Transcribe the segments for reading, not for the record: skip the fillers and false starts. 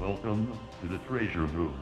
Welcome to the treasure room.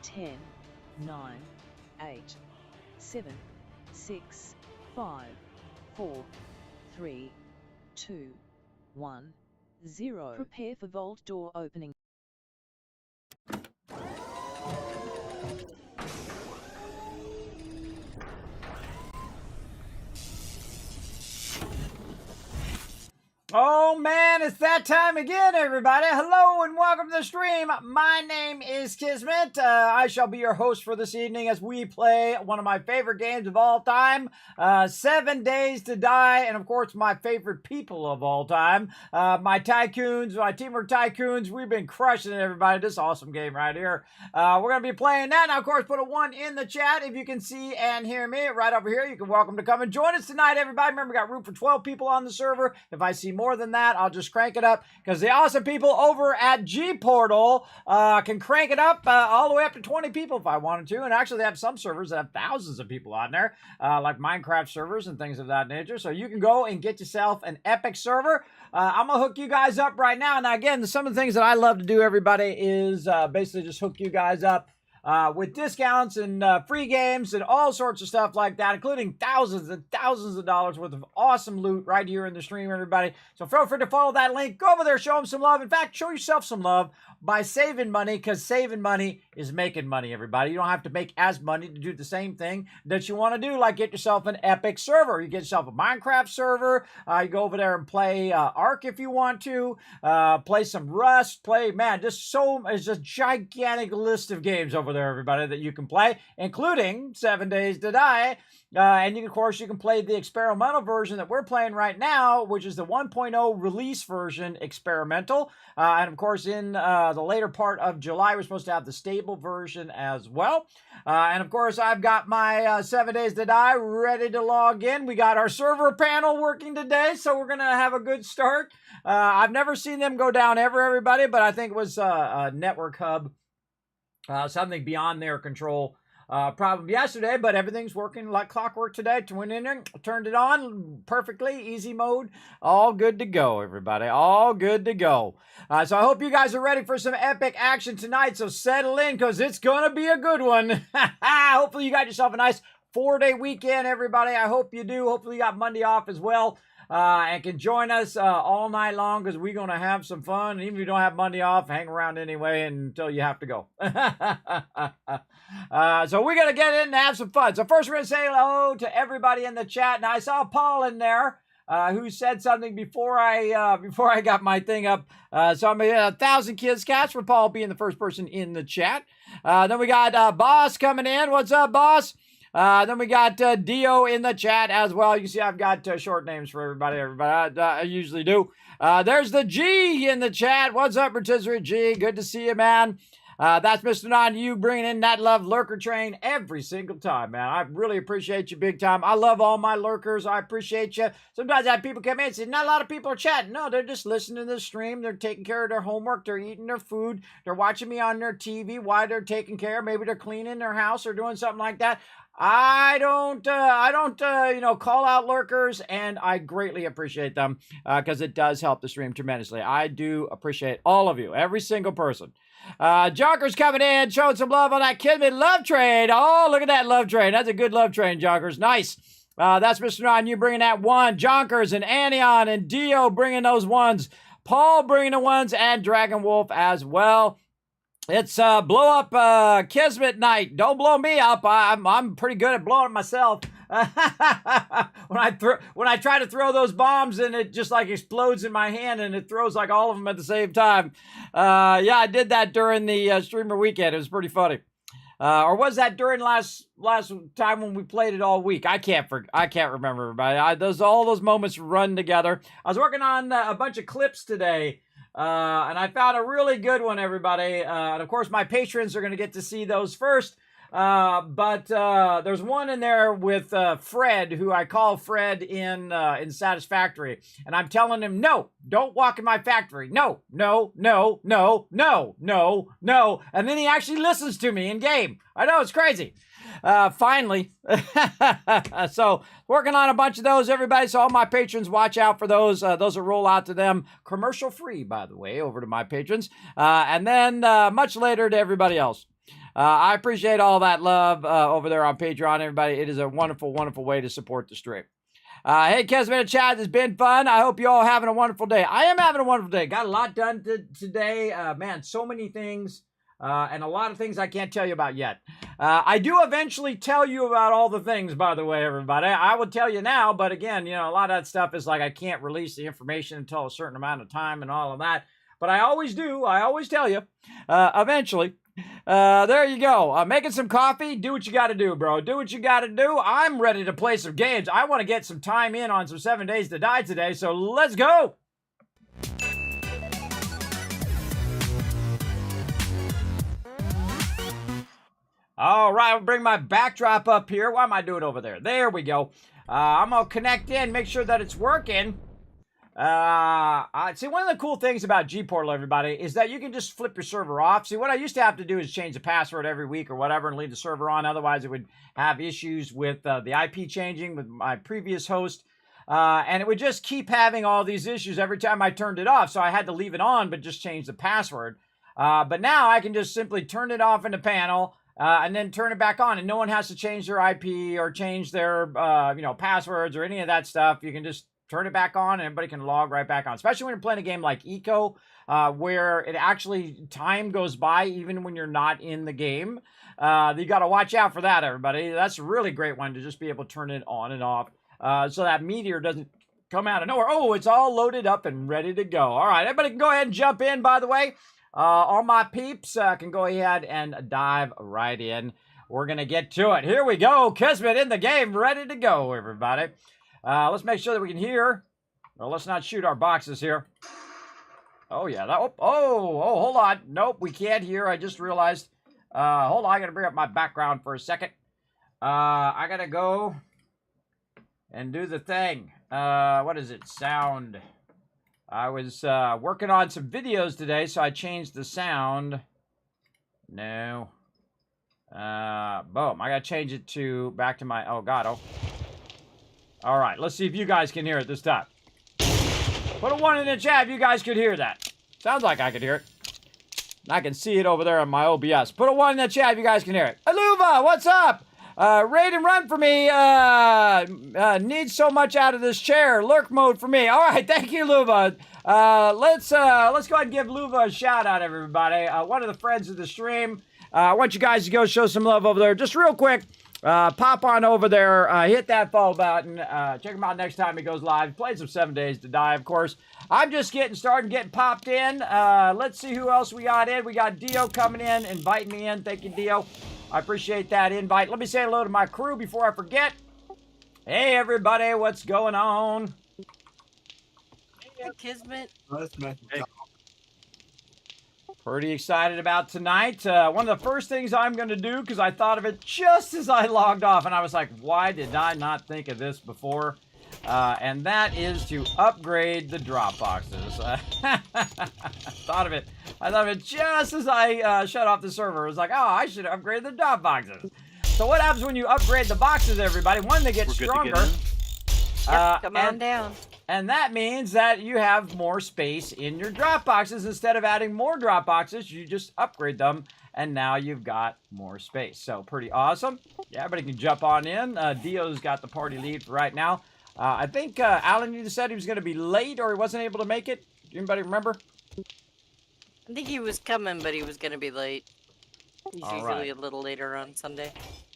Ten, 9, 8, 7, 6, 5, 4, 3, 2, 1, 0. Prepare for vault door opening. Oh man, it's that time again, everybody. Hello and welcome to the stream. My name is Kismet. I shall be your host for this evening as we play one of my favorite games of all time, 7 Days to Die, and of course my favorite people of all time, my Tycoons, my Teamwork Tycoons. We've been crushing it, everybody. This awesome game right here. We're going to be playing that. Now, of course, put a 1 in the chat if you can see and hear me right over here. You're welcome to come and join us tonight, everybody. Remember, we got room for 12 people on the server. If I see more than that, I'll just crank it up because the awesome people over at G Portal can crank it up all the way up to 20 people if I wanted to. And actually, they have some servers that have thousands of people on there, like Minecraft servers and things of that nature. So you can go and get yourself an epic server. I'm gonna hook you guys up right now. Now, again, some of the things that I love to do, everybody, is basically just hook you guys up with discounts and free games and all sorts of stuff like that, including thousands and thousands of dollars worth of awesome loot right here in the stream, everybody. So feel free to follow that link. Go over there, show them some love. In fact, show yourself some love by saving money, because saving money is making money, everybody. You don't have to make as money to do the same thing that you want to do, like get yourself an epic server. You get yourself a Minecraft server. You go over there and play Ark if you want to. Play some Rust. Play, man, it's a gigantic list of games over there, everybody, that you can play, including 7 Days to Die. And of course, you can play the experimental version that we're playing right now, which is the 1.0 release version experimental. And of course, in the later part of July, we're supposed to have the stable version as well. And of course, I've got my 7 Days to Die ready to log in. We got our server panel working today, so we're going to have a good start. I've never seen them go down ever, everybody, but I think it was a network hub, something beyond their control. Problem yesterday, but everything's working like clockwork today. Went in there, turned it on perfectly, easy mode, all good to go, everybody, all good to go. So I hope you guys are ready for some epic action tonight, so settle in, because it's gonna be a good one. Hopefully you got yourself a nice 4-day weekend, everybody. I hope you do. Hopefully you got Monday off as well. And can join us all night long, because we're going to have some fun. And even if you don't have Monday off, hang around anyway until you have to go. So we're going to get in and have some fun. So first we're going to say hello to everybody in the chat. Now I saw Paul in there who said something before I got my thing up. So I'm 1,000 kids cats for Paul being the first person in the chat. Then we got Boss coming in. What's up, Boss? Then we got Dio in the chat as well. You can see I've got short names for everybody. I usually do. There's the G in the chat. What's up, Rotisserie G? Good to see you, man. That's Mr. Non, you bringing in that love lurker train every single time, man. I really appreciate you big time. I love all my lurkers. I appreciate you. Sometimes I have people come in and say, not a lot of people are chatting. No, they're just listening to the stream. They're taking care of their homework. They're eating their food. They're watching me on their TV while they're taking care. Maybe they're cleaning their house or doing something like that. I don't, call out lurkers, and I greatly appreciate them because it does help the stream tremendously. I do appreciate all of you, every single person. Jonkers coming in, showing some love on that Kismet love train. Oh, look at that love train. That's a good love train, Jonkers. Nice. That's Mr. Non, you bringing that one. Jonkers and Anion and Dio bringing those ones. Paul bringing the ones, and Dragon Wolf as well. It's blow up Kismet night. Don't blow me up. I'm pretty good at blowing up myself. when I try to throw those bombs and it just like explodes in my hand and it throws like all of them at the same time. Yeah, I did that during the streamer weekend. It was pretty funny. Or was that during last time when we played it all week? I can't remember, everybody. All those moments run together. I was working on a bunch of clips today. And I found a really good one, everybody. And of course, my patrons are going to get to see those first. But there's one in there with Fred, who I call Fred in Satisfactory. And I'm telling him, no, don't walk in my factory. No, no, no, no, no, no, no. And then he actually listens to me in game. I know, it's crazy. Finally. So working on a bunch of those, everybody. So all my patrons, watch out for those. Those will roll out to them commercial free, by the way, over to my patrons. And then much later to everybody else. I appreciate all that love over there on Patreon, everybody. It is a wonderful, wonderful way to support the stream. Hey, Kismet and Chad, it's been fun. I hope you all having a wonderful day. I am having a wonderful day. Got a lot done today. Man, so many things. And a lot of things I can't tell you about yet. I do eventually tell you about all the things, by the way, everybody. I will tell you now, but again, a lot of that stuff is like I can't release the information until a certain amount of time and all of that. But I always do. I always tell you eventually. There you go. Making some coffee. Do what you got to do, bro. Do what you got to do. I'm ready to play some games. I want to get some time in on some 7 Days to Die today, so let's go. All right, I'll bring my backdrop up here. Why am I doing over there? There we go. I'm going to connect in, make sure that it's working. See, one of the cool things about Gportal, everybody, is that you can just flip your server off. See, what I used to have to do is change the password every week or whatever and leave the server on. Otherwise, it would have issues with the IP changing with my previous host. And it would just keep having all these issues every time I turned it off. So I had to leave it on, but just change the password. But now I can just simply turn it off in the panel. And then turn it back on, and no one has to change their IP or change their, passwords or any of that stuff. You can just turn it back on, and everybody can log right back on. Especially when you're playing a game like Eco, where it actually time goes by even when you're not in the game. You got to watch out for that, everybody. That's a really great one to just be able to turn it on and off, so that meteor doesn't come out of nowhere. Oh, it's all loaded up and ready to go. All right, everybody can go ahead and jump in. By the way. All my peeps can go ahead and dive right in. We're going to get to it. Here we go. Kismet in the game. Ready to go, everybody. Let's make sure that we can hear. Well, let's not shoot our boxes here. Oh, yeah. Hold on. Nope, we can't hear. I just realized. Hold on. I got to bring up my background for a second. I got to go and do the thing. What is it? Sound. I was working on some videos today, so I changed the sound. No. Boom. I got to change it to back to my... Oh, God. Oh. All right. Let's see if you guys can hear it this time. Put a 1 in the chat if you guys could hear that. Sounds like I could hear it. I can see it over there on my OBS. Put a 1 in the chat if you guys can hear it. Aluva, what's up? Raid and run for me. Needs so much out of this chair. Lurk mode for me. All right, thank you, Luva. Let's go ahead and give Luva a shout out, everybody. One of the friends of the stream. I want you guys to go show some love over there. Just real quick, pop on over there. Hit that follow button. Check him out next time he goes live. Play some 7 Days to Die, of course. I'm just getting started, getting popped in. Let's see who else we got in. We got Dio coming in, inviting me in. Thank you, Dio. I appreciate that invite. Let me say hello to my crew before I forget. Hey, everybody, what's going on? Hey, Kismet. Hey. Pretty excited about tonight. One of the first things I'm going to do, because I thought of it just as I logged off, and I was like, why did I not think of this before? And that is to upgrade the drop boxes. Thought of it. I thought of it just as I shut off the server. I was like, oh, I should upgrade the drop boxes. So what happens when you upgrade the boxes, everybody? One, they get stronger. Come on down. And that means that you have more space in your drop boxes. Instead of adding more drop boxes, you just upgrade them, and now you've got more space. So pretty awesome. Yeah, everybody can jump on in. Dio's got the party lead for right now. I think Alan, you said he was going to be late or he wasn't able to make it. Anybody remember? I think he was coming, but he was going to be late. He's All usually right. a little later on Sunday.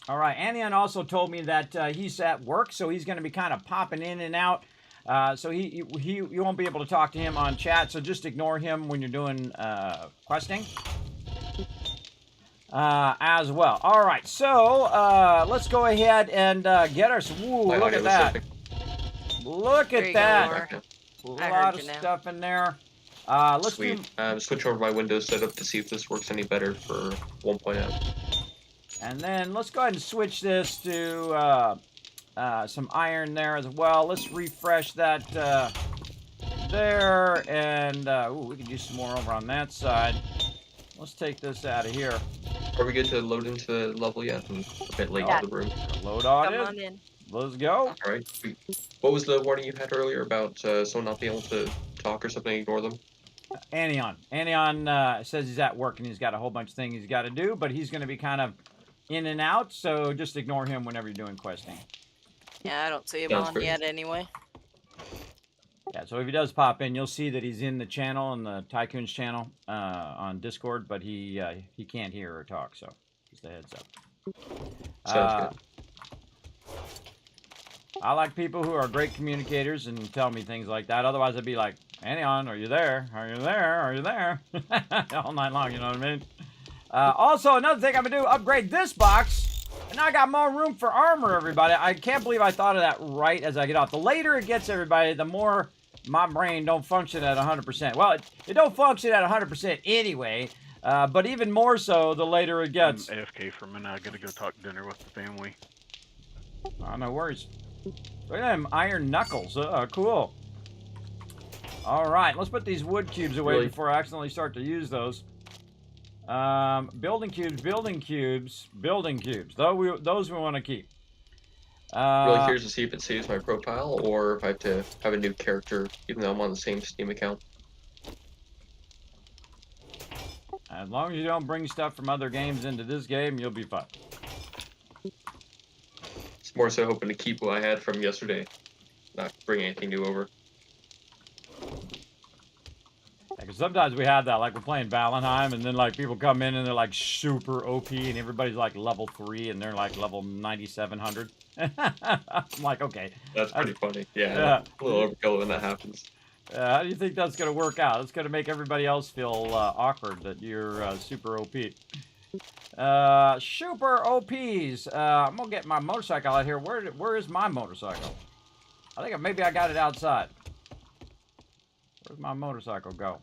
All right. Anion also told me that he's at work, so he's going to be kind of popping in and out. So you won't be able to talk to him on chat, so just ignore him when you're doing questing as well. All right, so let's go ahead and get our... Ooh, look at that. Look at that. A lot of stuff in there. Let's Sweet. Switch over my Windows setup to see if this works any better for 1.0. And then let's go ahead and switch this to... some iron there as well. Let's refresh that there, and ooh, we can do some more over on that side. Let's take this out of here. Are we good to load into the level yet? I'm a bit late to the room. Load on Come in. on in. Let's go. All right. Sweet. What was the warning you had earlier about someone not being able to talk or something? Ignore them. Anion says he's at work and he's got a whole bunch of things he's got to do, but he's going to be kind of in and out, so just ignore him whenever you're doing questing. Yeah, I don't see him Sounds on great. yet anyway. Yeah, so if he does pop in, you'll see that he's in the channel, in the Tycoons channel on Discord, but he can't hear or talk, so just a heads up. Sounds good. I like people who are great communicators and tell me things like that. Otherwise, I'd be like, Anion, are you there? Are you there? Are you there? All night long, you know what I mean? Also, another thing I'm going to do, upgrade this box. And now I got more room for armor, everybody. I can't believe I thought of that right as I get off. The later it gets, everybody, the more my brain don't function at 100%. Well, it don't function at 100% anyway, but even more so the later it gets. I'm AFK for a minute. I gotta go talk dinner with the family. Oh, no worries. Look at them iron knuckles. Cool. All right, let's put these wood cubes away before I accidentally start to use those. Building cubes. Those we want to keep. Really curious to see if it saves my profile or if I have to have a new character, even though I'm on the same Steam account. As long as you don't bring stuff from other games into this game, you'll be fine. It's more so hoping to keep what I had from yesterday, not bring anything new over. Because sometimes we have that, like we're playing Valheim, and then like people come in and they're like super OP, and everybody's like level 3, and they're like level 9,700. I'm like, okay. That's pretty funny. Yeah, a little overkill when that happens. How do you think that's going to work out? It's going to make everybody else feel awkward that you're super OP. Super OPs. I'm going to get my motorcycle out here. Where is my motorcycle? I think maybe I got it outside. Where's my motorcycle go?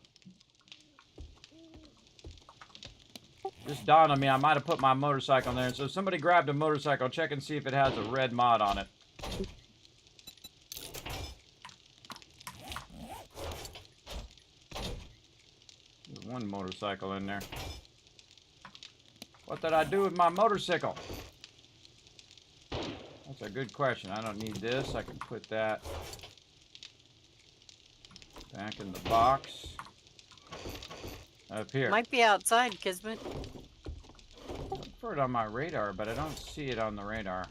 Just dawned on me, I might have put my motorcycle in there. So if somebody grabbed a motorcycle, check and see if it has a red mod on it. There's one motorcycle in there. What did I do with my motorcycle? That's a good question. I don't need this. I can put that back in the box. Up here. Might be outside, Kismet. Look for it on my radar, but I don't see it on the radar.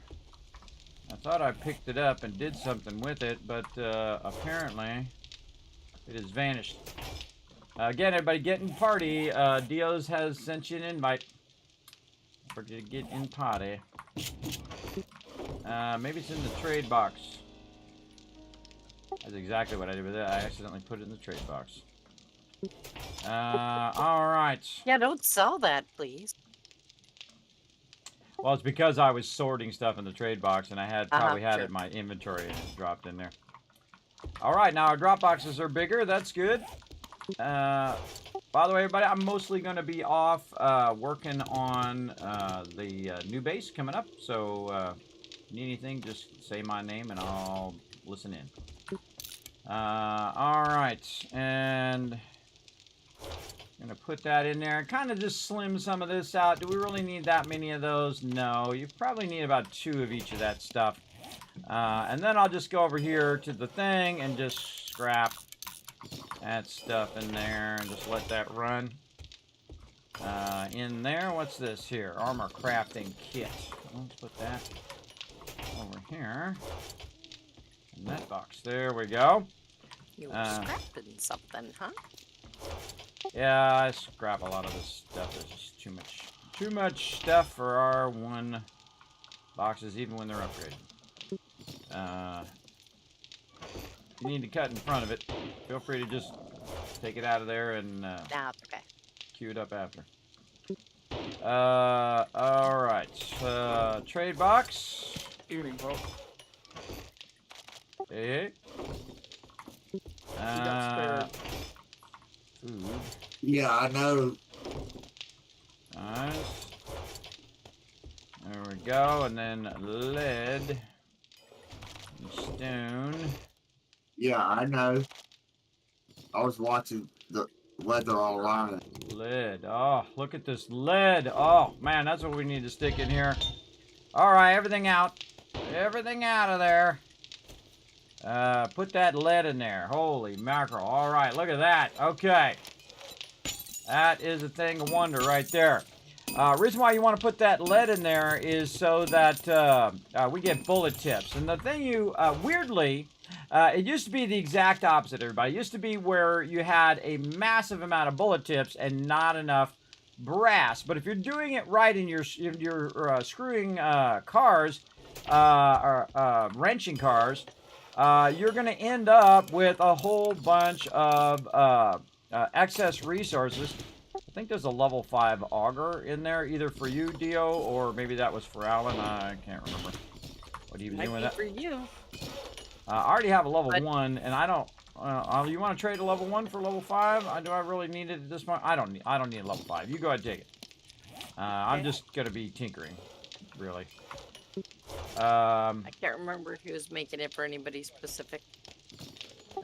I thought I picked it up and did something with it, but apparently it has vanished. Again, everybody get in party. Dios has sent you an invite for you to get in party. Maybe it's in the trade box. That's exactly what I did with it. I accidentally put it in the trade box. Alright. Yeah, don't sell that, please. Well, it's because I was sorting stuff in the trade box, and I had probably had sure. it in my inventory and it dropped in there. All right, now our drop boxes are bigger. That's good. By the way, everybody, I'm mostly going to be off working on the new base coming up. So if you need anything, just say my name and I'll listen in. All right, and I'm going to put that in there. Kind of just slim some of this out. Do we really need that many of those? No, you probably need about 2 of each of that stuff. And then I'll just go over here to the thing and just scrap that stuff in there and just let that run. In there, what's this here? Armor crafting kit. Let's put that over here. In that box. There we go. You were scrapping something, huh? Yeah, I scrap a lot of this stuff. There's just too much stuff for our 1 boxes, even when they're upgraded. If you need to cut in front of it, feel free to just take it out of there and Nah, it's okay. queue it up after. All right. Trade box. Evening, folks. Hey. You got spared. Food. Yeah, I know. Nice. There we go. And then lead. And stone. Yeah, I know. I was watching the weather online. Lead. Oh, look at this lead. Oh, man, that's what we need to stick in here. All right, everything out. Everything out of there. Put that lead in there. Holy mackerel. All right, look at that. Okay. That is a thing of wonder right there. Reason why you want to put that lead in there is so that we get bullet tips. And the thing you, weirdly, it used to be the exact opposite, everybody. It used to be where you had a massive amount of bullet tips and not enough brass. But if you're doing it right in your screwing cars, or wrenching cars, you're going to end up with a whole bunch of excess resources. I think there's a level 5 auger in there, either for you, Dio, or maybe that was for Alan. I can't remember what he was doing with that. For you. I already have a level 1, and I don't. You want to trade a level 1 for level 5? Do I really need it at this point? I don't need a level 5. You go ahead and take it. I'm just gonna be tinkering, really. I can't remember if he was making it for anybody specific.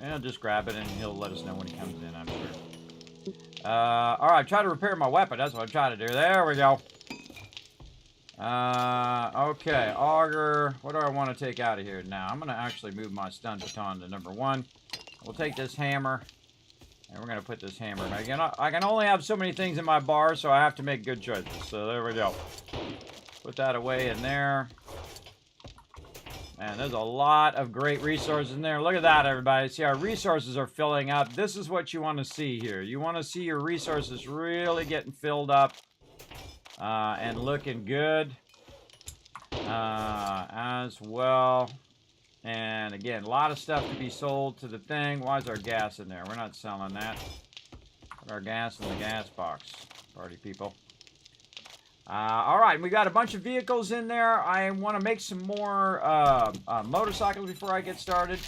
I'll just grab it and he'll let us know when he comes in, I'm sure. Alright, try to repair my weapon. That's what I'm trying to do. There we go. Okay, auger. What do I want to take out of here now? I'm going to actually move my stun baton to number 1. We'll take this hammer. And we're going to put this hammer back in. I can only have so many things in my bar, so I have to make good choices. So there we go. Put that away in there. And there's a lot of great resources in there. Look at that, everybody. See, our resources are filling up. This is what you want to see here. You want to see your resources really getting filled up and looking good as well. And again, a lot of stuff to be sold to the thing. Why is our gas in there? We're not selling that. Put our gas in the gas box, party people. All right, we got a bunch of vehicles in there. I want to make some more motorcycles before I get started.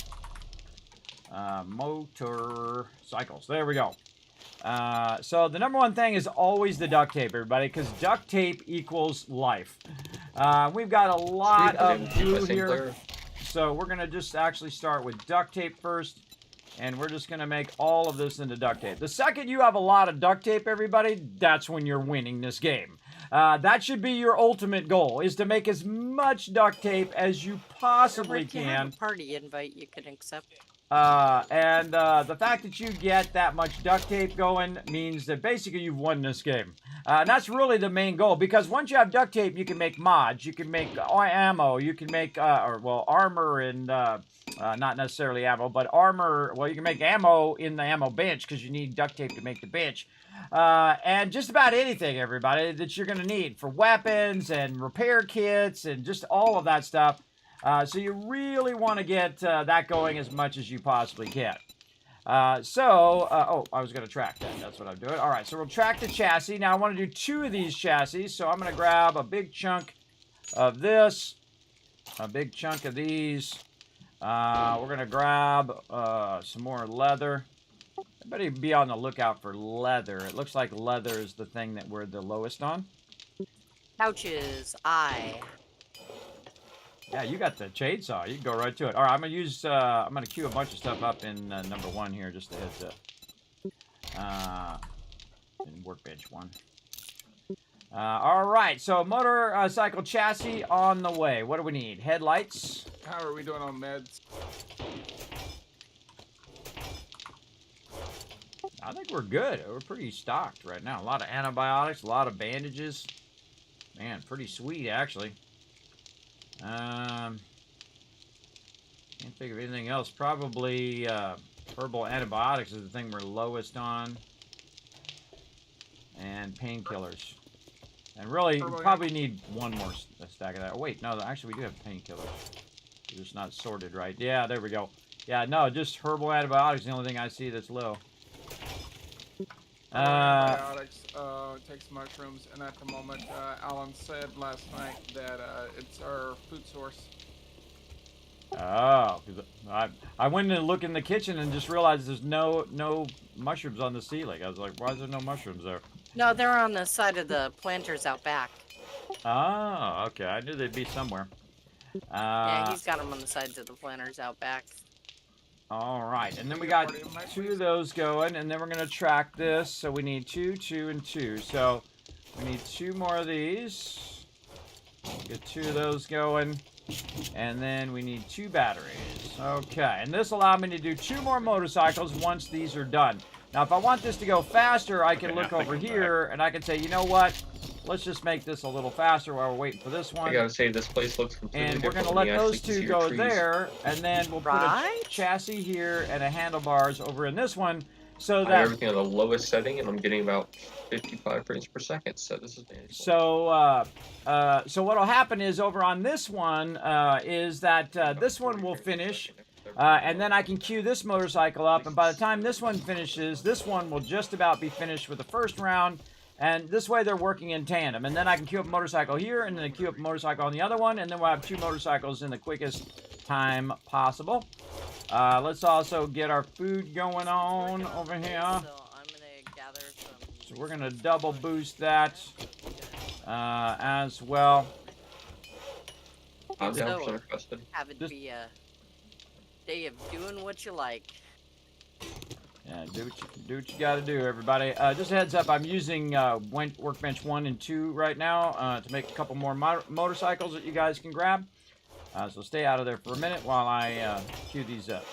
Motorcycles. There we go. So the number 1 thing is always the duct tape, everybody, because duct tape equals life. We've got a lot of glue here. So we're going to just actually start with duct tape first. And we're just going to make all of this into duct tape. The second you have a lot of duct tape, everybody, that's when you're winning this game. That should be your ultimate goal, is to make as much duct tape as you possibly If you can. have a party invite you can accept. The fact that you get that much duct tape going means that basically you've won this game. And that's really the main goal, because once you have duct tape, you can make mods, you can make ammo, you can make, armor and, not necessarily ammo, but armor. Well, you can make ammo in the ammo bench because you need duct tape to make the bench. And just about anything, everybody, that you're going to need for weapons and repair kits and just all of that stuff. So you really want to get that going as much as you possibly can. I was going to track that. That's what I'm doing. All right, so we'll track the chassis. Now, I want to do 2 of these chassis, so I'm going to grab a big chunk of this, a big chunk of these. We're going to grab some more leather. Everybody be on the lookout for leather. It looks like leather is the thing that we're the lowest on. Couches. Yeah, you got the chainsaw. You can go right to it. All right, I'm gonna queue a bunch of stuff up in number 1 here, just a heads up. In workbench 1. All right, so motorcycle chassis on the way. What do we need? Headlights. How are we doing on meds? I think we're good. We're pretty stocked right now. A lot of antibiotics, a lot of bandages. Man, pretty sweet, actually. Can't think of anything else. Probably herbal antibiotics is the thing we're lowest on. And painkillers. And really, you probably need one more stack of that. Oh, wait, no, actually we do have painkillers. They're just not sorted right. Yeah, there we go. Yeah, no, just herbal antibiotics is the only thing I see that's low. Antibiotics takes mushrooms, and at the moment, Alan said last night that it's our food source. Oh, because I went to look in the kitchen and just realized there's no mushrooms on the ceiling. I was like, why is there no mushrooms there? No, they're on the side of the planters out back. Oh, okay. I knew they'd be somewhere. Yeah, he's got them on the sides of the planters out back. All right, and then we got 2 of those going, and then we're going to track this. So we need 2, 2, and 2. So we need 2 more of these. Get 2 of those going. And then we need 2 batteries. Okay, and this allows me to do 2 more motorcycles once these are done. Now, if I want this to go faster, I can look over here, and I can say, you know what? Let's just make this a little faster while we're waiting for this one. I gotta say, this place looks completely And we're different going to when let you those actually 2 see go your trees. there, and then we'll put a chassis here and a handlebars over in this one, so I have that... everything on the lowest setting, and I'm getting about 55 frames per second, so this is manageable. So what'll happen is over on this one is that this one will finish, and then I can queue this motorcycle up, and by the time this one finishes, this one will just about be finished with the first round, and this way they're working in tandem. And then I can queue up a motorcycle here, and then queue up a motorcycle on the other one, and then we'll have 2 motorcycles in the quickest time possible. Let's also get our food going on over here. So I'm gonna gather some. So we're gonna double boost that as well. I'm down So, for requested. have it be a day of doing what you like. Yeah, do what you gotta do, everybody. Just a heads up, I'm using workbench 1 and 2 right now to make a couple more motorcycles that you guys can grab. So stay out of there for a minute while I queue these up.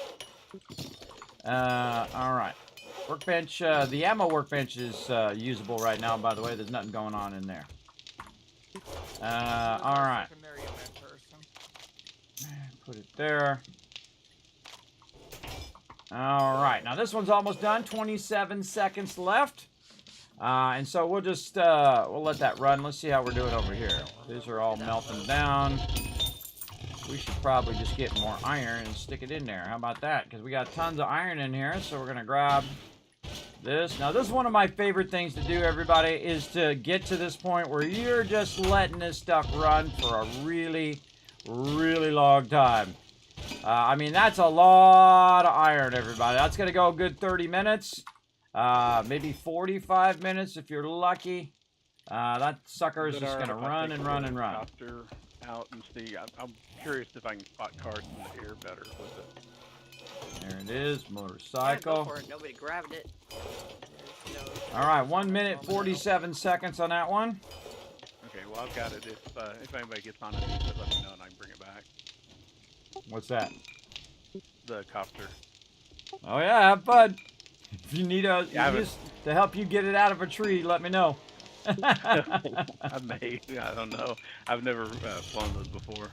All right. Workbench, the ammo workbench is usable right now, by the way. There's nothing going on in there. All right. Put it there. All right. Now this one's almost done. 27 seconds left. And so we'll just we'll let that run. Let's see how we're doing over here. These are all melting down. We should probably just get more iron and stick it in there. How about that? Because we got tons of iron in here. So we're going to grab this. Now, this is one of my favorite things to do, everybody, is to get to this point where you're just letting this stuff run for a really, really long time. I mean, that's a lot of iron, everybody. That's going to go a good 30 minutes. Maybe 45 minutes if you're lucky. That sucker is just going to run and run and run. Out and see. I'm curious if I can spot cars in the air better with it. There it is, Yeah, motorcycle. go for it. Nobody grabbed it. All right, 1 minute 47 seconds on that one. Okay, well I've got it. If anybody gets on it, let me know and I can bring it back. What's that? The copter. Oh yeah, have fun. If you need a Yeah, use to help you get it out of a tree, let me know. I may. I don't know. I've never flown those before.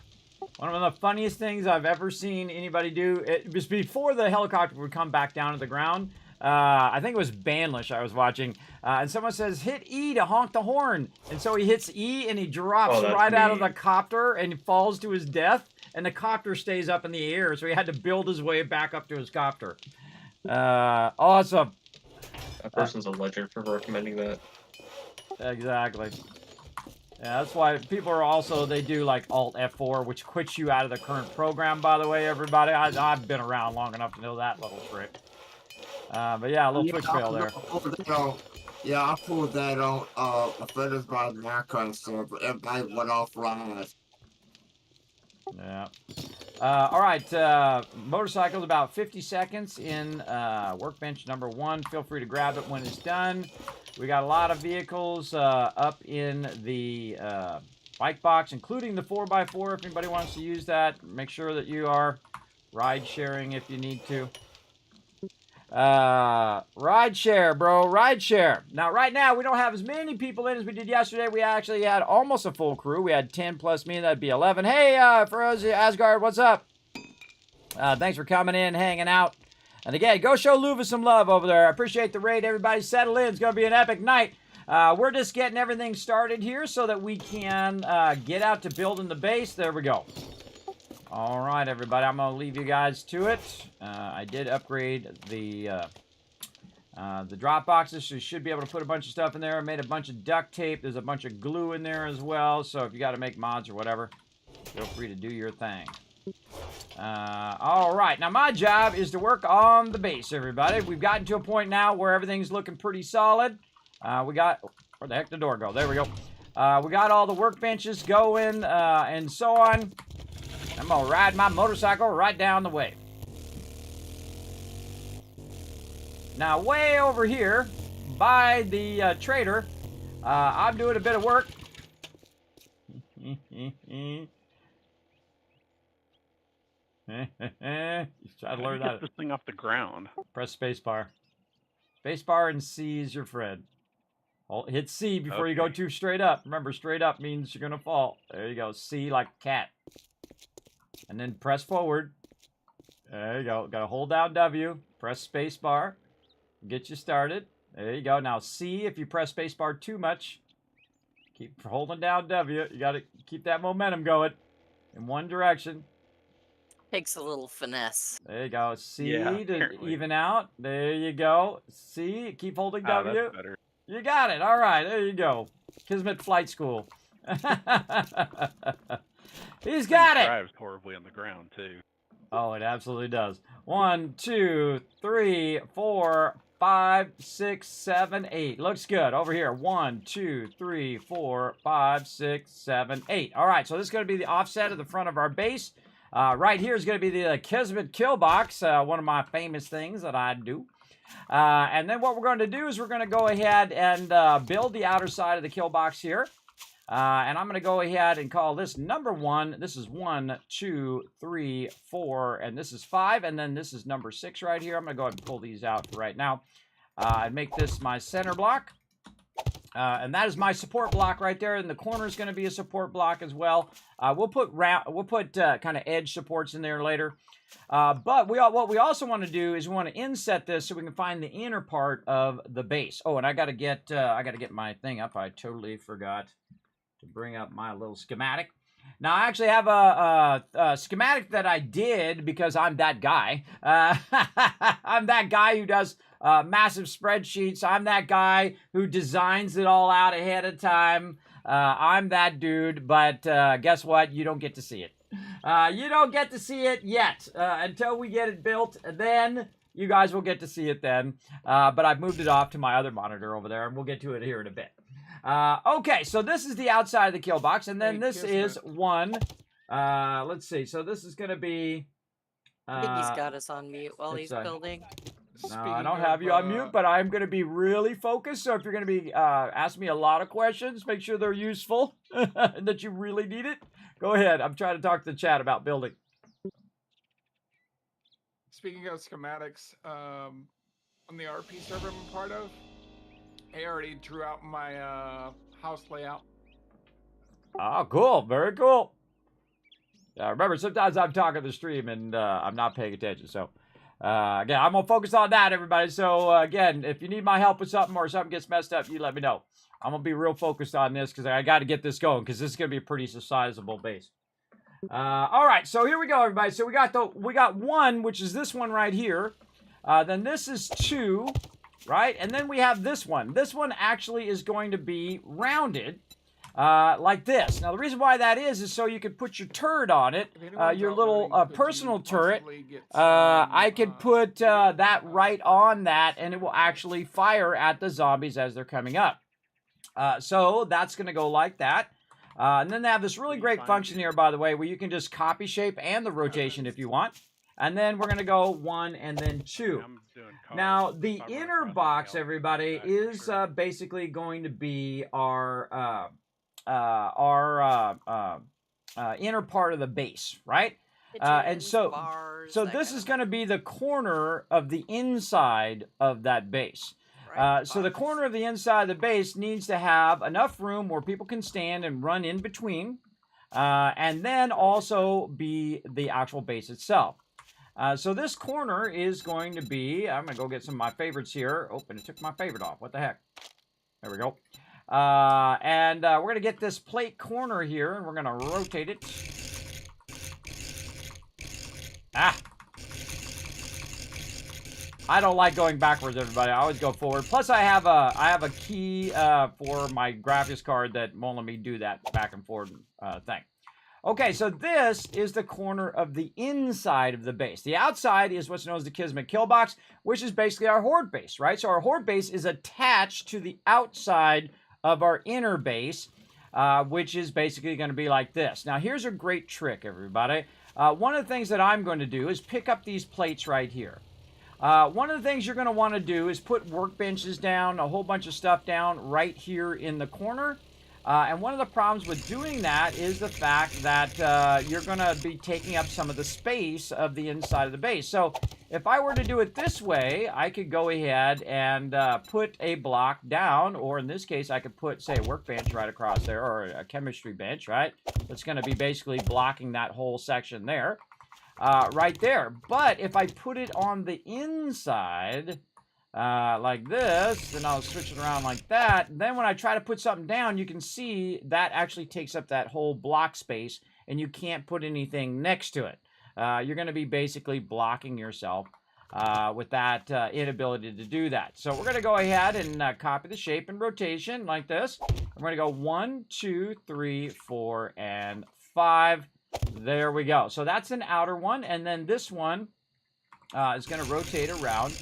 One of the funniest things I've ever seen anybody do, it was before the helicopter would come back down to the ground. I think it was Banlish I was watching, and someone says, hit E to honk the horn. And so he hits E and he drops right out of the copter and falls to his death, and the copter stays up in the air, so he had to build his way back up to his copter. Awesome. That person's a legend for recommending that. Exactly. Yeah, that's why people are also, they do like Alt F4, which quits you out of the current program, by the way, everybody. I've been around long enough to know that little trick. But yeah, a little quick fail there. Yeah, I pulled that on Offenders by Minecraft server. Everybody went off rise. Yeah. All right, motorcycle's about 50 seconds in workbench number 1. Feel free to grab it when it's done. We got a lot of vehicles up in the bike box, including the 4x4. If anybody wants to use that, make sure that you are ride sharing if you need to. Ride share, bro, ride share. Now, right now, we don't have as many people in as we did yesterday. We actually had almost a full crew. We had 10 plus me, that'd be 11. Hey, Ferozi Asgard, what's up? Thanks for coming in, hanging out. And again, go show Luva some love over there. I appreciate the raid. Everybody settle in. It's going to be an epic night. We're just getting everything started here so that we can get out to building the base. There we go. All right, everybody. I'm going to leave you guys to it. I did upgrade the drop boxes, so you should be able to put a bunch of stuff in there. I made a bunch of duct tape. There's a bunch of glue in there as well. So if you got to make mods or whatever, feel free to do your thing. All right, now my job is to work on the base, everybody. We've gotten to a point now where everything's looking pretty solid. We got, where the heck did the door go? There we go. We got all the workbenches going and so on. I'm going to ride my motorcycle right down the way. Now, way over here by the trader, I'm doing a bit of work. Try to learn that. Get this thing off the ground. Press spacebar. Spacebar and C is your friend. Hit C before you go too straight up. Remember, straight up means you're going to fall. There you go. C like cat. And then press forward. There you go. Got to hold down W. Press spacebar. Get you started. There you go. Now C, if you press spacebar too much, keep holding down W. You got to keep that momentum going in one direction. Takes a little finesse. There you go. C Yeah, to apparently. even out. There you go. C, keep holding Oh, W. that's better. You got it. All right. There you go. Kismet Flight School. He's got it. Drives horribly on the ground too. Oh, it absolutely does. 1, 2, 3, 4, 5, 6, 7, 8. Looks good. Over here. 1, 2, 3, 4, 5, 6, 7, 8. All right. So this is going to be the offset of the front of our base. Right here is going to be the Kismet kill box, one of my famous things that I do. And then what we're going to do is we're going to go ahead and build the outer side of the kill box here. And I'm going to go ahead and call this number 1. This is 1, 2, 3, 4, and this is 5. And then this is number 6 right here. I'm going to go ahead and pull these out for right now. And make this my center block. And that is my support block right there. And the corner is going to be a support block as well. We'll put kind of edge supports in there later. But what we also want to do is we want to inset this so we can find the inner part of the base. Oh, and I got to get my thing up. I totally forgot to bring up my little schematic. Now, I actually have a schematic that I did because I'm that guy. I'm that guy who does massive spreadsheets. I'm that guy who designs it all out ahead of time. I'm that dude, but guess what? You don't get to see it. You don't get to see it yet until we get it built. Then you guys will get to see it then. But I've moved it off to my other monitor over there, and we'll get to it here in a bit. Okay, so this is the outside of the kill box, and then this is 1. Let's see. So this is going to be... I think he's got us on mute while he's building. No, I don't have you on mute, but I'm going to be really focused. So if you're going to be asking me a lot of questions, make sure they're useful and that you really need it. Go ahead. I'm trying to talk to the chat about building. Speaking of schematics, on the RP server I'm a part of, I already drew out my house layout. Oh, cool. Very cool. Remember, sometimes I'm talking the stream and I'm not paying attention. So, again, I'm going to focus on that, everybody. So, again, if you need my help with something or something gets messed up, you let me know. I'm going to be real focused on this because I got to get this going because this is going to be a pretty sizable base. All right, so here we go, everybody. So we got 1, which is this one right here. Then this is 2, right? And then we have this one. This one actually is going to be rounded. like this. Now, the reason why that is so you could put your turret on it, If anyone's your out little loading, could personal you turret. possibly get I some, could put that right on that, and it will actually fire at the zombies as they're coming up. So that's going to go like that. And then they have this really great function here, by the way, where you can just copy shape and the rotation if you want. And then we're going to go 1 and then 2. I'm doing cars. Now, If the I run inner across box, the everybody, back, for is sure. basically going to be our inner part of the base, right? And Kitchens, so, bars, so that this kind is of going to be the corner of the inside of that base. right? So the corner of the inside of the base needs to have enough room where people can stand and run in between, and then also be the actual base itself. So this corner is going to be, I'm going to go get some of my favorites here. Oh, and it took my favorite off. What the heck? There we go. And we're going to get this plate corner here, and we're going to rotate it. Ah! I don't like going backwards, everybody. I always go forward. Plus, I have a key for my graphics card that won't let me do that back and forward thing. Okay, so this is the corner of the inside of the base. The outside is what's known as the Kismet kill box, which is basically our horde base, right? So our horde base is attached to the outside of our inner base, which is basically going to be like this. Now, here's a great trick, everybody. One of the things that I'm going to do is pick up these plates right here. One of the things you're going to want to do is put workbenches down, a whole bunch of stuff down right here in the corner. And one of the problems with doing that is the fact that you're going to be taking up some of the space of the inside of the base. So if I were to do it this way, I could go ahead and put a block down, or in this case, I could put, say, a workbench right across there, or a chemistry bench, right? That's going to be basically blocking that whole section there, right there. But if I put it on the inside, like this, then I'll switch it around like that. And then when I try to put something down, you can see that actually takes up that whole block space, and you can't put anything next to it. You're going to be basically blocking yourself with that inability to do that. So we're going to go ahead and copy the shape and rotation like this. I'm going to go 1, 2, 3, 4, and 5. There we go. So that's an outer one, and then this one is going to rotate around.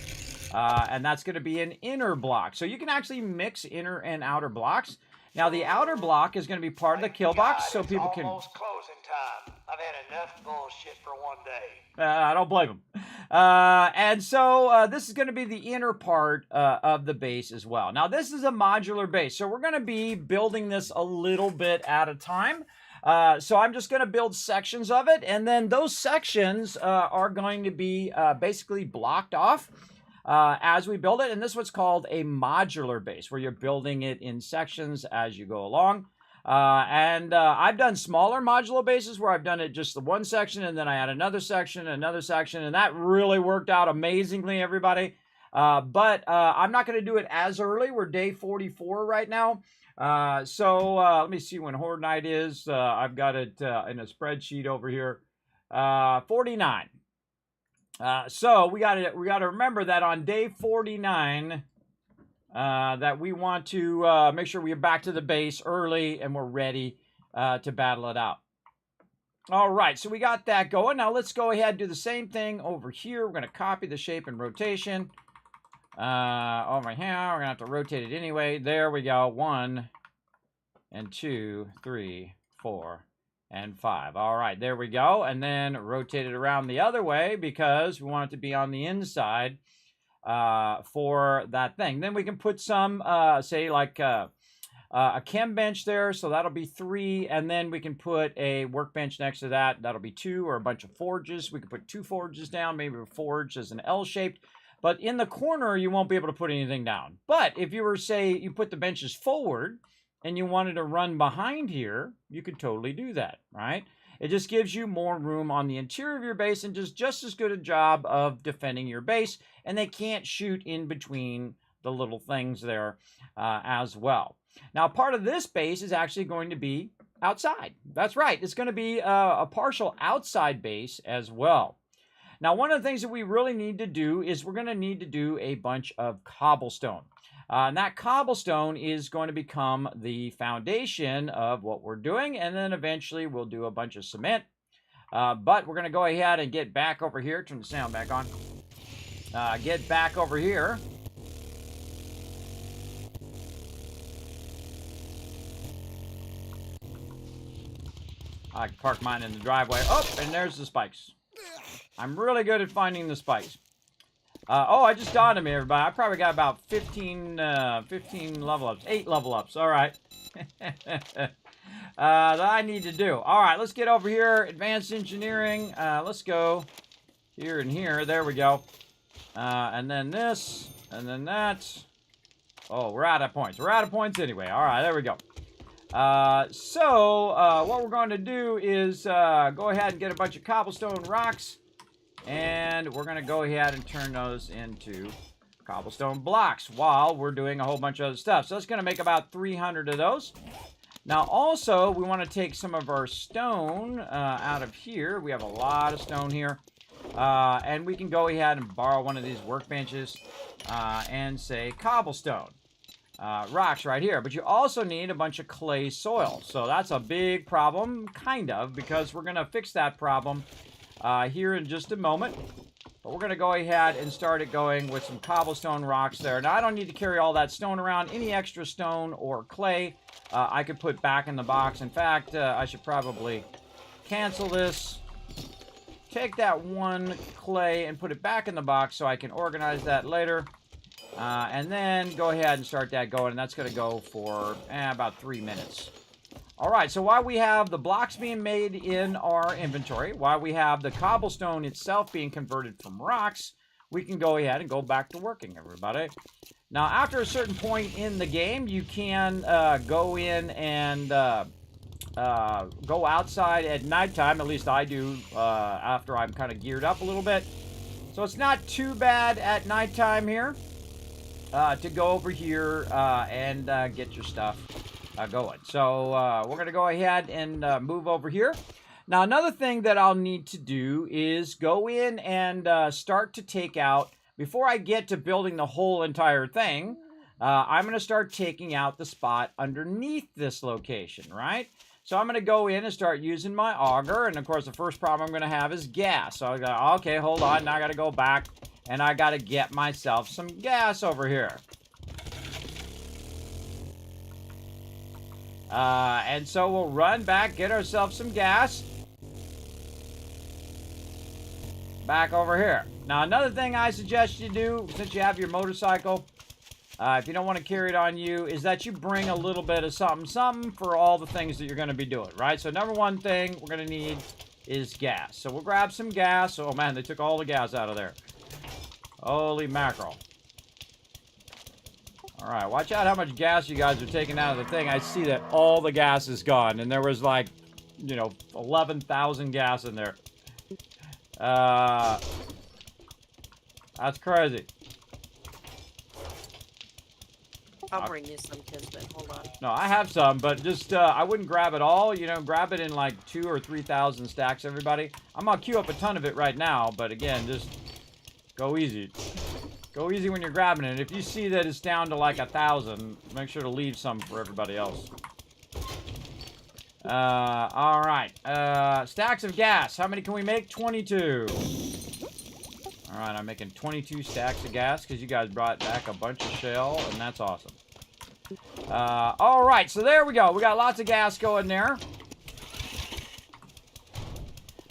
And that's going to be an inner block. So you can actually mix inner and outer blocks. Now, the outer block is going to be part of the kill box, so people can... It's almost closing time. I've had enough bullshit for one day. I don't blame them. And so this is going to be the inner part of the base as well. Now, this is a modular base, so we're going to be building this a little bit at a time. So I'm just going to build sections of it, and then those sections are going to be basically blocked off as we build it. And this is what's called a modular base, where you're building it in sections as you go along. I've done smaller modular bases where I've done it just the one section, and then I add another section, and that really worked out amazingly, everybody. But I'm not going to do it as early. We're day 44 right now. So let me see when Horde Night is. I've got it in a spreadsheet over here. 49. So we got to remember that on day 49, that we want to make sure we're back to the base early and we're ready to battle it out. All right, so we got that going. Now let's go ahead and do the same thing over here. We're going to copy the shape and rotation. Over here, we're going to have to rotate it anyway. There we go. 1 and 2, 3, 4. And 5. All right, there we go. And then rotate it around the other way because we want it to be on the inside for that thing. Then we can put some, say, like a chem bench there. So that'll be 3. And then we can put a workbench next to that. That'll be 2, or a bunch of forges. We could put 2 forges down, maybe a forge as an L-shaped. But in the corner, you won't be able to put anything down. But if you were, say, you put the benches forward, and you wanted to run behind here, you could totally do that, right? It just gives you more room on the interior of your base and just as good a job of defending your base, and they can't shoot in between the little things there as well. Now, part of this base is actually going to be outside. That's right. It's going to be a partial outside base as well. Now, one of the things that we really need to do is we're going to need to do a bunch of cobblestone. And that cobblestone is going to become the foundation of what we're doing, and then eventually we'll do a bunch of cement. But we're going to go ahead and get back over here. Turn the sound back on. Get back over here. I can park mine in the driveway. Oh, and there's the spikes. I'm really good at finding the spikes. Oh, I just dawned on me, everybody. I probably got about 15 level ups. 8 level ups. All right. That I need to do. All right, let's get over here. Advanced engineering. Let's go here and here. There we go. And then this. And then that. Oh, we're out of points. We're out of points anyway. All right, there we go. What we're going to do is go ahead and get a bunch of cobblestone rocks. And we're going to go ahead and turn those into cobblestone blocks while we're doing a whole bunch of other stuff. So that's going to make about 300 of those. Now, also, we want to take some of our stone out of here. We have a lot of stone here. And we can go ahead and borrow one of these workbenches and say cobblestone. Rocks right here. But you also need a bunch of clay soil. So that's a big problem, kind of, because we're going to fix that problem here in just a moment. But we're going to go ahead and start it going with some cobblestone rocks there. Now, I don't need to carry all that stone around. Any extra stone or clay I could put back in the box. In fact, I should probably cancel this. Take that one clay and put it back in the box so I can organize that later. And then go ahead and start that going. And that's going to go for about 3 minutes. All right, so while we have the blocks being made in our inventory, while we have the cobblestone itself being converted from rocks, we can go ahead and go back to working, everybody. Now, after a certain point in the game, you can go in and go outside at nighttime. At least I do after I'm kind of geared up a little bit. So it's not too bad at nighttime here to go over here and get your stuff going. So we're going to go ahead and move over here. Now, another thing that I'll need to do is go in and start to take out, before I get to building the whole entire thing, I'm going to start taking out the spot underneath this location, right? So I'm going to go in and start using my auger. And, of course, the first problem I'm going to have is gas. So I go, okay, hold on. Now I got to go back and I got to get myself some gas over here. And so we'll run back, get ourselves some gas. Back over here. Now, another thing I suggest you do, since you have your motorcycle, if you don't want to carry it on you, is that you bring a little bit of something for all the things that you're going to be doing, right? So, number one thing we're going to need is gas. So, we'll grab some gas. Oh, man, they took all the gas out of there. Holy mackerel. All right, watch out how much gas you guys are taking out of the thing. I see that all the gas is gone, and there was like, 11,000 gas in there. That's crazy. I'll bring you some, Kismet. Hold on. No, I have some, but just, I wouldn't grab it all. Grab it in like 2,000 or 3,000 stacks, everybody. I'm going to queue up a ton of it right now, but again, just go easy. Go easy when you're grabbing it. If you see that it's down to like 1,000, make sure to leave some for everybody else. All right. Stacks of gas. How many can we make? 22. All right, I'm making 22 stacks of gas because you guys brought back a bunch of shell, and that's awesome. All right, so there we go. We got lots of gas going there.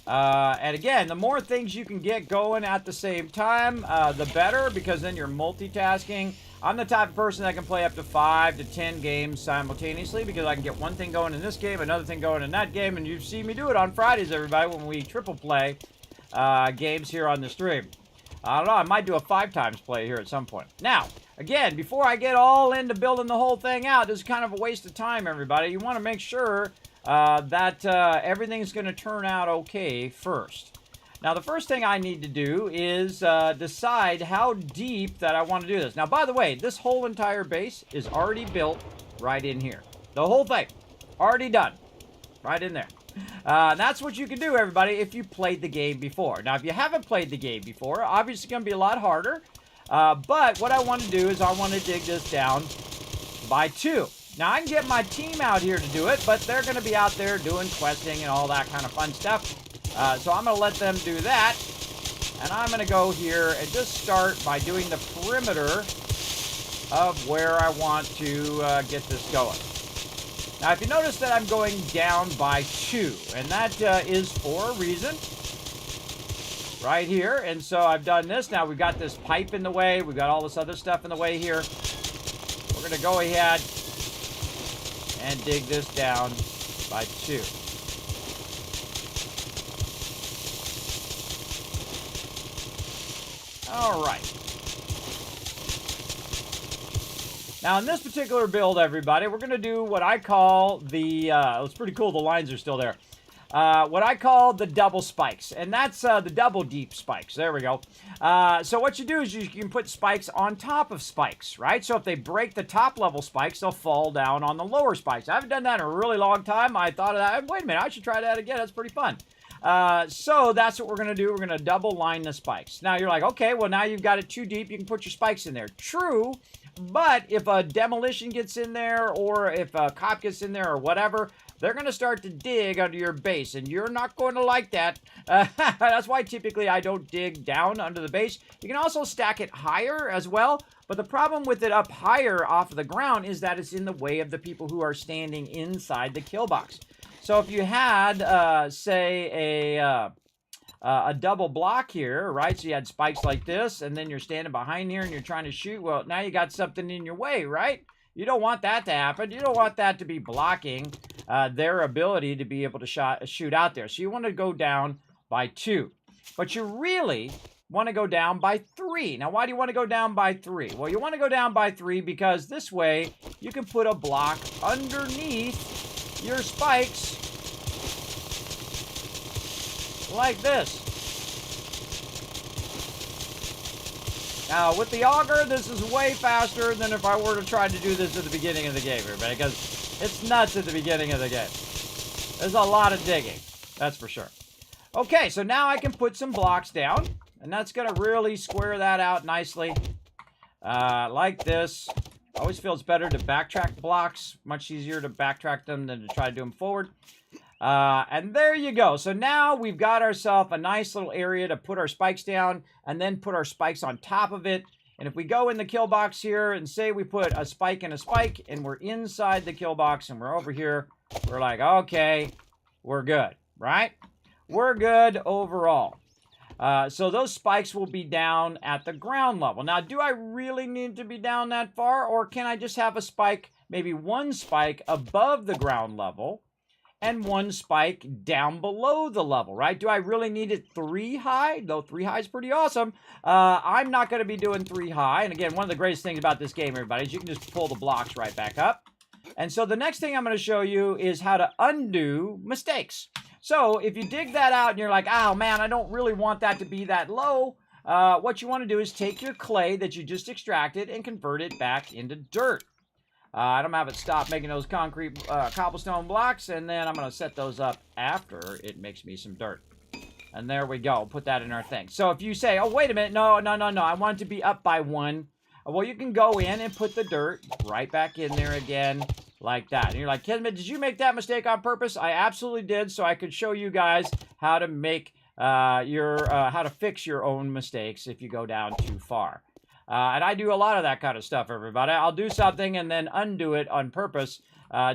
And again, the more things you can get going at the same time, the better, because then you're multitasking. I'm the type of person that can play up to 5 to 10 games simultaneously, because I can get one thing going in this game, another thing going in that game, and you've seen me do it on Fridays, everybody, when we triple play games here on the stream. I don't know, I might do a 5 times play here at some point. Now, again, before I get all into building the whole thing out, this is kind of a waste of time, everybody. You want to make sure that everything's going to turn out okay first. Now, the first thing I need to do is decide how deep that I want to do this. Now, by the way, this whole entire base is already built right in here. The whole thing, already done, right in there. That's what you can do, everybody, if you played the game before. Now, if you haven't played the game before, obviously it's going to be a lot harder. But what I want to do is I want to dig this down by 2. Now, I can get my team out here to do it, but they're going to be out there doing questing and all that kind of fun stuff. So I'm going to let them do that. And I'm going to go here and just start by doing the perimeter of where I want to get this going. Now, if you notice that I'm going down by 2, and that is for a reason. Right here. And so I've done this. Now we've got this pipe in the way. We've got all this other stuff in the way here. We're going to go ahead and dig this down by 2. All right. Now, in this particular build, everybody, we're going to do what I call the, it's pretty cool, the lines are still there. What I call the double spikes, and that's the double deep spikes. There we go. So what you do is you can put spikes on top of spikes, right? So if they break the top level spikes, they'll fall down on the lower spikes. I haven't done that in a really long time. I thought of that. Wait a minute, I should try that again. That's pretty fun. So that's what we're going to do. We're going to double line the spikes. Now you're like, okay, well now you've got it too deep. You can put your spikes in there. True. But if a demolition gets in there, or if a cop gets in there, or whatever, they're going to start to dig under your base, and you're not going to like that. That's why typically I don't dig down under the base. You can also stack it higher as well, but the problem with it up higher off of the ground is that it's in the way of the people who are standing inside the kill box. So if you had, say, a double block here, right? So you had spikes like this, and then you're standing behind here and you're trying to shoot. Well, now you got something in your way, right? You don't want that to happen. You don't want that to be blocking their ability to be able to shoot out there. So you want to go down by 2. But you really want to go down by 3. Now, why do you want to go down by 3? Well, you want to go down by 3 because this way you can put a block underneath your spikes like this. Now, with the auger, this is way faster than if I were to try to do this at the beginning of the game, everybody, because it's nuts at the beginning of the game. There's a lot of digging, that's for sure. Okay, so now I can put some blocks down, and that's going to really square that out nicely, like this. Always feels better to backtrack blocks. Much easier to backtrack them than to try to do them forward. And there you go. So now we've got ourselves a nice little area to put our spikes down and then put our spikes on top of it. And if we go in the kill box here and say we put a spike and a spike and we're inside the kill box and we're over here, we're like, okay, we're good, right? We're good overall. So those spikes will be down at the ground level. Now, do I really need to be down that far, or can I just have a spike, maybe one spike above the ground level and one spike down below the level, right? Do I really need it 3 high? Though 3 high is pretty awesome. I'm not going to be doing 3 high. And again, one of the greatest things about this game, everybody, is you can just pull the blocks right back up. And so the next thing I'm going to show you is how to undo mistakes. So if you dig that out and you're like, oh man, I don't really want that to be that low, what you want to do is take your clay that you just extracted and convert it back into dirt. I'm going to have it stop making those concrete cobblestone blocks, and then I'm going to set those up after it makes me some dirt. And there we go. Put that in our thing. So if you say, oh, wait a minute, no, I want it to be up by 1. Well, you can go in and put the dirt right back in there again, like that. And you're like, Kismet, did you make that mistake on purpose? I absolutely did, so I could show you guys how to make how to fix your own mistakes if you go down too far. And I do a lot of that kind of stuff, everybody. I'll do something and then undo it on purpose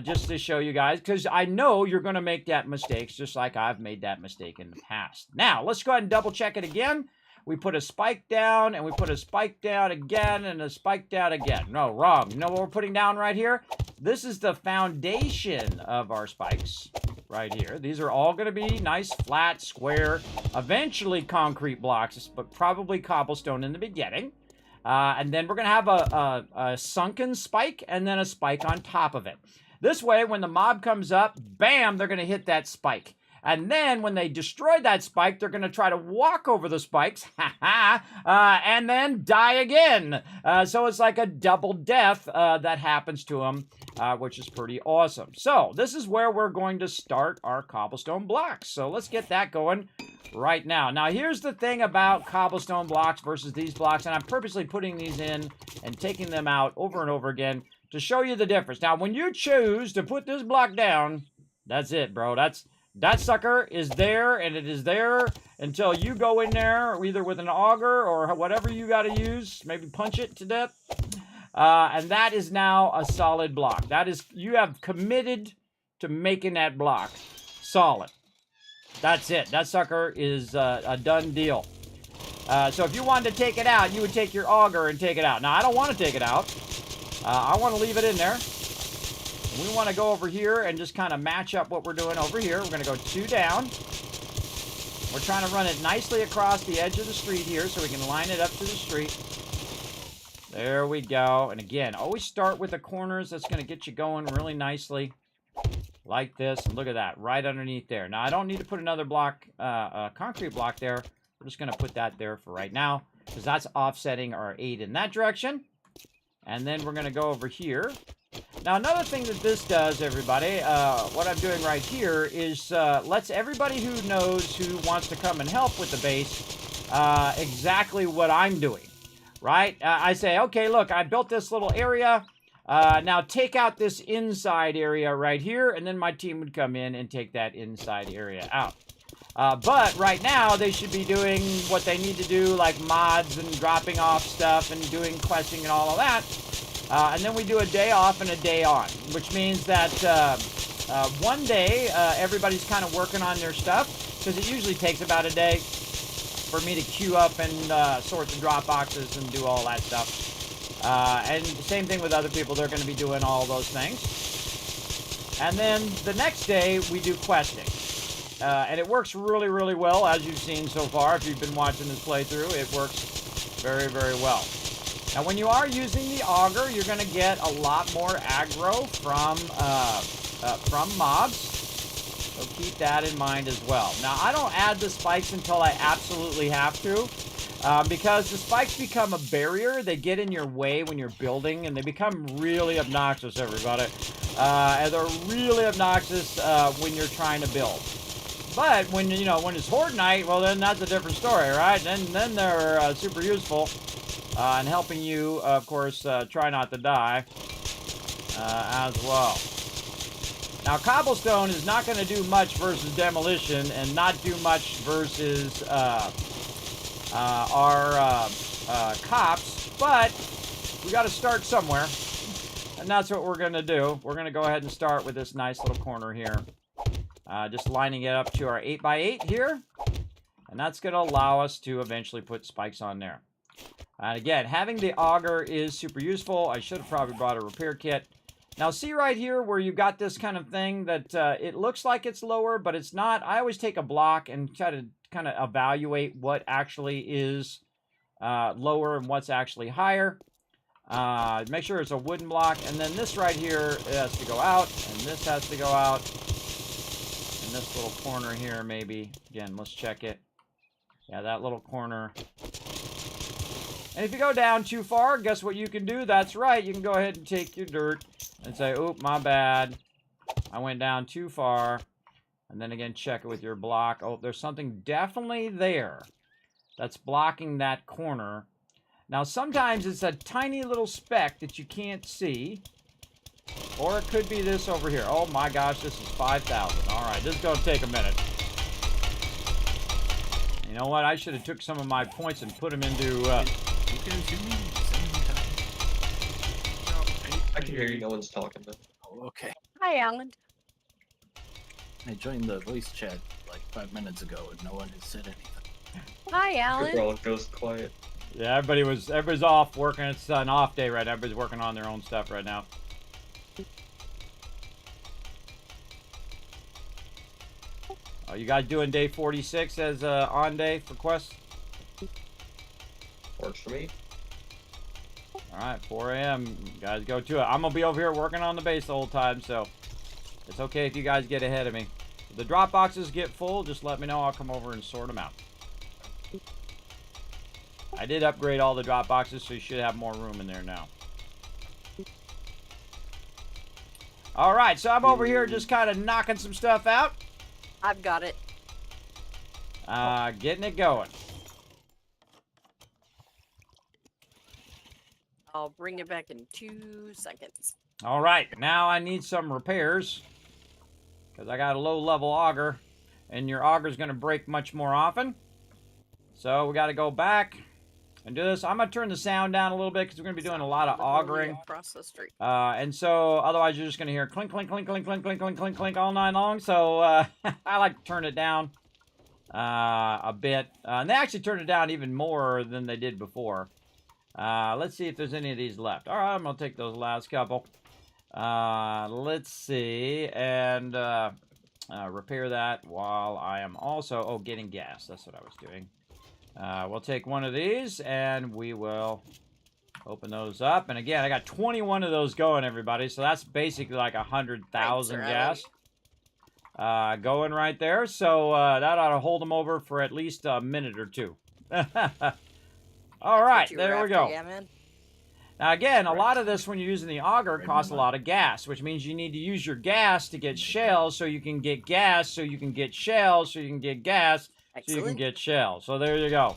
just to show you guys, because I know you're going to make that mistakes just like I've made that mistake in the past. Now, let's go ahead and double check it again. We put a spike down, and we put a spike down again, and a spike down again. No, wrong. You know what we're putting down right here? This is the foundation of our spikes right here. These are all going to be nice, flat, square, eventually concrete blocks, but probably cobblestone in the beginning. And then we're going to have a sunken spike and then a spike on top of it. This way, when the mob comes up, bam, they're going to hit that spike. And then when they destroy that spike, they're going to try to walk over the spikes, and then die again. So it's like a double death that happens to them, which is pretty awesome. So this is where we're going to start our cobblestone blocks. So let's get that going right now. Now, here's the thing about cobblestone blocks versus these blocks, and I'm purposely putting these in and taking them out over and over again to show you the difference. Now, when you choose to put this block down, that's it, bro. That sucker is there, and it is there until you go in there, either with an auger or whatever you got to use, maybe punch it to death. And that is now a solid block. That is, you have committed to making that block solid. That's it. That sucker is a done deal. So if you wanted to take it out, you would take your auger and take it out. Now, I don't want to take it out. I want to leave it in there. And we want to go over here and just kind of match up what we're doing over here. We're going to go 2 down. We're trying to run it nicely across the edge of the street here so we can line it up to the street. There we go. And again, always start with the corners. That's going to get you going really nicely. Like this. And look at that. Right underneath there. Now, I don't need to put another block, concrete block there. We're just going to put that there for right now, because that's offsetting our 8 in that direction. And then we're going to go over here. Now, another thing that this does, everybody, what I'm doing right here is lets everybody who knows, who wants to come and help with the base, exactly what I'm doing, right? I say, okay, look, I built this little area. Now take out this inside area right here, and then my team would come in and take that inside area out. But right now, they should be doing what they need to do, like mods and dropping off stuff and doing questing and all of that. And then we do a day off and a day on, which means that one day, everybody's kind of working on their stuff, because it usually takes about a day for me to queue up and sort the drop boxes and do all that stuff. And same thing with other people. They're going to be doing all those things. And then the next day, we do questing. And it works really, really well, as you've seen so far. If you've been watching this playthrough, it works very, very well. Now, when you are using the auger, you're going to get a lot more aggro from mobs. So keep that in mind as well. Now, I don't add the spikes until I absolutely have to. Because the spikes become a barrier. They get in your way when you're building, and they become really obnoxious, everybody. And they're really obnoxious when you're trying to build. But when, you know, when it's Horde Night, well, then that's a different story, right? Then they're super useful in helping you, of course, try not to die as well. Now, cobblestone is not going to do much versus demolition, and not do much versus our cops, but we got to start somewhere, and that's what we're going to do. We're going to go ahead and start with this nice little corner here, just lining it up to our 8x8 here, and that's going to allow us to eventually put spikes on there. And again, having the auger is super useful. I should have probably brought a repair kit. Now, see right here where you got this kind of thing that it looks like it's lower, but it's not. I always take a block and try to kind of evaluate what actually is lower and what's actually higher. Make sure it's a wooden block, and then this right here has to go out, and this has to go out, and this little corner here maybe. Again, let's check it. Yeah, that little corner. And if you go down too far, guess what you can do? That's right, you can go ahead and take your dirt and say, oop, my bad. I went down too far. And then again, check it with your block. Oh, there's something definitely there that's blocking that corner. Now, sometimes it's a tiny little speck that you can't see. Or it could be this over here. Oh my gosh, this is 5,000. All right, this is going to take a minute. You know what? I should have took some of my points and put them into... I can hear you. No one's talking, though. Oh, okay. Hi, Alan. I joined the voice chat like 5 minutes ago and no one has said anything. Hi, Good Alan. all goes quiet. Yeah, everybody's off working. It's an off day right now. Everybody's working on their own stuff right now. Oh, you guys doing day 46 as on day for quests? Works for me. All right, 4 a.m. You guys go to it. I'm gonna be over here working on the base the whole time, so it's okay if you guys get ahead of me. If the drop boxes get full, just let me know. I'll come over and sort them out. I did upgrade all the drop boxes, so you should have more room in there now. All right, so I'm over here just kind of knocking some stuff out. I've got it. Getting it going. I'll bring it back in 2 seconds. All right, now I need some repairs because I got a low-level auger, and your auger's going to break much more often. So we got to go back and do this. I'm going to turn the sound down a little bit because we're going to be doing a lot of augering. Across the street. And so otherwise you're just going to hear clink, clink, clink, clink, clink, clink, clink, clink, clink all night long. So I like to turn it down a bit. And they actually turned it down even more than they did before. Let's see if there's any of these left. All right, I'm going to take those last couple. Let's see. And repair that while I am also... Oh, getting gas. That's what I was doing. We'll take one of these, and we will open those up. And again, I got 21 of those going, everybody. So that's basically like 100,000 gas going right there. So that ought to hold them over for at least a minute or two. All right, there we go. Now, again, a lot of this, when you're using the auger, costs a lot of gas, which means you need to use your gas to get shells so you can get gas, so you can get shells, so you can get gas, so you can get shells. So there you go.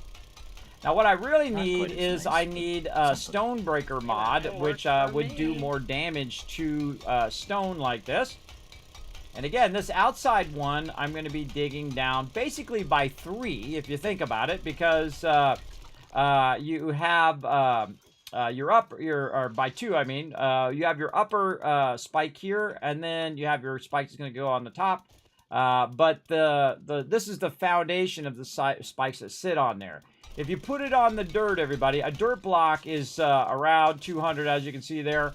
Now, what I really need is I need a Stonebreaker mod, which would do more damage to stone like this. And again, this outside one, I'm going to be digging down basically by 3, if you think about it, because you have... or by 2, I mean, you have your upper spike here, and then you have your spike that's going to go on the top. But this is the foundation of the spikes that sit on there. If you put it on the dirt, everybody, a dirt block is around 200, as you can see there.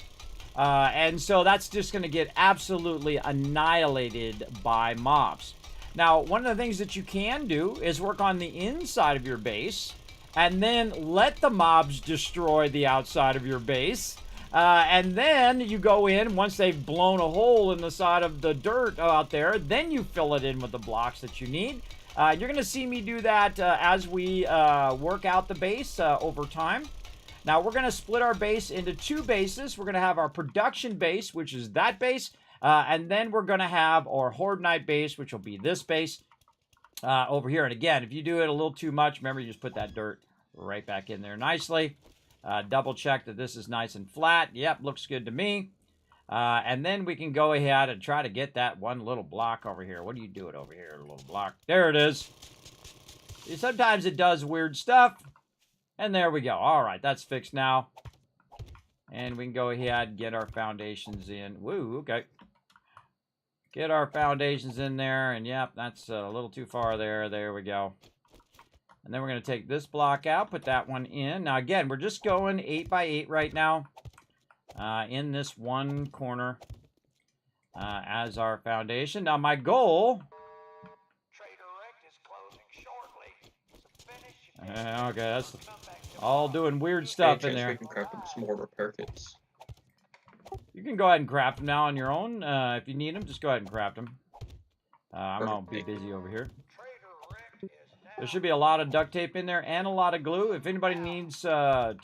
And so that's just going to get absolutely annihilated by mobs. Now, one of the things that you can do is work on the inside of your base, and then let the mobs destroy the outside of your base. And then you go in, once they've blown a hole in the side of the dirt out there, then you fill it in with the blocks that you need. You're going to see me do that as we work out the base over time. Now, we're going to split our base into 2 bases. We're going to have our production base, which is that base. And then we're going to have our Horde Night base, which will be this base. Over here. And again, if you do it a little too much, remember, you just put that dirt right back in there nicely. Double check that this is nice and flat. Yep, looks good to me. And then we can go ahead and try to get that one little block over here. What do you do it over here, a little block? There it is. Sometimes it does weird stuff. And there we go. All right, that's fixed now. And we can go ahead and get our foundations in. Woo, okay. Get our foundations in there, and yep, that's a little too far there. There we go. And then we're going to take this block out, put that one in. Now, again, we're just going 8 by 8 right now in this one corner as our foundation. Now, my goal... Okay, that's all doing weird stuff in there. We can craft some more repair kits. You can go ahead and craft them now on your own. If you need them, just go ahead and craft them. I'm going to be busy over here. There should be a lot of duct tape in there and a lot of glue. If anybody needs to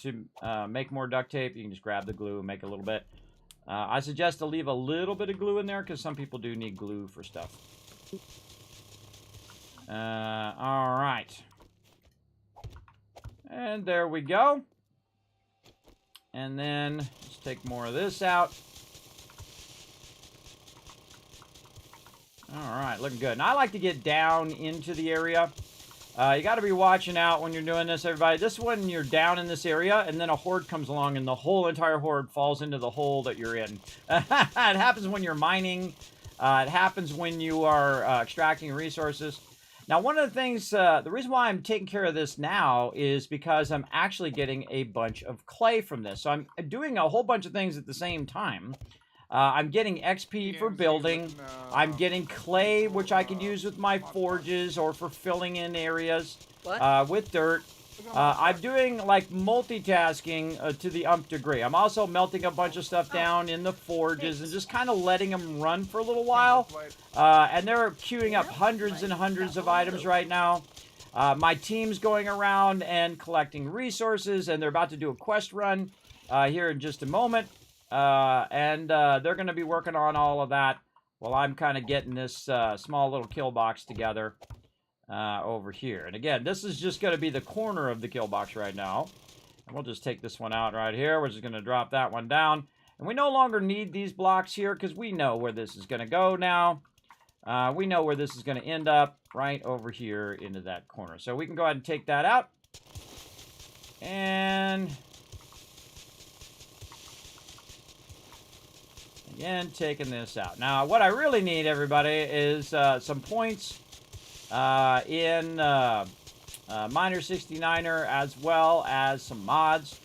make more duct tape, you can just grab the glue and make a little bit. I suggest to leave a little bit of glue in there because some people do need glue for stuff. All right. And there we go. And then let's take more of this out. All right, looking good. And I like to get down into the area. You got to be watching out when you're doing this, everybody. This one, you're down in this area, and then a horde comes along, and the whole entire horde falls into the hole that you're in. It happens when you're mining. It happens when you are extracting resources. Now, one of the things, the reason why I'm taking care of this now is because I'm actually getting a bunch of clay from this. So I'm doing a whole bunch of things at the same time. I'm getting XP for building. I'm getting clay, which I can use with my forges or for filling in areas with dirt. I'm doing like multitasking to the umph degree. I'm also melting a bunch of stuff down in the forges and just kind of letting them run for a little while. And they're queuing up hundreds and hundreds of items right now. My team's going around and collecting resources, and they're about to do a quest run here in just a moment. And they're going to be working on all of that while I'm kind of getting this small little kill box together. over here. And again, this is just going to be the corner of the kill box right now. And we'll just take this one out right here. We're just going to drop that one down. And we no longer need these blocks here because we know where this is going to go now. We know where this is going to end up right over here into that corner. So we can go ahead and take that out. And again, taking this out. Now, what I really need, everybody, is some points in Miner 69er, as well as some mods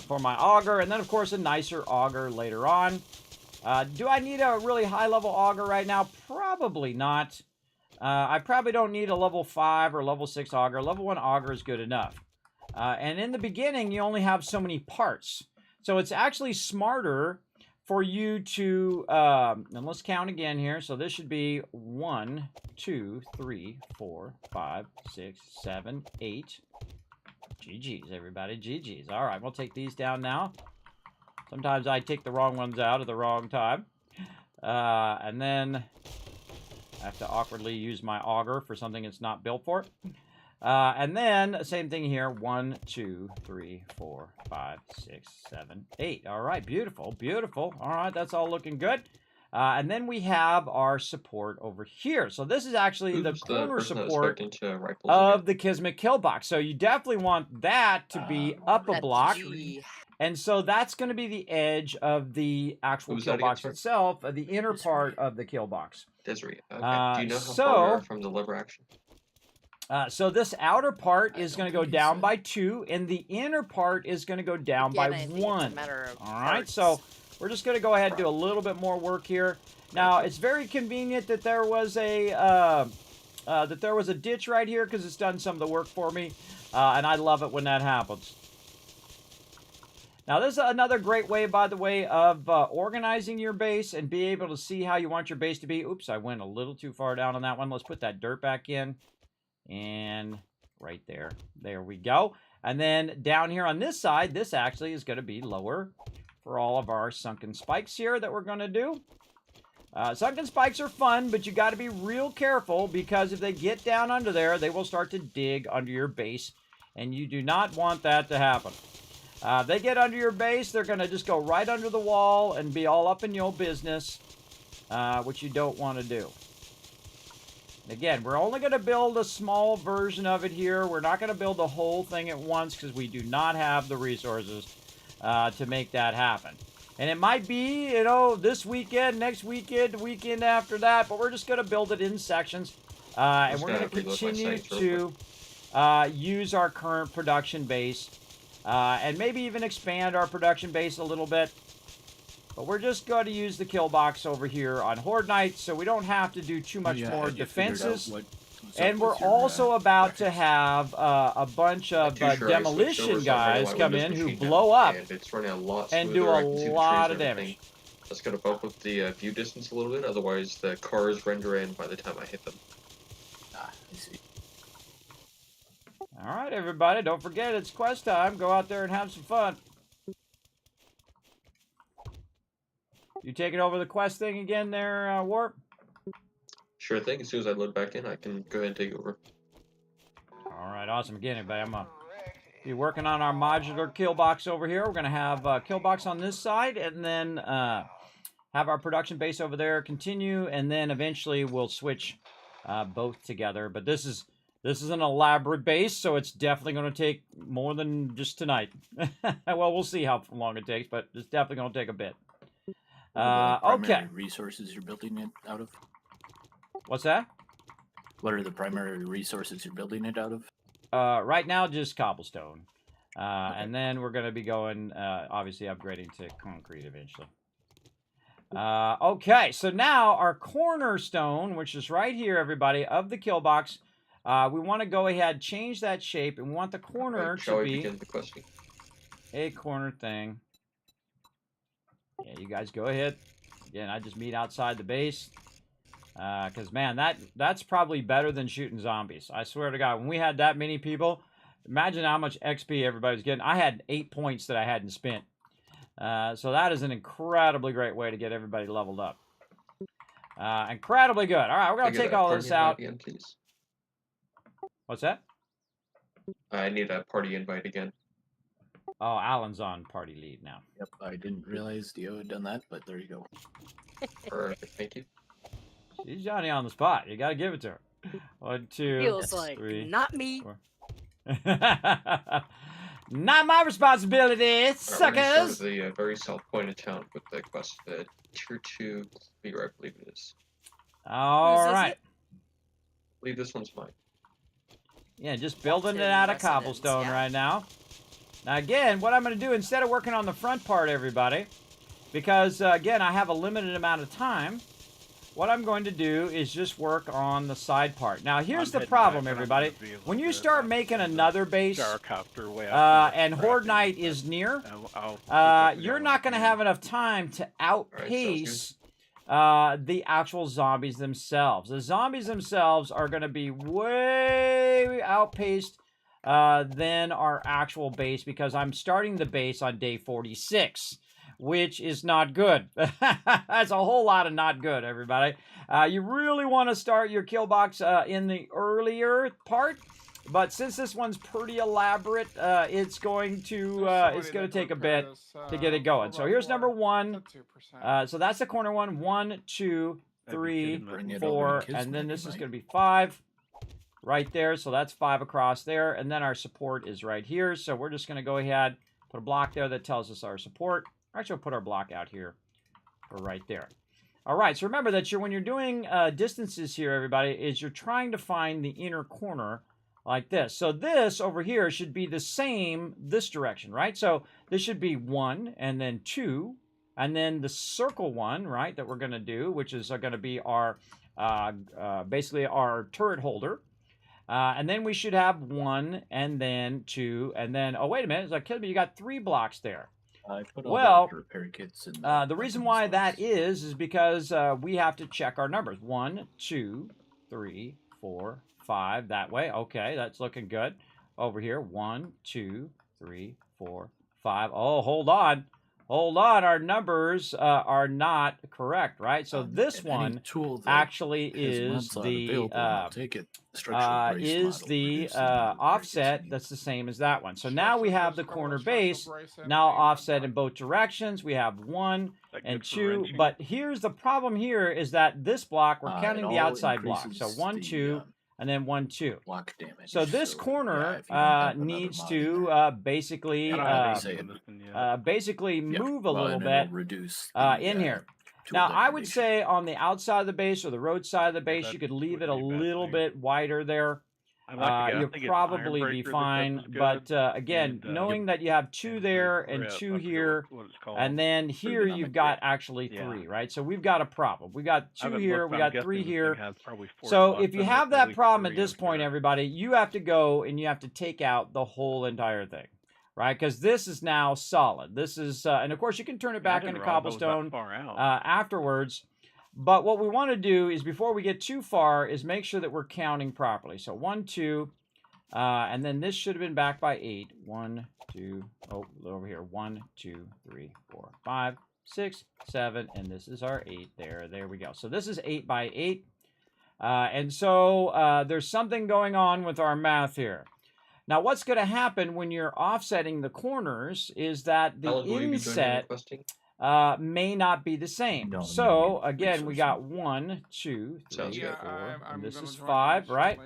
for my auger, and then of course a nicer auger later on. Do I need a really high level auger right now? Probably not. I probably don't need a level 5 or level 6 auger. Level 1 auger is good enough. And in the beginning, you only have so many parts. So it's actually smarter for you to, and let's count again here. So this should be 1, 2, 3, 4, 5, 6, 7, 8. GG's, everybody. GG's. All right, we'll take these down now. Sometimes I take the wrong ones out at the wrong time. And then I have to awkwardly use my auger for something it's not built for. And then, same thing here. 1, 2, 3, 4, 5, 6, 7, 8. All right, beautiful, beautiful. All right, that's all looking good. And then we have our support over here. So this is actually the corner support of the Kismet kill box. So you definitely want that to be up a block. And so that's going to be the edge of the actual kill box itself, the inner part of the kill box. Desiree, okay. Do you know how far we are from the lever action? So this outer part is going to go down by 2, and the inner part is going to go down by 1. All right, so we're just going to go ahead and do a little bit more work here. Now, it's very convenient that there was a ditch right here because it's done some of the work for me, and I love it when that happens. Now, this is another great way, by the way, of organizing your base and be able to see how you want your base to be. Oops, I went a little too far down on that one. Let's put that dirt back in. And right there. There we go. And then down here on this side, this actually is going to be lower for all of our sunken spikes here that we're going to do. Sunken spikes are fun, but you got to be real careful because if they get down under there, they will start to dig under your base. And you do not want that to happen. They get under your base, they're going to just go right under the wall and be all up in your business, which you don't want to do. Again, we're only going to build a small version of it here. We're not going to build the whole thing at once because we do not have the resources to make that happen. And it might be, you know, this weekend, next weekend, the weekend after that, but we're just going to build it in sections. And we're going to continue to use our current production base and maybe even expand our production base a little bit. But we're just going to use the kill box over here on Horde Night, so we don't have to do too much more defenses. And we're also about to have a bunch of demolition guys come in who blow up and do a lot of damage. That's going to bump up the view distance a little bit, otherwise the cars render in by the time I hit them. I see. All right, everybody, don't forget it's quest time. Go out there and have some fun. You taking over the quest thing again there, Warp? Sure thing. As soon as I load back in, I can go ahead and take over. All right, awesome. Again, everybody, I'm going to be working on our modular kill box over here. We're going to have kill box on this side, and then have our production base over there continue, and then eventually we'll switch both together. But this is an elaborate base, so it's definitely going to take more than just tonight. Well, we'll see how long it takes, but it's definitely going to take a bit. Okay. Resources you're building it out of? What's that? What are the primary resources you're building it out of? Right now, just cobblestone. Okay. And then we're going to be going, obviously, upgrading to concrete eventually. Okay, so now our cornerstone, which is right here, everybody, of the kill box, we want to go ahead, change that shape, and we want the corner to be a corner thing. Yeah, you guys go ahead. Again, I just meet outside the base. Because, man, that's probably better than shooting zombies. I swear to God, when we had that many people, imagine how much XP everybody's getting. I had 8 points that I hadn't spent. So that is an incredibly great way to get everybody leveled up. Incredibly good. All right, we're going to take all this out. What's that? I need a party invite again. Oh, Alan's on party leave now. Yep, I didn't realize Dio had done that, but there you go. Perfect, thank you. She's Johnny on the spot. You gotta give it to her. 1, 2, Feels like 3, not me. 4. Not my responsibility, suckers. The very south point of town with the quest tier 2 clear, I believe it is. All Whose is right. it? I believe this one's mine. Yeah, just building it Walton out of residence, cobblestone yeah. right now. Now, again, what I'm going to do, instead of working on the front part, everybody, because, again, I have a limited amount of time, what I'm going to do is just work on the side part. Now, here's the problem, everybody. When you start making another base, and Horde Night is near, you're not going to have enough time to outpace the actual zombies themselves. The zombies themselves are going to be way outpaced than our actual base, because I'm starting the base on day 46, which is not good. That's a whole lot of not good, everybody. You really want to start your kill box in the earlier part, but since this one's pretty elaborate, it's going to take a bit to get it going. So here's number 1. So that's the corner one. 1, 2, 3, 4, and then this is going to be 5. Right there, so that's 5 across there, and then our support is right here. So we're just going to go ahead, put a block there that tells us our support. Actually, we'll put our block out here, or right there. All right, so remember that when you're doing distances here, everybody, is you're trying to find the inner corner like this. So this over here should be the same this direction, right? So this should be 1, and then 2, and then the circle one, right, that we're going to do, which is going to be our basically our turret holder. And then we should have 1, and then 2, and then, oh, wait a minute. It's like, you got 3 blocks there. I put all the repair kits in the reason why that is because we have to check our numbers. 1, 2, 3, 4, 5, that way. Okay, that's looking good. Over here, 1, 2, 3, 4, 5. Oh, hold on. Hold on, our numbers are not correct, right? So this one actually is the offset that's the same as that one. So now we have the corner base now offset in both directions. We have 1 and 2, but here's the problem here is that this block, we're counting the outside block. So 1, 2, and then 1, 2. Block damage. So this corner needs to basically move a little bit in here. Now, I would say on the outside of the base or the road side of the base, you could leave it a little bit wider there. You'll probably be fine, but again, knowing that you have 2 there and 2 here, and then here you've got actually 3, right? So we've got a problem. We got 2 here, we got 3 here. So if you have that problem at this point, everybody, you have to go and you have to take out the whole entire thing, right? Because this is now solid. This is, and of course you can turn it back into cobblestone afterwards. But what we want to do is, before we get too far, is make sure that we're counting properly. So 1, 2, and then this should have been back by 8. 1, 2, oh, over here. 1, 2, 3, 4, 5, 6, 7, and this is our 8 there. There we go. So this is 8 by 8. And so there's something going on with our math here. Now, what's going to happen when you're offsetting the corners is that the inset may not be the same. So again, we got 1, 2, 3, 4, and this is 5, right?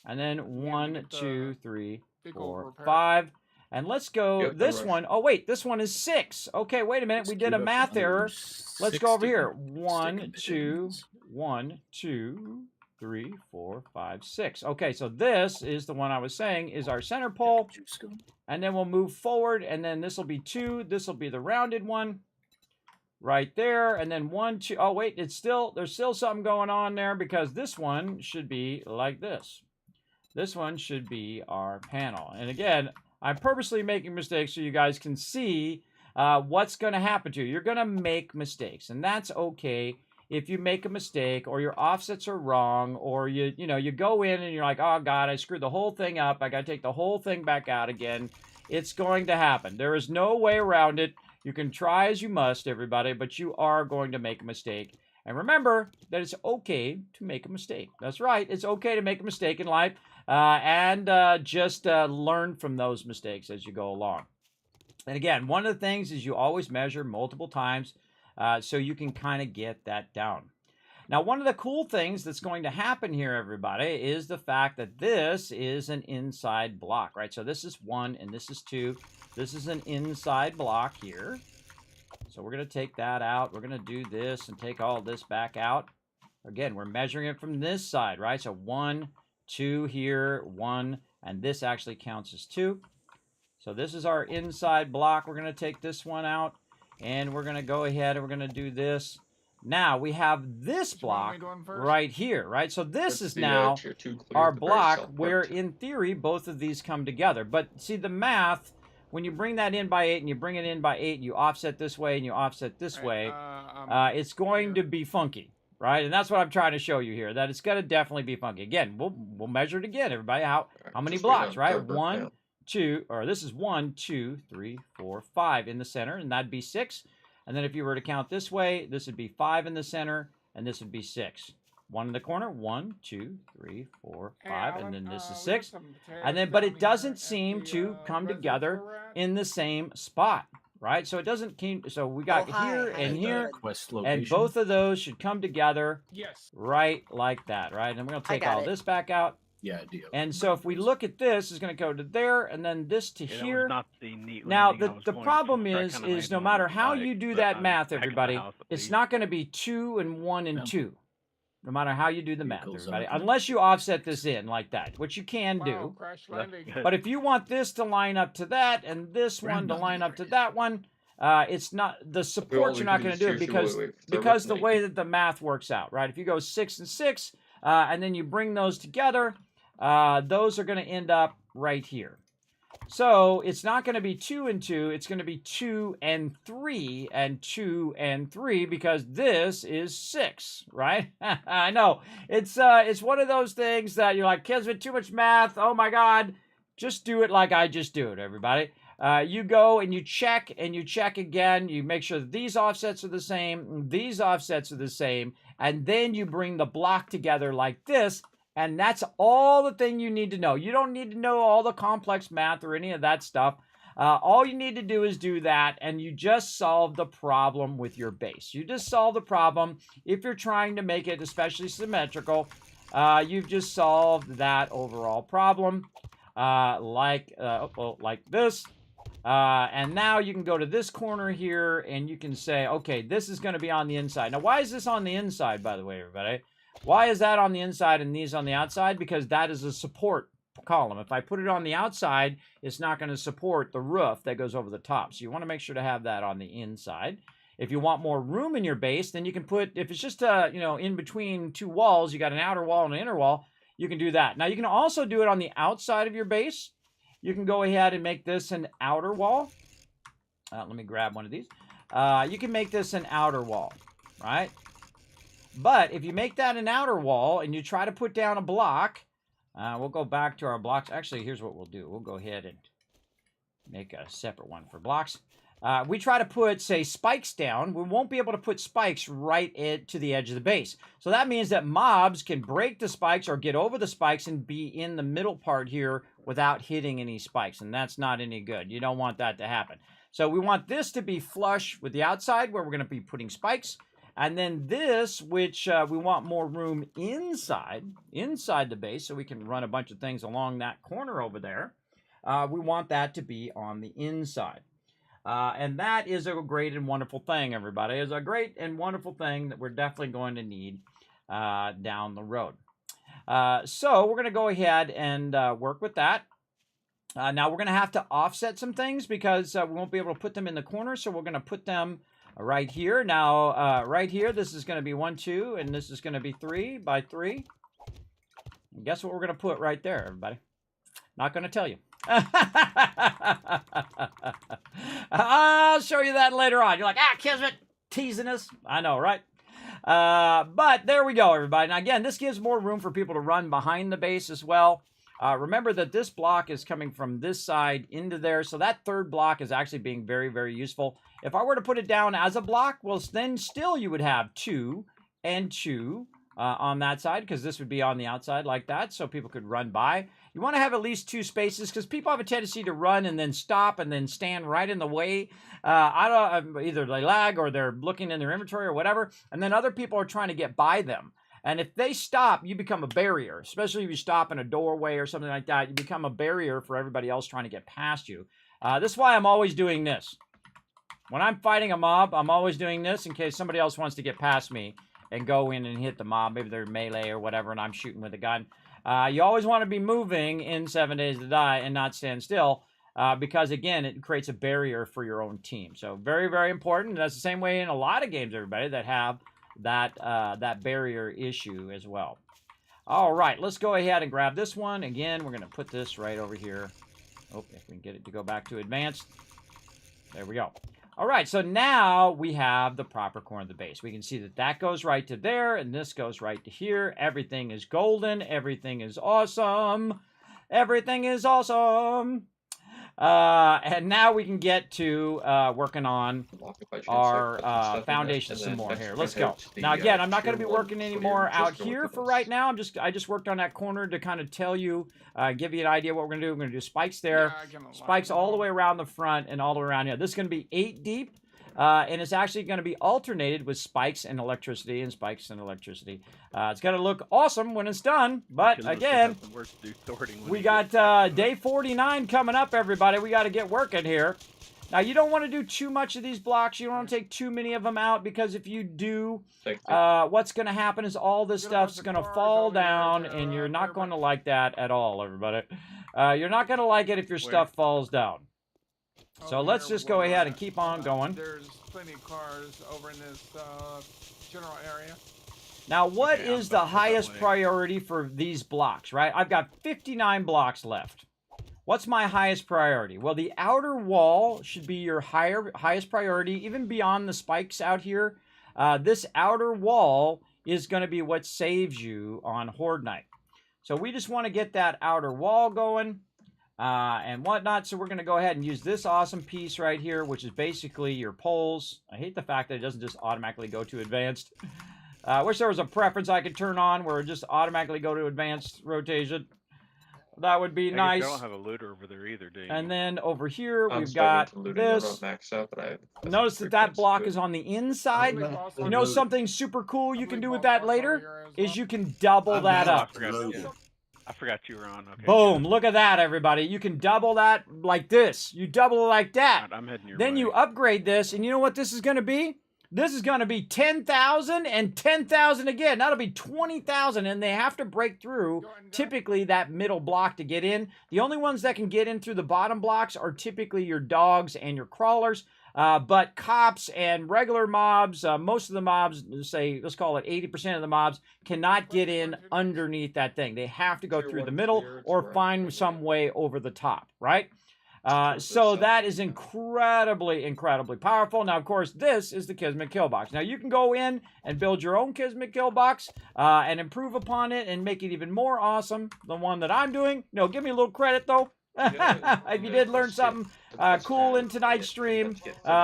And then 1, 2, 3, 4, 5. And let's go this one. Oh, wait, this one is 6. Okay, wait a minute. We did a math error. Let's go over here. 1, 2, 1, 2, 3, 4, 5, 6. Okay, so this is the one I was saying is our center pole. And then we'll move forward, and then this will be 2. This will be the rounded one. Right there, and then 1, 2. Oh, wait, there's still something going on there, because this one should be like this. This one should be our panel. And again, I'm purposely making mistakes so you guys can see what's going to happen to you. You're going to make mistakes, and that's okay if you make a mistake or your offsets are wrong, or you go in and you're like, oh God, I screwed the whole thing up. I got to take the whole thing back out again. It's going to happen. There is no way around it. You can try as you must, everybody, but you are going to make a mistake. And remember that it's okay to make a mistake. That's right. It's okay to make a mistake in life. and just learn from those mistakes as you go along. And again, one of the things is you always measure multiple times so you can kind of get that down. Now, one of the cool things that's going to happen here, everybody, is the fact that this is an inside block, right? So this is 1 and this is 2. This is an inside block here. So we're going to take that out. We're going to do this and take all this back out. Again, we're measuring it from this side, right? So 1, 2 here, 1, and this actually counts as 2. So this is our inside block. We're going to take this one out, and we're going to go ahead and we're going to do this. Now we have this block right here, right? So this is now our block where, in theory, both of these come together. But see, the math, when you bring that in by 8 and you bring it in by 8 and you offset this way and you offset this way, it's going to be funky, right? And that's what I'm trying to show you here, that it's going to definitely be funky. Again, we'll measure it again, everybody. How many blocks, right? 1, 2, or this is 1, 2, 3, 4, 5 in the center, and that'd be 6. And then if you were to count this way, this would be 5 in the center, and this would be 6. 1 in the corner, 1, 2, 3, 4, 5, and then this is 6. And then, but it doesn't seem to come together in the same spot, right? So it doesn't keep, so we got here and here, and both of those should come together right like that, right? And we're going to take all this back out. Yeah, I do. And so if we look at this, it's going to go to there, and then this to here. Now, the problem is no matter how you do that math, everybody, it's not going to be 2 and 1 and 2. No matter how you do the math, everybody. Unless you offset this in like that, which you can do. But if you want this to line up to that, and this one to line up to that one, it's not, the support you're not going to do it because the way that the math works out, right? If you go 6 and 6, and then you bring those together, those are going to end up right here. So it's not going to be 2 and 2. It's going to be 2 and 3 and 2 and 3 because this is 6, right? I know. It's one of those things that you're like, Kismet, too much math. Oh, my God. Just do it like I just do it, everybody. You go and you check again. You make sure that these offsets are the same. These offsets are the same. And then you bring the block together like this. And that's all the thing you need to know. You don't need to know all the complex math or any of that stuff. All you need to do is do that, and you just solve the problem with your base. You just solve the problem. If you're trying to make it especially symmetrical, you've just solved that overall problem like this. And now you can go to this corner here, and you can say, okay, this is going to be on the inside. Now, why is this on the inside, by the way, everybody? Why is that on the inside and these on the outside? Because that is a support column. If I put it on the outside, it's not going to support the roof that goes over the top. So you want to make sure to have that on the inside. If you want more room in your base, then you can put, if it's just, in between two walls, you got an outer wall and an inner wall, you can do that. Now, you can also do it on the outside of your base. You can go ahead and make this an outer wall. Let me grab one of these. You can make this an outer wall, right? But if you make that an outer wall and you try to put down a block, we'll go back to our blocks. Actually, here's what we'll do. We'll go ahead and make a separate one for blocks. We try to put, say, spikes down. We won't be able to put spikes right to the edge of the base. So that means that mobs can break the spikes or get over the spikes and be in the middle part here without hitting any spikes. And that's not any good. You don't want that to happen. So we want this to be flush with the outside where we're going to be putting spikes. And then this, which we want more room inside the base so we can run a bunch of things along that corner over there. We want that to be on the inside. And that is a great and wonderful thing, everybody. It's a great and wonderful thing that we're definitely going to need down the road. So we're going to go ahead and work with that. Now we're going to have to offset some things because we won't be able to put them in the corner. So we're going to put them right here. Now, right here, this is going to be 1, 2, and this is going to be 3 by 3. And guess what we're going to put right there, everybody? Not going to tell you. I'll show you that later on. You're like, Kismet, teasing us. I know, right? But there we go, everybody. Now, again, this gives more room for people to run behind the base as well. Remember that this block is coming from this side into there, so that third block is actually being very, very useful. If I were to put it down as a block, well, then still you would have 2 and 2 on that side, because this would be on the outside like that, so people could run by. You want to have at least 2 spaces, because people have a tendency to run and then stop and then stand right in the way. Either they lag or they're looking in their inventory or whatever, and then other people are trying to get by them. And if they stop, you become a barrier, especially if you stop in a doorway or something like that. You become a barrier for everybody else trying to get past you. This is why I'm always doing this. When I'm fighting a mob, I'm always doing this in case somebody else wants to get past me and go in and hit the mob. Maybe they're melee or whatever, and I'm shooting with a gun. You always want to be moving in 7 Days to Die and not stand still, because, again, it creates a barrier for your own team. So very, very important. That's the same way in a lot of games, everybody, that have that barrier issue as well. All right, let's go ahead and grab this one. Again, we're going to put this right over here. Oh, if we can get it to go back to advanced. There we go. All right, so now we have the proper corner of the base. We can see that that goes right to there, and this goes right to here. Everything is golden. Everything is awesome. Everything is awesome. And now we can get to working on our foundation some more here. Let's go. Now, again, I'm not going to be working anymore out here for right now. I just worked on that corner to kind of tell you, give you an idea what we're going to do. We're going to do spikes there, spikes all the way around the front and all the way around here. This is going to be 8 deep. And it's actually going to be alternated with spikes and electricity and spikes and electricity. It's going to look awesome when it's done, but again, we got day 49 coming up, everybody. We got to get working here. Now, you don't want to do too much of these blocks. You don't want to take too many of them out, because if you do, what's going to happen is all this stuff's going to fall down, and you're not going to like that at all, everybody. You're not going to like it if your stuff falls down. So let's just go ahead and keep on going. There's plenty of cars over in this general area. Now, what is the highest priority for these blocks, right? I've got 59 blocks left. What's my highest priority? Well, the outer wall should be your highest priority, even beyond the spikes out here. This outer wall is going to be what saves you on Horde Night. So we just want to get that outer wall going. And whatnot. So we're going to go ahead and use this awesome piece right here, which is basically your poles. I hate the fact that it doesn't just automatically go to advanced. I wish there was a preference I could turn on where it just automatically go to advanced rotation. That would be nice. I don't have a looter over there either, do you? And then over here we've got this. Notice that block is on the inside. You know something super cool you can do with that later is you can double that up. I forgot you were on. Okay, boom! Good. Look at that, everybody. You can double that like this. You double it like that. I'm heading your then way. You upgrade this, and you know what this is going to be? This is going to be 10,000 and 10,000 again. That'll be 20,000, and they have to break through typically that middle block to get in. The only ones that can get in through the bottom blocks are typically your dogs and your crawlers. But cops and regular mobs, most of the mobs, let's call it 80% of the mobs, cannot get in underneath that thing. They have to go through the middle or find some way over the top, right? So that is incredibly, incredibly powerful. Now, of course, this is the Kismet kill box. Now, you can go in and build your own Kismet kill box and improve upon it and make it even more awesome. The one that I'm doing. No, give me a little credit, though. If you did learn something cool in tonight's stream,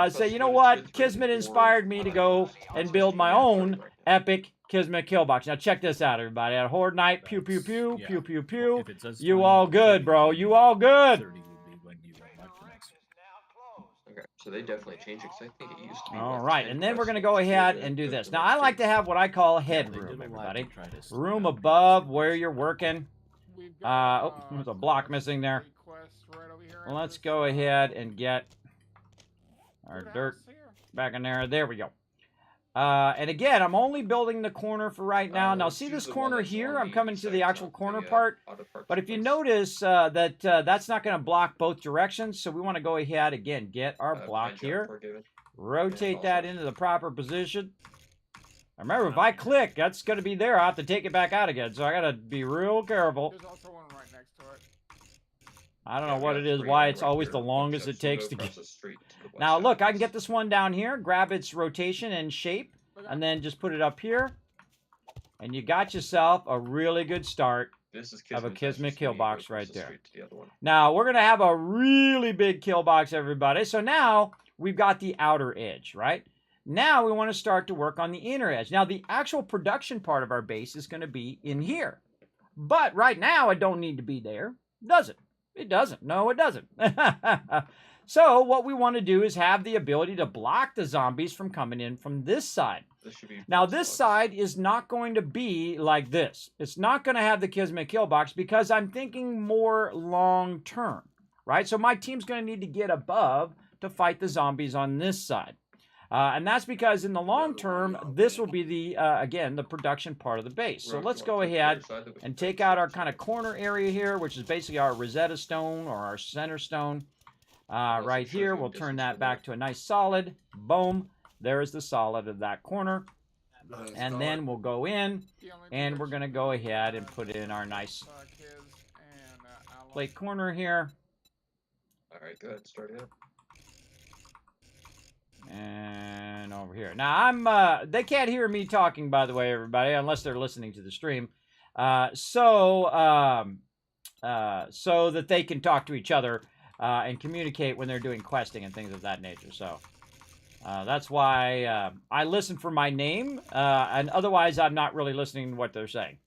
say, you know what? Kismet inspired me to go and build my own epic Kismet kill box. Now, check this out, everybody. At Horde Night, pew, pew, pew, pew, pew, pew. You all good, bro. You all good. Okay, so they definitely changed it, because I think it used to be. All right, and then we're going to go ahead and do this. Now, I like to have what I call headroom, everybody. Room above where you're working. Oh, there's a block missing there. Let's go ahead and get our dirt back in there. There we go. And again, I'm only building the corner for right now. Now, see this corner here? I'm coming to the actual corner part. But if you notice that's not going to block both directions. So we want to go ahead, again, get our block here. Rotate that into the proper position. Remember, if I click, that's going to be there. I have to take it back out again. So I got to be real careful. There's also one right next to it. I don't know what it is, why it's always the longest it takes to get. Now, look, I can get this one down here, grab its rotation and shape, and then just put it up here. And you got yourself a really good start of a Kismet kill box right there. Now, we're going to have a really big kill box, everybody. So now we've got the outer edge, right? Now we want to start to work on the inner edge. Now the actual production part of our base is going to be in here. But right now it don't need to be there, does it? It doesn't. No, it doesn't. So what we want to do is have the ability to block the zombies from coming in from this side. Now this side is not going to be like this. It's not going to have the Kismet kill box because I'm thinking more long term, right? So my team's going to need to get above to fight the zombies on this side. And that's because in the long term, this will be the, again, the production part of the base. So let's go ahead and take out our kind of corner area here, which is basically our Rosetta Stone or our center stone. Right here, we'll turn that back to a nice solid. Boom. There's the solid of that corner. And then we'll go in, and we're going to go ahead and put in our nice plate corner here. All right, go ahead, start it up. And over here. Now, they can't hear me talking, by the way, everybody, unless they're listening to the stream. So that they can talk to each other and communicate when they're doing questing and things of that nature. So that's why I listen for my name, and otherwise I'm not really listening to what they're saying.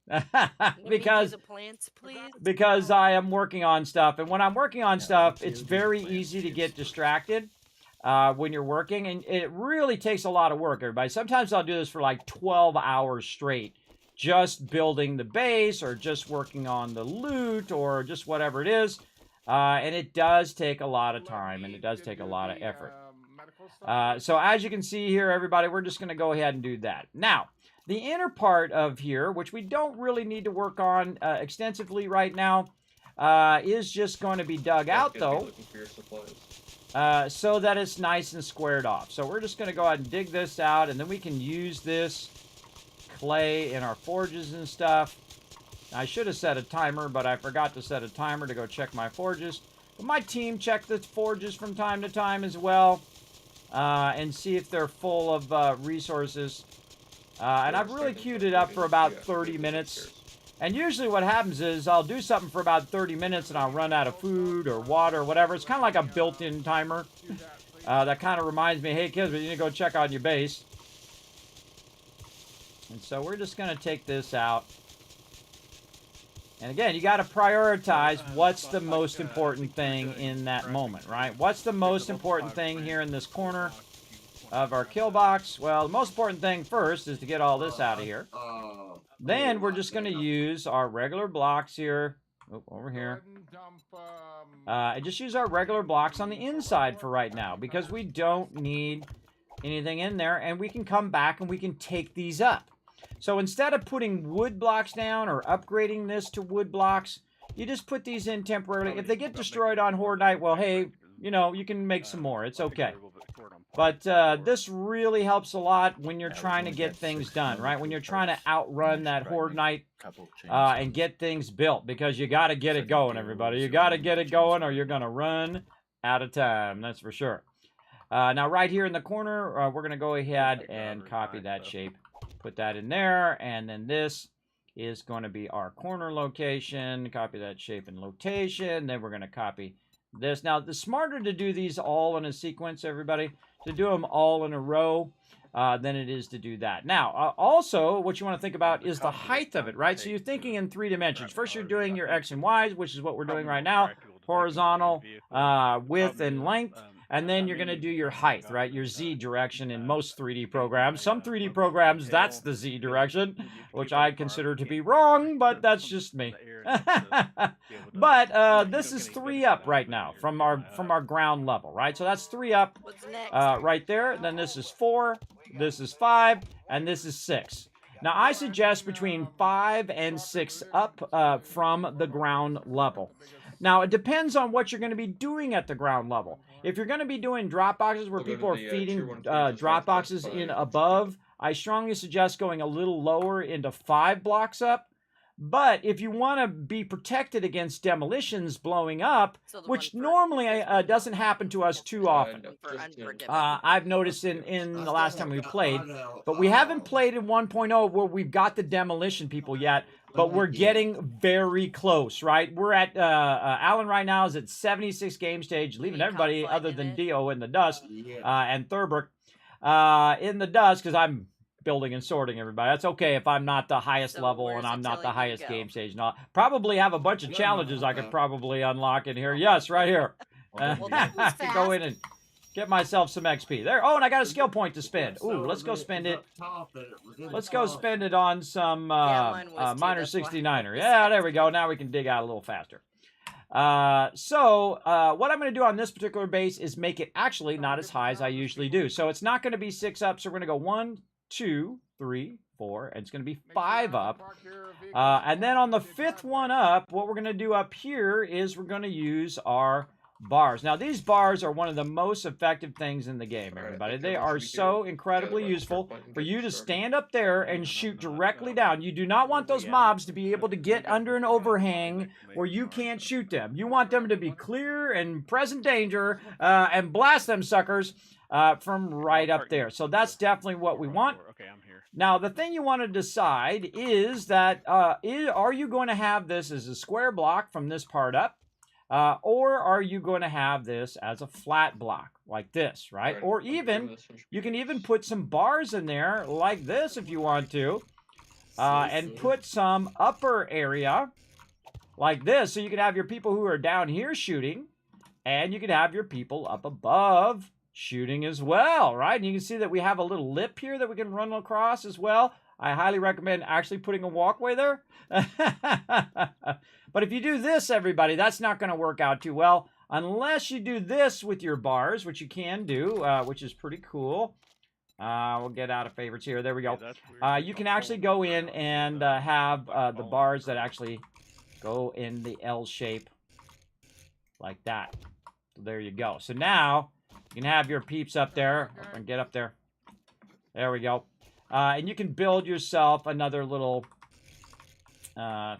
because I am working on stuff, and when I'm working on stuff, it's very easy to get distracted when you're working, and it really takes a lot of work, everybody. Sometimes I'll do this for like 12 hours straight, just building the base or just working on the loot or just whatever it is. And it does take a lot of time, and it does take a lot of effort. So as you can see here, everybody, we're just going to go ahead and do that. Now, the inner part of here, which we don't really need to work on extensively right now, is just going to be dug out, though, so that it's nice and squared off. So we're just going to go ahead and dig this out, and then we can use this clay in our forges and stuff. I should have set a timer, but I forgot to set a timer to go check my forges. But my team check the forges from time to time as well, and see if they're full of resources. And I've really queued it up for about 30 minutes. And usually what happens is I'll do something for about 30 minutes and I'll run out of food or water or whatever. It's kind of like a built-in timer. That kind of reminds me, hey kids, you need to go check on your base. And so we're just going to take this out. And again, you got to prioritize what's the most important thing in that moment, right? What's the most important thing here in this corner of our kill box? Well, the most important thing first is to get all this out of here. Then we're just going to use our regular blocks here. Oh, over here. And just use our regular blocks on the inside for right now, because we don't need anything in there, and we can come back and we can take these up. So instead of putting wood blocks down or upgrading this to wood blocks, you just put these in temporarily. If they get destroyed on Horde Night, well, hey, you know, you can make some more. It's okay. But this really helps a lot when you're trying to get things done, right? When you're trying to outrun that Horde Night and get things built, because you got to get it going, everybody. You got to get it going or you're going to run out of time. That's for sure. Now, right here in the corner, we're going to go ahead and copy that shape. Put that in there, and then this is going to be our corner location. Copy that shape and location. Then we're going to copy this. Now, it's smarter to do these all in a sequence, everybody, to do them all in a row than it is to do that. Now, also, what you want to think about is the height of it, right? So you're thinking in 3 dimensions. First, you're doing your X and Y's, which is what we're doing right now, horizontal, width, and length. And then you're going to do your height, right? Your Z direction in most 3D programs. Some 3D programs, that's the Z direction, which I consider to be wrong, but that's just me. But this is 3 up right now from our ground level, right? So that's 3 up right there. Then this is 4, this is 5, and this is 6. Now, I suggest between 5 and 6 up from the ground level. Now, it depends on what you're going to be doing at the ground level. If you're going to be doing drop boxes where people are feeding drop boxes in above, I strongly suggest going a little lower into 5 blocks up. But if you want to be protected against demolitions blowing up, which normally doesn't happen to us too often, I've noticed in the last time we played, but we haven't played in 1.0 where we've got the demolition people yet, but we're getting very close, right? We're at, Alan right now is at 76 game stage, leaving everybody other than Dio in the dust, and Thurberg. in the dust because I'm building and sorting everybody. That's okay if I'm not the highest So level where's and it I'm not telling the you to highest go? game stage. And I'll probably have a bunch of Yeah, challenges I okay. could probably unlock in here. Yes, right here. Well, Well, that was I could go fast. in and get myself some XP. There. Oh, and I got a skill point to spend. Ooh, let's go spend it. Let's go spend it on some mine was too, minor that's why. 69er. Yeah, there we go. Now we can dig out a little faster. So what I'm going to do on this particular base is make it actually not as high as I usually do. So it's not going to be 6 up. So we're going to go 1, 2, 3, 4, and it's going to be 5 up. And then on the 5th one up, what we're going to do up here is we're going to use our bars. Now, these bars are one of the most effective things in the game, everybody. They are so incredibly useful for you to stand up there and shoot directly down. You do not want those mobs to be able to get under an overhang where you can't shoot them. You want them to be clear and present danger and blast them suckers from right up there. So that's definitely what we want. Okay, I'm here. Now, the thing you want to decide is that are you going to have this as a square block from this part up? Or are you going to have this as a flat block like this, right? Or even, you can even put some bars in there like this if you want to. And put some upper area like this. So you can have your people who are down here shooting. And you can have your people up above shooting as well, right? And you can see that we have a little lip here that we can run across as well. I highly recommend actually putting a walkway there. But if you do this, everybody, that's not going to work out too well unless you do this with your bars, which you can do, which is pretty cool. We'll get out of favorites here. There we go. You can actually go in and have the bars that actually go in the L shape like that. So there you go. So now you can have your peeps up there. And get up there. There we go. And you can build yourself another little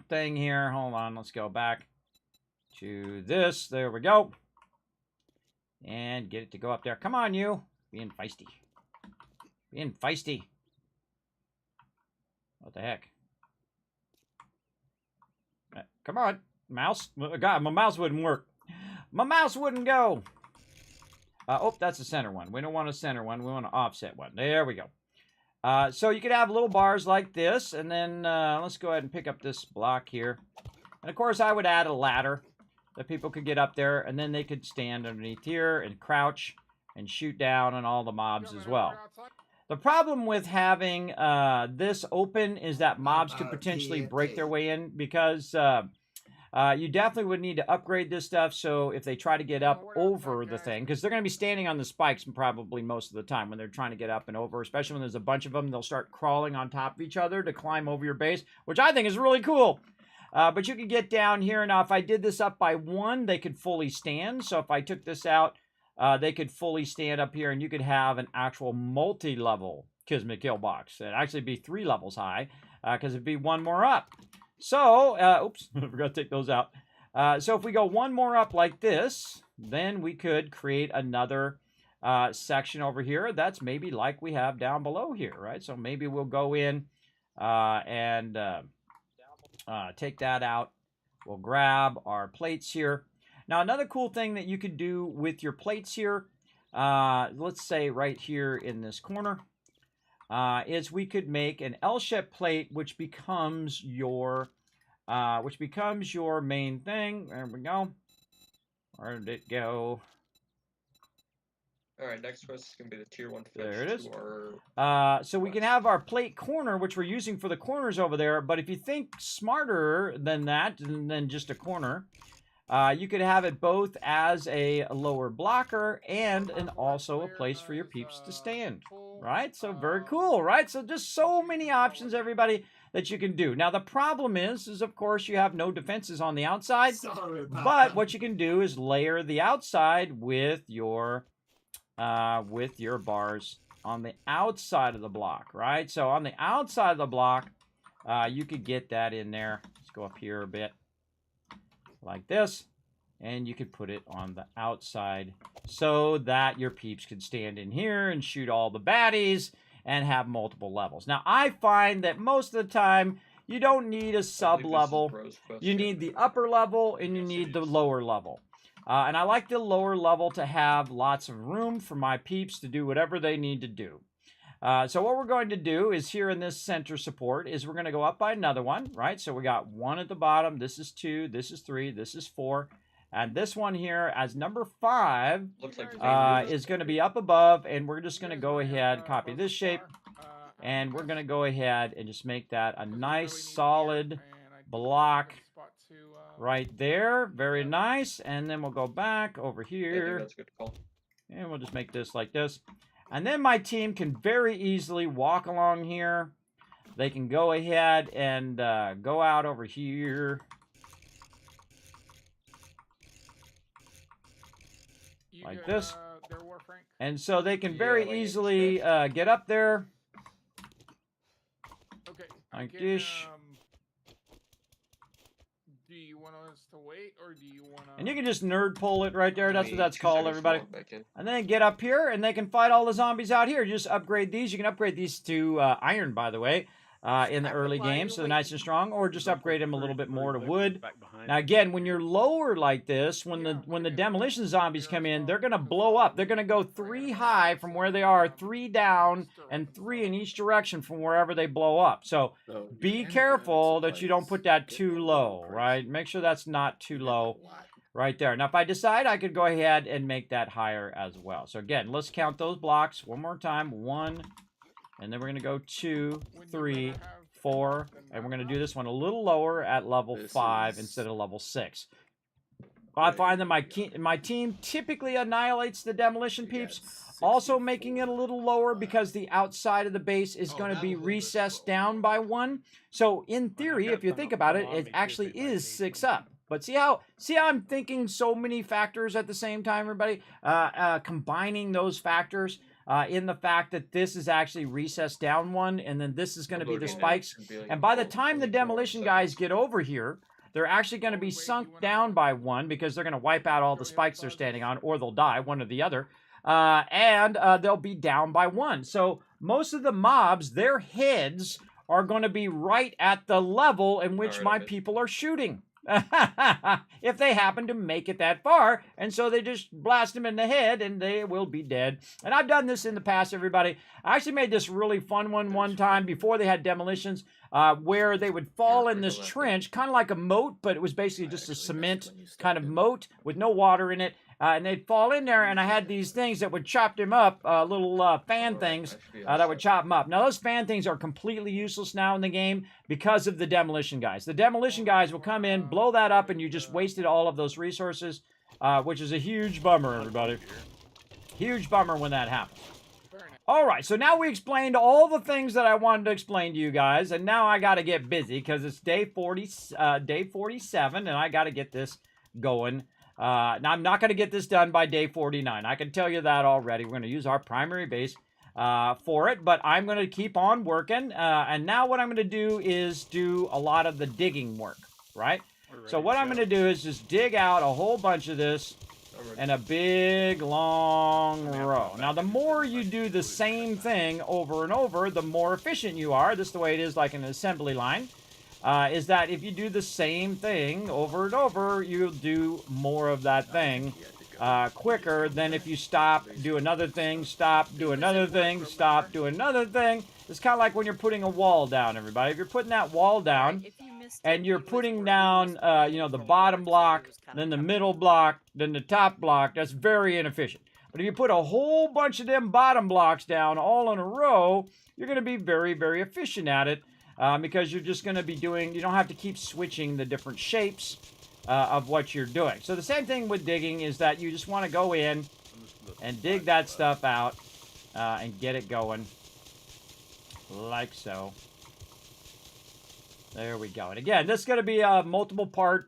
thing here. Hold on, let's go back to this. There we go. And get it to go up there. Come on, you. Being feisty. Being feisty. What the heck? Come on, mouse. God, my mouse wouldn't work. My mouse wouldn't go. Oh, that's a center one. We don't want a center one. We want an offset one. There we go. So you could have little bars like this, and then let's go ahead and pick up this block here. And of course, I would add a ladder that people could get up there, and then they could stand underneath here and crouch and shoot down on all the mobs as well. The problem with having this open is that mobs could potentially break their way in because you definitely would need to upgrade this stuff. So if they try to get up over the thing, because they're going to be standing on the spikes probably most of the time when they're trying to get up and over, especially when there's a bunch of them, they'll start crawling on top of each other to climb over your base, which I think is really cool. But you can get down here. Now, if I did this up by 1, they could fully stand. So if I took this out, they could fully stand up here, and you could have an actual multi-level Kismet kill box. It'd actually be 3 levels high because it'd be 1 more up. So, oops, I forgot to take those out. So if we go 1 more up like this, then we could create another section over here that's maybe like we have down below here, right? So maybe we'll go in and take that out. We'll grab our plates here. Now, another cool thing that you could do with your plates here, let's say right here in this corner, is we could make an L-shaped plate, which becomes your main thing. There we go. Where did it go? All right, next quest is going to be the tier 1 fish. There it is. Our So we can have our plate corner, which we're using for the corners over there. But if you think smarter than that, than just a corner, you could have it both as a lower blocker and also a place for your peeps to stand, right? So very cool, right? So just so many options, everybody, that you can do. Now, the problem is of course, you have no defenses on the outside, but what you can do is layer the outside with your bars on the outside of the block, right? So on the outside of the block, you could get that in there. Let's go up here a bit. Like this, and you could put it on the outside so that your peeps could stand in here and shoot all the baddies and have multiple levels. Now, I find that most of the time you don't need a sub level. You need the upper level and you need the lower level. And I like the lower level to have lots of room for my peeps to do whatever they need to do. So what we're going to do is here in this center support is we're going to go up by another one, right? So we got 1 at the bottom. This is 2. This is 3. This is 4. And this one here as number 5 is going to be up above. And we're just going to go ahead, copy this shape. And we're going to go ahead and just make that a nice solid block right there. Very nice. And then we'll go back over here. That's a good call. And we'll just make this like this. And then my team can very easily walk along here. They can go ahead and go out over here. Like this. And so they can very easily get up there. Okay. Like this. Do you want us to wait, or do you want to... And you can just nerd pull it right there. That's what that's called, everybody. And then get up here, and they can fight all the zombies out here. Just upgrade these. You can upgrade these to iron, by the way, in the early game, so they're nice and strong, or just upgrade them a little bit more to wood. Now, again, when you're lower like this, when the demolition zombies come in, they're going to blow up. They're going to go 3 high from where they are, 3 down, and 3 in each direction from wherever they blow up. So be careful that you don't put that too low, right? Make sure that's not too low right there. Now, if I decide, I could go ahead and make that higher as well. So, again, let's count those blocks one more time. 1, and then we're going to go 2, 3, 4, and we're going to do this one a little lower at level 5 instead of level 6. I find that my team typically annihilates the demolition peeps, also making it a little lower because the outside of the base is going to be recessed down by 1. So in theory, if you think about it, it actually is 6 up. But see how I'm thinking so many factors at the same time, everybody? Combining those factors. In the fact that this is actually recessed down 1, and then this is going to be the spikes. And by the time the demolition guys get over here, they're actually going to be sunk down by 1 because they're going to wipe out all the spikes they're standing on, or they'll die, one or the other. And they'll be down by 1. So most of the mobs, their heads are going to be right at the level in which my people are shooting. If they happen to make it that far, and so they just blast them in the head and they will be dead. And I've done this in the past, everybody. I actually made this really fun one time before they had demolitions, where they would fall in this trench, kind of like a moat, but it was basically just a cement kind of moat with no water in it. And they'd fall in there, and I had these things that would chop them up, little fan things that would chop them up. Now, those fan things are completely useless now in the game because of the demolition guys. The demolition guys will come in, blow that up, and you just wasted all of those resources, which is a huge bummer, everybody. Huge bummer when that happens. All right, so now we explained all the things that I wanted to explain to you guys, and now I got to get busy because it's day 47, and I got to get this going. Now, I'm not going to get this done by day 49. I can tell you that already. We're going to use our primary base for it, but I'm going to keep on working. And now what I'm going to do is do a lot of the digging work, right? So what I'm going to do is just dig out a whole bunch of this in a big, long row. Now, the more you do the same thing over and over, the more efficient you are. This is the way it is like an assembly line. Is that if you do the same thing over and over, you'll do more of that thing quicker than if you stop, do another thing, stop, do another thing, stop, do another thing. It's kind of like when you're putting a wall down, everybody. If you're putting that wall down and you're putting down, the bottom block, then the middle block, then the top block, that's very inefficient. But if you put a whole bunch of them bottom blocks down all in a row, you're going to be very, very efficient at it. Because you're just going to be doing, you don't have to keep switching the different shapes of what you're doing. So the same thing with digging is that you just want to go in and dig that stuff out and get it going like so. There we go. And again, this is going to be a multiple part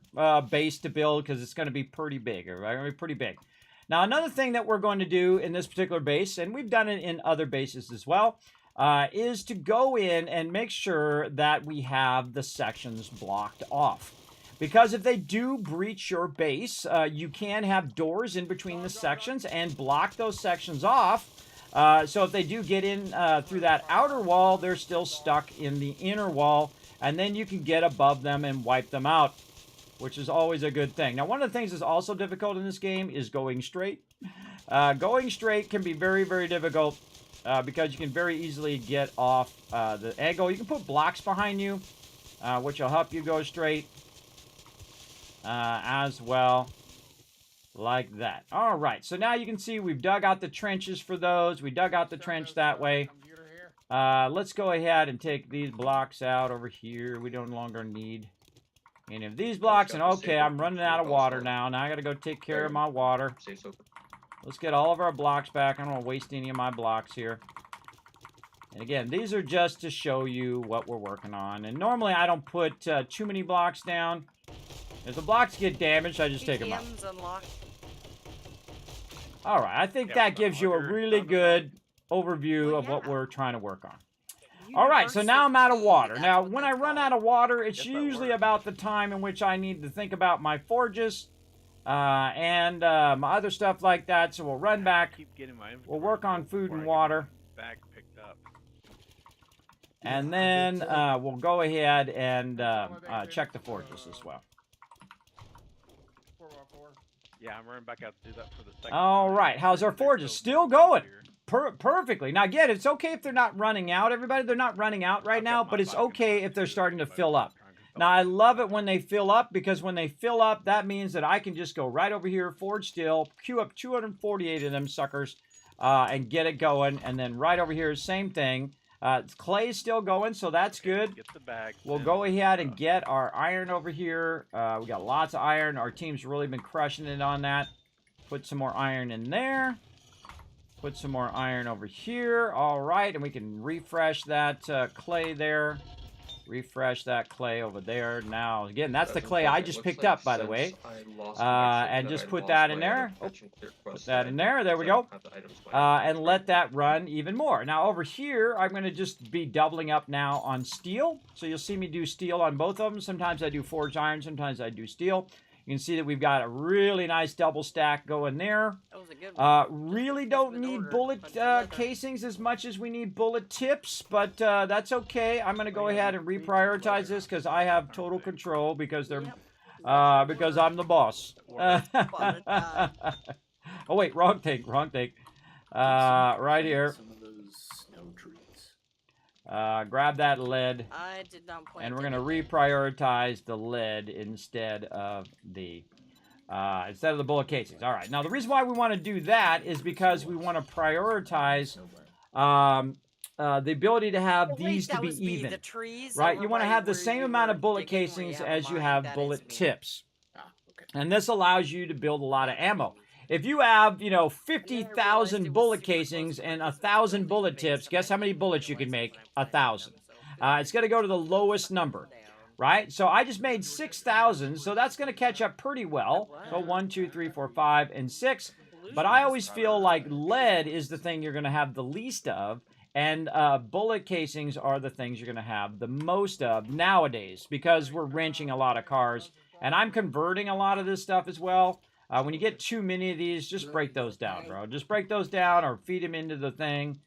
base to build because it's going to be pretty big. Right? It's going to be pretty big. Now, another thing that we're going to do in this particular base, and we've done it in other bases as well, is to go in and make sure that we have the sections blocked off. Because if they do breach your base, you can have doors in between the sections and block those sections off. So if they do get in through that outer wall, they're still stuck in the inner wall, and then you can get above them and wipe them out which is always a good thing. Now, one of the things that's also difficult in this game is going straight. Going straight can be very, very difficult because you can very easily get off the angle. You can put blocks behind you, which will help you go straight as well, like that. All right, so now you can see we've dug out the trenches for those. We dug out the trench that way. Let's go ahead and take these blocks out over here. We no longer need any of these blocks. And okay, I'm running out of water now. Now I got to go take care of my water. Let's get all of our blocks back. I don't want to waste any of my blocks here. And again, these are just to show you what we're working on. And normally I don't put too many blocks down. If the blocks get damaged, I just take them out. All right, I think that gives you a really good overview of what we're trying to work on. All right, so now I'm out of water. Now, when I run out of water, it's usually about the time in which I need to think about my forges and my other stuff like that. So we'll run back. We'll work on food and water. Bag picked up. And then we'll go ahead and check the forges as well. Yeah, I'm running back out to do that for the second All time. right, how's our forges? Still going. Perfectly. Now, again, it's okay if they're not running out, everybody. They're not running out right now, but it's okay if they're starting to fill up. Now, I love it when they fill up, because when they fill up, that means that I can just go right over here, forge steel, queue up 248 of them suckers, and get it going. And then right over here, same thing. Clay is still going, so that's good. Get the bags. We'll go ahead and get our iron over here. We got lots of iron. Our team's really been crushing it on that. Put some more iron in there. Put some more iron over here. All right, and we can refresh that clay there. Refresh that clay over there. Now, again, that's the clay I just picked up, by the way. And just put that in there. Oh, put that in there. There we go. And let that run even more. Now, over here, I'm going to just be doubling up now on steel. So you'll see me do steel on both of them. Sometimes I do forged iron. Sometimes I do steel. You can see that we've got a really nice double stack going there. That was a good one. Really don't need bullet casings as much as we need bullet tips, but that's okay. I'm going to go ahead and reprioritize this because I have total control because they're because I'm the boss. Oh wait, wrong take. Right here. Some of those snow trees. Grab that lead. I did not plant And we're going to anything. reprioritize the lead instead of the bullet casings. All right. Now, the reason why we want to do that is because we want to prioritize the ability to have Oh, wait, these to that be was me, even. the trees Right? over You want to right have the where same you amount were of bullet digging where casings you as you mine. have That is bullet me. tips. Okay. And this allows you to build a lot of ammo. If you have, 50,000 bullet casings and 1,000 bullet tips, guess how many bullets you can make? 1,000. It's going to go to the lowest number, right? So I just made 6,000, so that's going to catch up pretty well. So 1, 2, 3, 4, 5, and 6. But I always feel like lead is the thing you're going to have the least of, and bullet casings are the things you're going to have the most of nowadays because we're wrenching a lot of cars. And I'm converting a lot of this stuff as well. When you get too many of these, just break those down, bro. Just break those down or feed them into the thing.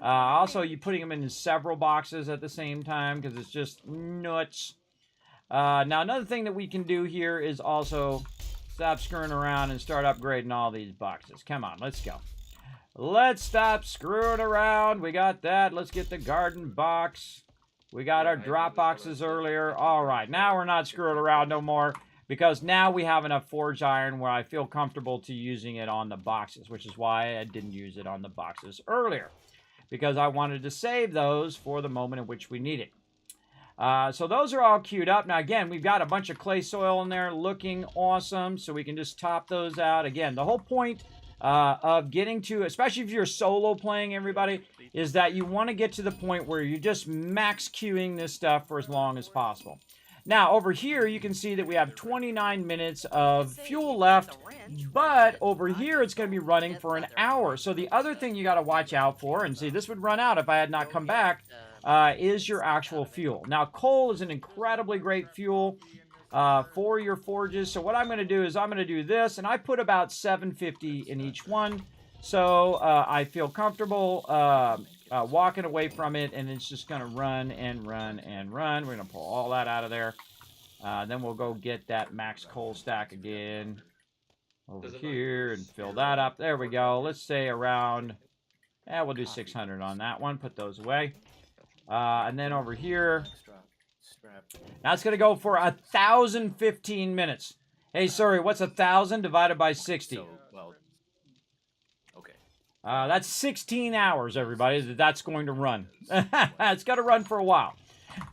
Also, you putting them in several boxes at the same time because it's just nuts. Now, another thing that we can do here is also stop screwing around and start upgrading all these boxes. Come on, let's go. Let's stop screwing around. We got that. Let's get the garden box. We got our drop boxes earlier. All right, now we're not screwing around no more because now we have enough forged iron where I feel comfortable to using it on the boxes, which is why I didn't use it on the boxes earlier because I wanted to save those for the moment in which we need it. So those are all queued up. Now, again, we've got a bunch of clay soil in there looking awesome, so we can just top those out. Again, the whole point of getting to, especially if you're solo playing, everybody, is that you want to get to the point where you're just max queuing this stuff for as long as possible. Now, over here, you can see that we have 29 minutes of fuel left, but over here, it's going to be running for an hour. So the other thing you got to watch out for, and see, this would run out if I had not come back, is your actual fuel. Now, coal is an incredibly great fuel for your forges. So what I'm going to do is I'm going to do this, and I put about 750 in each one. So I feel comfortable walking away from it, and it's just going to run and run and run. We're going to pull all that out of there. Then we'll go get that max coal stack again over Does it not here and use fill your, that up. There we work go. method? Let's say around, yeah, we'll do 600 on that one. Put those away. And then over here, Extra strap. that's going to go for 1,015 minutes. Hey, sorry, what's 1,000 divided by 60? So, well, okay. That's 16 hours, everybody, that's going to run. It's going to run for a while.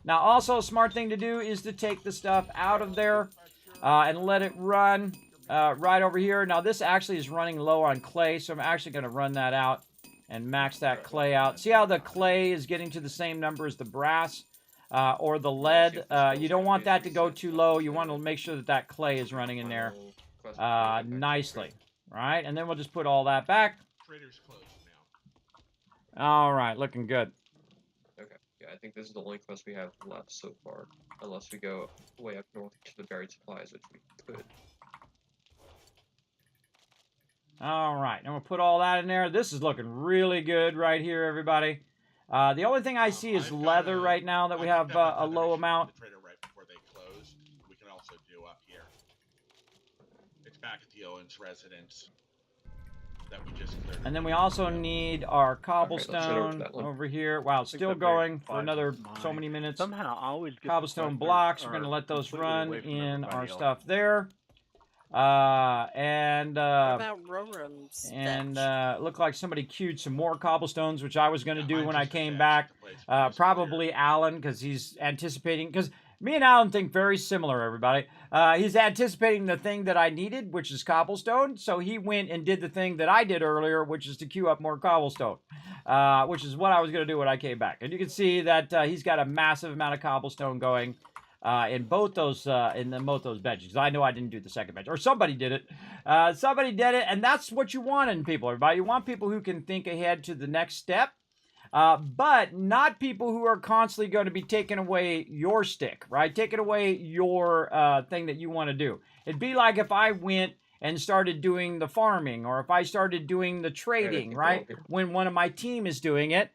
Now, also, a smart thing to do is to take the stuff out of there and let it run right over here. Now, this actually is running low on clay, so I'm actually going to run that out and max that clay out. See how the clay is getting to the same number as the brass or the lead? You don't want that to go too low. You want to make sure that that clay is running in there nicely, right? And then we'll just put all that back. Trader's closed now. All right, looking good. Okay. Yeah, I think this is the only quest we have left so far, unless we go way up north to the buried supplies, which we could. All right, and we'll put all that in there. This is looking really good right here, everybody. The only thing I see is leather right now that we have a low amount. The trader right before they close. We can also do up here. It's back at the Owens residence that we just cleared. And then we also need our let's head cobblestone over over here. Wow, it's think still the big going for five another is so mine. many minutes. Somehow I always get the Cobblestone clusters blocks, we're are going to let those completely run away from in everybody our else. stuff there. And What about Rorum's looked like somebody queued some more cobblestones, which I was going to Yeah, do mine's when I just came attached back. to the place we just Probably Alan, because he's anticipating, because me and Alan think very similar, everybody. He's anticipating the thing that I needed, which is cobblestone. So he went and did the thing that I did earlier, which is to queue up more cobblestone, which is what I was going to do when I came back. And you can see that he's got a massive amount of cobblestone going in both those benches. I know I didn't do the second bench, or somebody did it. Somebody did it, and that's what you want in people, everybody. You want people who can think ahead to the next step. But not people who are constantly going to be taking away your stick, right? Taking away your thing that you want to do. It'd be like if I went and started doing the farming, or if I started doing the trading, right? When one of my team is doing it,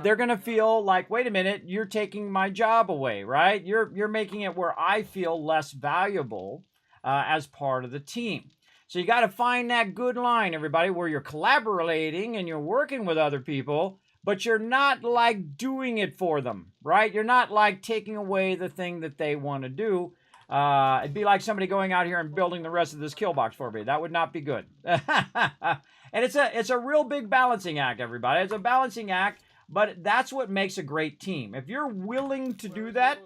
they're going to feel like, wait a minute, you're taking my job away, right? You're making it where I feel less valuable as part of the team. So you got to find that good line, everybody, where you're collaborating and you're working with other people, but you're not like doing it for them, right? You're not like taking away the thing that they want to do. It'd be like somebody going out here and building the rest of this kill box for me. That would not be good. And it's a real big balancing act, everybody. It's a balancing act, but that's what makes a great team. If you're willing to do that,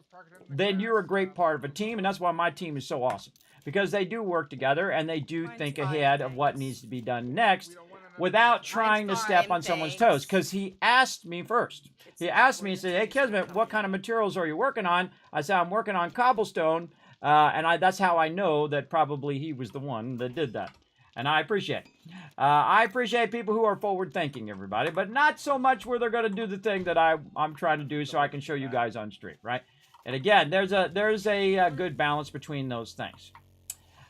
then you're a great part of a team, and that's why my team is so awesome. Because they do work together, and they do think ahead of what needs to be done next without trying to step on someone's toes. Because he asked me first. He asked me, he said, hey, Kismet, what kind of materials are you working on? I said, I'm working on cobblestone. And that's how I know that probably he was the one that did that. And I appreciate it. I appreciate people who are forward-thinking, everybody, but not so much where they're going to do the thing that I'm trying to do so I can show you guys on stream, right? And again, there's a good balance between those things.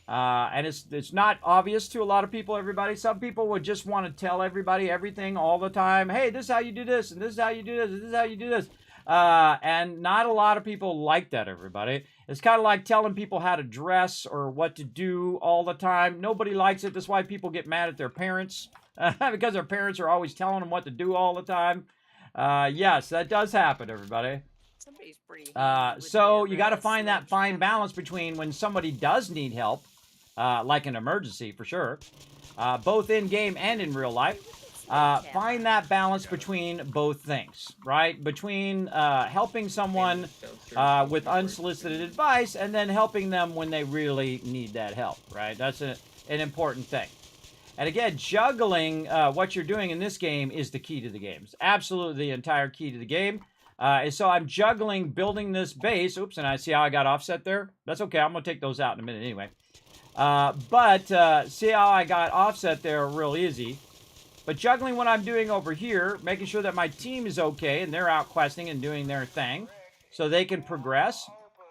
And it's not obvious to a lot of people, everybody. Some people would just want to tell everybody everything all the time. Hey, this is how you do this, and this is how you do this, and this is how you do this. And not a lot of people like that, everybody. It's kind of like telling people how to dress or what to do all the time. Nobody likes it. That's why people get mad at their parents, because their parents are always telling them what to do all the time. Yes, that does happen, everybody. Somebody's pretty. So you got to find that fine balance between when somebody does need help, like an emergency for sure, both in game and in real life. Find that balance between both things, right? Between helping someone with unsolicited advice and then helping them when they really need that help, right? That's an important thing. And again, juggling what you're doing in this game is the key to the game. It's absolutely the entire key to the game. And so I'm juggling building this base. Oops, and I see how I got offset there. That's okay. I'm going to take those out in a minute anyway. But see how I got offset there real easy. But juggling what I'm doing over here, making sure that my team is okay and they're out questing and doing their thing so they can progress.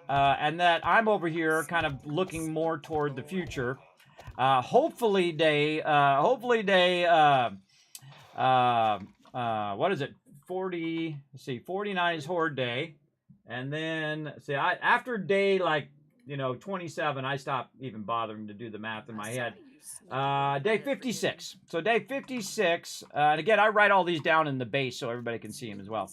And that I'm over here kind of looking more toward the future. Hopefully they, what is it? 40, let's see, 49 is horde day. And then, see, after day like you know, 27, I stopped even bothering to do the math in my head. Day 56. So day 56, and again, I write all these down in the base so everybody can see them as well.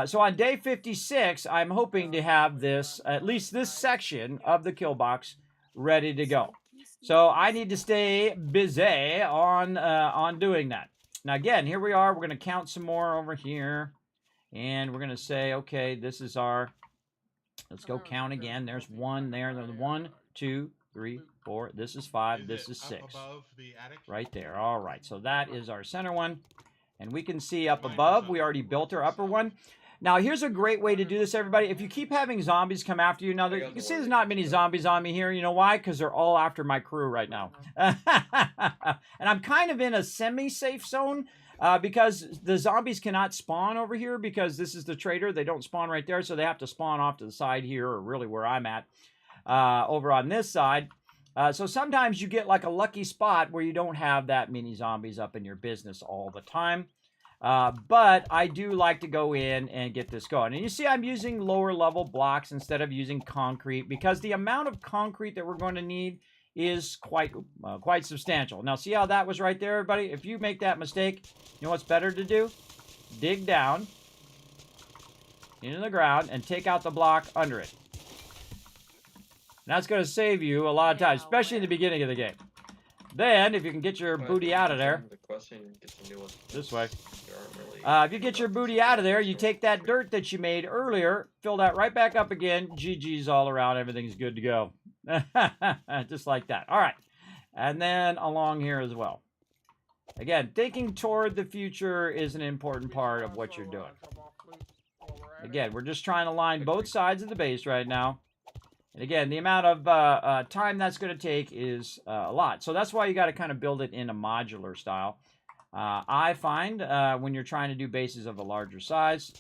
So on day 56, I'm hoping to have this, at least this section of the kill box, ready to go. So I need to stay busy on doing that. Now again, here we are. We're going to count some more over here. And we're going to say, okay, this is our, let's go count again. There's 1 there. There's 1, 2, 3, 4. This is 5. This is 6. Right there. All right. So that is our center one. And we can see up above, we already built our upper one. Now, here's a great way to do this, everybody. If you keep having zombies come after you, now you can see there's not many zombies on me here. You know why? Because they're all after my crew right now. And I'm kind of in a semi-safe zone because the zombies cannot spawn over here because this is the trader. They don't spawn right there, so they have to spawn off to the side here, or really where I'm at, over on this side. So sometimes you get like a lucky spot where you don't have that many zombies up in your business all the time. But I do like to go in and get this going. And you see I'm using lower level blocks instead of using concrete because the amount of concrete that we're going to need is quite substantial. Now see how that was right there, everybody? If you make that mistake, you know what's better to do? Dig down into the ground and take out the block under it. That's going to save you a lot of time, especially in the beginning of the game. Then, if you can get your booty out of there, this way. If you get your booty out of there, you take that dirt that you made earlier, fill that right back up again, GG's all around, everything's good to go. Just like that. All right. And then along here as well. Again, thinking toward the future is an important part of what you're doing. Again, we're just trying to line both sides of the base right now. And again, the amount of time that's going to take is a lot. So that's why you got to kind of build it in a modular style. I find when you're trying to do bases of a larger size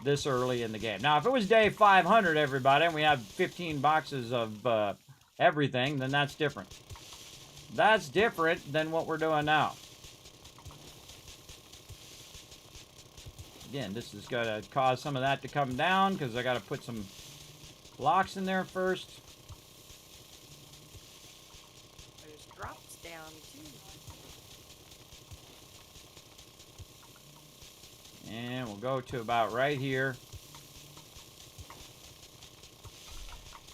this early in the game. Now, if it was day 500, everybody, and we have 15 boxes of everything, then that's different. That's different than what we're doing now. Again, this is going to cause some of that to come down because I got to put some blocks in there first. There's drops down too. And we'll go to about right here.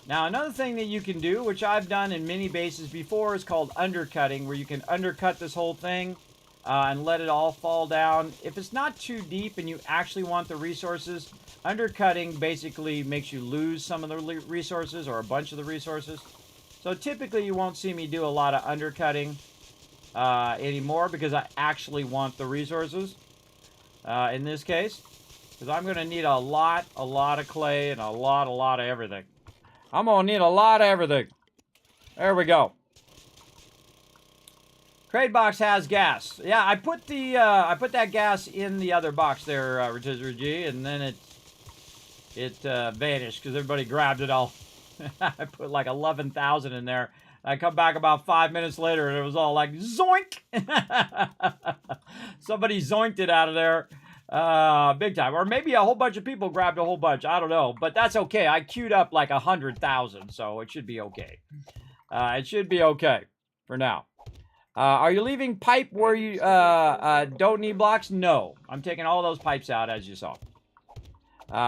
Now another thing that you can do, which I've done in many bases before, is called undercutting, where you can undercut this whole thing and let it all fall down. If it's not too deep and you actually want the resources, undercutting basically makes you lose some of the resources or a bunch of the resources. So typically you won't see me do a lot of undercutting anymore because I actually want the resources in this case. Because I'm going to need a lot of clay and a lot of everything. I'm going to need a lot of everything. There we go. Trade box has gas. Yeah, I put that gas in the other box there, Rotisserie G, and then it vanished because everybody grabbed it all. I put like 11,000 in there. I come back about 5 minutes later and it was all like zoink. Somebody zoinked it out of there big time. Or maybe a whole bunch of people grabbed a whole bunch. I don't know. But that's okay. I queued up like 100,000, so it should be okay. It should be okay for now. Are you leaving pipe where you don't need blocks? No. I'm taking all those pipes out as you saw.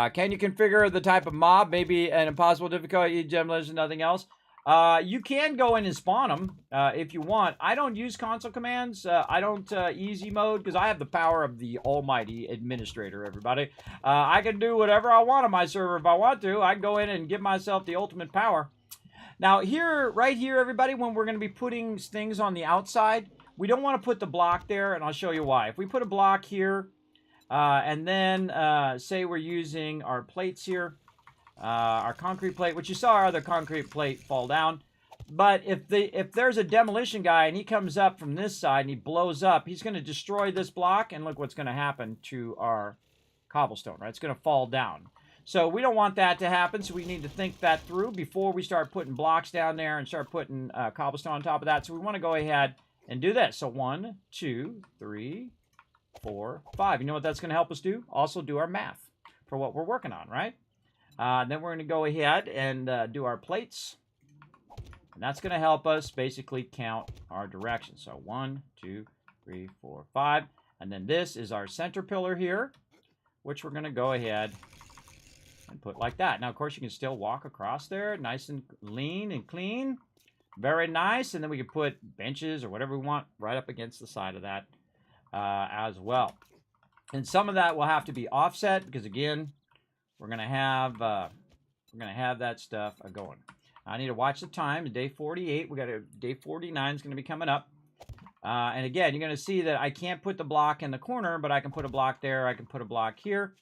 Can you configure the type of mob? Maybe an impossible difficulty, demolition, nothing else. You can go in and spawn them if you want. I don't use console commands. I don't easy mode because I have the power of the almighty administrator, everybody. I can do whatever I want on my server if I want to. I can go in and give myself the ultimate power. Now here, right here, everybody, when we're going to be putting things on the outside, we don't want to put the block there, and I'll show you why. If we put a block here, and then say we're using our plates here, our concrete plate, which you saw our other concrete plate fall down. But if there's a demolition guy and he comes up from this side and he blows up, he's going to destroy this block, and look what's going to happen to our cobblestone, right? It's going to fall down. So we don't want that to happen, so we need to think that through before we start putting blocks down there and start putting cobblestone on top of that. So we want to go ahead and do this. So 1, 2, 3, 4, 5. You know what that's going to help us do? Also do our math for what we're working on, right? Then we're going to go ahead and do our plates. And that's going to help us basically count our directions. So 1, 2, 3, 4, 5. And then this is our center pillar here, which we're going to go ahead and put like that. Now, of course, you can still walk across there, nice and lean and clean. Very nice. And then we can put benches or whatever we want right up against the side of that as well. And some of that will have to be offset because, again, we're going to have that stuff going. I need to watch the time. Day 48. We got day 49 is going to be coming up. And again, you're going to see that I can't put the block in the corner, but I can put a block there. I can put a block here.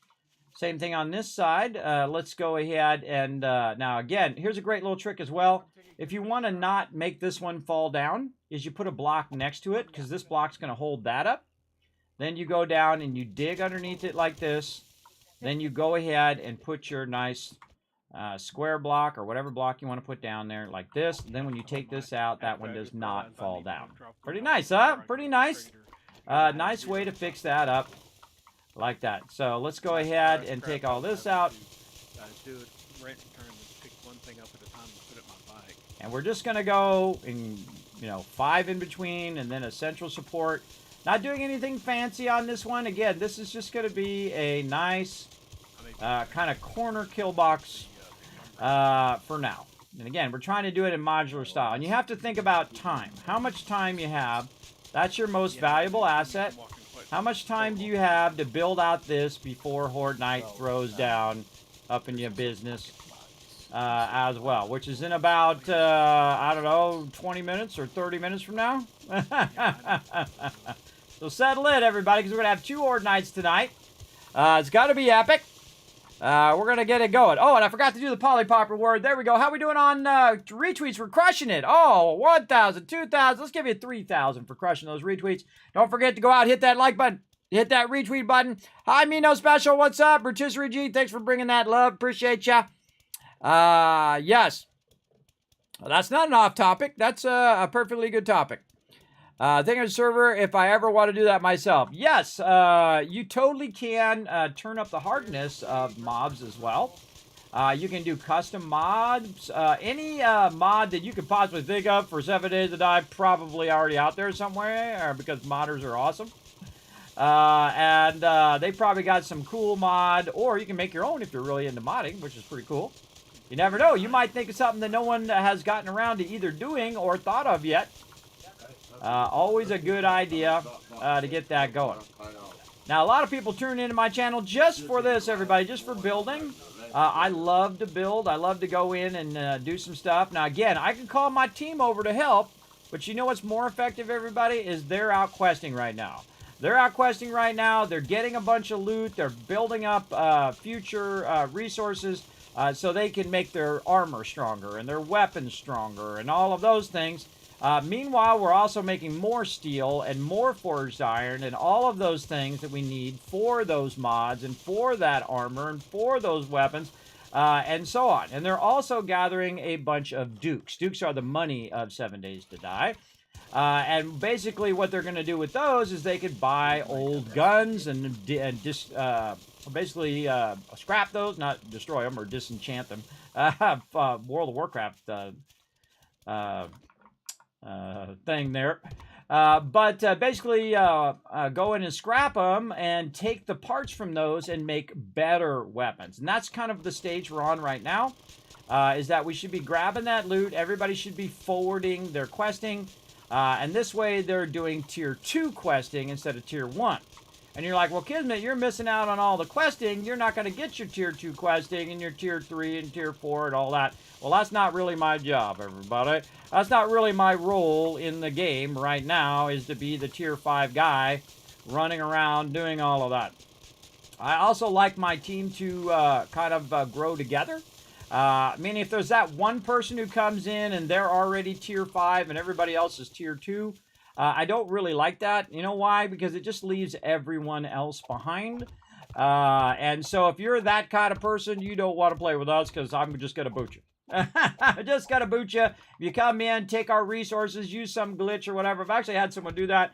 Same thing on this side. Let's go ahead and now again, here's a great little trick as well. If you want to not make this one fall down, is you put a block next to it because this block's going to hold that up. Then you go down and you dig underneath it like this. Then you go ahead and put your nice square block or whatever block you want to put down there like this. And then when you take this out, that one does not fall down. Pretty nice, huh? Pretty nice. Nice way to fix that up like that. So let's go ahead and take all this out. Do it right in turn, pick one thing up at a time and put it in my bike. And we're just going to go in, 5 in between and then a central support. Not doing anything fancy on this one. Again, this is just going to be a nice kind of corner kill box for now. And again, we're trying to do it in modular style. And you have to think about time. How much time you have. That's your most valuable asset. How much time do you have to build out this before Horde Night throws down up in your business as well? Which is in about, I don't know, 20 minutes or 30 minutes from now. So settle in, everybody, because we're going to have 2 Horde Nights tonight. It's got to be epic. We're going to get it going. Oh, and I forgot to do the Polypop reward. There we go. How we doing on retweets? We're crushing it. Oh, 1,000, 2,000. Let's give you 3,000 for crushing those retweets. Don't forget to go out, hit that like button. Hit that retweet button. Hi, Me No Special. What's up? Rotisserie G, thanks for bringing that love. Appreciate ya. Yes. Well, that's not an off topic. That's a perfectly good topic. Thing on server, if I ever want to do that myself. Yes, you totally can turn up the hardness of mobs as well. You can do custom mods. Any mod that you could possibly think of for 7 Days to Die probably already out there somewhere because modders are awesome. And they probably got some cool mod, or you can make your own if you're really into modding, which is pretty cool. You never know. You might think of something that no one has gotten around to either doing or thought of yet. Always a good idea to get that going. Now, a lot of people tune into my channel just for this, everybody, just for building. I love to build. I love to go in and do some stuff. Now, again, I can call my team over to help, but you know what's more effective, everybody, is they're out questing right now. They're out questing right now. They're getting a bunch of loot. They're building up future resources so they can make their armor stronger and their weapons stronger and all of those things. Meanwhile, we're also making more steel and more forged iron and all of those things that we need for those mods and for that armor and for those weapons and so on. And they're also gathering a bunch of dukes. Dukes are the money of 7 Days to Die. And basically what they're going to do with those is they could buy old guns and basically scrap those, not destroy them or disenchant them. World of Warcraft thing there. But basically go in and scrap them and take the parts from those and make better weapons. And that's kind of the stage we're on right now, is that we should be grabbing that loot. Everybody should be forwarding their questing. And this way they're doing tier 2 questing instead of tier 1. And you're like, well, Kismet, you're missing out on all the questing. You're not going to get your tier 2 questing and your tier 3 and tier 4 and all that. Well, that's not really my job, everybody. That's not really my role in the game right now, is to be the tier 5 guy running around doing all of that. I also like my team to kind of grow together. I mean, if there's that one person who comes in and they're already tier 5 and everybody else is tier 2, I don't really like that. You know why? Because it just leaves everyone else behind. And so if you're that kind of person, you don't want to play with us because I'm just going to boot you. I'm just going to boot you. If you come in, take our resources, use some glitch or whatever. I've actually had someone do that.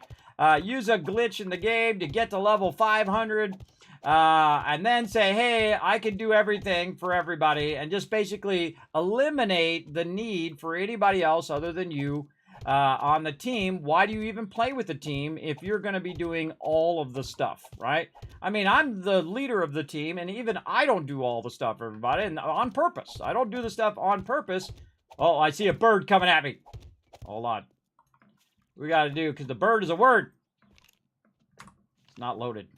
Use a glitch in the game to get to level 500. and then say, hey, I can do everything for everybody, and just basically eliminate the need for anybody else other than you on the team. Why do you even play with the team if you're going to be doing all of the stuff, right? I mean, I'm the leader of the team, and even I don't do all the stuff, everybody, and on purpose. I don't do the stuff on purpose. Oh, I see a bird coming at me. Hold on. We got to do, because the bird is a word. It's not loaded.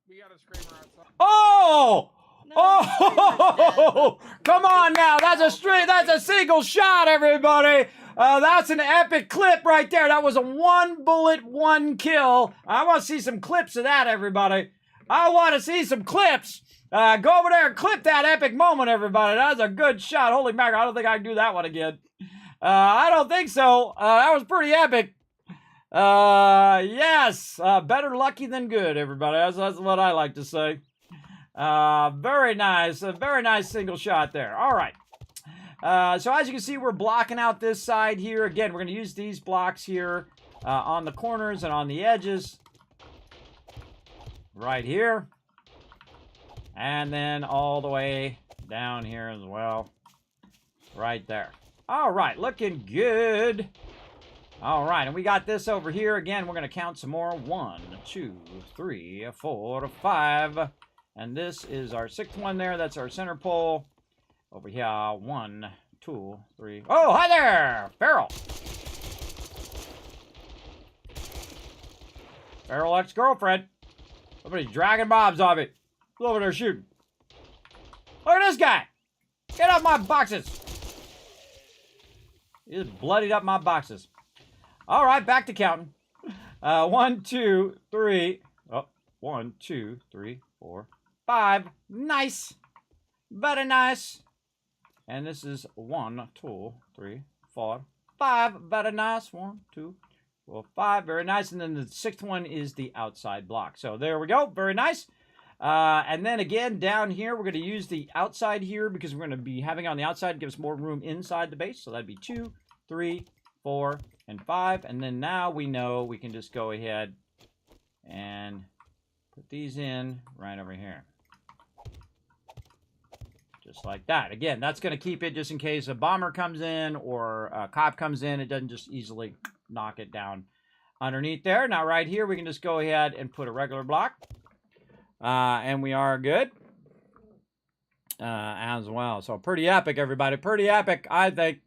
We got a screamer outside. Oh! No, Oh! Come on now. That's a single shot, everybody. That's an epic clip right there. That was a 1 bullet, 1 kill. I want to see some clips of that, everybody. I want to see some clips. Go over there and clip that epic moment, everybody. That was a good shot. Holy mackerel, I don't think I can do that one again. I don't think so. That was pretty epic. Yes. Better lucky than good, everybody. That's what I like to say. Very nice. A very nice single shot there. All right. So as you can see, we're blocking out this side here. Again, we're going to use these blocks here on the corners and on the edges. Right here. And then all the way down here as well. Right there. All right, looking good. All right, and we got this over here. Again, we're going to count some more. 1, 2, 3, 4, 5. And this is our 6th one there. That's our center pole. Over here, 1, 2, 3. Oh, hi there, Farrell. Farrell ex-girlfriend. Somebody's dragging bobs off it. Who's over there shooting? Look at this guy. Get off my boxes. He just bloodied up my boxes. All right, back to counting. 1, 2, 3. Oh, 1, 2, 3, 4, 5. Nice. Very nice. And this is 1, 2, 3, 4, 5. Very nice. 1, 2, 4, 5. Very nice. And then the 6th one is the outside block. So there we go. Very nice. And then again, down here, we're going to use the outside here because we're going to be having on the outside to give us more room inside the base. So that'd be 2, 3, 4, and 5. And then now we know we can just go ahead and put these in right over here. Just like that. Again, that's going to keep it just in case a bomber comes in or a cop comes in. It doesn't just easily knock it down underneath there. Now right here, we can just go ahead and put a regular block. And we are good as well. So pretty epic, everybody. Pretty epic, I think.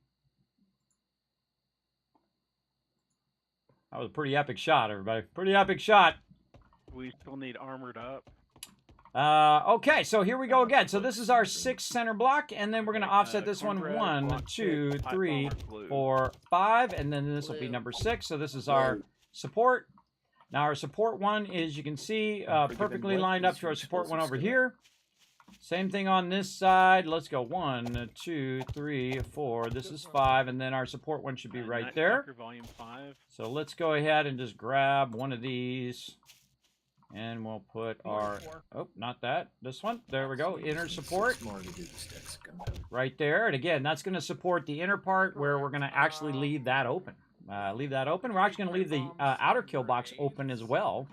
That was a pretty epic shot, everybody. Pretty epic shot. We still need armored up. Okay, so here we go again. So this is our 6th center block, and then we're going to offset this one. 1, 2, 3, 4, 5, and then this will be number 6. So this is our support. Now our support one is, you can see, perfectly lined up to our support one over here. Same thing on this side. Let's go 1, 2, 3, 4. This is 5, and then our support one should be right there. Volume 5. So let's go ahead and just grab one of these, and we'll put our, oh, not that, this one. There we go, inner support. Right there, and again, that's going to support the inner part where we're going to actually leave that open. Leave that open. We're actually going to leave the outer kill box open as well.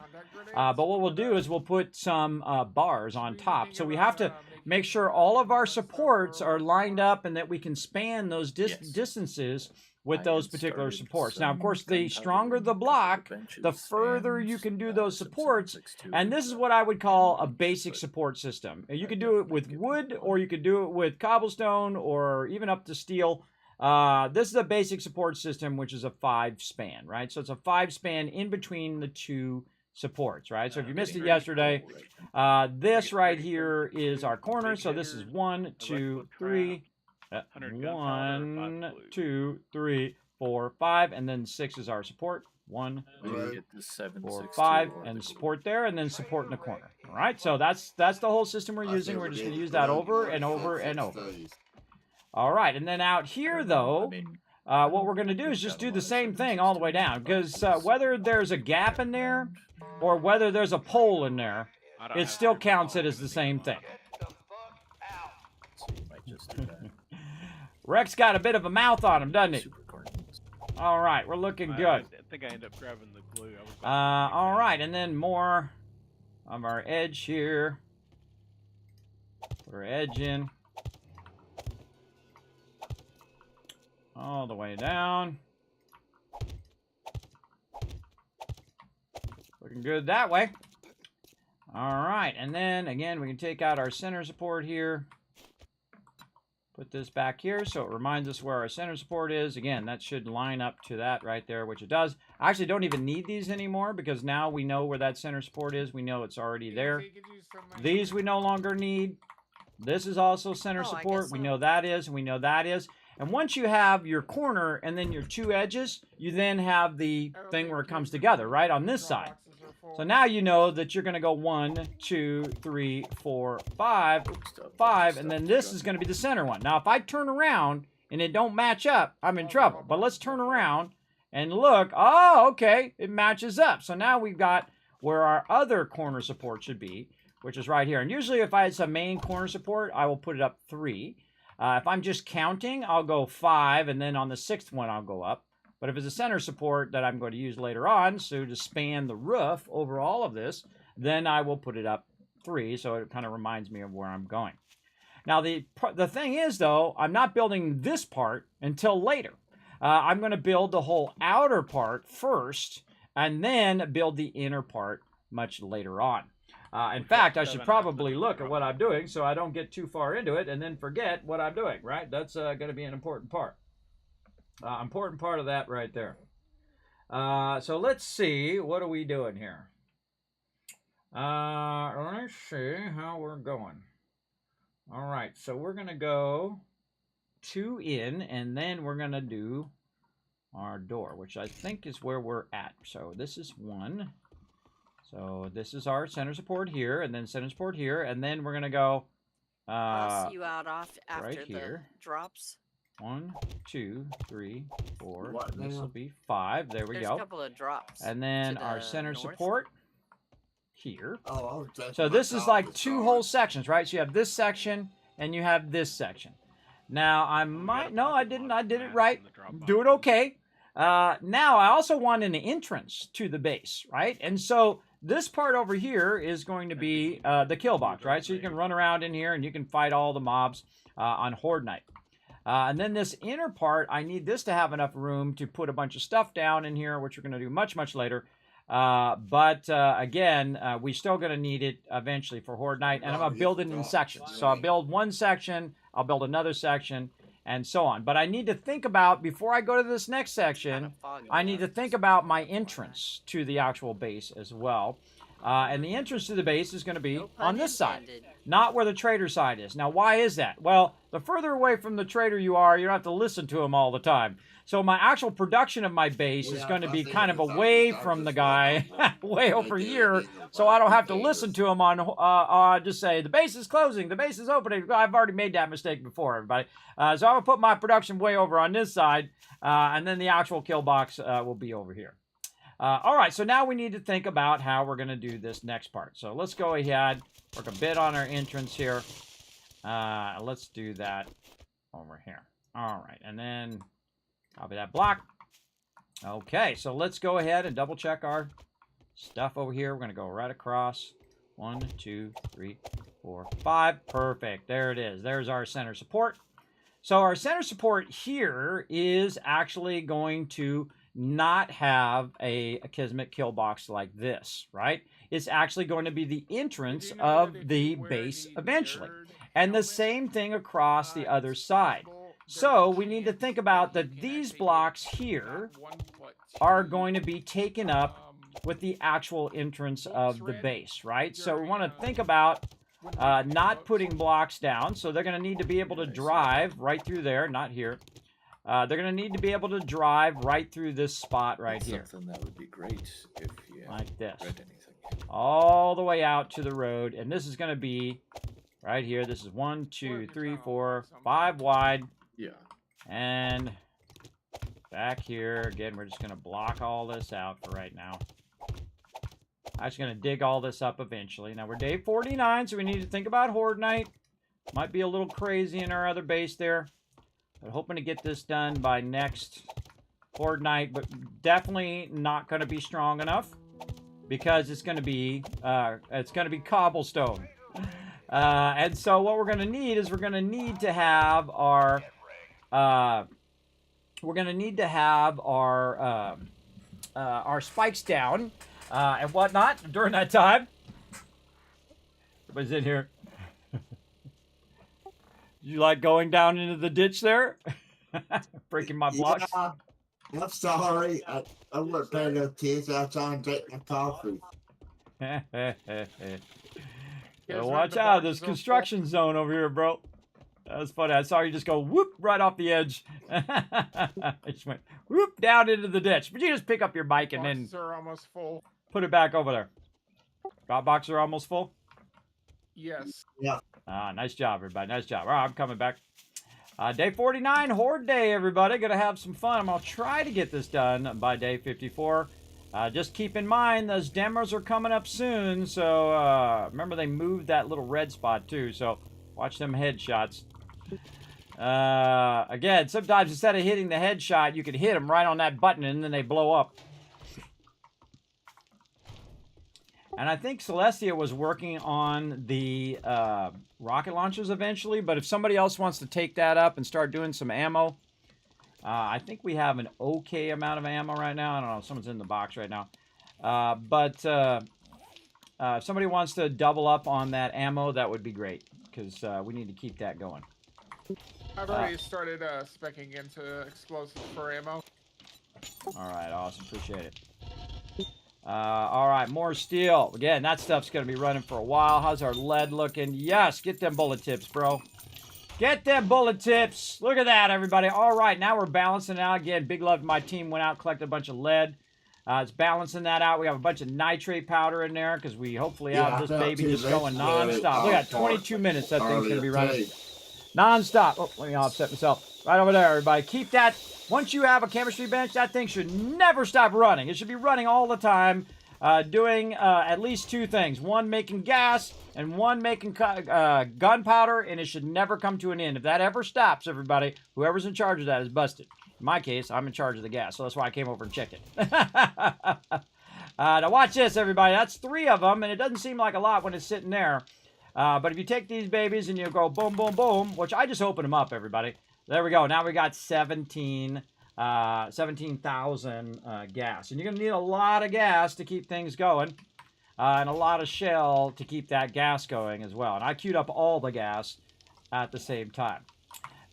But what we'll do is we'll put some bars on top. So we have to make sure all of our supports are lined up and that we can span those distances with those particular supports. Now, of course, the stronger the block, the further you can do those supports. And this is what I would call a basic support system. You could do it with wood, or you could do it with cobblestone, or even up to steel. This is a basic support system, which is a 5 span, right? So it's a 5 span in between the two supports, right? So if you missed it yesterday, this right here is our corner. So this is 1, 2, 3, 1, 2, 3, 4, 5, and then 6 is our support. 1, 2, 4, 5, and support there, and then support in the corner. All right, so that's the whole system we're using. We're just going to use that over and over and over. All right, and then out here, though, what we're going to do is just do the same thing all the way down, because whether there's a gap in there or whether there's a pole in there, it still counts it as the same thing. Rex got a bit of a mouth on him, doesn't he? All right, we're looking good. I think I ended up grabbing the glue. I was about to All right, and then more of our edge here. Put our edge in. All the way down. Looking good that way. All right, and then again, we can take out our center support here. Put this back here so it reminds us where our center support is. Again, that should line up to that right there, which it does. I actually don't even need these anymore because now we know where that center support is. We know it's already there. These we no longer need. This is also center support. We know that is, and we know that is. And once you have your corner and then your two edges, you then have the thing where it comes together, right, on this side. So now you know that you're going to go 1, 2, 3, 4, 5, 5, and then this is going to be the center one. Now, if I turn around and it don't match up, I'm in trouble. But let's turn around and look. Oh, okay, it matches up. So now we've got where our other corner support should be, which is right here. And usually if it's a main corner support, I will put it up 3. If I'm just counting, I'll go 5, and then on the 6th one, I'll go up. But if it's a center support that I'm going to use later on, so to span the roof over all of this, then I will put it up 3, so it kind of reminds me of where I'm going. Now, the thing is, though, I'm not building this part until later. I'm going to build the whole outer part first, and then build the inner part much later on. In fact, I should probably look at what I'm doing so I don't get too far into it and then forget what I'm doing, right? That's going to be an important part. Important part of that right there. So let's see. What are we doing here? Let's see how we're going. All right. So we're going to go 2 in, and then we're going to do our door, which I think is where we're at. So this is 1. So this is our center support here, and then center support here, and then we're going to go I'll see you out off after right the here. drops. 1, 2, 3, 4. What This will now? be 5. There we There's go. a couple of drops. And then to our the center north. support here. Oh, So this is like 2 whole sections, right? So you have this section and you have this section. Now I might, no, I didn't. I did it right. Do it okay. Now I also want an entrance to the base, right? And so this part over here is going to be the kill box, right? So you can run around in here and you can fight all the mobs on Horde Night. And then this inner part, I need this to have enough room to put a bunch of stuff down in here, which we're going to do much, much later. Again, we're still going to need it eventually for Horde Night. And I'm going to build it in sections. So I'll build one section, I'll build another section, and so on. But I need to think about, before I go to this next section, I need to think about my entrance to the actual base as well. And the entrance to the base is going to be on this side, not where the trader side is. Now, why is that? Well, the further away from the trader you are, you don't have to listen to him all the time. So my actual production of my base is going to be kind of away from the guy, way over here, so I don't have to listen to him on just say, the base is closing, the base is opening. I've already made that mistake before, everybody. So I'm going to put my production way over on this side, and then the actual kill box will be over here. All right, so now we need to think about how we're going to do this next part. So let's go ahead, work a bit on our entrance here. Let's do that over here. All right, and then copy that block. Okay, so let's go ahead and double check our stuff over here. We're going to go right across. 1, 2, 3, 4, 5. Perfect. There it is. There's our center support. So our center support here is actually going to not have a Kismet kill box like this, right? It's actually going to be the entrance of the base eventually. And the same thing across the other side. So we need to think about that these blocks here are going to be taken up with the actual entrance of the base, right? So we want to think about not putting blocks down. So they're going to need to be able to drive right through there, not here. They're going to need to be able to drive right through this spot right here. Something that would be great if you like this. read anything. All the way out to the road. And this is going to be right here. This is 1, 2, 3, 4, 5 wide. Yeah. And back here. Again, we're just going to block all this out for right now. I'm just going to dig all this up eventually. Now, we're day 49, so we need to think about Horde Night. Might be a little crazy in our other base there. But hoping to get this done by next Horde Night, but definitely not going to be strong enough because it's going to be cobblestone. And so what we're going to need is we're going to need to have our spikes down and whatnot during that time. Everybody's in here. You like going down into the ditch there? Breaking my blocks. Yeah, I'm sorry. I wasn't paying no attention. I was trying to take my coffee. Watch out. There's construction zone over here, bro. That was funny. I saw you just go whoop right off the edge. I just went whoop down into the ditch. But you just pick up your bike and then Boxes are almost full. put it back over there. Drop boxes are almost full? Yes. Yeah. Ah, nice job, everybody. Nice job. All right, I'm coming back. Day 49, Horde Day, everybody. Gonna have some fun. I'm gonna try to get this done by day 54. Just keep in mind, those demos are coming up soon. So, remember they moved that little red spot, too. So, watch them headshots. Again, sometimes instead of hitting the headshot, you could hit them right on that button and then they blow up. And I think Celestia was working on the rocket launchers eventually, but if somebody else wants to take that up and start doing some ammo, I think we have an okay amount of ammo right now. I don't know, someone's in the box right now. But if somebody wants to double up on that ammo, that would be great, because we need to keep that going. I've already started speccing into explosives for ammo. All right, awesome, appreciate it. All right, more steel. Again, that stuff's going to be running for a while. How's our lead looking? Yes, get them bullet tips, bro. Get them bullet tips. Look at that, everybody. All right, now we're balancing it out. Again, big love to my team. Went out, collected a bunch of lead. It's balancing that out. We have a bunch of nitrate powder in there because we hopefully have this baby just going nonstop. Look at 22 minutes that thing's going to be running. Nonstop. Oh, let me offset myself. Right over there, everybody. Keep that. Once you have a chemistry bench, that thing should never stop running. It should be running all the time, doing at least two things. One, making gas, and one, making gunpowder, and it should never come to an end. If that ever stops, everybody, whoever's in charge of that is busted. In my case, I'm in charge of the gas, so that's why I came over and checked it. Now watch this, everybody. That's 3 of them, and it doesn't seem like a lot when it's sitting there. But if you take these babies and you go boom, boom, boom, which I just opened them up, everybody. There we go. Now we got 17,000 gas. And you're going to need a lot of gas to keep things going. And a lot of shell to keep that gas going as well. And I queued up all the gas at the same time.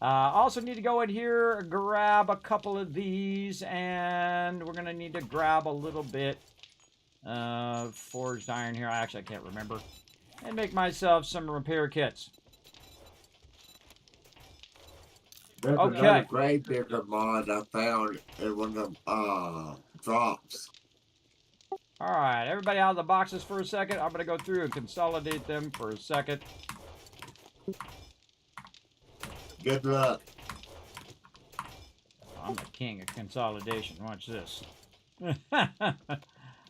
Also need to go in here, grab a couple of these. And we're going to need to grab a little bit of forged iron here. Actually, I can't remember. And make myself some repair kits. There's Okay. another grave digger mod I found in one of them drops. Alright, everybody out of the boxes for a second. I'm going to go through and consolidate them for a second. Good luck. I'm the king of consolidation. Watch this.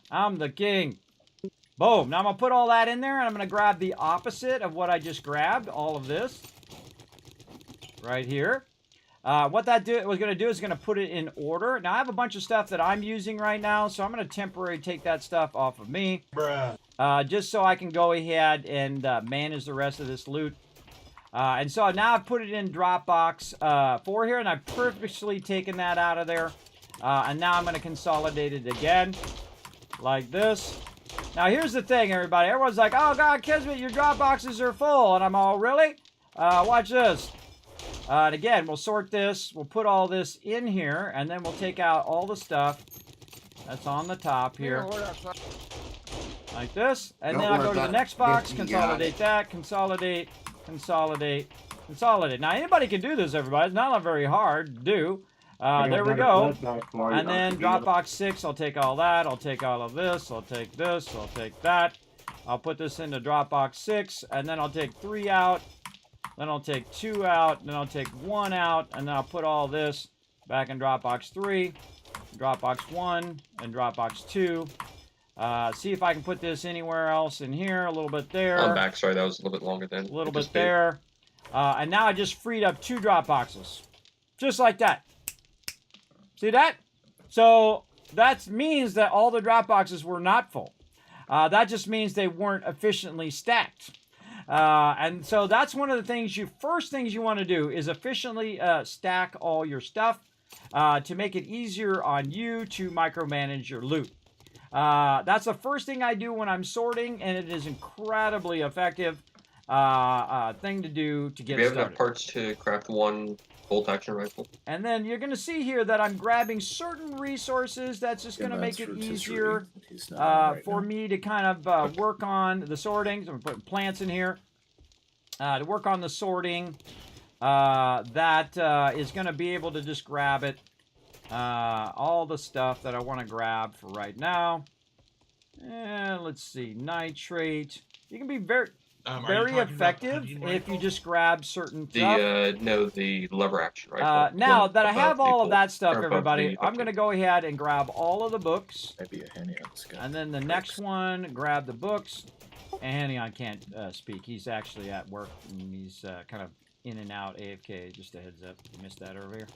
I'm the king. Boom. Now I'm going to put all that in there, and I'm going to grab the opposite of what I just grabbed. All of this. Right here. What that was going to do is going to put it in order. Now, I have a bunch of stuff that I'm using right now, so I'm going to temporarily take that stuff off of me. Just so I can go ahead and manage the rest of this loot. And so now I've put it in Dropbox 4 here, and I've purposely taken that out of there. And now I'm going to consolidate it again, like this. Now, here's the thing, everybody. Everyone's like, oh, God, Kismet, your Dropboxes are full. And I'm all, really? Watch this. And again, we'll sort this. We'll put all this in here, and then we'll take out all the stuff that's on the top here. Like this. And then I'll go to the next box, consolidate that, consolidate, consolidate, consolidate. Now, anybody can do this, everybody. It's not very hard to do. There we go. And then Dropbox 6, I'll take all that. I'll take all of this. I'll take this. I'll take that. I'll put this into Dropbox 6, and then I'll take 3 out. Then I'll take 2 out. Then I'll take 1 out, and then I'll put all this back in Dropbox 3, Dropbox 1, and Dropbox 2. See if I can put this anywhere else in here. A little bit there. I'm back. Sorry, that was a little bit longer than. A little bit there. And now I just freed up 2 Dropboxes. Just like that. See that? So that means that all the drop boxes were not full. That just means they weren't efficiently stacked. And so that's one of the first things you want to do is efficiently stack all your stuff to make it easier on you to micromanage your loot. That's the first thing I do when I'm sorting, and it is incredibly effective thing to do to get we have started. enough parts to craft one bolt action rifle. And then you're going to see here that I'm grabbing certain resources that's just going to make it easier for me to kind of work on the sorting. So I'm putting plants in here to work on the sorting. That is going to be able to just grab it. All the stuff that I want to grab for right now. And let's see, nitrate. You can be very effective if you just grab certain stuff. The lever action rifle. Now that I have all of that stuff, everybody, I'm going to go ahead and grab all of the books. And then the next one, grab the books. And Henny can't speak. He's actually at work, and he's kind of in and out AFK. Just a heads up. You missed that earlier.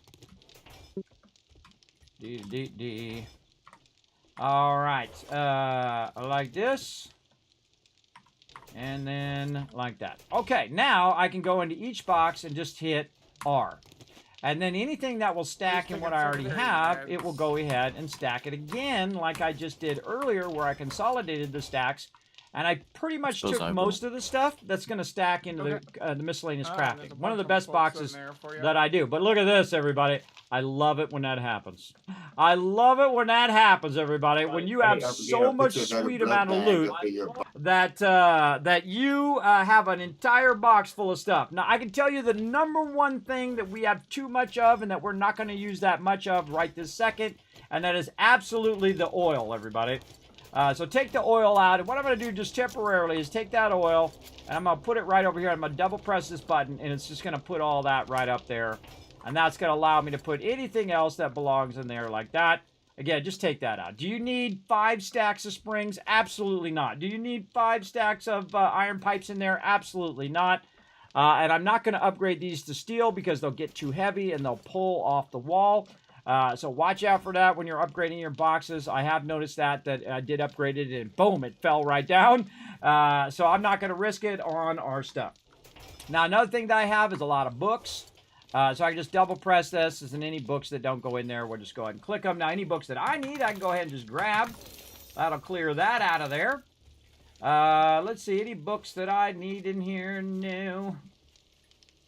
All right. Like this. And then like that. Okay, now I can go into each box and just hit R. And then anything that will stack in what I already have, it will go ahead and stack it again like I just did earlier where I consolidated the stacks. And I pretty much took most of the stuff that's going to stack into the miscellaneous crafting. One of the best boxes that I do. But look at this, everybody. I love it when that happens. I love it when that happens, everybody. When you have so much sweet amount of loot that you have an entire box full of stuff. Now, I can tell you the number one thing that we have too much of and that we're not going to use that much of right this second, and that is absolutely the oil, everybody. So take the oil out, and what I'm going to do just temporarily is take that oil, and I'm going to put it right over here. I'm going to double press this button, and it's just going to put all that right up there. And that's going to allow me to put anything else that belongs in there like that. Again, just take that out. Do you need 5 stacks of springs? Absolutely not. Do you need 5 stacks of iron pipes in there? Absolutely not. And I'm not going to upgrade these to steel because they'll get too heavy and they'll pull off the wall. So watch out for that when you're upgrading your boxes. I have noticed that I did upgrade it and boom, it fell right down. So I'm not going to risk it on our stuff. Now, another thing that I have is a lot of books. So I can just double press this. Isn't any books that don't go in there, we'll just go ahead and click them. Now, any books that I need, I can go ahead and just grab. That'll clear that out of there. Let's see, any books that I need in here? No.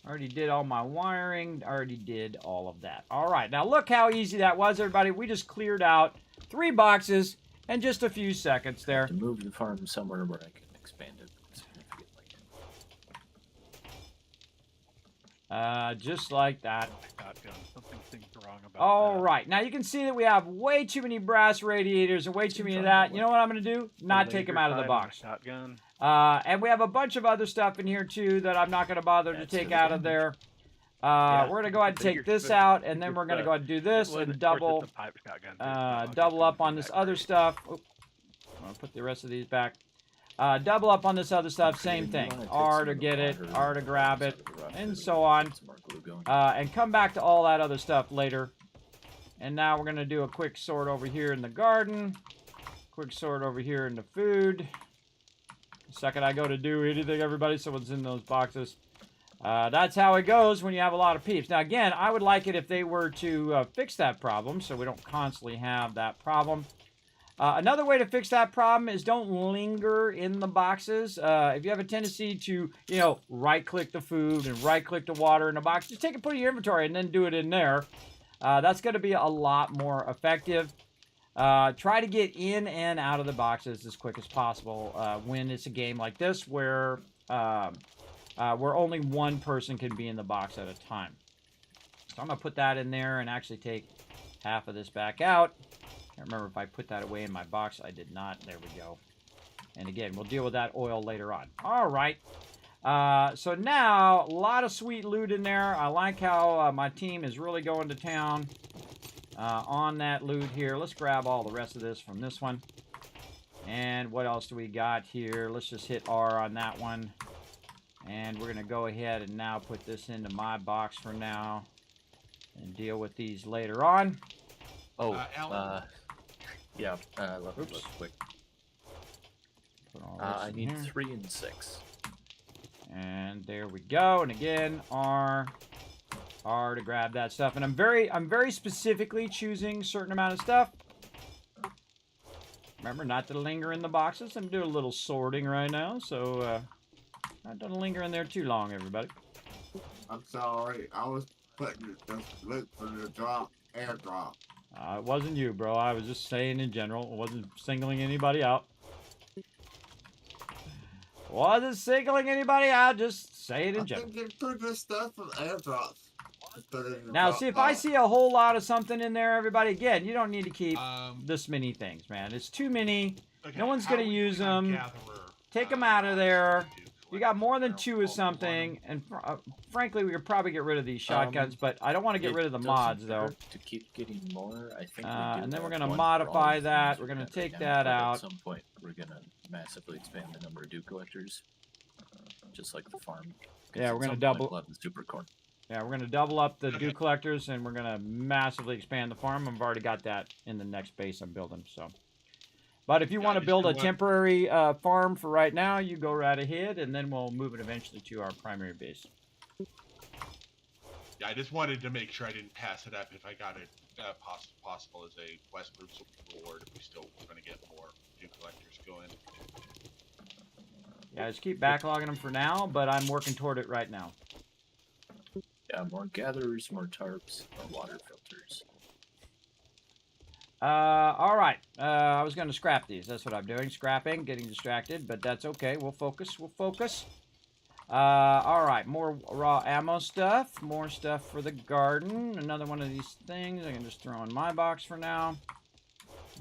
Already did all my wiring. Already did all of that. All right, now look how easy that was, everybody. We just cleared out 3 boxes in just a few seconds there. To move the farm somewhere where I can expand it significantly. Just like that. Shotgun. Something seems wrong about All that. right, now you can see that we have way too many brass radiators and way too many of that. You know what I'm going to do? Not take them out of the box. Shotgun. And we have a bunch of other stuff in here too that I'm not going to bother to take out of there. We're going to go ahead and take this out, and then we're going to go ahead and do this and double up on this other stuff. Oop. I'm going to put the rest of these back. Double up on this other stuff, same thing. R to get it, R to grab it, and so on. And come back to all that other stuff later. And now we're going to do a quick sort over here in the garden. Quick sort over here in the food. The second I go to do anything, everybody, someone's in those boxes. That's how it goes when you have a lot of peeps. Now, again, I would like it if they were to fix that problem so we don't constantly have that problem. Another way to fix that problem is don't linger in the boxes. If you have a tendency to, right-click the food and right-click the water in the box, just take it, put it in your inventory, and then do it in there. That's going to be a lot more effective. Try to get in and out of the boxes as quick as possible when it's a game like this where only one person can be in the box at a time. So I'm going to put that in there and actually take half of this back out. I can't remember if I put that away in my box. I did not. There we go. And again, we'll deal with that oil later on. All right. So now, a lot of sweet loot in there. I like how my team is really going to town on that loot here. Let's grab all the rest of this from this one. And what else do we got here? Let's just hit R on that one. And we're going to go ahead and now put this into my box for now. And deal with these later on. Oh, Alan? yeah. Let me Oops. look quick. Put all this I in need here. 3 and 6. And there we go. And again, R to grab that stuff. And I'm very specifically choosing a certain amount of stuff. Remember not to linger in the boxes. I'm doing a little sorting right now, so not to linger in there too long, everybody. I'm sorry. I was putting the split for the airdrop. It wasn't you, bro. I was just saying in general. I wasn't singling anybody out. Wasn't singling anybody out, just saying in I general. think you put good stuff from airdrops. Now, see, if I see a whole lot of something in there, everybody, again, you don't need to keep this many things, man. It's too many. Okay, No one's how going are to we use doing on them. Gatherer, Take them out of there. to You got more than collect 2 of all something, and frankly, we could probably get rid of these shotguns, but I don't want to get It rid of the doesn't mods, though. hurt to keep getting more. I think we do And then we're have going to one for all modify the that. things We're we've going to got right take now, that but out. At some point, we're going to massively expand the number of dew collectors, just like the farm. 'Cause Yeah, at we're going to some point, double. we'll have the super corn. Yeah, we're going to double up the dew collectors, and we're going to massively expand the farm. I've already got that in the next base I'm building, so. But if you want to build a temporary farm for right now, you go right ahead, and then we'll move it eventually to our primary base. Yeah, I just wanted to make sure I didn't pass it up if I got it possible as a quest reward if we still going to get more dew collectors going. Yeah, just keep backlogging them for now, but I'm working toward it right now. Yeah, more gatherers, more tarps, more water filters. All right. I was going to scrap these. That's what I'm doing. Scrapping, getting distracted, but that's okay. We'll focus. We'll focus. All right. More raw ammo stuff. More stuff for the garden. Another one of these things I can just throw in my box for now.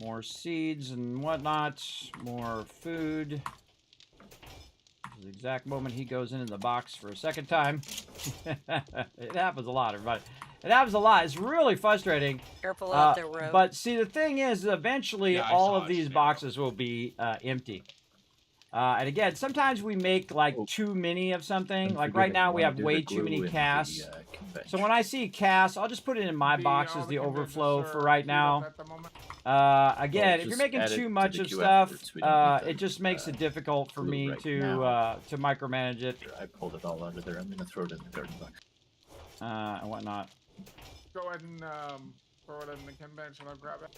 More seeds and whatnot. More food. The exact moment he goes into the box for a second time. It happens a lot, everybody. It happens a lot. It's really frustrating. Careful out there, Rogue. But see, the thing is, eventually, Yeah, I all saw of it, these Snap. boxes will be empty. And again, sometimes we make like too many of something. Don't Like forget right if now, you we wanna have do way the too many glue in casts. the, convention. So when I see casts, I'll just put it in my boxes, the overflow for right now. Again, if you're just making add it too to much the of queue stuff, afterwards. We don't need it just makes it difficult for glue me right to now. to micromanage it I pulled it all out of there. I'm gonna throw it in the garden box. and whatnot. Go ahead and throw it in the convention. I'll grab it.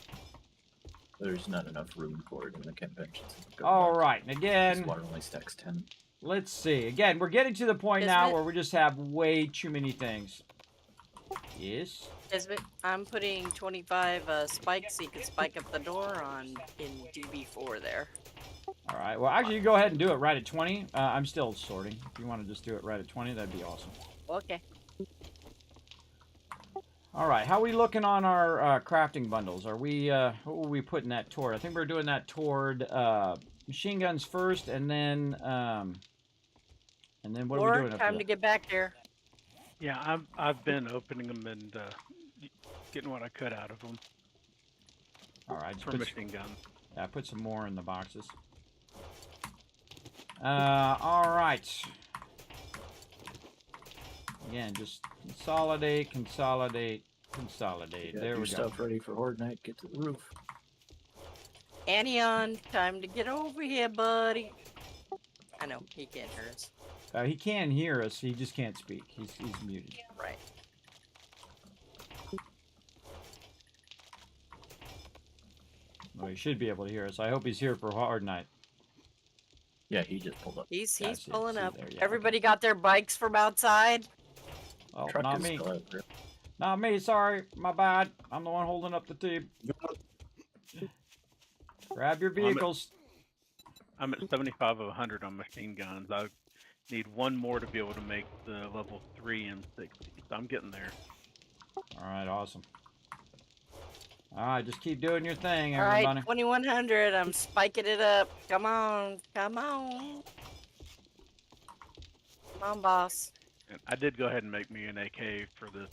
There's not enough room for it in the convention. All right, and This again, water only stacks 10. let's see. Again, we're getting to the point now Kismet? where we just have way too many things. Yes. Kismet, I'm putting 25 spikes so you can spike up the door on in DB4 there. All right. Well, actually, you go ahead and do it right at 20. I'm still sorting. If you want to just do it right at 20, that'd be awesome. Okay. All right. How are we looking on our crafting bundles? Are we? What were we putting that toward? I think we're doing that toward machine guns first, and then what are we Or doing? time to get back there. Yeah, I've been opening them and getting what I could out of them All right. Just for put, machine guns. yeah, put some more in the boxes. All right. Again, just consolidate, consolidate, consolidate. Yeah, There your we go. stuff ready for Horde Night. Get to the roof. Anion, time to get over here, buddy. I know, he can't hear us. He can hear us. He just can't speak. He's muted. Right. Well, he should be able to hear us. I hope he's here for Hard Night. Yeah, he just pulled up. He's Yeah, I see- pulling see up. there, yeah, Everybody got their bikes from outside? Oh, Truck not is me. still out there. Not me. Sorry. My bad. I'm the one holding up the team. Grab your vehicles. I'm at 75 of 100 on machine guns. I need one more to be able to make the level 3 and 60. So I'm getting there. All right. Awesome. All right. Just keep doing your thing, All everybody. right, 2100. I'm spiking it up. Come on. Come on. Come on, boss. And I did go ahead and make me an AK for this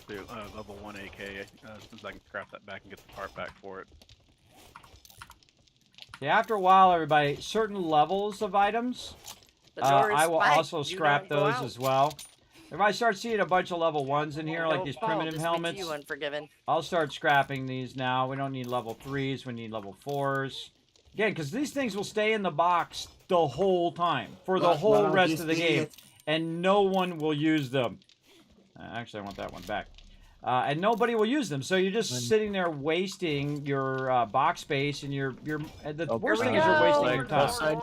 level 1 AK, since I can scrap that back and get the part back for it. Yeah, after a while, everybody, certain levels of items, The door is I will spiked. also Do scrap not go those out. as well. If I start seeing a bunch of level 1s in here, like Don't these fall, primitive this helmets, makes you Unforgiven. I'll start scrapping these now. We don't need level 3s. We need level 4s. Again, because these things will stay in the box the whole time. For the whole rest of the game. And no one will use them. Actually, I want that one back. And nobody will use them. So you're just sitting there wasting your box space. And the worst thing is you're wasting your time. Side.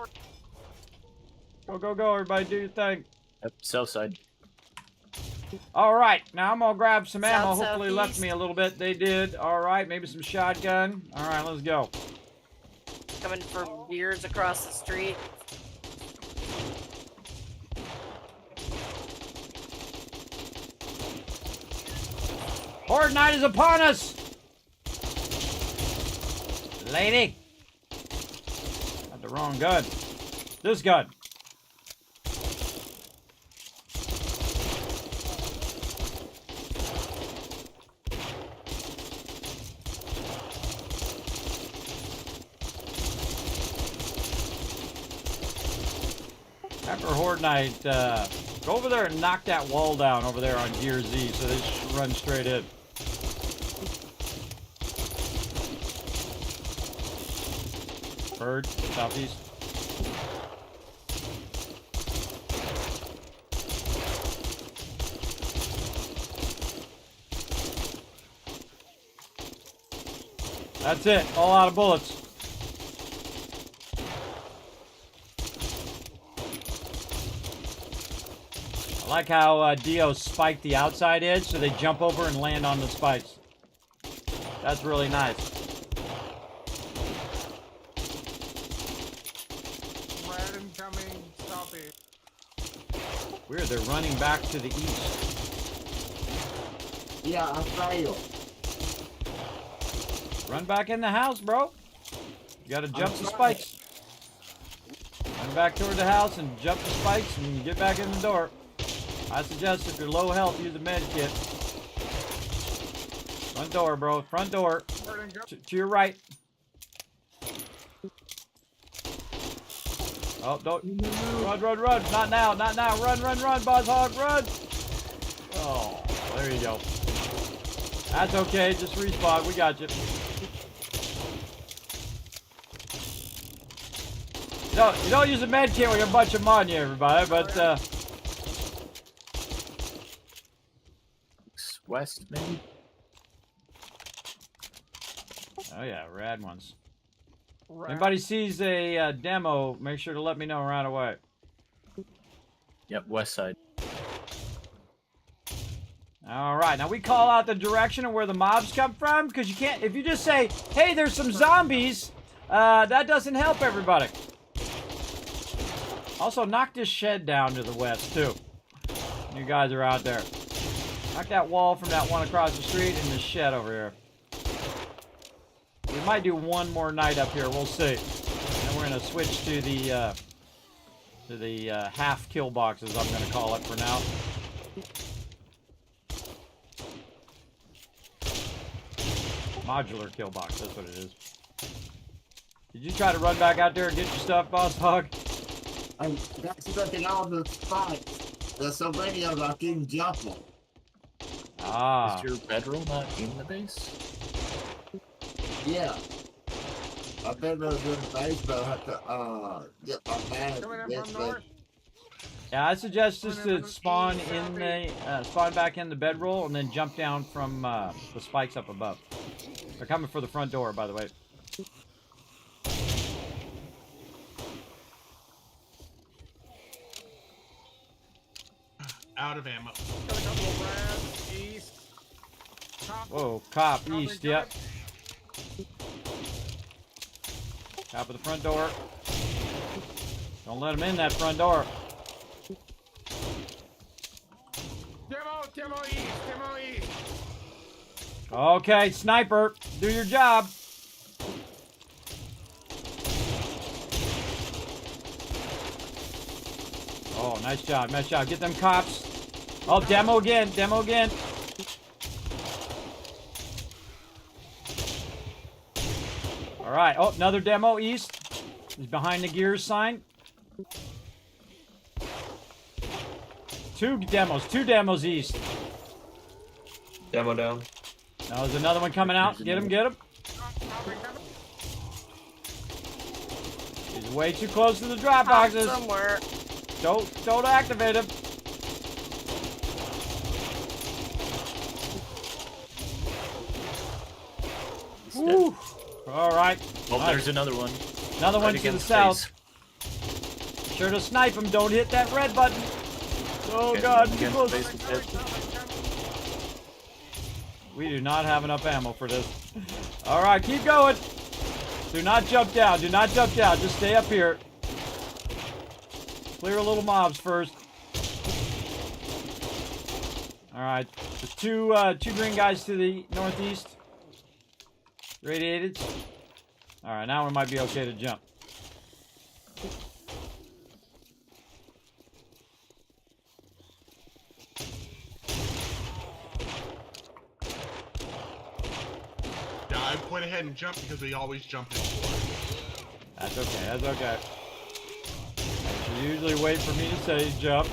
Go, go, go. Everybody do your thing. Yep, south side. All right, now I'm gonna grab some ammo. South, Hopefully left southeast. me a little bit. They did. All right, maybe some shotgun. All right, let's go. Coming from years across the street. Horde night is upon us, lady. Got the wrong gun. This gun. After Horde Night, go over there and knock that wall down over there on Gear Z so they just run straight in. Bird, southeast. That's it, all out of bullets. I like how Dio spiked the outside edge so they jump over and land on the spikes. That's really nice. Red incoming, southeast. Weird, they're running back to the east. Yeah, I failed. Run back in the house, bro. You gotta jump the spikes. Run back toward the house and jump the spikes and get back in the door. I suggest if you're low health, use a med kit. Front door, bro. Front door. To your right. Oh, don't. Run, run, run. Not now, not now. Run, run, run, Boss Hog, run. Oh, there you go. That's okay. Just respawn. We got you. You don't use a med kit when you have a bunch of them on you, everybody, but, West, maybe? oh yeah, rad ones. Rad. Anybody sees a demo, make sure to let me know right away. Yep, west side. All right, now we call out the direction of where the mobs come from, because you can't, if you just say, hey, there's some zombies, that doesn't help everybody. Also, knock this shed down to the west, too. You guys are out there. Knock that wall from that one across the street and this shed over here. We might do one more night up here. We'll see. And then we're going to switch to the half kill boxes, I'm going to call it for now. Modular kill box, that's what it is. Did you try to run back out there and get your stuff, Boss Hog? I'm stuck in all the spikes. There's so many of them I can't jump them. Ah. Is your bedroll not in the base? Yeah. I bet those in the base, but I have to get my bag. Coming in Yes, from but north. Yeah, I suggest just to spawn in the spawn back in the bedroll and then jump down from the spikes up above. They're coming for the front door, by the way. Out of ammo. Got a couple of red, east. Top. Whoa, cop Top east, and yep. good. Top of the front door. Don't let them in that front door. Demo east, demo east. Okay, sniper, do your job. Oh, nice job, nice job. Get them cops. Oh, demo again, demo again. All right, oh, another demo east. He's behind the gears sign. Two demos east. Demo down. Now there's another one coming out. Get him, get him. He's way too close to the drop boxes. Somewhere. Don't activate him. Woo. All right. Oh, Nice. there's another one. Another one Right to the against south. Sure to snipe him. Don't hit that red button. Oh Okay, God, too against close. face with head. We do not have enough ammo for this. All right, keep going. Do not jump down. Do not jump down. Just stay up here. Clear a little mobs first. All right, there's two green guys to the northeast. Radiated. All right, now it might be okay to jump. Yeah, I went ahead and jumped because we always jump in four. That's okay. That's okay. You usually wait for me to say jump.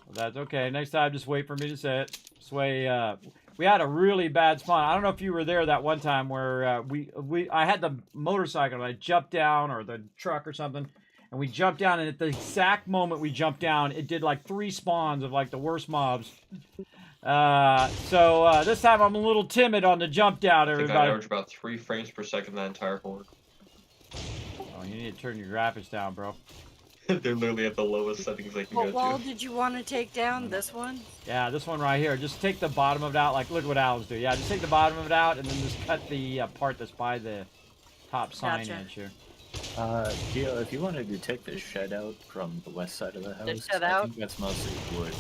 Well, that's okay. Next time, just wait for me to say it. Sway. We had a really bad spawn. I don't know if you were there that one time where I had the motorcycle and I jumped down, or the truck or something, and we jumped down, and at the exact moment we jumped down, it did like 3 spawns of like the worst mobs. So this time I'm a little timid on the jump down, I think I everybody. averaged about 3 frames per second that entire horde. Oh, you need to turn your graphics down, bro. They're literally at the lowest settings they can What go wall to. did you want to take down? This one? Yeah, this one right here. Just take the bottom of it out. Like, look what owls do. Yeah, just take the bottom of it out, and then just cut the part that's by the top Gotcha. signage here. Gio, if you wanted to take the shed out from the west side of the house, shed I out? think that's mostly wood.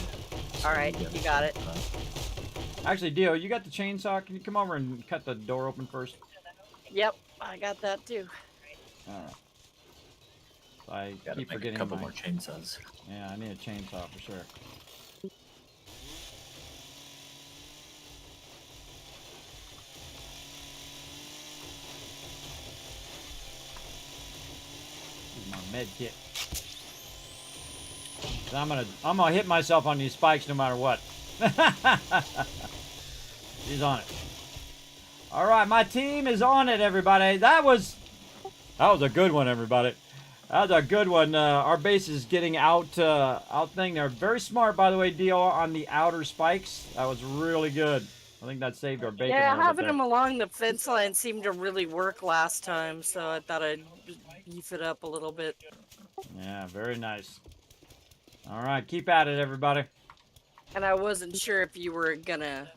All right, you got it. Actually, Dio, you got the chainsaw? Can you come over and cut the door open first? Yep, I got that too. Alright. So I Gotta keep make a forgetting couple my... more chainsaws. Yeah, I need a chainsaw for sure. This is my med kit. I'm gonna hit myself on these spikes no matter what. He's on it. All right, my team is on it, everybody. That was a good one, everybody. That was a good one. Our base is getting out thing. They're very smart, by the way, Dio, on the outer spikes. That was really good. I think that saved our bacon. Yeah, a little having bit them along the fence line seemed to really work last time, so I thought I'd beef it up a little bit. there. Yeah, very nice. All right, keep at it, everybody. And I wasn't sure if you were gonna...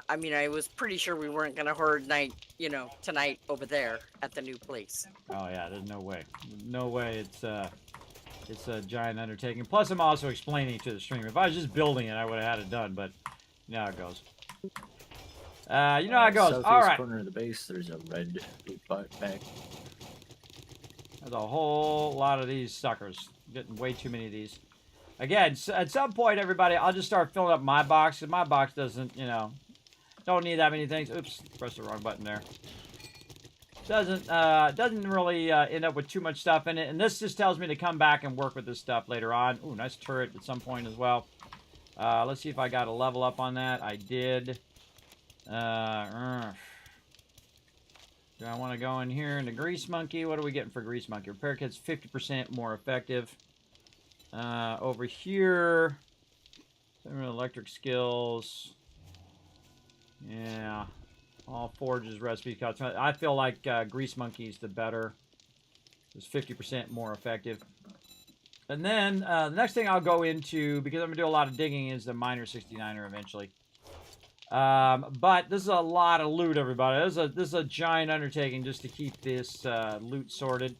I mean, I was pretty sure we weren't gonna horde night, tonight over there at the new place. Oh yeah, there's no way. No way. It's a giant undertaking. Plus, I'm also explaining to the stream. If I was just building it, I would have had it done. But you know how it goes. You know how it goes. Southeast All right. corner of the base, there's a red loot bag. There's a whole lot of these suckers. Getting way too many of these. Again, at some point, everybody, I'll just start filling up my box. Because my box doesn't, don't need that many things. Oops, pressed the wrong button there. Doesn't really end up with too much stuff in it. And this just tells me to come back and work with this stuff later on. Ooh, nice turret at some point as well. Let's see if I got a level up on that. I did. Do I want to go in here into Grease Monkey? What are we getting for Grease Monkey? Repair kit's 50% more effective. Over here, electric skills. Yeah, all forges, recipe cuts. I feel like Grease Monkey's the better. It's 50% more effective. And then the next thing I'll go into, because I'm gonna do a lot of digging, is the Miner 69er eventually. But this is a lot of loot, everybody. This is a giant undertaking just to keep this loot sorted.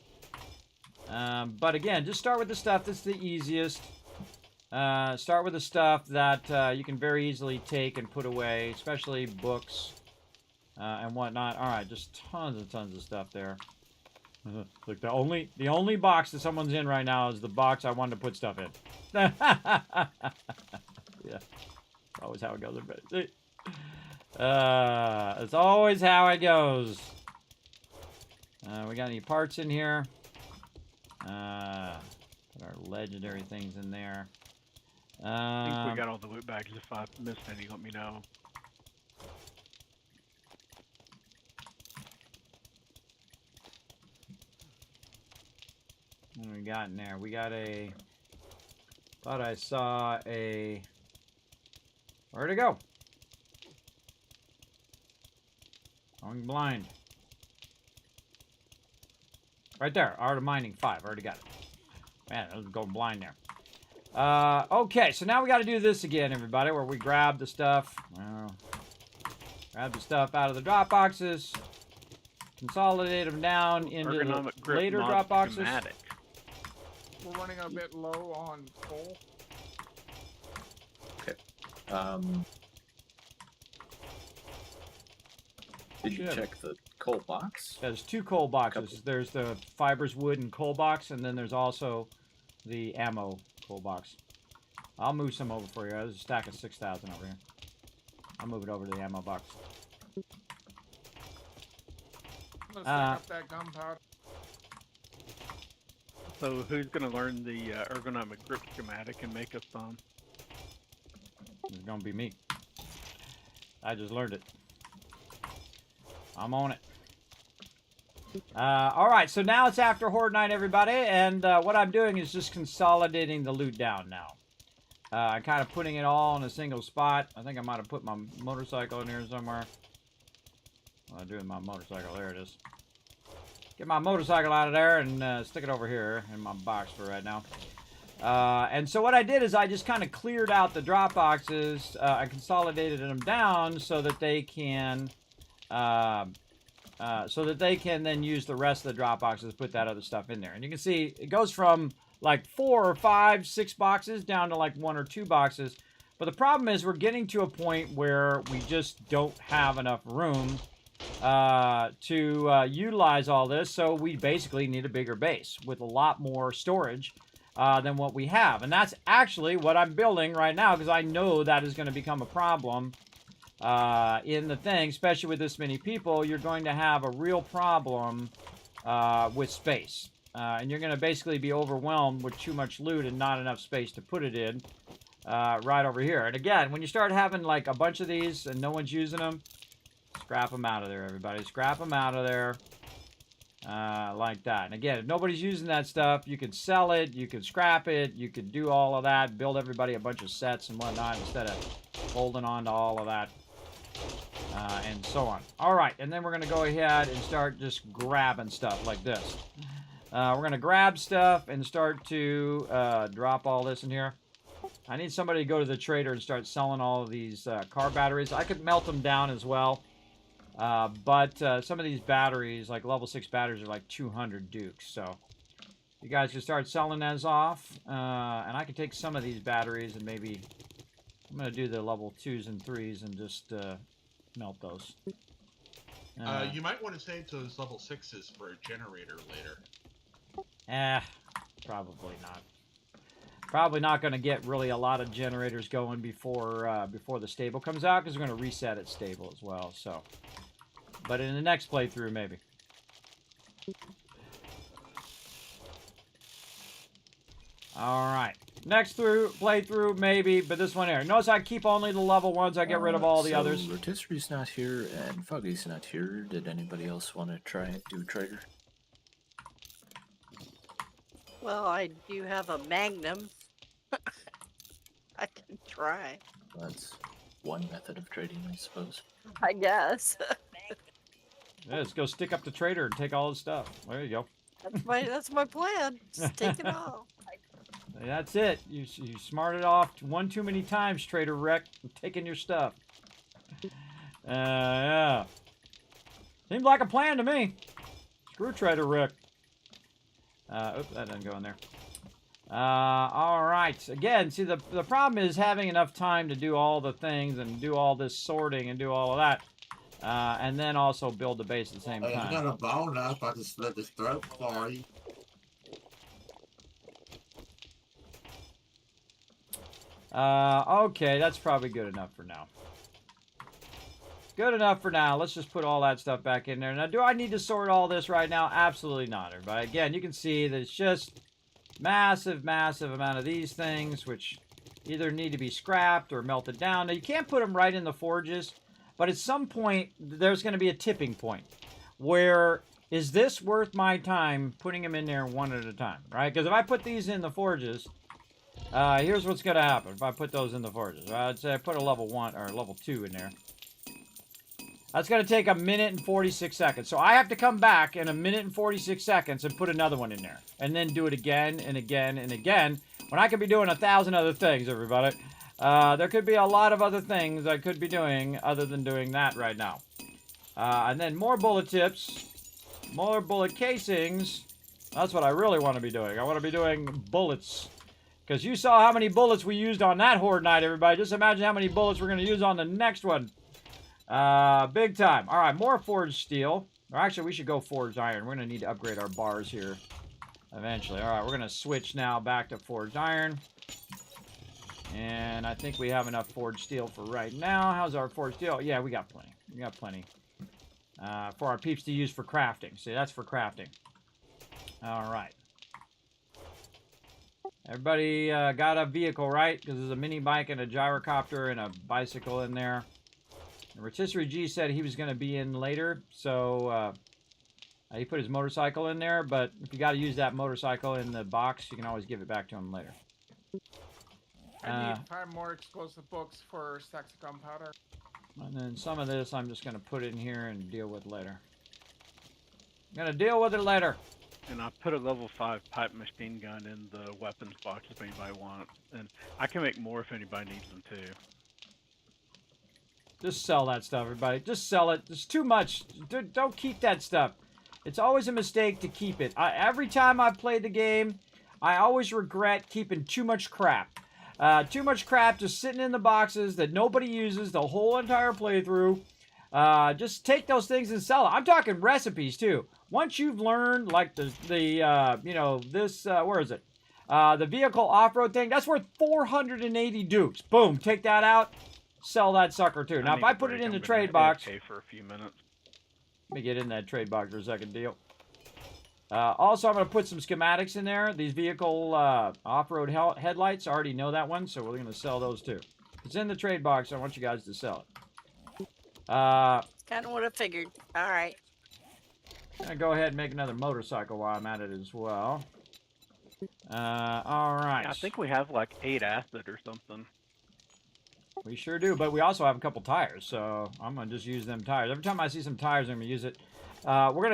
But again, just start with the stuff that's the easiest. Start with the stuff that you can very easily take and put away, especially books and whatnot. All right, just tons of stuff there. Look, the only box that someone's in right now is the box I wanted to put stuff in. Yeah, always how it goes, everybody. It's always how it goes. We got any parts in here? Put our legendary things in there. I think we got all the loot bags. If I missed any, let me know. What we got in there? We got a... Thought I saw a... Where'd it go? Going blind. Right there. Art of Mining 5. Already got it. Man, I was going blind there. Okay, so now we got to do this again, everybody, where we grab the stuff. Grab the stuff out of the drop boxes. Consolidate them down into the later drop boxes. Schematic. We're running a bit low on coal. Okay. Did you check the coal box? There's 2 coal boxes. There's the fibers, wood, and coal box, and then there's also the ammo coal box. I'll move some over for you. There's a stack of 6,000 over here. I'll move it over to the ammo box. Let's up that gunpowder. So who's going to learn the ergonomic grip schematic and make us some? It's going to be me. I just learned it. I'm on it. Alright, so now it's after Horde Night, everybody, and what I'm doing is just consolidating the loot down now. I'm kind of putting it all in a single spot. I think I might have put my motorcycle in here somewhere. What am I doing with my motorcycle? There it is. Get my motorcycle out of there and stick it over here in my box for right now. And so what I did is I just kind of cleared out the drop boxes. I consolidated them down so that they can... then use the rest of the drop boxes to put that other stuff in there. And you can see it goes from like 4 or 5, 6 boxes down to like 1 or 2 boxes. But the problem is we're getting to a point where we just don't have enough room to utilize all this. So we basically need a bigger base with a lot more storage than what we have. And that's actually what I'm building right now because I know that is going to become a problem. In the thing, especially with this many people, you're going to have a real problem with space. And you're going to basically be overwhelmed with too much loot and not enough space to put it in right over here. And again, when you start having like a bunch of these and no one's using them, scrap them out of there, everybody. Scrap them out of there like that. And again, if nobody's using that stuff, you could sell it, you could scrap it, you could do all of that, build everybody a bunch of sets and whatnot instead of holding on to all of that. And so on. Alright, and then we're going to go ahead and start just grabbing stuff like this. We're going to grab stuff and start to drop all this in here. I need somebody to go to the trader and start selling all of these car batteries. I could melt them down as well. But some of these batteries, like level 6 batteries, are like 200 dukes. So you guys can start selling those off. And I can take some of these batteries and maybe... I'm going to do the level 2s and 3s and just melt those. You might want to save those level 6s for a generator later. Probably not. Probably not going to get really a lot of generators going before before the stable comes out because we're going to reset it stable as well. So, but in the next playthrough, maybe. All right. Next playthrough, maybe, but this one here. Notice I keep only the level 1s. I get rid of all the others. Rotisserie's not here and Foggy's not here. Did anybody else want to try and do trader? Well, I do have a Magnum. I can try. That's one method of trading, I suppose. I guess. Yeah, let's go stick up the trader and take all his stuff. There you go. That's my plan. Just take it all. That's it. You smarted off one too many times, Trader Rick. I'm taking your stuff. Yeah. Seems like a plan to me. Screw Trader Rick. Oops, that doesn't go in there. All right. Again, see, the problem is having enough time to do all the things and do all this sorting and do all of that. And then also build the base at the same time. If you got a bone up, I can slit his throat for you. Okay, that's probably good enough for now. Good enough for now. Let's just put all that stuff back in there. Now, do I need to sort all this right now? Absolutely not, everybody. Again, you can see that it's just massive, massive amount of these things, which either need to be scrapped or melted down. Now, you can't put them right in the forges, but at some point, there's going to be a tipping point where, is this worth my time putting them in there one at a time, right? Because if I put these in the forges, here's what's going to happen if I put those in the forges. I'd say I put a level 1 or level 2 in there. That's going to take 1 minute and 46 seconds. So I have to come back in 1 minute and 46 seconds and put another one in there. And then do it again and again and again. When I could be doing 1,000 other things, everybody. There could be a lot of other things I could be doing other than doing that right now. And then more bullet tips. More bullet casings. That's what I really want to be doing. I want to be doing bullets. Because you saw how many bullets we used on that horde night, everybody. Just imagine how many bullets we're going to use on the next one. Big time. All right, more forged steel. Or actually, we should go forged iron. We're going to need to upgrade our bars here eventually. All right, we're going to switch now back to forged iron. And I think we have enough forged steel for right now. How's our forged steel? Yeah, we got plenty. We got plenty. For our peeps to use for crafting. See, that's for crafting. All right. Everybody got a vehicle, right? Because there's a mini bike and a gyrocopter and a bicycle in there. And Rotisserie G said he was going to be in later, so he put his motorcycle in there. But if you got to use that motorcycle in the box, you can always give it back to him later. I need 5 more explosive books for stacks of gunpowder. And then some of this I'm just going to put in here and deal with later. I'm going to deal with it later. And I put a level 5 pipe machine gun in the weapons box if anybody wants. And I can make more if anybody needs them too. Just sell that stuff, everybody. Just sell it. There's too much. Don't keep that stuff. It's always a mistake to keep it. Every time I've played the game, I always regret keeping too much crap. Too much crap just sitting in the boxes that nobody uses the whole entire playthrough. Just take those things and sell it. I'm talking recipes, too. Once you've learned, like, you know, this, where is it? The vehicle off-road thing, that's worth 480 dukes. Boom, take that out. Sell that sucker too. Now, if I put it in the trade box, okay for a few minutes. Let me get in that trade box for a second, deal. Also, I'm going to put some schematics in there. These vehicle off-road headlights, I already know that one, so we're going to sell those too. It's in the trade box. I want you guys to sell it. Kind of what I figured. All right. I'm going to go ahead and make another motorcycle while I'm at it as well. All right. Yeah, I think we have like 8 acid or something. We sure do, but we also have a couple tires, so I'm gonna just use them tires. Every time I see some tires, I'm gonna use it. We're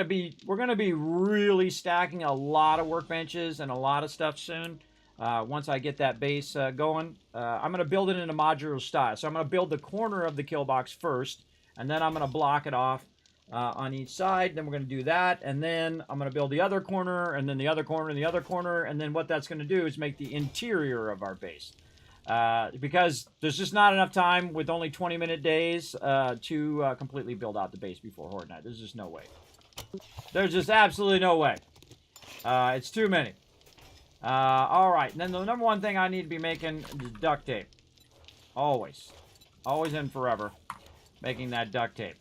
gonna be really stacking a lot of workbenches and a lot of stuff soon. Once I get that base going, I'm gonna build it in a modular style. So I'm gonna build the corner of the kill box first, and then I'm gonna block it off on each side. Then we're gonna do that, and then I'm gonna build the other corner, and then the other corner, and the other corner, and then what that's gonna do is make the interior of our base. Because there's just not enough time with only 20-minute days to completely build out the base before Horde Night. There's just no way. There's just absolutely no way. It's too many. All right. And then the number one thing I need to be making is duct tape. Always. Always and forever. Making that duct tape.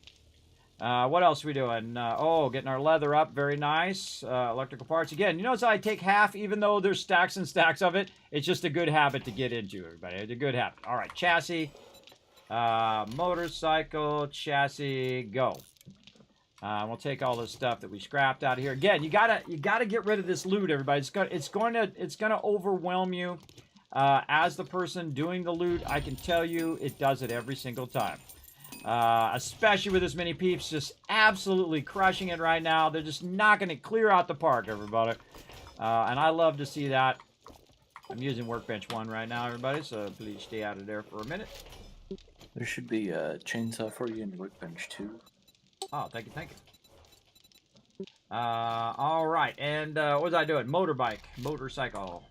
What else are we doing? Getting our leather up. Very nice. Electrical parts. Again, you notice I take half, even though there's stacks and stacks of it. It's just a good habit to get into, everybody. It's a good habit. All right, chassis. Motorcycle, chassis, go. We'll take all this stuff that we scrapped out of here. Again, you gotta get rid of this loot, everybody. It's gonna overwhelm you. As the person doing the loot, I can tell you, it does it every single time. Especially with as many peeps just absolutely crushing it right now. They're just knocking it clear out the park, everybody. And I love to see that. I'm using Workbench 1 right now, everybody, so please stay out of there for a minute. There should be a chainsaw for you in Workbench 2. Oh, thank you, thank you. All right, and what was I doing? Motorbike, motorcycle,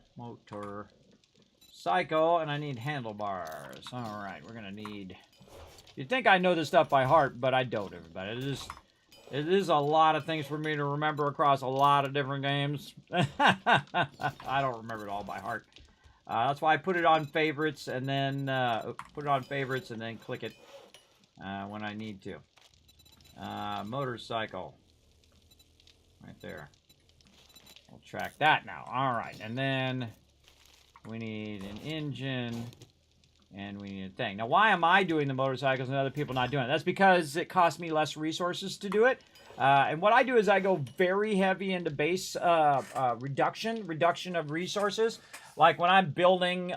and I need handlebars. All right, we're gonna need... You'd think I know this stuff by heart, but I don't, everybody. It is a lot of things for me to remember across a lot of different games. I don't remember it all by heart. That's why I put it on favorites and then click it when I need to. Motorcycle. Right there. We'll track that now. All right, and then We need an engine. And we need a thing. Now, why am I doing the motorcycles and other people not doing it? That's because it costs me less resources to do it. And what I do is I go very heavy into base reduction of resources. Like when I'm building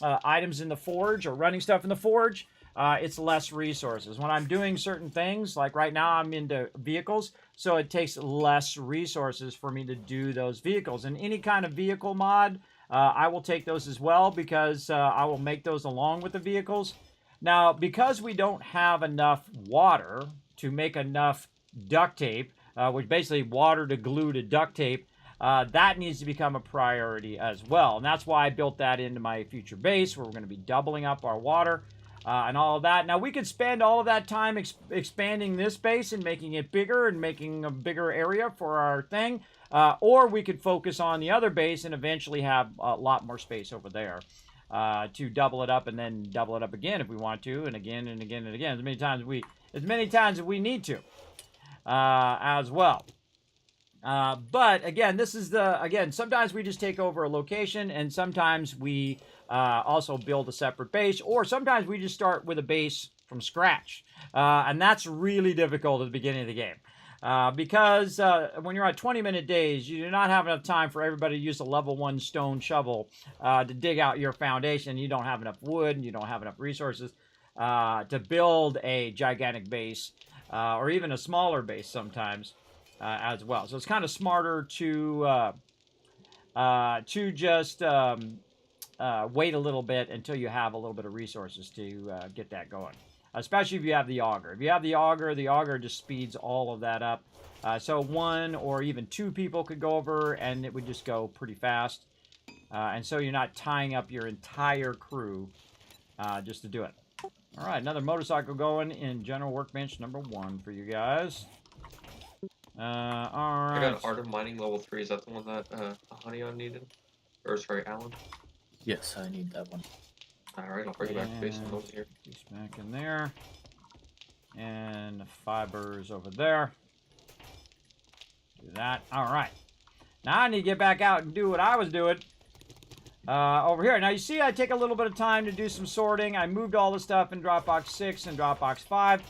items in the forge or running stuff in the forge, it's less resources. When I'm doing certain things, like right now I'm into vehicles, so it takes less resources for me to do those vehicles. And any kind of vehicle mod, I will take those as well because I will make those along with the vehicles. Now, because we don't have enough water to make enough duct tape, which basically water to glue to duct tape, that needs to become a priority as well. And that's why I built that into my future base, where we're going to be doubling up our water and all of that. Now, we could spend all of that time expanding this base and making it bigger and making a bigger area for our thing. Or we could focus on the other base and eventually have a lot more space over there to double it up and then double it up again if we want to, and again and again and again, as many times as we need to as well. But again, sometimes we just take over a location, and sometimes we also build a separate base, or sometimes we just start with a base from scratch, and that's really difficult at the beginning of the game. Because when you're on 20-minute days, you do not have enough time for everybody to use a level 1 stone shovel to dig out your foundation. You don't have enough wood, and you don't have enough resources to build a gigantic base, or even a smaller base sometimes as well. So it's kind of smarter to just wait a little bit until you have a little bit of resources to get that going. Especially if you have the auger. If you have the auger just speeds all of that up. So 1 or even 2 people could go over, and it would just go pretty fast. And so you're not tying up your entire crew just to do it. All right, another motorcycle going in General Workbench number 1 for you guys. All right. I got Art of Mining level 3. Is that the one that Honey needed? Or sorry, Alan? Yes, I need that one. Alright, I'll bring it back to base and over here. Just back in there. And the fibers over there. Do that. Alright. Now I need to get back out and do what I was doing over here. Now you see I take a little bit of time to do some sorting. I moved all the stuff in Dropbox 6 and Dropbox 5.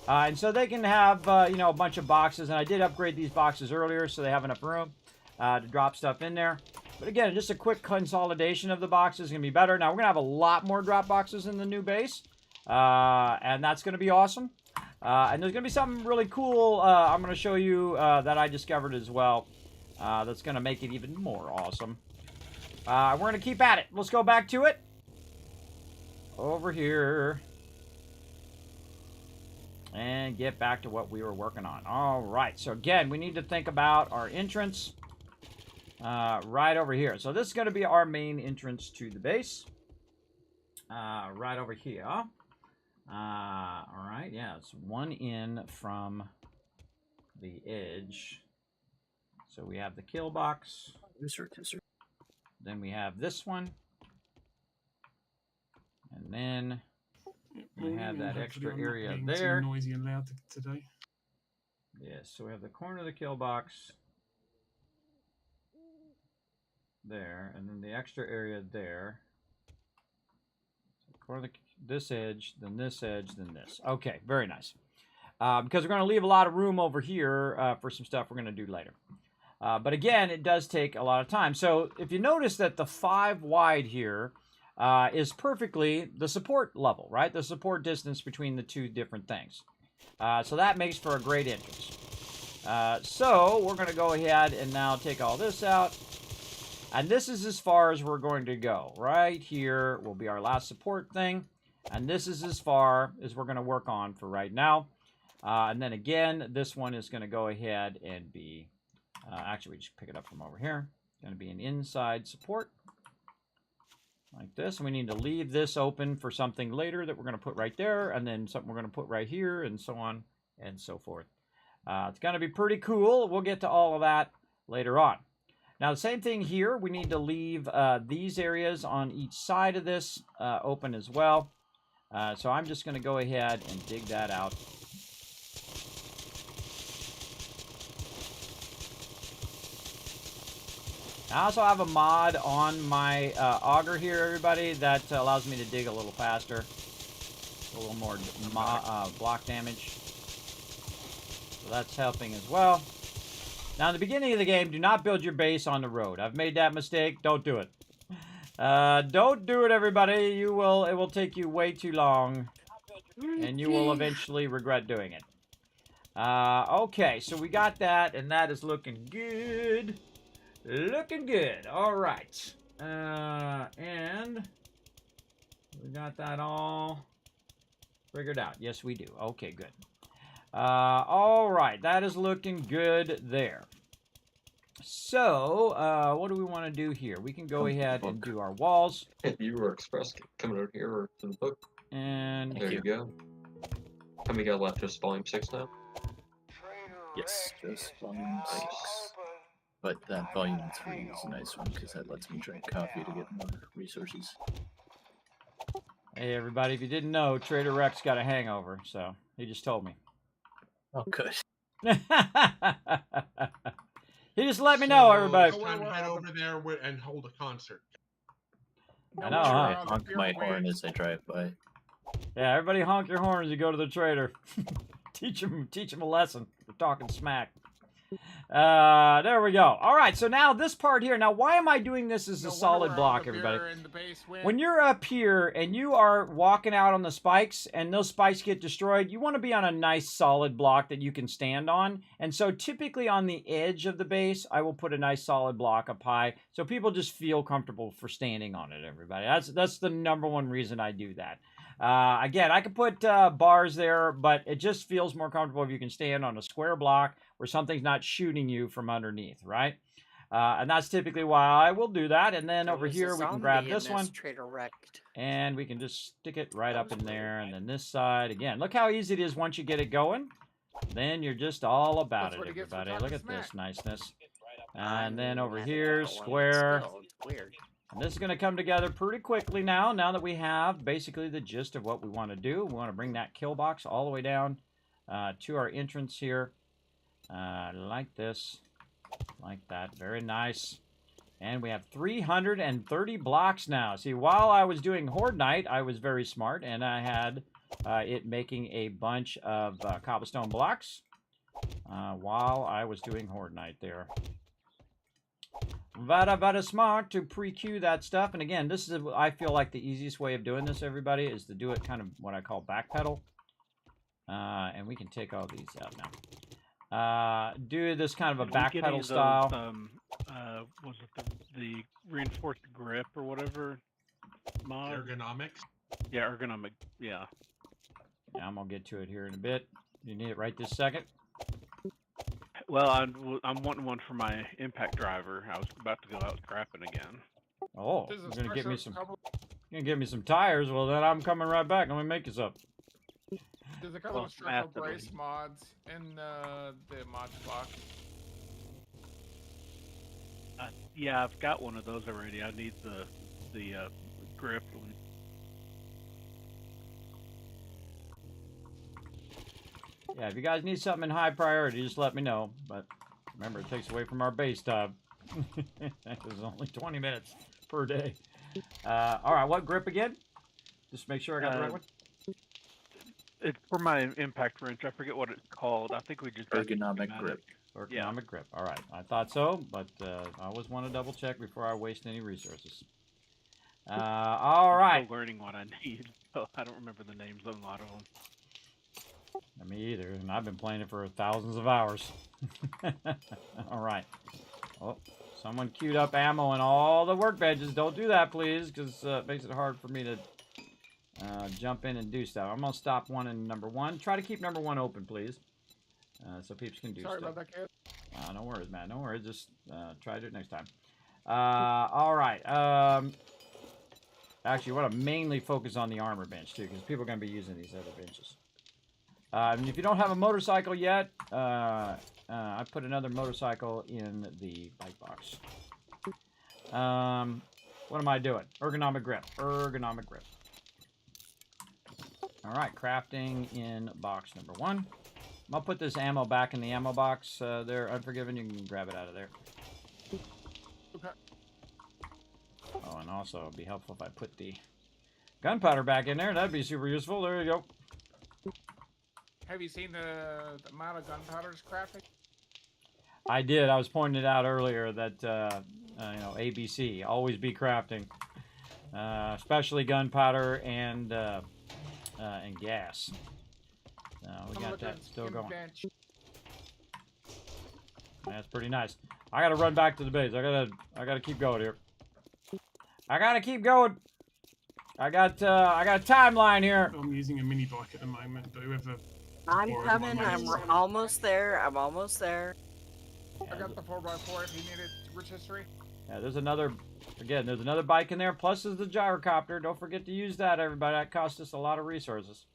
And so they can have, a bunch of boxes. And I did upgrade these boxes earlier so they have enough room to drop stuff in there. But again, just a quick consolidation of the boxes is going to be better. Now, we're going to have a lot more drop boxes in the new base. And that's going to be awesome. And there's going to be something really cool I'm going to show you that I discovered as well. That's going to make it even more awesome. We're going to keep at it. Let's go back to it. Over here. And get back to what we were working on. All right. So, again, we need to think about our entrance. Right over here. So this is going to be our main entrance to the base. Right over here. All right, yeah, it's 1 in from the edge. So we have the kill box. Then we have this one. And then we have that extra area there. Too noisy and loud today. Yes, so we have the corner of the kill box. There, and then the extra area there. So corner this edge, then this edge, then this. Okay, very nice. Because we're going to leave a lot of room over here for some stuff we're going to do later. But again, it does take a lot of time. So if you notice that the 5 wide here is perfectly the support level, right? The support distance between the 2 different things. So that makes for a great entrance. So we're going to go ahead and now take all this out. And this is as far as we're going to go. Right here will be our last support thing. And this is as far as we're going to work on for right now. And then again, this one is going to go ahead and be... actually, we just pick it up from over here. It's going to be an inside support. Like this. And we need to leave this open for something later that we're going to put right there. And then something we're going to put right here. And so on and so forth. It's going to be pretty cool. We'll get to all of that later on. Now, the same thing here. We need to leave these areas on each side of this open as well. So I'm just going to go ahead and dig that out. I also have a mod on my auger here, everybody, that allows me to dig a little faster. A little more block damage. So that's helping as well. Now, in the beginning of the game, do not build your base on the road. I've made that mistake. Don't do it. Don't do it, everybody. It will take you way too long. And you will eventually regret doing it. Okay, so we got that, and that is looking good. Looking good. All right. And we got that all figured out. Yes, we do. Okay, good. All right. That is looking good there. So, what do we want to do here? We can go ahead and do our walls. You were express coming out here or to the book. And there you go. How many got left? Just volume 6 now? Yes, just volume 6. But that volume 3 is a nice one because that lets me drink coffee to get more resources. Hey, everybody, if you didn't know, Trader Rex got a hangover, so he just told me. Oh, good. He just let me know, everybody. It's time to head over there and hold a concert. I know, huh? I honk my horn as I drive by. Yeah, everybody honk your horn as you go to the trader. teach him a lesson. We're talking smack. There we go. All right, so now this part here. Now, why am I doing this as a solid block, everybody? When you're up here and you are walking out on the spikes and those spikes get destroyed, you want to be on a nice solid block that you can stand on. And so typically on the edge of the base, I will put a nice solid block up high so people just feel comfortable for standing on it, everybody. That's the number one reason I do that. Again, I could put bars there, but it just feels more comfortable if you can stand on a square block where something's not shooting you from underneath, right? And that's typically why I will do that. And then over here, we can grab this one. And we can just stick it right up in there. And then this side, again, look how easy it is once you get it going. Then you're just all about it, everybody. Look at this niceness. And then over here, square. And this is going to come together pretty quickly now that we have basically the gist of what we want to do. We want to bring that kill box all the way down to our entrance here. Like this. Like that. Very nice. And we have 330 blocks now. See, while I was doing Horde Night, I was very smart, and I had it making a bunch of cobblestone blocks while I was doing Horde Night there. Very smart to pre-queue that stuff. And again, this is, I feel like the easiest way of doing this, everybody, is to do it kind of what I call backpedal. And we can take all these out now. Do this kind of a backpedal style. Was it the reinforced grip or whatever mod? Ergonomics? Yeah, ergonomic, yeah. Yeah, I'm going to get to it here in a bit. You need it right this second? Well, I'm wanting one for my impact driver. I was about to go out scrapping again. Oh, you're going to give me some tires? Well, then I'm coming right back. Let me make this up. There's a couple of structural brace mods in the mods block. Yeah, I've got one of those already. I need the grip one. Yeah, if you guys need something in high priority, just let me know. But remember, it takes away from our base time. It's only 20 minutes per day. All right, what grip again? Just make sure I got the right one. It's for my impact wrench. I forget what it's called. I think we just ergonomic grip. Ergonomic grip. All right, I thought so, but I always want to double check before I waste any resources. All right. I'm still learning what I need, so I don't remember the names of a lot of them. Me either, and I've been playing it for thousands of hours. All right. Oh, someone queued up ammo in all the workbenches. Don't do that, please, because it makes it hard for me to jump in and do stuff. I'm going to stop one in number 1. Try to keep number 1 open, please, so peeps can do stuff. Sorry about that, kid. No worries, man. No worries. Just try to do it next time. All right. Actually, I want to mainly focus on the armor bench, too, because people are going to be using these other benches. If you don't have a motorcycle yet, I put another motorcycle in the bike box. What am I doing? Ergonomic grip. Ergonomic grip. All right, crafting in box number 1. I'll put this ammo back in the ammo box there, Unforgiven. You can grab it out of there. Okay. Oh, and also it'd be helpful if I put the gunpowder back in there. That'd be super useful. There you go. Have you seen the amount of gunpowder's crafting? I did. I was pointing it out earlier that you know, ABC, always be crafting, especially gunpowder and gas. We got that still going. That's pretty nice. I gotta run back to the base. I gotta keep going here. I gotta keep going. I got a timeline here. I'm using a mini bike at the moment, but whoever. I'm coming. I'm almost there. I'm almost there. I got the 4x4 if you need it. Rich history. Yeah, there's another bike in there. Plus there's the gyrocopter. Don't forget to use that, everybody. That cost us a lot of resources.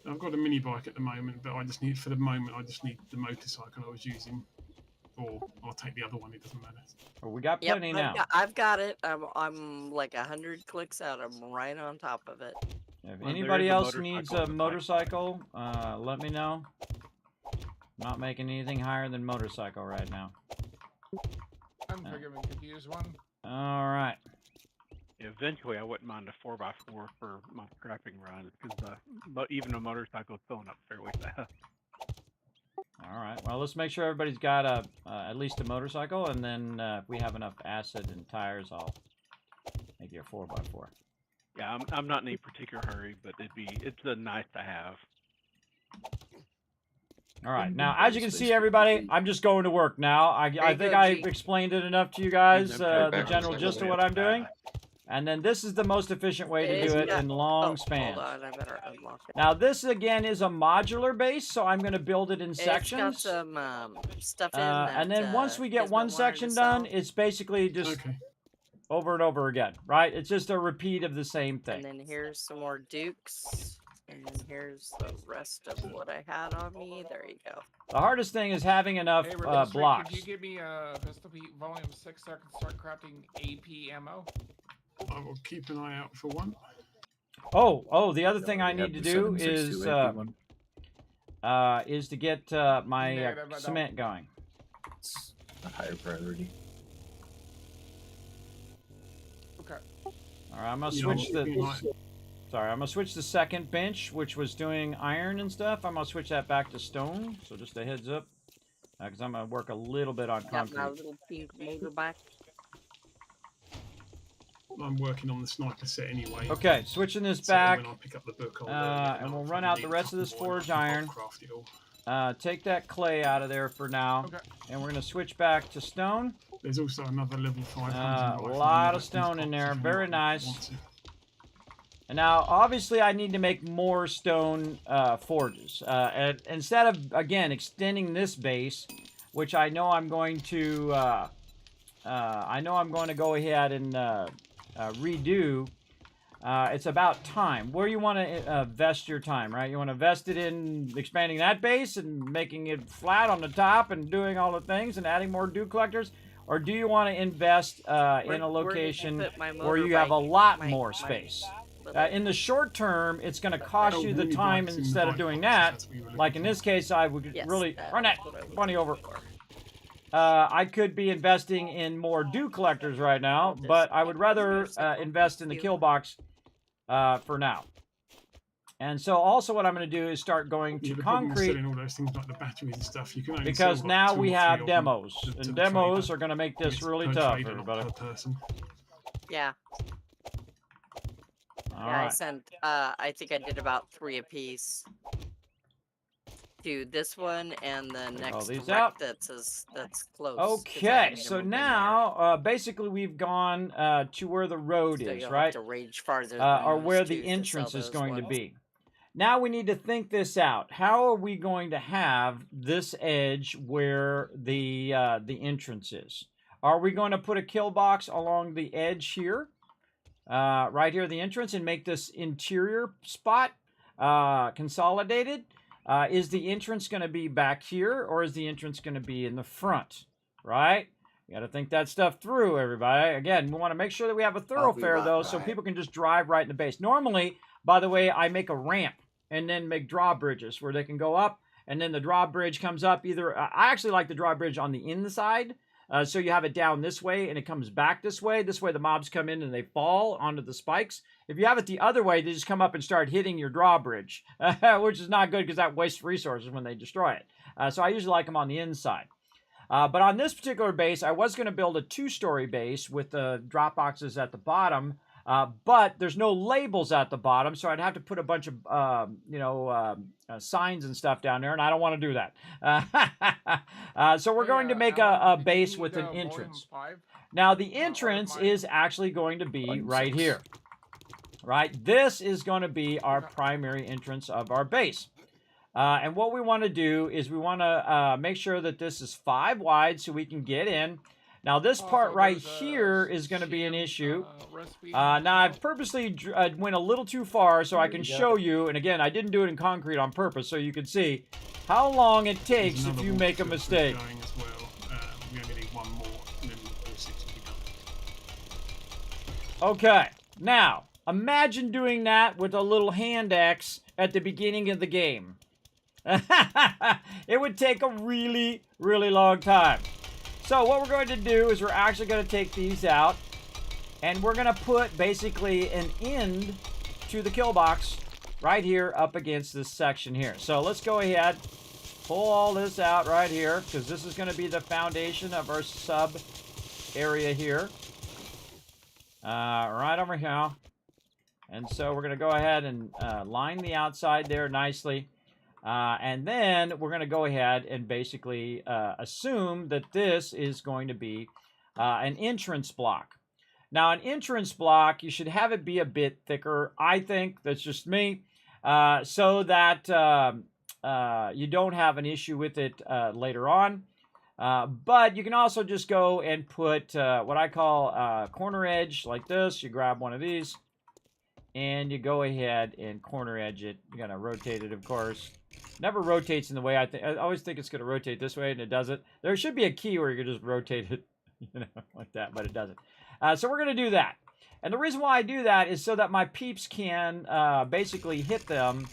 I've got a mini bike at the moment, but I just need the motorcycle I was using. Or I'll take the other one. It doesn't matter. Well, we got plenty now. I've got it. I'm like 100 clicks out. I'm right on top of it. If anybody else needs a motorcycle, let me know. Not making anything higher than motorcycle right now. Unforgiven could use one. All right. Eventually, I wouldn't mind a 4x4 for my scrapping runs, because even a motorcycle is filling up fairly fast. All right. Well, let's make sure everybody's got at least a motorcycle, and then if we have enough acid and tires, I'll make you a 4x4. Yeah, I'm not in any particular hurry, but it's a nice to have. All right. Now, as you can see, everybody, I'm just going to work now. I think I explained it enough to you guys, the general gist of what I'm doing. And then this is the most efficient way to do it in long spans. Hold on, I better unlock it. Now, this, again, is a modular base, so I'm going to build it in sections. It's got some stuff in that, and then once we get one section done, it's basically just over and over again, right? It's just a repeat of the same thing. And then here's some more dukes. And then here's the rest of what I had on me. There you go. The hardest thing is having enough blocks. Could you give me Pistol Pete Volume 6 so I can start crafting AP ammo? I will keep an eye out for one. Oh, the other thing I need to do is to get my cement going. It's a higher priority. Okay. All right, I'm gonna switch Sorry, I'm gonna switch the second bench, which was doing iron and stuff. I'm gonna switch that back to stone. So just a heads up, because I'm gonna work a little bit on concrete. Got my little pink motorbike. I'm working on the sniper set anyway. Okay, switching this back, when I pick up the book, and we'll run out the rest of this forged iron. Take that clay out of there for now, and we're gonna switch back to stone. There's also another level 500. A lot of stone in there, very nice. And now, obviously, I need to make more stone forges. And instead of, again, extending this base, which I know I'm going to, go ahead and redo. It's about time. Where you want to invest your time, right? You want to invest it in expanding that base and making it flat on the top and doing all the things and adding more dew collectors? Or do you want to invest in a location where you have a lot more space? In the short term, it's going to cost you the time instead of doing that. Like in this case, I would really run that bunny over. I could be investing in more dew collectors right now, but I would rather invest in the kill box for now. And so also what I'm going to do is start going to concrete, all those things like the batteries and stuff. You can only because now we have demos, and demos are going to make this really tough, everybody. Yeah. All I right. sent, I think I did about 3 apiece to this one and the next these wreck out. that's close. Okay, so now basically we've gone to where the road So is, you'll right? have to rage farther Or than where those the two to entrance sell is those going to ones. be. Now we need to think this out. How are we going to have this edge where the entrance is? Are we going to put a kill box along the edge here? Right here, the entrance, and make this interior spot consolidated? Is the entrance going to be back here, or is the entrance going to be in the front? Right? You got to think that stuff through, everybody. Again, we want to make sure that we have a thoroughfare, though, so people can just drive right in the base. Normally, by the way, I make a ramp and then make drawbridges where they can go up, and then the drawbridge comes up either... I actually like the drawbridge on the inside, So you have it down this way and it comes back this way. This way the mobs come in and they fall onto the spikes. If you have it the other way, they just come up and start hitting your drawbridge, which is not good because that wastes resources when they destroy it. So I usually like them on the inside. But on this particular base, I was going to build a 2-story base with the drop boxes at the bottom, but there's no labels at the bottom, so I'd have to put a bunch of, signs and stuff down there, and I don't want to do that. So we're going to make a base with an entrance. Now, the entrance is actually going to be right here. Right? This is going to be our primary entrance of our base. And what we want to do is we want to make sure that this is 5 wide so we can get in. Now, this part right here is going to be an issue. Now, I've purposely went a little too far so I can show you. And again, I didn't do it in concrete on purpose so you can see how long it takes if you make a mistake. We only need one more, and then all 6 will be done. Okay, now, imagine doing that with a little hand axe at the beginning of the game. It would take a really, really long time. So what we're going to do is we're actually going to take these out, and we're going to put basically an end to the kill box right here up against this section here. So let's go ahead, pull all this out right here, because this is going to be the foundation of our sub area here. Right over here. And so we're going to go ahead and line the outside there nicely. And then we're going to go ahead and basically assume that this is going to be an entrance block. Now, an entrance block, you should have it be a bit thicker, I think. That's just me. So that you don't have an issue with it later on. But you can also just go and put what I call corner edge like this. You grab one of these. And you go ahead and corner edge it. You're going to rotate it, of course. Never rotates in the way I think. I always think it's going to rotate this way, and it doesn't. There should be a key where you can just rotate it, like that, but it doesn't. So we're going to do that. And the reason why I do that is so that my peeps can basically hit them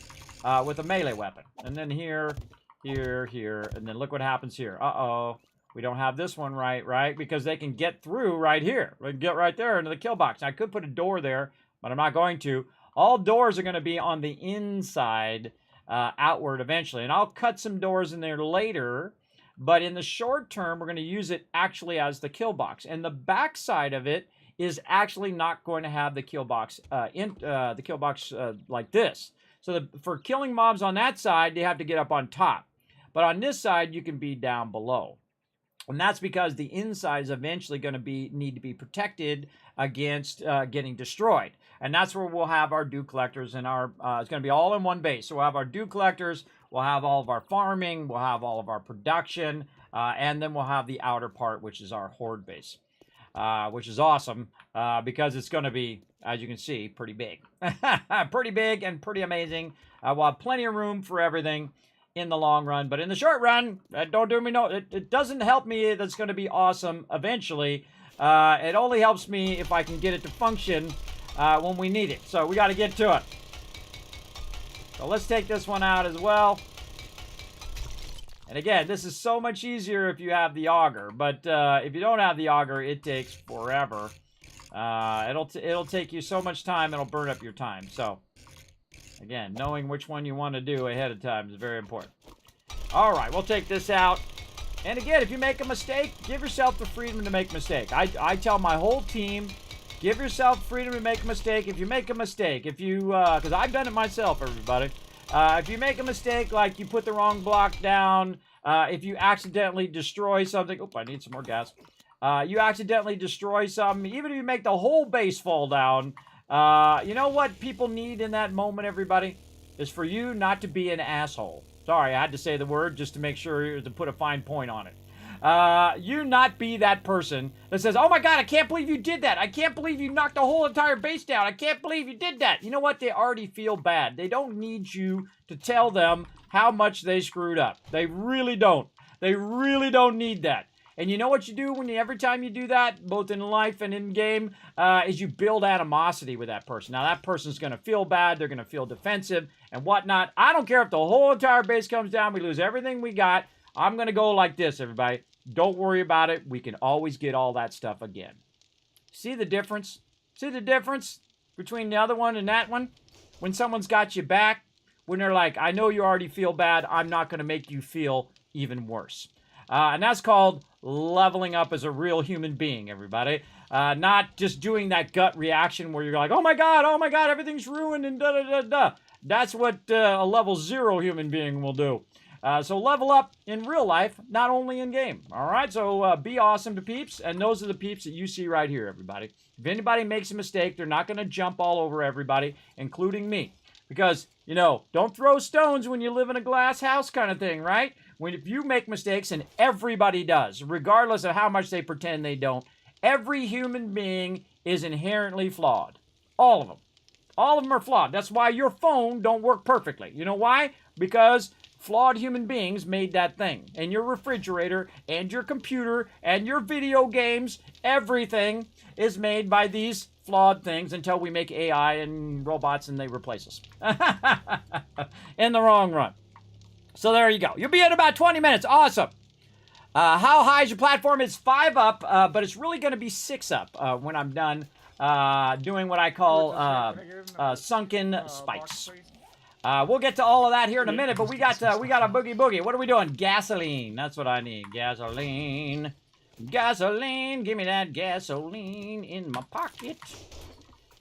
with a melee weapon. And then here, here, here, and then look what happens here. Uh-oh. We don't have this one right? Because they can get through right here. We can get right there into the kill box. Now, I could put a door there, but I'm not going to. All doors are going to be on the inside, outward eventually. And I'll cut some doors in there later. But in the short term, we're going to use it actually as the kill box. And the back side of it is actually not going to have the kill box like this. So for killing mobs on that side, you have to get up on top. But on this side, you can be down below. And that's because the inside is eventually going to need to be protected against getting destroyed. And that's where we'll have our dew collectors and our, it's going to be all in one base. So we'll have our dew collectors, we'll have all of our farming, we'll have all of our production, and then we'll have the outer part, which is our horde base, which is awesome because it's going to be, as you can see, pretty big. Pretty big and pretty amazing. We'll have plenty of room for everything in the long run, but in the short run, don't do me no, it doesn't help me. That's going to be awesome eventually. It only helps me if I can get it to function when we need it. So we got to get to it. So let's take this one out as well. And again, this is so much easier if you have the auger, but if you don't have the auger, it takes forever. It'll take you so much time, it'll burn up your time. So again, knowing which one you want to do ahead of time is very important. All right, we'll take this out. And again, if you make a mistake, give yourself the freedom to make a mistake. I tell my whole team, give yourself freedom to make a mistake. If you make a mistake, if you, because I've done it myself, everybody. If you make a mistake, like you put the wrong block down, if you accidentally destroy something, oop, I need some more gas. You accidentally destroy something, even if you make the whole base fall down, you know what people need in that moment, everybody? Is for you not to be an asshole. Sorry, I had to say the word just to make sure to put a fine point on it. You not be that person that says, oh my god, I can't believe you did that. I can't believe you knocked the whole entire base down. I can't believe you did that. You know what? They already feel bad. They don't need you to tell them how much they screwed up. They really don't. They really don't need that. And you know what you do every time you do that, both in life and in game, is you build animosity with that person. Now, that person's going to feel bad. They're going to feel defensive and whatnot. I don't care if the whole entire base comes down. We lose everything we got. I'm going to go like this, everybody. Don't worry about it. We can always get all that stuff again. See the difference? See the difference between the other one and that one? When someone's got you back, when they're like, I know you already feel bad, I'm not going to make you feel even worse. And that's called leveling up as a real human being, everybody. Not just doing that gut reaction where you're like, oh my God, everything's ruined and da-da-da-da. That's what a level 0 human being will do. So level up in real life, not only in game. All right, so be awesome to peeps, and those are the peeps that you see right here, everybody. If anybody makes a mistake, they're not going to jump all over everybody, including me. Because, you know, don't throw stones when you live in a glass house kind of thing, right? If you make mistakes, and everybody does, regardless of how much they pretend they don't, every human being is inherently flawed. All of them. All of them are flawed. That's why your phone don't work perfectly. You know why? Because flawed human beings made that thing. And your refrigerator, and your computer, and your video games, everything is made by these flawed things until we make AI and robots and they replace us. In the long run. So there you go. You'll be in about 20 minutes. Awesome. How high is your platform? It's 5 up, but it's really going to be 6 up when I'm done doing what I call sunken spikes. We'll get to all of that here in a minute, but we got a boogie. What are we doing? Gasoline. That's what I need. Gasoline. Gasoline. Give me that gasoline in my pocket.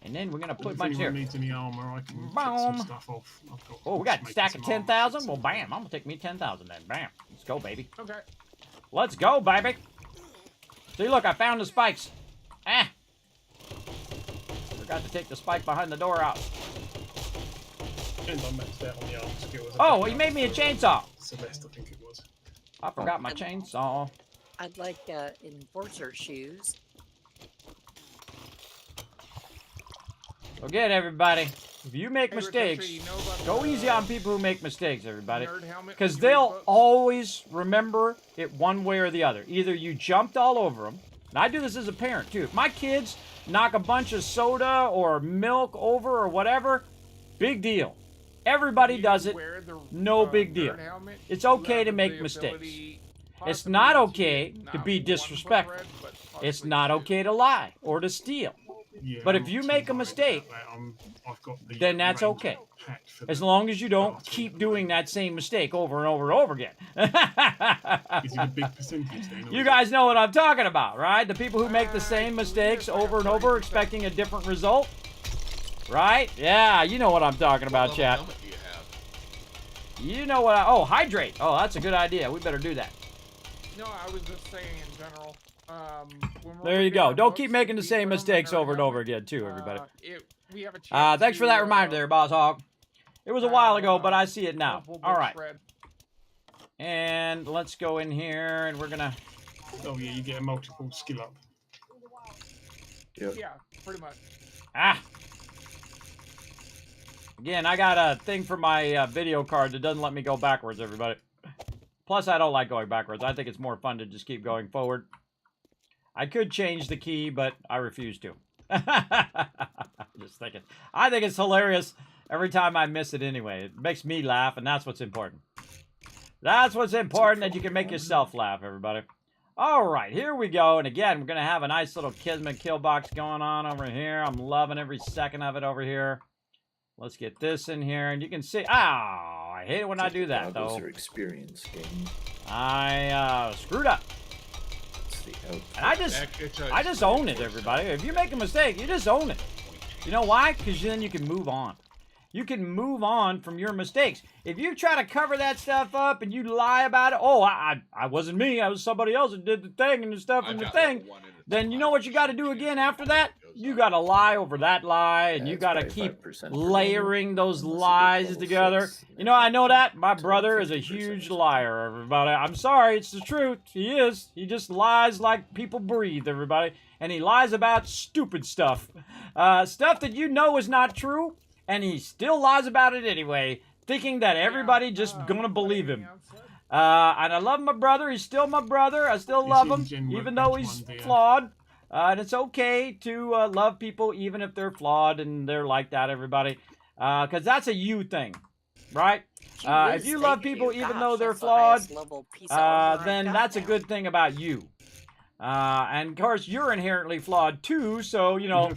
And then we're going to put a bunch here. Needs any armor, I can Boom. some stuff off. Oh, we got a stack of 10,000? Well, bam. I'm going to take me 10,000 then. Bam. Let's go, baby. Okay. Let's go, baby. See, look, I found the spikes. Ah. Forgot to take the spike behind the door out. And I maxed out on the arm skill. Oh, well, he made me a chainsaw. Celeste, I think it was. I forgot my chainsaw. I'd like enforcer shoes. Again, everybody, if you make mistakes, go easy on people who make mistakes, everybody. Because they'll always remember it one way or the other. Either you jumped all over them, and I do this as a parent, too. If my kids knock a bunch of soda or milk over or whatever, big deal. Everybody does it, no big deal. It's okay to make mistakes. It's not okay to be disrespectful. It's not okay to lie or to steal. Yeah, but if you make a mistake, then that's okay. As long as you don't keep doing that same mistake over and over and over again. Is it a big percentage then? You guys know what I'm talking about, right? The people who make the same mistakes over and over expecting a different result. Right? Yeah, you know what I'm talking about, chat. You know what oh, hydrate. Oh, that's a good idea. We better do that. No, I was just saying in general. There you go. Don't keep making the same mistakes over and over again, too, everybody. Thanks for that reminder there, Boss Hog. It was a while ago, but I see it now. All right. And let's go in here, and we're going to... Oh, yeah, you get a multiple skill up. Yep. Yeah, pretty much. Ah! Again, I got a thing for my video card that doesn't let me go backwards, everybody. Plus, I don't like going backwards. I think it's more fun to just keep going forward. I could change the key, but I refuse to. Just thinking. I think it's hilarious every time I miss it anyway. It makes me laugh, and that's what's important. That's what's important, that you can make yourself laugh, everybody. All right, here we go. And again, we're going to have a nice little Kismet kill box going on over here. I'm loving every second of it over here. Let's get this in here, and you can see... Ow! I hate it when I do that, though. Your experience game. I screwed up. And I just own it, everybody. If you make a mistake, you just own it. You know why? Because then you can move on. You can move on from your mistakes. If you try to cover that stuff up and you lie about it, oh, I wasn't me, I was somebody else that did the thing and the stuff and the thing, then you know what you got to do again after that? You got to lie over that lie, and you got to keep layering those lies together. You know, I know that. My brother is a huge liar, everybody. I'm sorry, it's the truth. He is. He just lies like people breathe, everybody. And he lies about stupid stuff. Stuff that you know is not true, and he still lies about it anyway, thinking that everybody just gonna believe him. And I love my brother. He's still my brother. I still love him, even though he's flawed. And it's okay to love people even if they're flawed and they're like that, everybody. Because that's a you thing, right? If you love people even though they're flawed, then that's a good thing about you. And of course, you're inherently flawed too, so, you know,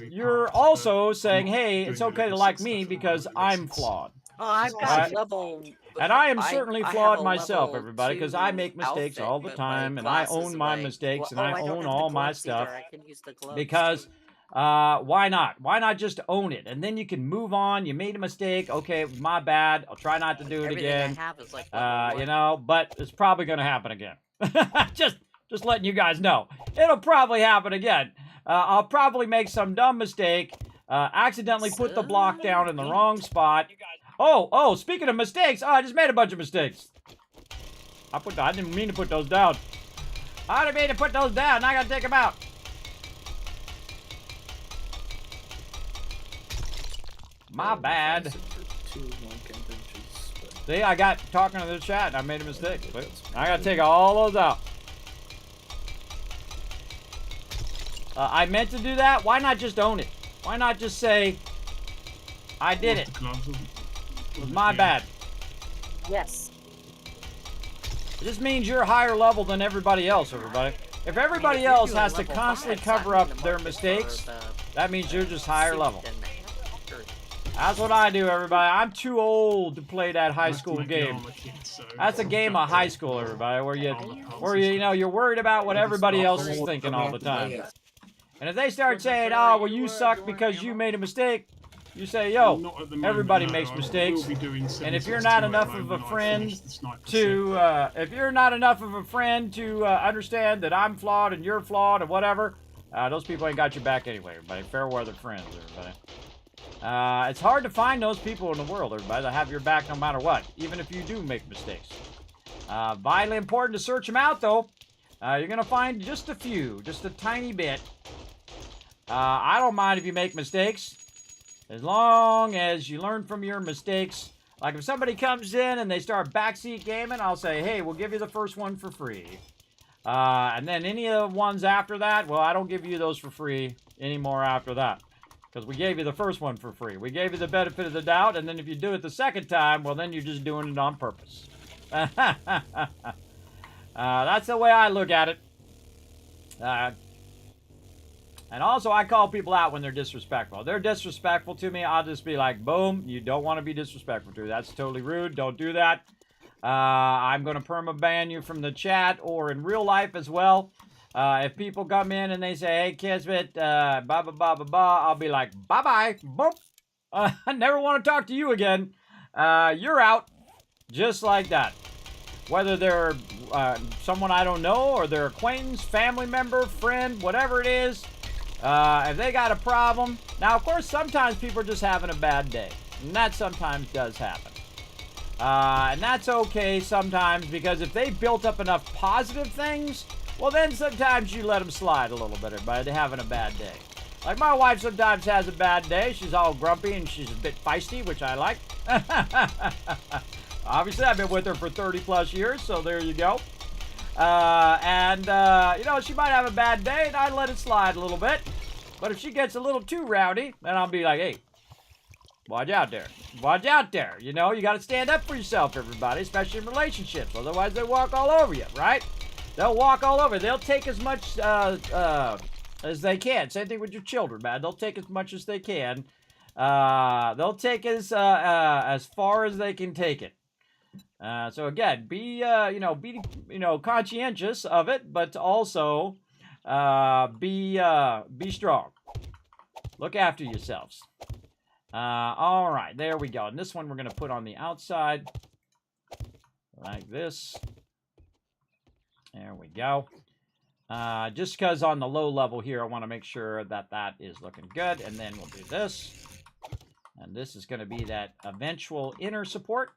you're also saying, hey, it's okay to like me because I'm flawed. Oh, I've got level... And I am certainly I have flawed a myself, level everybody, because I 2 make mistakes outfit, all the but my time, and I glasses own are my like, mistakes, and oh, I I don't own have the all my gloves stuff. either. I can use the gloves Because, too. why not? Why not just own it? And then you can move on. You made a mistake. Okay, my bad. I'll try not to do it Everything again. I have is like level 1. You know, but it's probably going to happen again. Just letting you guys know. It'll probably happen again. I'll probably make some dumb mistake, accidentally put the block down in the wrong spot. Oh, speaking of mistakes, I just made a bunch of mistakes. I didn't mean to put those down. I didn't mean to put those down. I gotta take them out. My bad. See, I got talking to the chat and I made a mistake. But I gotta take all those out. I meant to do that. Why not just own it? Why not just say, I did it. It was my bad. Yes. This means you're higher level than everybody else, everybody. If everybody else has to constantly cover up their mistakes, that means you're just higher level. That's what I do, everybody. I'm too old to play that high school game. That's a game of high school, everybody, where you know, you're worried about what everybody else is thinking all the time. And if they start saying, oh, well, you suck because you made a mistake, you say, yo, everybody makes mistakes. And if you're not enough of a friend to, understand that I'm flawed and you're flawed or whatever, those people ain't got your back anyway, everybody. Fair weather friends, everybody. It's hard to find those people in the world, everybody, that have your back no matter what, even if you do make mistakes. Vitally important to search them out, though. You're going to find just a few, just a tiny bit. I don't mind if you make mistakes, as long as you learn from your mistakes. Like if somebody comes in and they start backseat gaming, I'll say, hey, we'll give you the first one for free. And then any of the ones after that, well, I don't give you those for free anymore after that. Because we gave you the first one for free. We gave you the benefit of the doubt, and then if you do it the second time, well, then you're just doing it on purpose. That's the way I look at it. And also, I call people out when they're disrespectful. If they're disrespectful to me, I'll just be like, boom, you don't want to be disrespectful to me. That's totally rude. Don't do that. I'm going to perma-ban you from the chat or in real life as well. If people come in and they say, hey, Kismet, blah, blah, blah, blah, blah, I'll be like, bye-bye, boop. I never want to talk to you again. You're out. Just like that. Whether they're someone I don't know or their acquaintance, family member, friend, whatever it is. If they got a problem. Now, of course, sometimes people are just having a bad day. And that sometimes does happen. And that's okay sometimes because if they built up enough positive things, well, then sometimes you let them slide a little bit, everybody. They're having a bad day. Like my wife sometimes has a bad day. She's all grumpy and she's a bit feisty, which I like. Obviously, I've been with her for 30 plus years, so there you go. You know, she might have a bad day, and I let it slide a little bit. But if she gets a little too rowdy, then I'll be like, hey, watch out there. Watch out there. You know, you got to stand up for yourself, everybody, especially in relationships. Otherwise, they walk all over you, right? They'll walk all over. They'll take as much as they can. Same thing with your children, man. They'll take as much as they can. They'll take as far as they can take it. So again, be conscientious of it, but also be strong. Look after yourselves. All right, there we go. And this one we're going to put on the outside like this. There we go. Just because on the low level here, I want to make sure that that is looking good. And then we'll do this. And this is going to be that eventual inner support.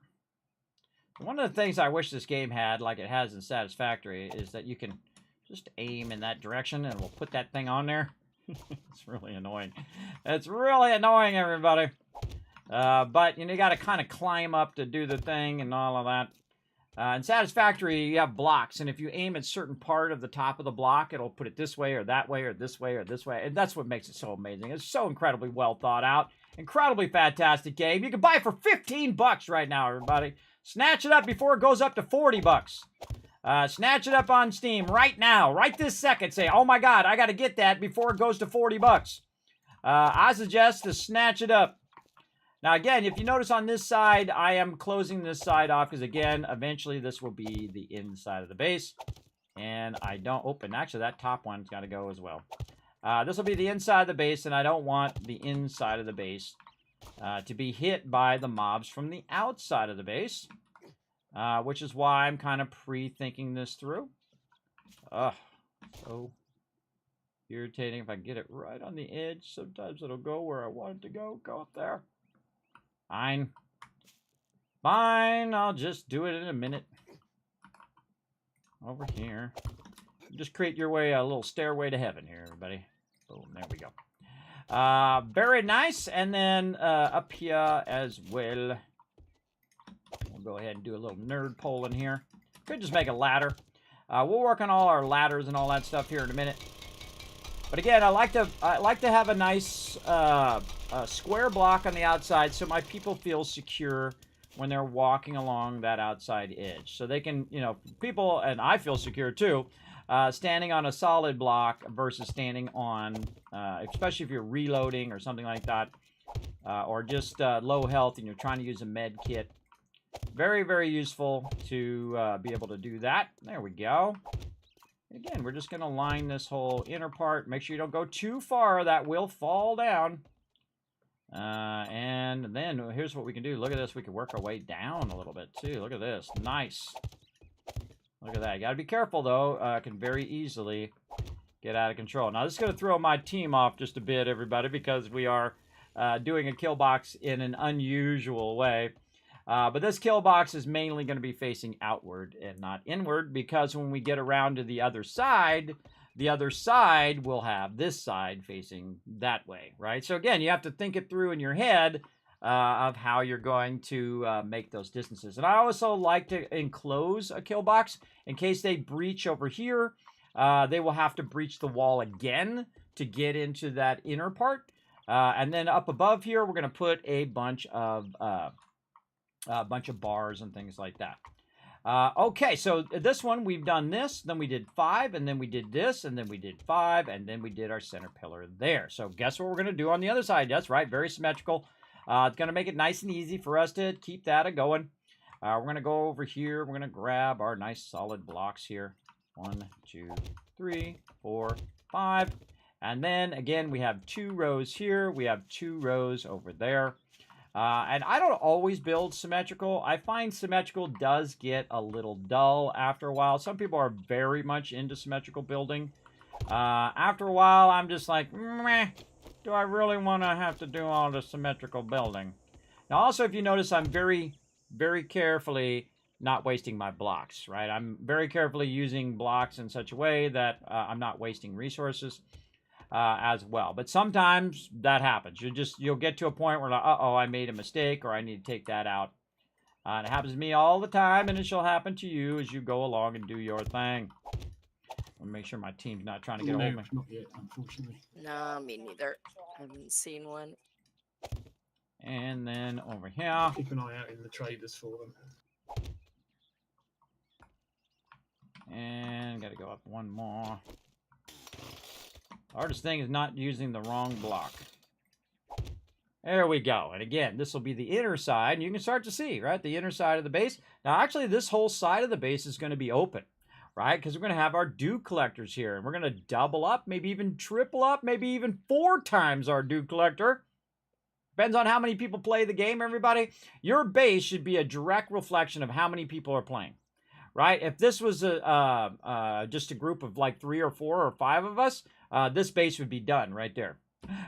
One of the things I wish this game had, like it has in Satisfactory, is that you can just aim in that direction and we'll put that thing on there. It's really annoying. It's really annoying, everybody. But, you know, you got to kind of climb up to do the thing and all of that. In Satisfactory, you have blocks, and if you aim at a certain part of the top of the block, it'll put it this way or that way or this way or this way, and that's what makes it so amazing. It's so incredibly well thought out, incredibly fantastic game. You can buy it for 15 bucks right now, everybody. Snatch it up before it goes up to 40 bucks. Snatch it up on Steam right now, right this second. Say, oh my God, I got to get that before it goes to 40 bucks. I suggest to snatch it up. Now, again, if you notice on this side, I am closing this side off because, again, eventually this will be the inside of the base. And I don't open. Actually, that top one's got to go as well. This will be the inside of the base, and I don't want the inside of the base to be hit by the mobs from the outside of the base, which is why I'm kind of pre-thinking this through. Ugh, so irritating. If I get it right on the edge, sometimes it'll go where I want it to go. Go up there. Fine. Fine, I'll just do it in a minute. Over here. Just create your way a little stairway to heaven here, everybody. Boom, there we go. Very nice. And then up here as well. We'll go ahead and do a little nerd poll in here. Could just make a ladder. We'll work on all our ladders and all that stuff here in a minute. But again, I like to have a nice square block on the outside so my people feel secure when they're walking along that outside edge. So they can, you know, people, and I feel secure too, standing on a solid block versus standing on, especially if you're reloading or something like that, or just low health and you're trying to use a med kit. Very, very useful to be able to do that. There we go. Again, we're just going to line this whole inner part. Make sure you don't go too far. That will fall down. And then here's what we can do. Look at this. We can work our way down a little bit too. Look at this. Nice. Look at that. You got to be careful though. Can very easily get out of control. Now this is going to throw my team off just a bit, everybody, because we are doing a kill box in an unusual way. But this kill box is mainly going to be facing outward and not inward, because when we get around to the other side will have this side facing that way, right? So again, you have to think it through in your head of how you're going to make those distances. And I also like to enclose a kill box in case they breach over here. They will have to breach the wall again to get into that inner part. And then up above here, we're going to put a bunch of bars and things like that. Okay, so this one, we've done this, then we did 5, and then we did this, and then we did 5, and then we did our center pillar there. So guess what we're going to do on the other side? That's right, very symmetrical. It's going to make it nice and easy for us to keep that going. We're going to go over here. We're going to grab our nice solid blocks here. 1, 2, 3, 4, 5. And then, again, we have 2 rows here. We have 2 rows over there. And I don't always build symmetrical. I find symmetrical does get a little dull after a while. Some people are very much into symmetrical building. After a while, I'm just like, meh, do I really want to have to do all the symmetrical building? Now, also, if you notice, I'm very, very carefully not wasting my blocks, right? I'm very carefully using blocks in such a way that I'm not wasting resources. As well. But sometimes that happens. You'll get to a point where like, uh-oh, I made a mistake, or I need to take that out. And it happens to me all the time, and it shall happen to you as you go along and do your thing. I'll make sure my team's not trying to get hold of me. Not yet, unfortunately. No, me neither. I haven't seen one. And then over here. Keep an eye out in the traders for them. And gotta go up one more. Hardest thing is not using the wrong block. There we go. And again, this will be the inner side. And you can start to see, right? The inner side of the base. Now, actually, this whole side of the base is going to be open, right? Because we're going to have our dew collectors here. And we're going to double up, maybe even triple up, maybe even 4 times our dew collector. Depends on how many people play the game, everybody. Your base should be a direct reflection of how many people are playing, right? If this was just a group of like 3 or 4 or 5 of us, this base would be done right there.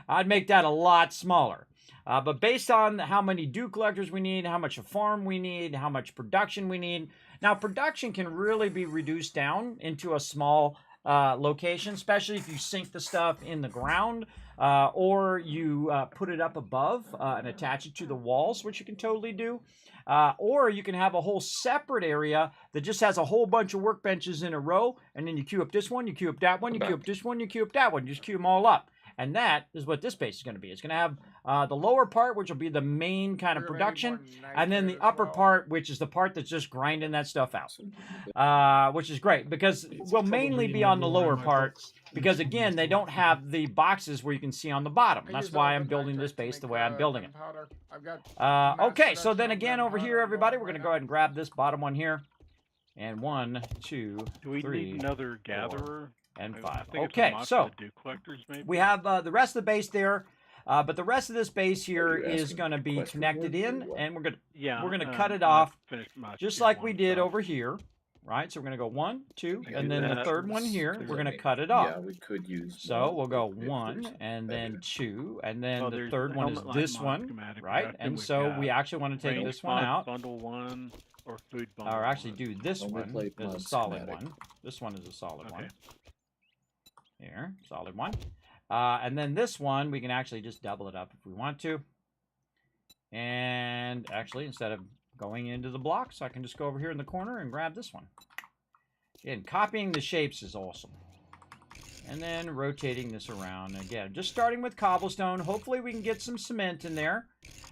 I'd make that a lot smaller. But based on how many dew collectors we need, how much a farm we need, how much production we need. Now, production can really be reduced down into a small location, especially if you sink the stuff in the ground or you put it up above and attach it to the walls, which you can totally do. Or you can have a whole separate area that just has a whole bunch of workbenches in a row, and then you queue up this one, you queue up that one, you queue up this one, you queue up that one, you just queue them all up. And that is what this base is going to be. It's going to have the lower part, which will be the main kind of production, and then the upper part, which is the part that's just grinding that stuff out, which is great because we'll mainly be on the lower part because, again, they don't have the boxes where you can see on the bottom. That's why I'm building this base the way I'm building it. Okay, so then again over here, everybody, we're going to go ahead and grab this bottom one here. And 1, 2, Do we 3, need another 4, gatherer? and I 5. think it's Okay, a mod so to do collectors, maybe? we have the rest of the base there, but the rest of this base here you is asking going to for be quest connected rewards or in, what? and Yeah. we're gonna cut it I off finished my just tier like 1 we did stuff. over here, right? So we're going to go 1, 2, We and could then do the that. third one here, Because, we're I going to mean, cut it off. Yeah, we could use. So more we'll go if there's 1, and then better. 2, and then Well, the there's third the one is helmet light this mod one, schematic right? draft, And we've so we got actually want to take range this one mod out. Bundle 1 or food bundle. Or actually 1. do this Only one plate as a mod solid schematic. one. This one is a solid one. Okay. Here, solid one. And then this one, we can actually just double it up if we want to. And actually, instead of going into the blocks, I can just go over here in the corner and grab this one. Again, copying the shapes is awesome. And then rotating this around. Again, just starting with cobblestone. Hopefully we can get some cement in there.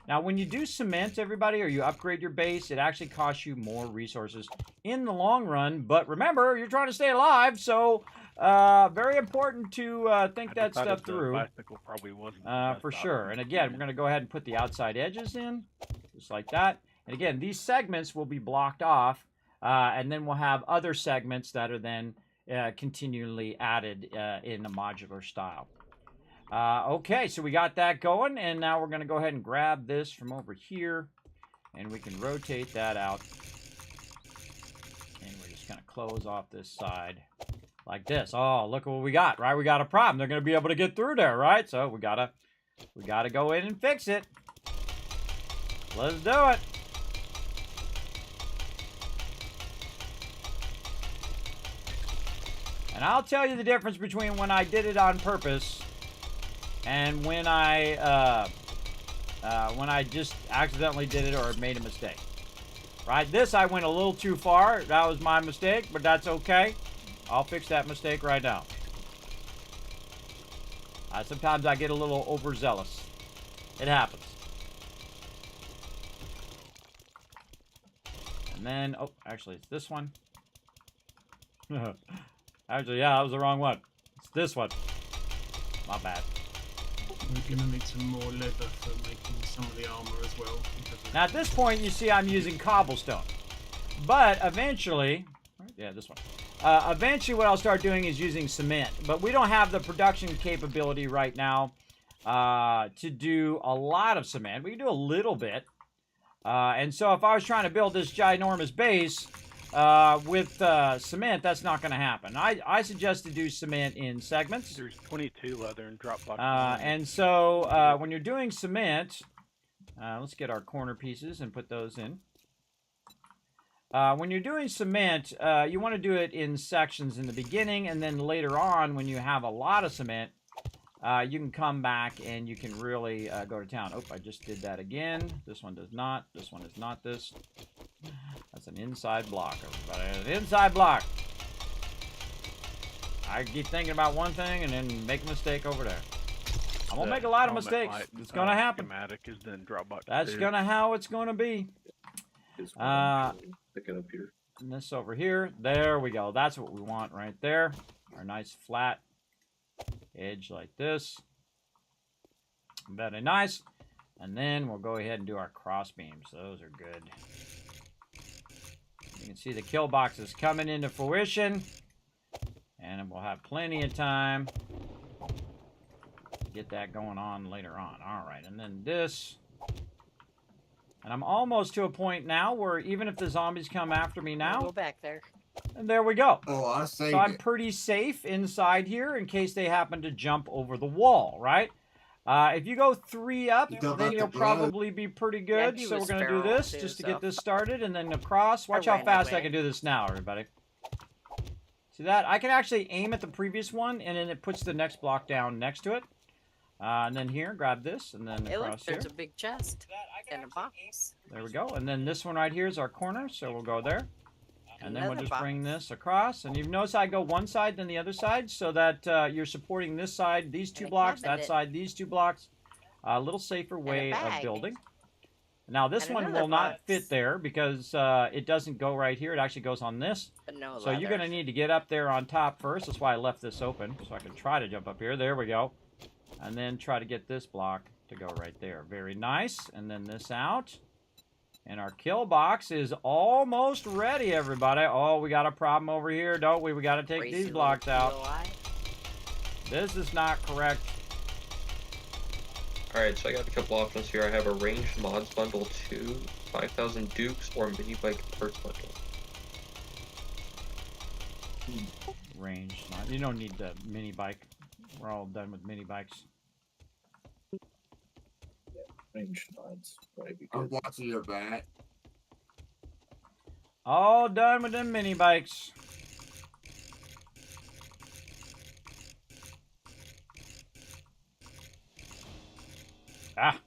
Now, when you do cement, everybody, or you upgrade your base, it actually costs you more resources in the long run. But remember, you're trying to stay alive, so very important to think that stuff through. Bicycle probably wasn't the best For sure. option. And again, we're going to go ahead and put the outside edges in, just like that. And again, these segments will be blocked off, and then we'll have other segments that are then continually added in a modular style. Okay, so we got that going, and now we're going to go ahead and grab this from over here, and we can rotate that out. And we're just going to close off this side like this. Oh, look what we got, right? We got a problem. They're going to be able to get through there, right? So we gotta go in and fix it. Let's do it. And I'll tell you the difference between when I did it on purpose and when I just accidentally did it or made a mistake. Right? This, I went a little too far. That was my mistake, but that's okay. I'll fix that mistake right now. Sometimes I get a little overzealous. It happens. And then, oh, actually, it's this one. Actually, yeah, that was the wrong one. It's this one. My bad. We're gonna need some more leather for making some of the armor as well. Now, at this point, you see I'm using cobblestone. But eventually, yeah, this one. Eventually, what I'll start doing is using cement. But we don't have the production capability right now to do a lot of cement. We can do a little bit. And so if I was trying to build this ginormous base with cement, that's not going to happen. I suggest to do cement in segments. There's 22 leather and Dropbox. And so when you're doing cement, let's get our corner pieces and put those in. When you're doing cement, you want to do it in sections in the beginning, and then later on, when you have a lot of cement, you can come back and you can really go to town. Oh, I just did that again. This one does not. This one is not this. That's an inside block, everybody. An inside block. I keep thinking about one thing and then make a mistake over there. I'm going to make a lot of mistakes. It's going to happen. Schematic is then Dropbox. That's going to how it's going to be. Pick it up here. And this over here. There we go. That's what we want right there. Our nice flat edge like this. Very nice. And then we'll go ahead and do our cross beams. Those are good. You can see the kill boxes coming into fruition. And we'll have plenty of time to get that going on later on. All right. And then this. And I'm almost to a point now where even if the zombies come after me now, Go back there. and there we go. Oh, I see. So I'm pretty safe inside here in case they happen to jump over the wall, right? If you go 3 up, then you'll probably be pretty good. he So we're was going to do feral this too, just to so- get this started, and then across. Watch how ran fast I away. can do this now, everybody. See that? I can actually aim at the previous one, and then it puts the next block down next to it. And then here, grab this, and then Hey, look, across here. there's a big chest and a box. There we go. And then this one right here is our corner, so we'll go there. And then we'll just bring this across. And you've noticed I go one side, then the other side, so that you're supporting this side, these two blocks, that side, these two blocks. A little safer way of building. Now this one will not fit there because it doesn't go right here. It actually goes on this. But no so you're going to need to get up there on top first. That's why I left this open, so I can try to jump up here. There we go. And then try to get this block to go right there. Very nice. And then this out. And our kill box is almost ready, everybody. Oh, we got a problem over here, don't we? We got to take these blocks out. This is not correct. Alright, so I got a couple options here. I have a ranged mods bundle 2, 5,000 dukes, or mini bike perks bundle. Ranged mod. You don't need the mini bike. We're all done with mini bikes. Ranged mods. I'm watching your back. All done with them mini bikes. Ah.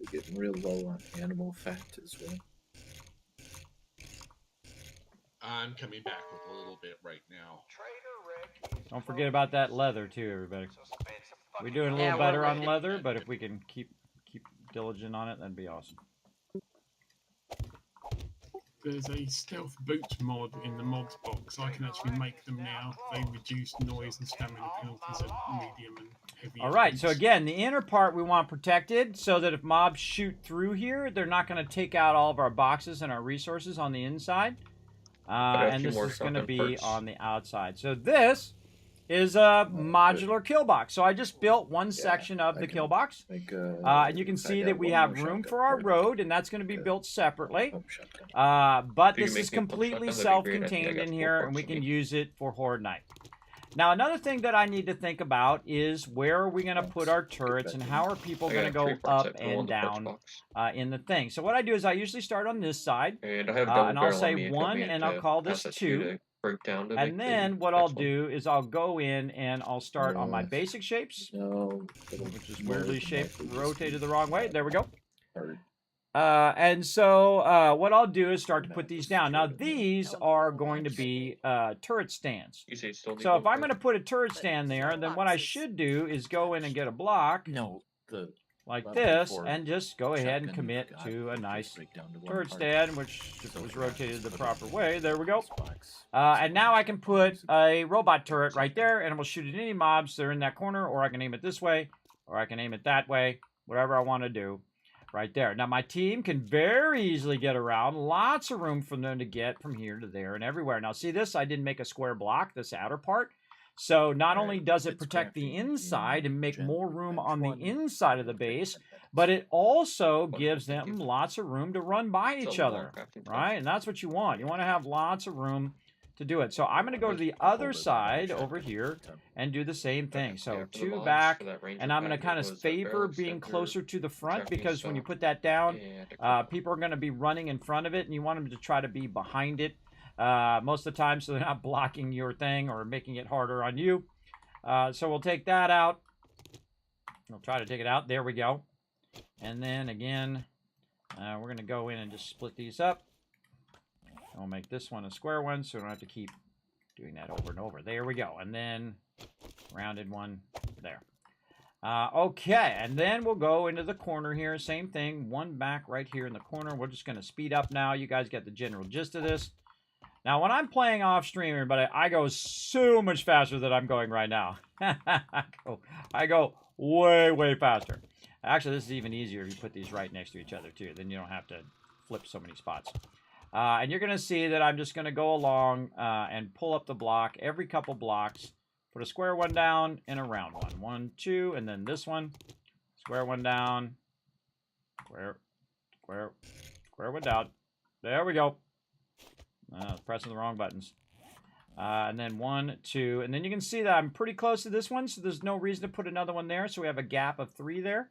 We're getting real low on animal fat as well. I'm coming back with a little bit right now. Don't forget about that leather too, everybody. We're doing a little better on leather, but if we can keep diligent on it, that'd be awesome. There's a stealth boots mod in the mods box. I can actually make them now. They reduce noise and stamina penalties at medium and heavy. All right, so again, the inner part we want protected so that if mobs shoot through here, they're not going to take out all of our boxes and our resources on the inside. And this is going to be on the outside. So this is a modular kill box. So I just built one section of the kill box. And you can see that we have room for our road, and that's going to be built separately. But this is completely self-contained in here, and we can use it for Horde Night. Now, another thing that I need to think about is where are we going to put our turrets and how are people going to go up and down in the thing. So what I do is I usually start on this side, and I'll say 1, and I'll call this 2. And then what I'll do is I'll go in and I'll start on my basic shapes, which is weirdly shaped, rotated the wrong way. There we go. And so what I'll do is start to put these down. Now these are going to be turret stands. So if I'm going to put a turret stand there, then what I should do is go in and get a block like this and just go ahead and commit to a nice turret stand, which was rotated the proper way. There we go. And now I can put a robot turret right there, and it will shoot at any mobs that are in that corner, or I can aim it this way, or I can aim it that way, whatever I want to do. Right there. Now, my team can very easily get around. Lots of room for them to get from here to there and everywhere. Now, see this? I didn't make a square block, this outer part. So, not only does it protect the inside and make more room on the inside of the base, but it also gives them lots of room to run by each other. Right? And that's what you want. You want to have lots of room to do it. So I'm going to go to the other side over here and do the same thing. So 2 back, and I'm going to kind of favor being closer to the front because when you put that down, people are going to be running in front of it, and you want them to try to be behind it most of the time so they're not blocking your thing or making it harder on you. So we'll take that out. We'll try to take it out. There we go. And then again, we're going to go in and just split these up. I'll make this one a square one, so we don't have to keep doing that over and over. There we go. And then rounded one there. Okay, and then we'll go into the corner here. Same thing, 1 back right here in the corner. We're just going to speed up now. You guys get the general gist of this. Now, when I'm playing off stream, everybody, I go so much faster than I'm going right now. I go way, way faster. Actually, this is even easier if you put these right next to each other, too. Then you don't have to flip so many spots. And you're going to see that I'm just going to go along and pull up the block every couple blocks. Put a square one down and a round one. 1, 2, and then this one. Square one down. Square one down. There we go. Pressing the wrong buttons. And then 1, 2, and then you can see that I'm pretty close to this one, so there's no reason to put another one there. So we have a gap of 3 there.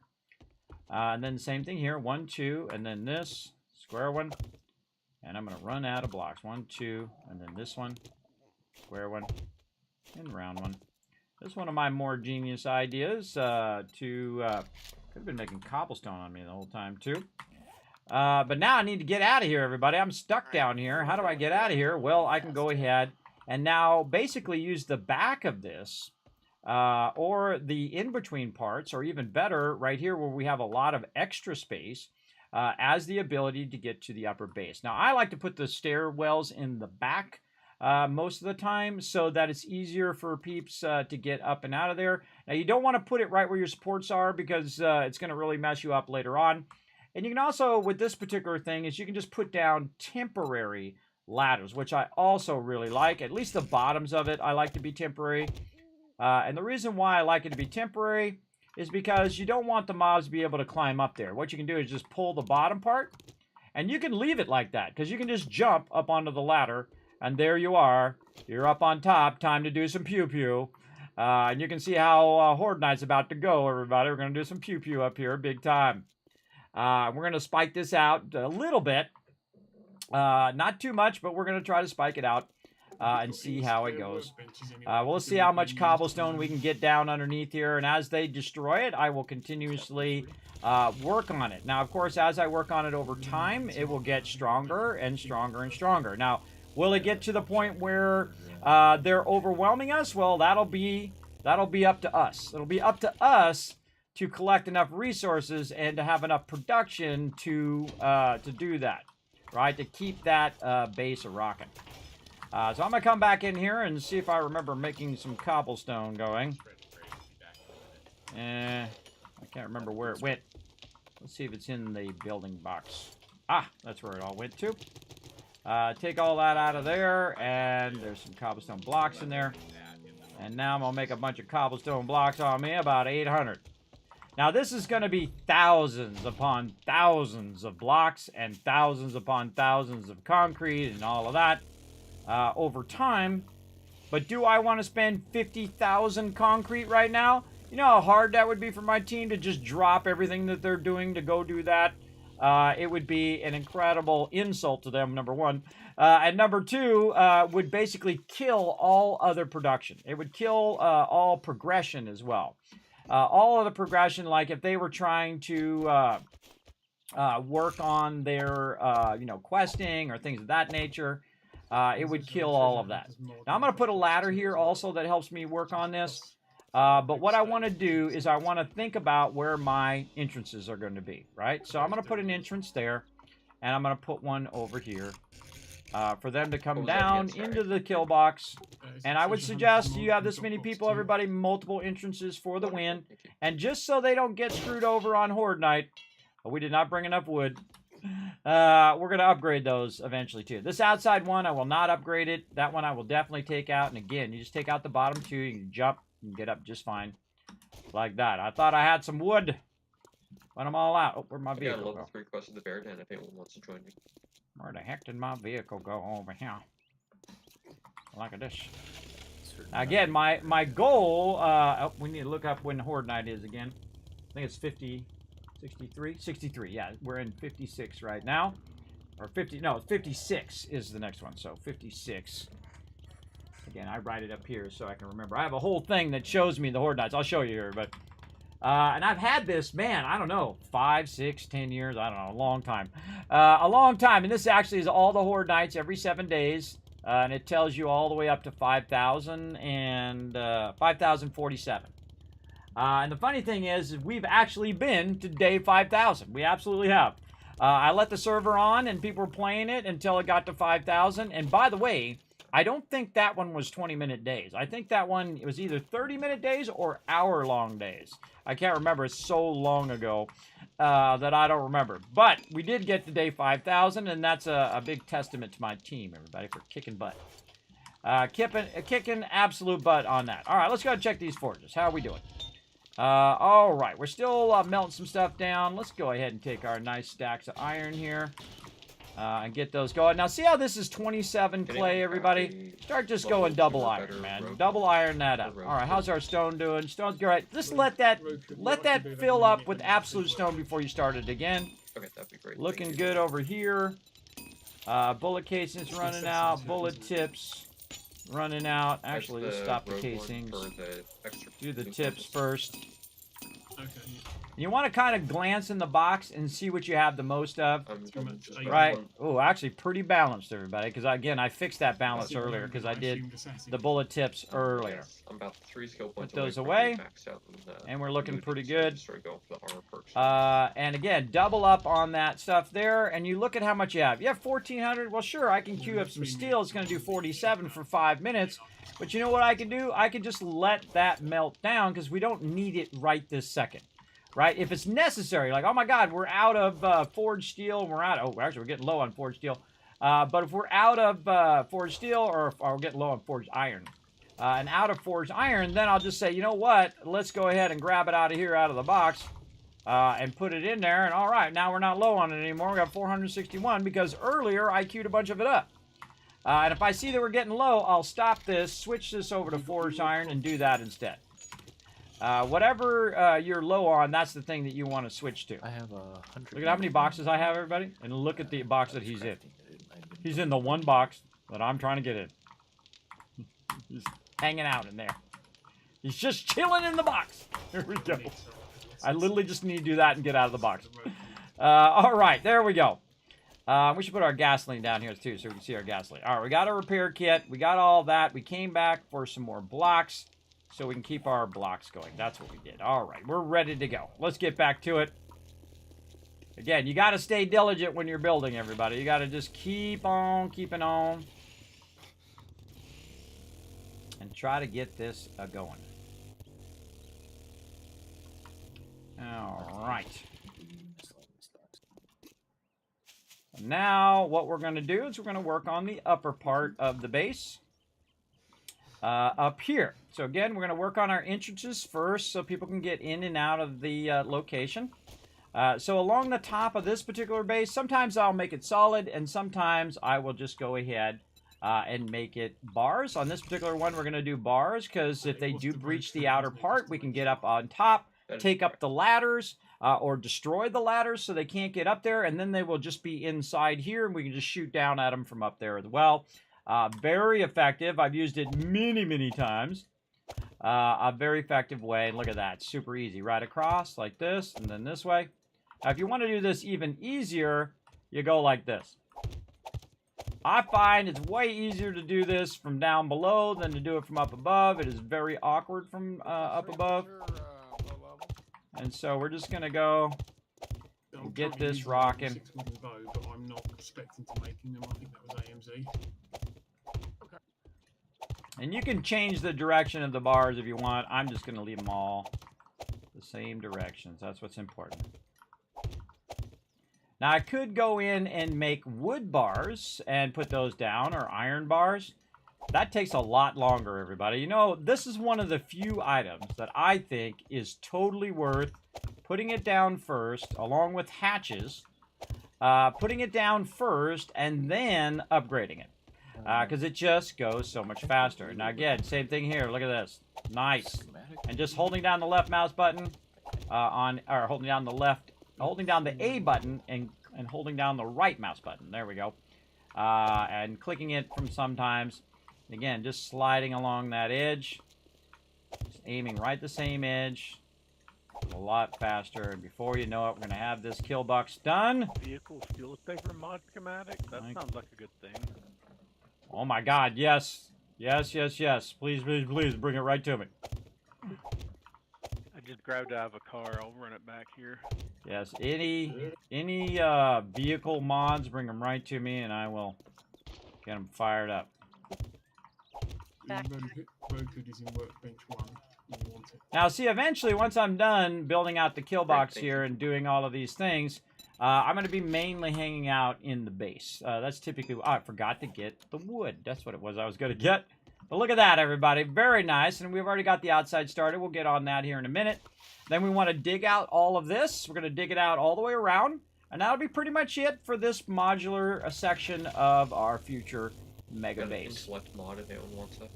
And then the same thing here. 1, 2, and then this. Square one. And I'm going to run out of blocks. 1, 2, and then this one, square one, and round one. This is one of my more genius ideas could have been making cobblestone on me the whole time too. But now I need to get out of here, everybody. I'm stuck down here. How do I get out of here? Well, I can go ahead and now basically use the back of this or the in-between parts, or even better, right here where we have a lot of extra space as the ability to get to the upper base. Now, I like to put the stairwells in the back most of the time so that it's easier for peeps to get up and out of there. Now, you don't want to put it right where your supports are because it's going to really mess you up later on. And you can also, with this particular thing, is you can just put down temporary ladders, which I also really like. At least the bottoms of it I like to be temporary. And the reason why I like it to be temporary is because you don't want the mobs to be able to climb up there. What you can do is just pull the bottom part, and you can leave it like that, because you can just jump up onto the ladder, and there you are. You're up on top. Time to do some pew-pew. And you can see how Horde Night's about to go, everybody. We're going to do some pew-pew up here, big time. We're going to spike this out a little bit. Not too much, but we're going to try to spike it out and see how it goes. We'll see how much cobblestone we can get down underneath here. And as they destroy it, I will continuously work on it. Now, of course, as I work on it over time, it will get stronger and stronger and stronger. Now, will it get to the point where they're overwhelming us? Well, that'll be up to us. It'll be up to us to collect enough resources and to have enough production to do that, right? To keep that base a-rocking. So I'm going to come back in here and see if I remember making some cobblestone going. I can't remember where it went. Let's see if it's in the building box. Ah, that's where it all went to. Take all that out of there, and there's some cobblestone blocks in there. And now I'm going to make a bunch of cobblestone blocks on me, about 800. Now, this is going to be thousands upon thousands of blocks and thousands upon thousands of concrete and all of that over time. But do I want to spend 50,000 concrete right now? You know how hard that would be for my team to just drop everything that they're doing to go do that? It would be an incredible insult to them, number one. And number two, would basically kill all other production. It would kill all progression as well. All of the progression, like if they were trying to work on their, questing or things of that nature, it would kill all of that. Now, I'm going to put a ladder here also that helps me work on this. But what I want to do is I want to think about where my entrances are going to be, right? So I'm going to put an entrance there, and I'm going to put one over here for them to come down into the kill box. And I would suggest you have this many people, everybody, multiple entrances for the win. And just so they don't get screwed over on Horde Night, we did not bring enough wood. We're going to upgrade those eventually, too. This outside one, I will not upgrade it. That one I will definitely take out. And again, you just take out the bottom two, you can jump and get up just fine. Like that. I thought I had some wood. But I'm all out. Oh, where'd my vehicle go? I got level 3 quest of the Bear Den if anyone wants to join me. Where the heck did my vehicle go over here? Look at this. Again, my goal, we need to look up when Horde Night is again. I think it's 63, yeah, we're in 56 right now. Or 56 is the next one, so 56. Again, I write it up here so I can remember. I have a whole thing that shows me the Horde Nights. I'll show you here, but... and I've had this, man, I don't know, 5, 6, 10 years, I don't know, a long time. A long time, and this actually is all the Horde Nights every 7 days. And it tells you all the way up to 5,000 and 5,047. And the funny thing is we've actually been to day 5,000. We absolutely have. I let the server on and people were playing it until it got to 5,000. And by the way, I don't think that one was 20-minute days. I think that one was either 30-minute days or hour-long days. I can't remember. It's so long ago that I don't remember. But we did get to day 5,000, and that's a big testament to my team, everybody, for kicking butt. Kicking absolute butt on that. All right, let's go and check these forges. How are we doing? All right, we're still melting some stuff down. Let's go ahead and take our nice stacks of iron here. And get those going. Now, see how this is 27 clay, everybody? Start just going double iron, man. Double iron that up. All right, how's our stone doing? Stone's great. Just let that fill up with absolute stone before you start it again. Okay, that'd be great. Looking good over here. Bullet casings running out. Bullet tips running out. Actually, let's stop the casings. Do the tips first. Okay. You want to kind of glance in the box and see what you have the most of. Too much. Right? Oh, actually pretty balanced, everybody. Because, again, I fixed that balance earlier because I did the bullet tips earlier. I'm about 3 skill points Put those from away. being maxed out And we're looking looted, pretty so I good. just started going for the armor perks. And again, double up on that stuff there, and you look at how much you have. You have 1,400. Well, sure, I can queue up some steel. It's going to do 47 for 5 minutes. But you know what I can do? I can just let that melt down because we don't need it right this second. Right? If it's necessary, like, oh my God, we're out of forged steel. We're out. Oh, actually, we're getting low on forged steel. But if we're out of forged steel, or we're getting low on forged iron, and out of forged iron, then I'll just say, you know what? Let's go ahead and grab it out of here, out of the box, and put it in there. And all right, now we're not low on it anymore. We got 461 because earlier I queued a bunch of it up. And if I see that we're getting low, I'll stop this, switch this over to forged iron, and do that instead. Whatever you're low on, that's the thing that you want to switch to. I have 100. Look at how many boxes I have, everybody. And look at the box that he's in. He's in the one box that I'm trying to get in. He's hanging out in there. He's just chilling in the box. Here we go. I literally just need to do that and get out of the box. All right, there we go. We should put our gasoline down here, too, so we can see our gasoline. All right, we got a repair kit. We got all that. We came back for some more blocks, so we can keep our blocks going. That's what we did. All right, we're ready to go. Let's get back to it. Again, you got to stay diligent when you're building, everybody. You got to just keep on keeping on. And try to get this going. All right. Now, what we're going to do is we're going to work on the upper part of the base. Up here. So again, we're going to work on our entrances first so people can get in and out of the location. So along the top of this particular base, sometimes I'll make it solid and sometimes I will just go ahead and make it bars. On this particular one, we're going to do bars because if they do breach the outer part, we can get up on top, take up the ladders, or destroy the ladders so they can't get up there, and then they will just be inside here and we can just shoot down at them from up there as well. Very effective. I've used it many, many times. A very effective way. And look at that. Super easy. Right across like this and then this way. Now, if you want to do this even easier, you go like this. I find it's way easier to do this from down below than to do it from up above. It is very awkward from up above. And so we're just going to go get this rocking. But I'm not expecting to making them. I think that was AMZ. And you can change the direction of the bars if you want. I'm just going to leave them all the same directions. That's what's important. Now, I could go in and make wood bars and put those down, or iron bars. That takes a lot longer, everybody. You know, this is one of the few items that I think is totally worth putting it down first, along with hatches, putting it down first, and then upgrading it. Because it just goes so much faster. Now again, same thing here. Look at this. Nice. And just holding down the left mouse button, holding down the A button and holding down the right mouse button. There we go. And clicking it from sometimes. Again, just sliding along that edge. Just aiming right the same edge. A lot faster. And before you know it, we're going to have this kill box done. Vehicle fuel saver mod schematic? That sounds like a good thing. Oh my God, yes. Yes, yes, yes. Please, please, please bring it right to me. I just grabbed out of a car. I'll run it back here. Yes, any vehicle mods, bring them right to me and I will get them fired up. Road hood is in workbench 1. You want it. Now, see, eventually, once I'm done building out the kill box here and doing all of these things, I'm going to be mainly hanging out in the base. That's typically... Oh, I forgot to get the wood. That's what it was I was going to get. But look at that, everybody. Very nice. And we've already got the outside started. We'll get on that here in a minute. Then we want to dig out all of this. We're going to dig it out all the way around. And that'll be pretty much it for this modular section of our future mega base. Select mod if anyone wants that.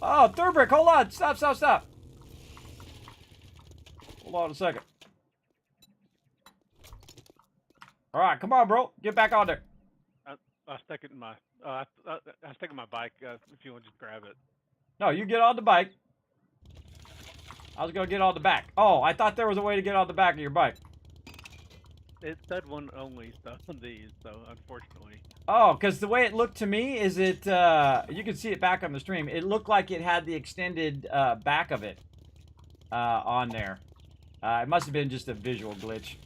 Oh, third brick. Hold on. Stop, stop, stop. Hold on a second. All right, come on, bro. Get back on there. I stuck it in my. I stuck it in my bike. If you want to just grab it. No, you get on the bike. I was gonna get on the back. Oh, I thought there was a way to get on the back of your bike. It said one only stuff on these, so unfortunately. Oh, because the way it looked to me is it, you can see it back on the stream. It looked like it had the extended back of it on there. It must have been just a visual glitch.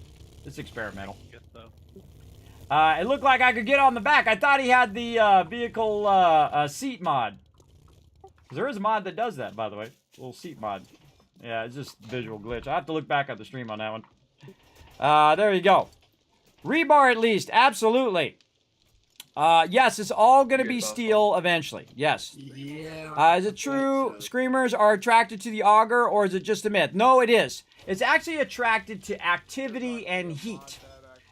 It's experimental. I guess so. It looked like I could get on the back. I thought he had the vehicle seat mod. There is a mod that does that, by the way. A little seat mod. Yeah, it's just visual glitch. I have to look back at the stream on that one. There you go. Rebar at least, absolutely. Yes, it's all going to be steel eventually. Yes. Yeah. Is it true screamers are attracted to the auger, or is it just a myth? No, it is. It's actually attracted to activity and heat.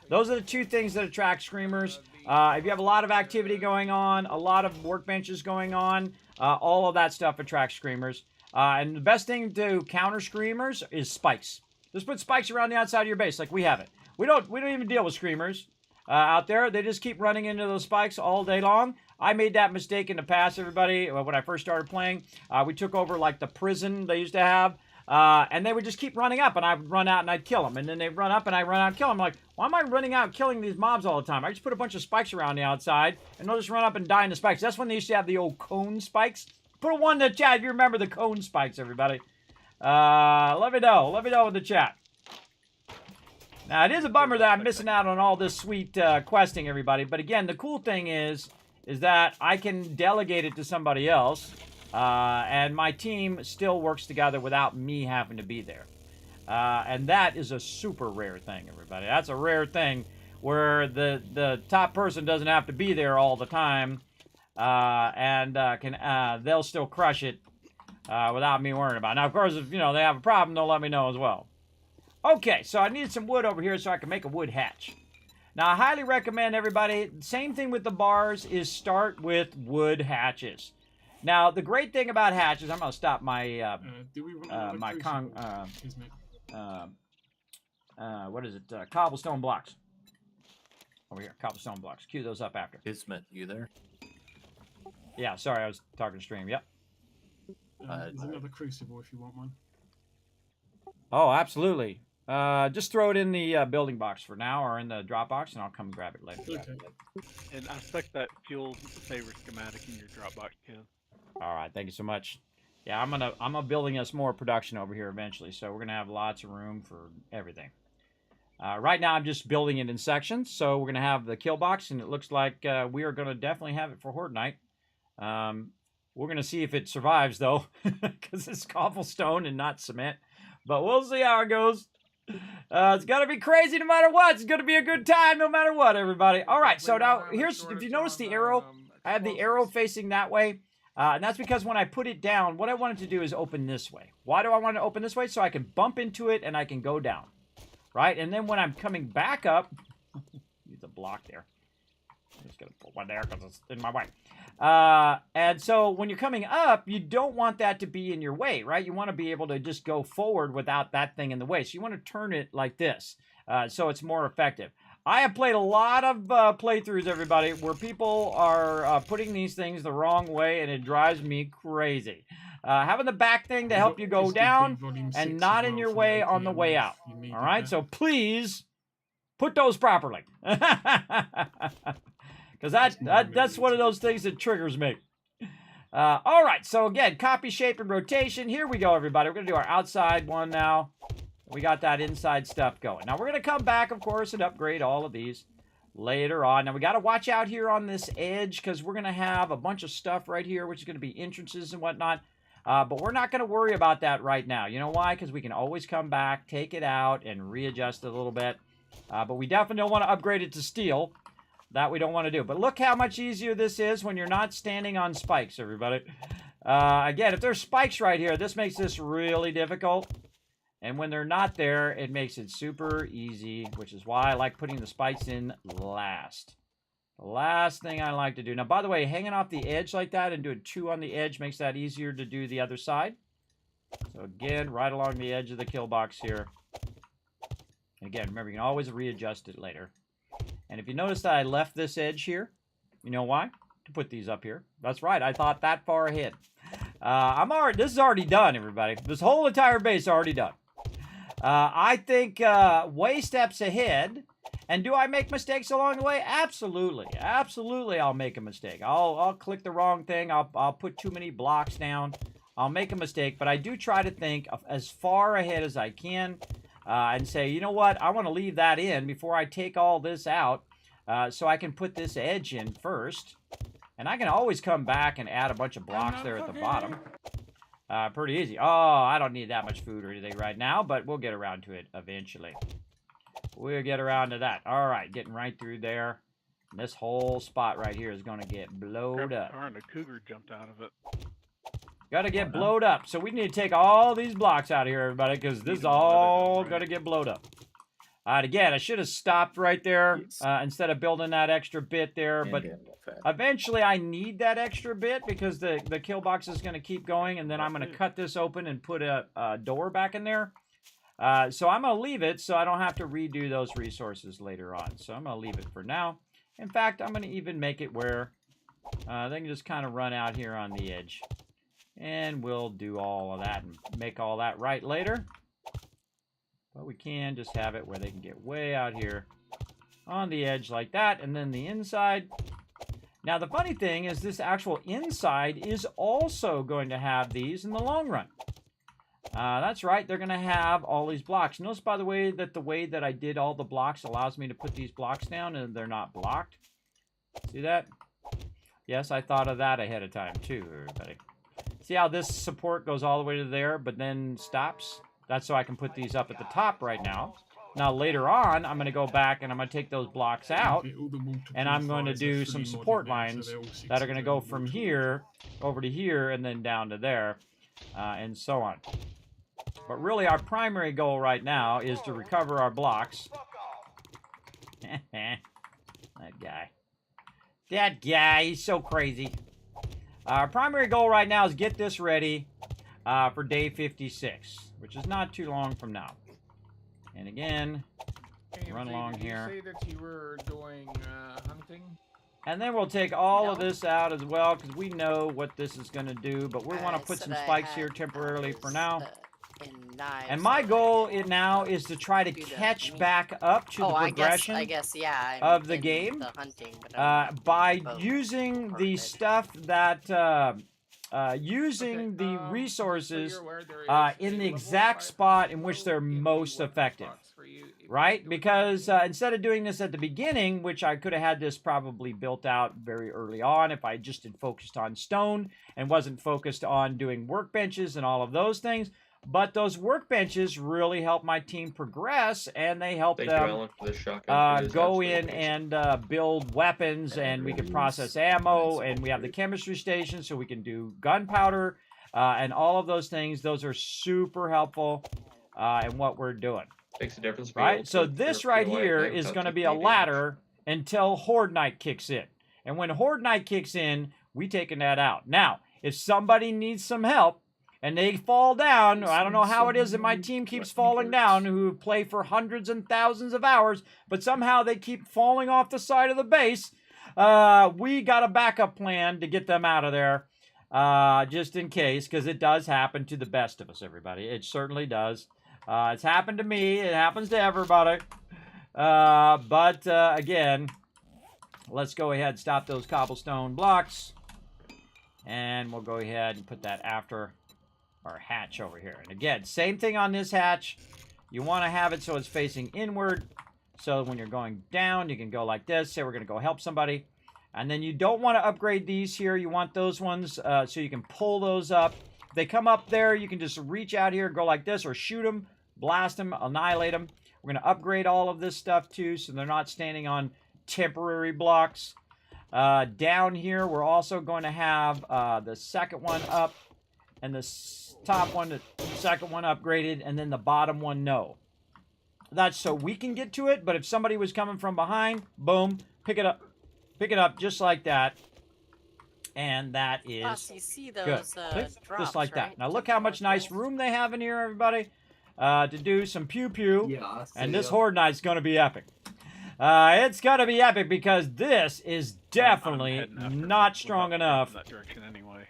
Those are the two things that attract screamers. If you have a lot of activity going on, a lot of workbenches going on, all of that stuff attracts screamers. And the best thing to counter screamers is spikes. Just put spikes around the outside of your base like we have it. We don't even deal with screamers out there. They just keep running into those spikes all day long. I made that mistake in the past, everybody. When I first started playing, we took over like the prison they used to have. And they would just keep running up, and I would run out and I'd kill them. And then they'd run up and I'd run out and kill them. I'm like, why am I running out killing these mobs all the time? I just put a bunch of spikes around the outside, and they'll just run up and die in the spikes. That's when they used to have the old cone spikes. Put a 1 in the chat if you remember the cone spikes, everybody. Let me know. Let me know in the chat. Now, it is a bummer that I'm missing out on all this sweet questing, everybody. But again, the cool thing is that I can delegate it to somebody else. And my team still works together without me having to be there. And that is a super rare thing, everybody. That's a rare thing where the top person doesn't have to be there all the time. They'll still crush it without me worrying about it. Now, of course, if they have a problem, they'll let me know as well. Okay, so I need some wood over here so I can make a wood hatch. Now, I highly recommend everybody, same thing with the bars, is start with wood hatches. Now, the great thing about hatches, I'm going to stop my, what is it, cobblestone blocks. Over here, cobblestone blocks. Cue those up after. Kismet, you there? Yeah, sorry, I was talking to stream, yep. There's another crucible if you want one. Oh, absolutely. Just throw it in the building box for now, or in the drop box, and I'll come grab it later. Okay. And I stuck that fuel saver schematic in your Dropbox, too. All right, thank you so much. Yeah, I'm building us more production over here eventually, so we're gonna have lots of room for everything. Right now, I'm just building it in sections, so we're gonna have the kill box, and it looks like we are gonna definitely have it for Horde Night. We're gonna see if it survives though, because it's cobblestone and not cement. But we'll see how it goes. It's gonna be crazy no matter what. It's gonna be a good time no matter what, everybody. All right, so now here's, if you notice the arrow, I have the arrow facing that way. And that's because when I put it down, what I wanted to do is open this way. Why do I want to open this way? So I can bump into it and I can go down. Right? And then when I'm coming back up, use a block there. I'm just going to put one there because it's in my way. And so when you're coming up, you don't want that to be in your way, right? You want to be able to just go forward without that thing in the way. So you want to turn it like this so it's more effective. I have played a lot of playthroughs, everybody, where people are putting these things the wrong way, and it drives me crazy. Having the back thing to help you go down and not in your way on the way out. All right, so please put those properly. Because that's one of those things that triggers me. All right, so again, copy, shape, and rotation. Here we go, everybody. We're going to do our outside one now. We got that inside stuff going. Now, we're going to come back, of course, and upgrade all of these later on. Now, we got to watch out here on this edge because we're going to have a bunch of stuff right here, which is going to be entrances and whatnot. But we're not going to worry about that right now. You know why? Because we can always come back, take it out, and readjust it a little bit. But we definitely don't want to upgrade it to steel. That we don't want to do. But look how much easier this is when you're not standing on spikes, everybody. Again, if there's spikes right here, this makes this really difficult. And when they're not there, it makes it super easy, which is why I like putting the spikes in last. The last thing I like to do. Now, by the way, hanging off the edge like that and doing 2 on the edge makes that easier to do the other side. So again, right along the edge of the kill box here. Again, remember, you can always readjust it later. And if you notice that I left this edge here, You know why? To put these up here. That's right. I thought that far ahead. This is already done, everybody. This whole entire base is already done. I think way steps ahead. And do I make mistakes along the way? Absolutely. Absolutely, I'll make a mistake. I'll click the wrong thing. I'll put too many blocks down. I'll make a mistake. But I do try to think of as far ahead as I can and say, you know what? I want to leave that in before I take all this out so I can put this edge in first. And I can always come back and add a bunch of blocks there at the bottom. Pretty easy. Oh, I don't need that much food or anything right now, but we'll get around to it eventually. We'll get around to that. All right, getting right through there. And this whole spot right here is going to get blowed up. Darn, a cougar jumped out of it. Got to get blowed up. So we need to take all these blocks out of here, everybody, because this is all going to get blowed up. Again, I should have stopped right there instead of building that extra bit there. But eventually I need that extra bit because the kill box is going to keep going. And then I'm going to cut this open and put a door back in there. So I'm going to leave it so I don't have to redo those resources later on. So I'm going to leave it for now. In fact, I'm going to even make it where they can just kind of run out here on the edge. And we'll do all of that and make all that right later. But we can just have it where they can get way out here on the edge like that. And then the inside. Now, the funny thing is this actual inside is also going to have these in the long run. That's right. They're going to have all these blocks. Notice, by the way, that the way that I did all the blocks allows me to put these blocks down and they're not blocked. See that? Yes, I thought of that ahead of time too, everybody. See how this support goes all the way to there, but then stops? That's so I can put these up at the top right now. Now, later on, I'm going to go back and I'm going to take those blocks out. And I'm going to do some support lines that are going to go from here over to here and then down to there and so on. But really, our primary goal right now is to recover our blocks. That guy. That guy, he's so crazy. Our primary goal right now is get this ready for day 56, which is not too long from now. And again, run along here. Did you say that you were doing hunting? And then we'll take all of this out as well, because we know what this is going to do. But we want to put some spikes here temporarily for now. And my goal now is to try to catch back up to the progression of the game by using the stuff that using the resources in the exact spot in which they're most effective, right? Because instead of doing this at the beginning, which I could have had this probably built out very early on if I just had focused on stone and wasn't focused on doing workbenches and all of those things. But those workbenches really help my team progress, and they help them go in and build weapons, and we can process ammo, and we have the chemistry station, so we can do gunpowder, and all of those things. Those are super helpful in what we're doing. Makes a difference. Right? So this right here is going to be a ladder until Horde Night kicks in. And when Horde Night kicks in, we taking that out. Now, if somebody needs some help, and they fall down, I don't know how it is that my team keeps falling down, who play for hundreds and thousands of hours, but somehow they keep falling off the side of the base. We got a backup plan to get them out of there, just in case, because it does happen to the best of us, everybody. It certainly does. It's happened to me. It happens to everybody. But again, let's go ahead and stop those cobblestone blocks. And we'll go ahead and put that after our hatch over here. And again, same thing on this hatch. You want to have it so it's facing inward. So when you're going down, you can go like this. Say we're going to go help somebody. And then you don't want to upgrade these here. You want those ones so you can pull those up. If they come up there, you can just reach out here, go like this, or shoot them, blast them, annihilate them. We're going to upgrade all of this stuff too, so they're not standing on temporary blocks. Down here, we're also going to have the second one up, and the top one, the second one upgraded, and then the bottom one, no. That's so we can get to it, but if somebody was coming from behind, boom, pick it up just like that. And that is you see those, good. Drops, just like that. right? Now look how much nice room they have in here, everybody, to do some pew-pew. Yeah, and this Horde Night's going to be epic. It's gonna be epic because this is definitely I'm heading after not him strong without enough. thinking that direction anyway.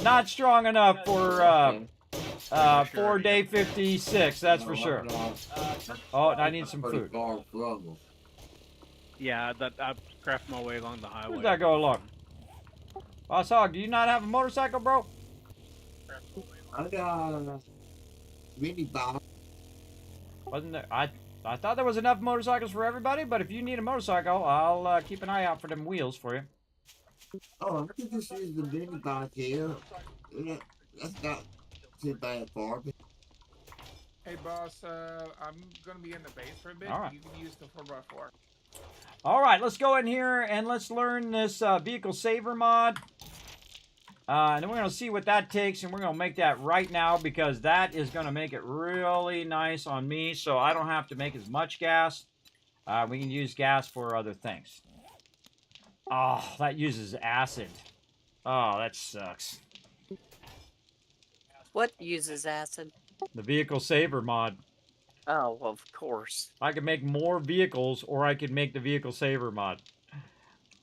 Not strong enough for day 56. That's for No, sure. I'm not. Oh, I need some Pretty food. far from them. Yeah, that I've crafted my way along the highway. Where's that go along? Boss Hog, do you not have a motorcycle, bro? I got a mini bike. Wasn't there? I thought there was enough motorcycles for everybody, but if you need a motorcycle, I'll keep an eye out for them wheels for you. Oh, I could just use the mini bike here. Yeah, that's not too bad for me. Hey, boss, I'm gonna be in the base for a bit. All right. You can use the 4x4. All right, let's go in here and let's learn this vehicle saver mod. And then we're going to see what that takes, and we're going to make that right now because that is going to make it really nice on me, so I don't have to make as much gas. We can use gas for other things. Oh, that uses acid. Oh, that sucks. What uses acid? The vehicle saver mod. Oh, of course. I could make more vehicles, or I could make the vehicle saver mod.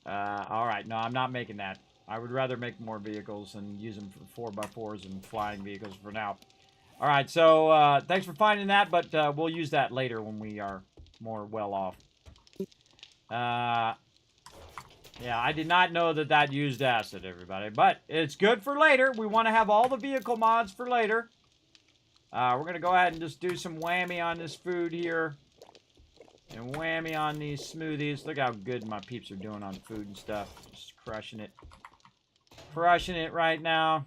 All right, no, I'm not making that. I would rather make more vehicles and use them for 4x4s and flying vehicles for now. All right, so thanks for finding that, but we'll use that later when we are more well off. Yeah, I did not know that that used acid, everybody, but it's good for later. We want to have all the vehicle mods for later. We're going to go ahead and just do some whammy on this food here. And whammy on these smoothies. Look how good my peeps are doing on food and stuff. Just crushing it. Crushing it right now.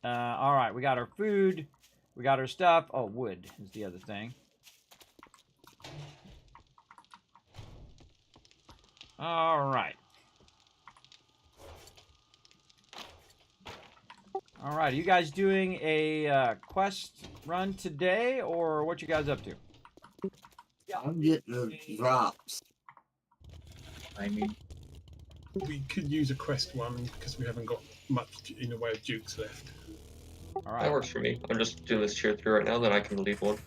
All right, we got our food. We got our stuff. Oh, wood is the other thing. All right. All right, are you guys doing a quest run today, or what you guys up to? I'm getting the drops. I mean, we could use a quest one because we haven't got much in the way of dukes left. All right. That works for me. I'm just doing this tier 3 right now, then I can leave one.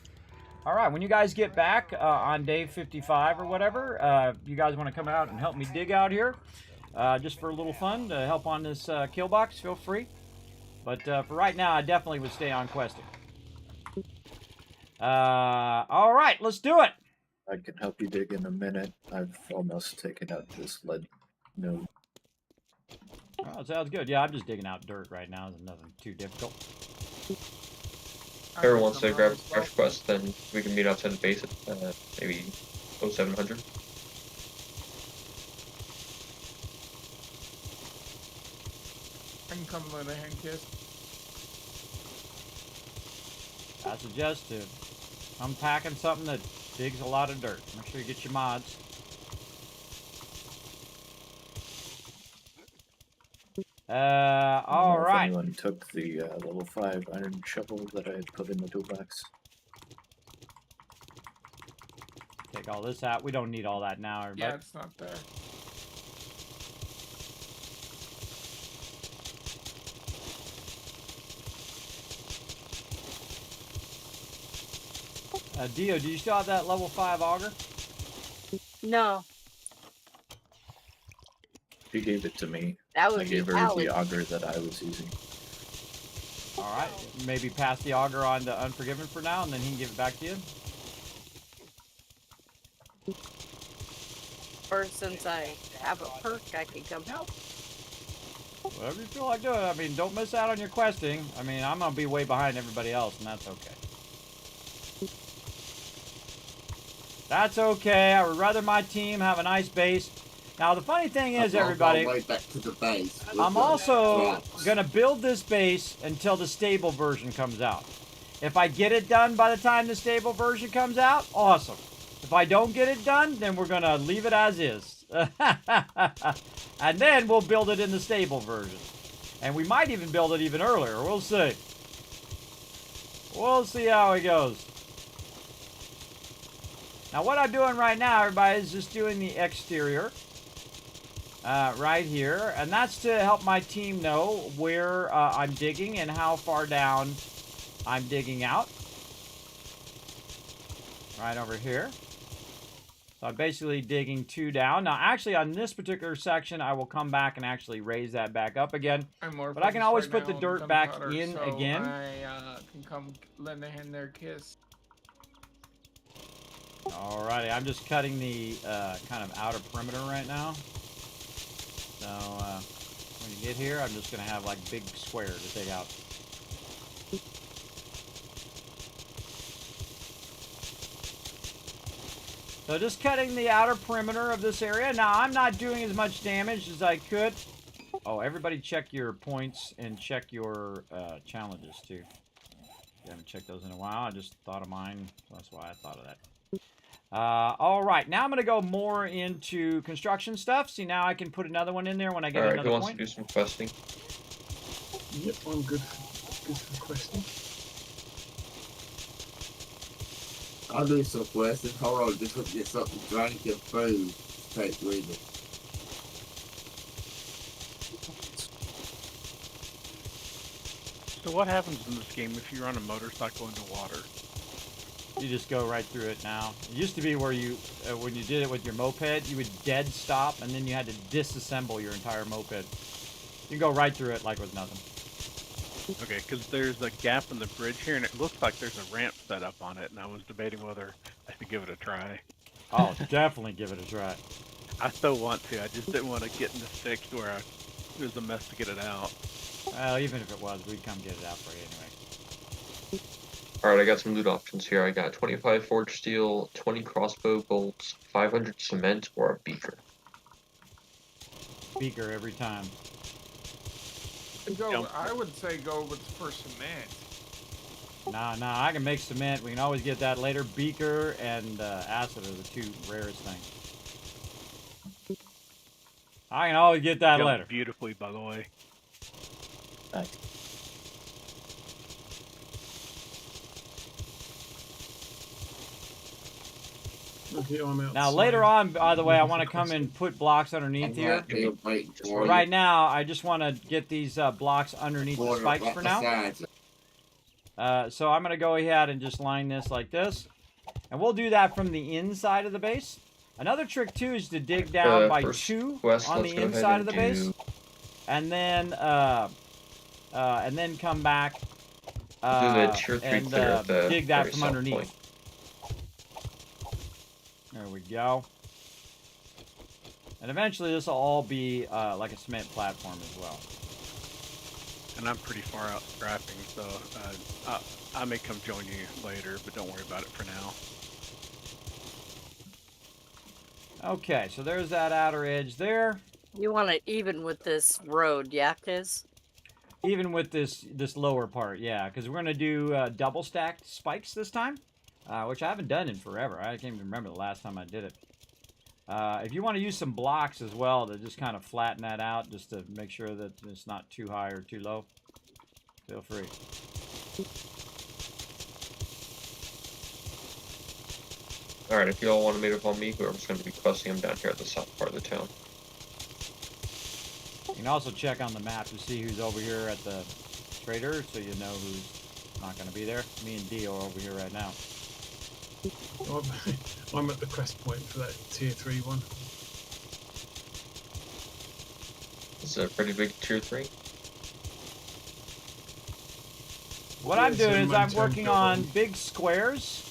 All right, when you guys get back on day 55 or whatever, you guys want to come out and help me dig out here, just for a little fun to help on this kill box, feel free. But for right now, I definitely would stay on questing. All right, let's do it. I can help you dig in a minute. I've almost taken out this lead node. Oh, sounds good. Yeah, I'm just digging out dirt right now. There's nothing too difficult. If everyone wants to grab a fresh quest, then we can meet outside the base at maybe 0700. I can come with a hand kiss. I suggest to I'm packing something that digs a lot of dirt. Make sure you get your mods. All right. If anyone took the level 5 iron shovel that I had put in the toolbox. Take all this out. We don't need all that now, everybody. Yeah, it's not there. Dio, do you still have that level 5 auger? No. She gave it to me. That would I be gave her Alex. the auger that I was using. All right. Maybe pass the auger on to Unforgiven for now, and then he can give it back to you. Or since I have a perk, I can come help. Whatever you feel like doing. I mean, don't miss out on your questing. I mean, I'm going to be way behind everybody else, and that's okay. That's okay. I would rather my team have a nice base. Now, the funny thing is, everybody, Way back to the base I'm also going to build this base until the stable version comes out. If I get it done by the time the stable version comes out, awesome. If I don't get it done, then we're going to leave it as is. And then we'll build it in the stable version. And we might even build it even earlier. We'll see. We'll see how it goes. Now, what I'm doing right now, everybody, is just doing the exterior. Right here. And that's to help my team know where I'm digging and how far down I'm digging out. Right over here. So I'm basically digging 2 down. Now, actually, on this particular section, I will come back and actually raise that back up again. I'm more But I can always focused put right the now on dirt back gunpowder, in so again. I can come lend a hand there, Kiss. Alrighty, I'm just cutting the kind of outer perimeter right now. So when you get here, I'm just going to have like big square to take out. So just cutting the outer perimeter of this area. Now, I'm not doing as much damage as I could. Oh, everybody check your points and check your challenges, too. I haven't checked those in a while. I just thought of mine. So that's why I thought of that. All right. Now I'm going to go more into construction stuff. See, now I can put another one in there when I get another point. Who wants to do some questing? Yep, I'm good for questing. I'll do some questions. Hold on, just to get something to drink and food to take with me. So what happens in this game if you run a motorcycle into water? You just go right through it now. It used to be where you, when you did it with your moped, you would dead stop and then you had to disassemble your entire moped. You can go right through it like with nothing. Okay, because there's a gap in the bridge here, and it looks like there's a ramp set up on it, and I was debating whether I should give it a try. Oh, definitely give it a try. I still want to. I just didn't want to get in the fix where it was a mess to get it out. Well, even if it was, we'd come get it out for you anyway. Alright, I got some loot options here. I got 25 forged steel, 20 crossbow bolts, 500 cement, or a beaker. Beaker every time. I would say go with for cement. Nah, I can make cement. We can always get that later. Beaker and acid are the 2 rarest things. I can always get that later. Beautifully, by the way. Nice. Okay, I'm outside. Now later on, by the way, I want to come and put blocks underneath here. Right now, I just want to get these blocks underneath the spikes for now. So I'm going to go ahead and just line this like this. And we'll do that from the inside of the base. Another trick, too, is to dig down by 2 on the inside of the base. And then come back and dig that from underneath. There we go. And eventually this will all be like a cement platform as well. And I'm pretty far out scrapping, so I may come join you later, but don't worry about it for now. Okay, so there's that outer edge there. You want it even with this road, yeah, Kiz? Even with this lower part, yeah, because we're going to do double stacked spikes this time. Which I haven't done in forever. I can't even remember the last time I did it. If you want to use some blocks as well to just kind of flatten that out, just to make sure that it's not too high or too low, feel free. Alright, if you all want to meet up on me, whoever's going to be questing, I'm down here at the south part of the town. You can also check on the map to see who's over here at the trader, so you know who's not going to be there. Me and D are over here right now. I'm at the crest point for that tier 3 one. It's a pretty big tier 3. What I'm doing is I'm working on big squares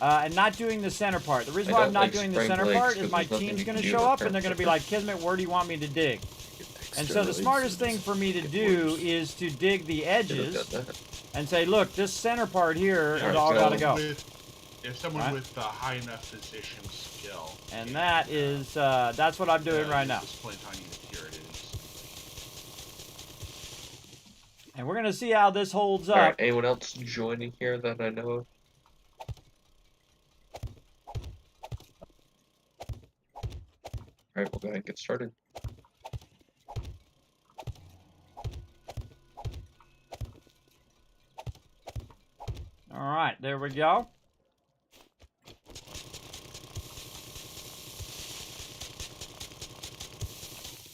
and not doing the center part. The reason why I'm not doing the center part is my team's going to show up and they're going to be like, Kismet, where do you want me to dig? And so the smartest thing for me to do is to dig the edges and say, look, this center part here is all got to go. If someone with high enough position skill. And that is, that's what I'm doing right now. And we're going to see how this holds up. Alright, anyone else joining here that I know of? Alright, we'll go ahead and get started. Alright, there we go.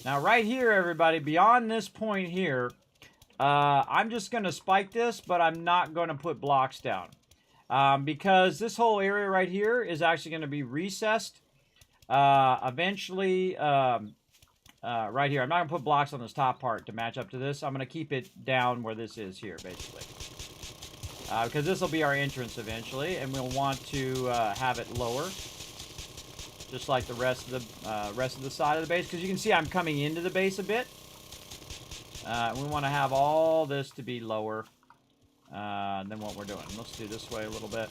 Now right here, everybody, beyond this point here, I'm just going to spike this, but I'm not going to put blocks down. Because this whole area right here is actually going to be recessed Eventually, right here, I'm not going to put blocks on this top part to match up to this. I'm going to keep it down where this is here, basically. Because this will be our entrance eventually, and we'll want to have it lower. Just like the rest of the side of the base. Because you can see I'm coming into the base a bit. We want to have all this to be lower than what we're doing. Let's do this way a little bit.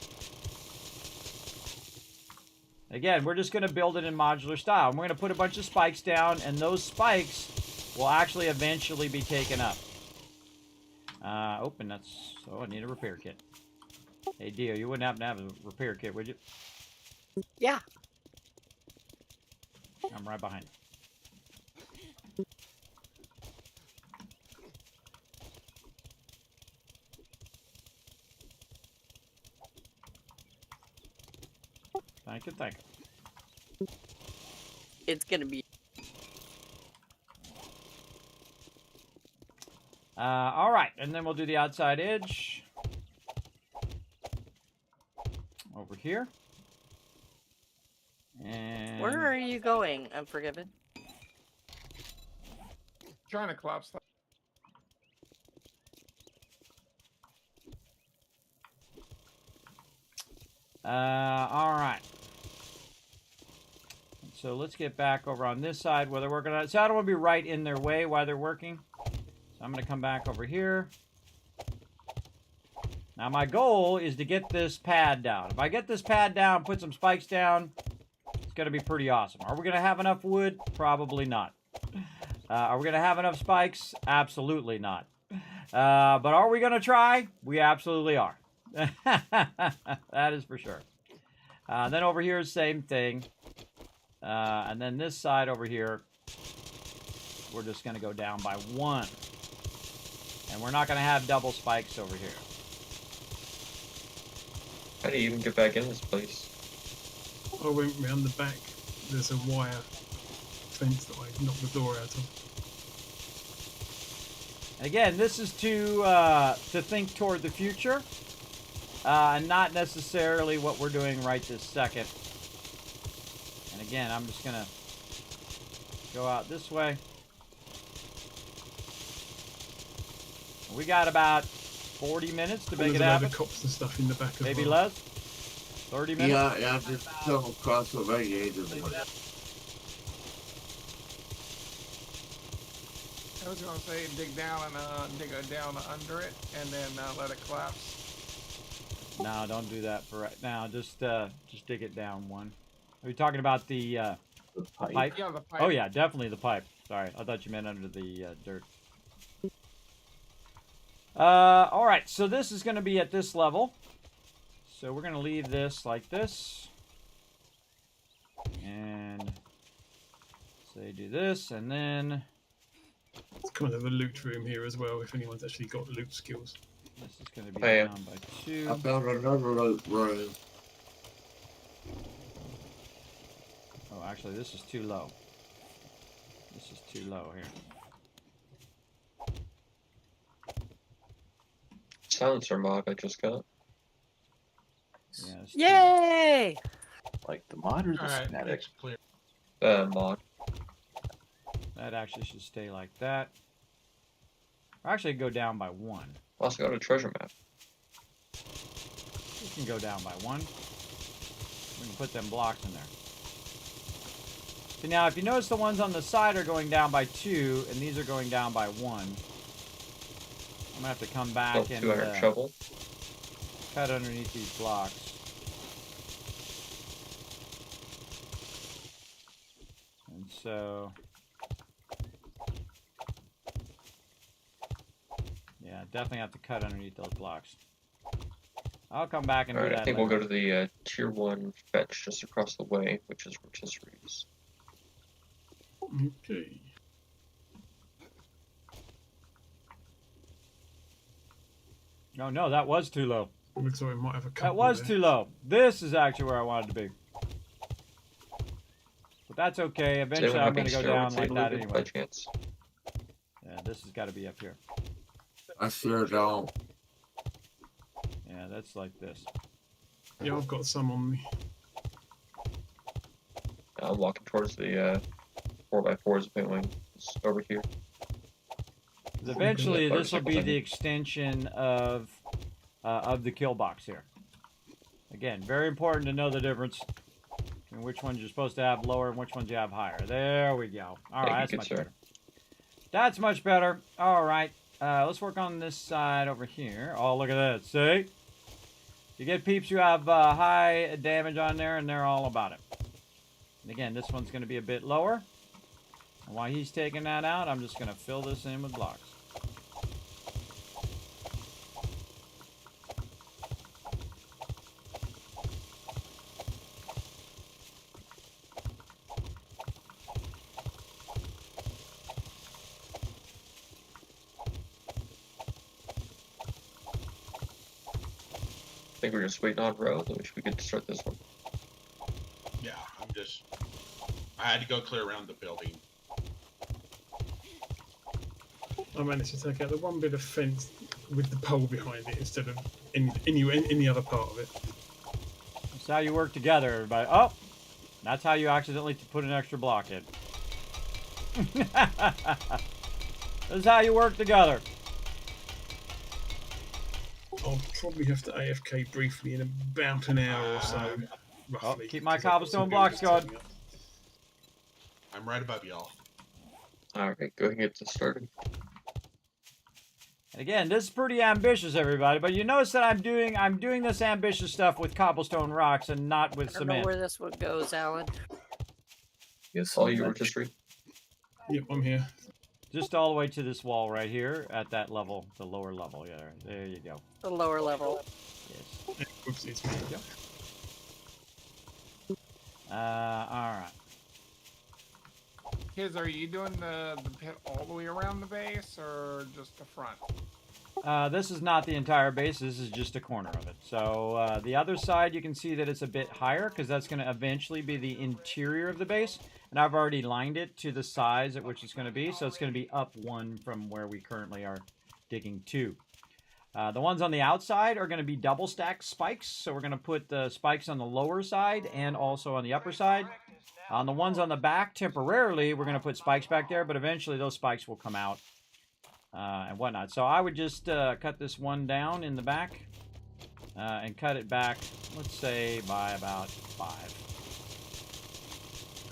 Again, we're just going to build it in modular style. And we're going to put a bunch of spikes down, and those spikes will actually eventually be taken up. Open, that's... Oh, I need a repair kit. Hey, Dio, you wouldn't happen to have a repair kit, would you? Yeah. I'm right behind. Thank you, thank you. It's gonna be. All right, and then we'll do the outside edge. Over here. And... Where are you going, Unforgiven? Trying to collapse that. All right. So let's get back over on this side where they're working on it. So I don't want to be right in their way while they're working. So I'm going to come back over here. Now my goal is to get this pad down. If I get this pad down, put some spikes down, it's going to be pretty awesome. Are we going to have enough wood? Probably not. Are we going to have enough spikes? Absolutely not. But are we going to try? We absolutely are. That is for sure. Then over here, same thing. And then this side over here, we're just going to go down by 1. And we're not going to have double spikes over here. How do you even get back in this place? I went round the back. There's a wire fence that I knocked the door out of. Again, this is to think toward the future, and not necessarily what we're doing right this second. And again, I'm just gonna go out this way. We got about 40 minutes to make it happen. There's cops and stuff in the back. Maybe well. less. 30 minutes. Yeah, just come across the radiator. I was gonna say dig down and dig down under it, and then let it collapse. No, don't do that for right now. Just dig it down 1. Are you talking about the pipe? Yeah, the pipe. Oh yeah, definitely the pipe. Sorry, I thought you meant under the dirt. All right, so this is going to be at this level. So we're going to leave this like this. And say do this, and then... It's kind of a loot room here as well, if anyone's actually got loot skills. This is going to be down by 2. I found another loot room. Oh, actually, this is too low. This is too low here. Silencer mod I just got. Yeah, Yay! Like the mod or the Alright, schematic? it's clear. Mod. that actually should stay like that. Or actually go down by 1. Also got a treasure map. You can go down by 1. We can put them blocks in there. So now, if you notice, the ones on the side are going down by 2, and these are going down by 1. I'm gonna have to come back and shovel. cut underneath these blocks. And so, yeah, definitely have to cut underneath those blocks. I'll come back and do Alright, that I think later. we'll go to the tier 1 fetch just across the way, which is rotisseries. Okay. Oh no, that was too low. Looks like we might have a couple That was there. too low. This is actually where I wanted to be. But that's okay. Eventually I'm going to go down like that anyway. By chance. Yeah, this has got to be up here. I sure don't. Yeah, that's like this. Yeah, I've got some on me. I'm walking towards the 4x4s if anyone is over here. Eventually, this will be the extension of the kill box here. Again, very important to know the difference between which ones you're supposed to have lower and which ones you have higher. There we go. All right, that's much better. That's much better. All right, let's work on this side over here. Oh, look at that. See? You get peeps who have high damage on there, and they're all about it. And again, this one's going to be a bit lower. And while he's taking that out, I'm just going to fill this in with blocks. I think we're just waiting on row, then we should get to start this one. Yeah, I had to go clear around the building. I managed to take out the one bit of fence with the pole behind it instead of any other part of it. That's how you work together, everybody. Oh, that's how you accidentally put an extra block in. That's how you work together. I'll probably have to AFK briefly in about an hour or so, roughly. Oh, keep my cobblestone blocks going. I'm right above y'all. Alright, go ahead and get this started. And again, this is pretty ambitious, everybody. But you notice that I'm doing this ambitious stuff with cobblestone rocks and not with I don't know cement. where this one goes, Alan. Yes, All you were just reading. Yep, I'm here. Just all the way to this wall right here at that level, the lower level. Yeah, there you go. The lower level. Yes. Oops, it's me. All right. Kids, are you doing the pit all the way around the base or just the front? This is not the entire base. This is just a corner of it. So the other side, you can see that it's a bit higher because that's going to eventually be the interior of the base. And I've already lined it to the size at which it's going to be. So it's going to be up one from where we currently are digging to. The ones on the outside are going to be double stacked spikes. So we're going to put the spikes on the lower side and also on the upper side. On the ones on the back, temporarily, we're going to put spikes back there. But eventually those spikes will come out. And whatnot. So I would just cut this one down in the back and cut it back, let's say, by about 5.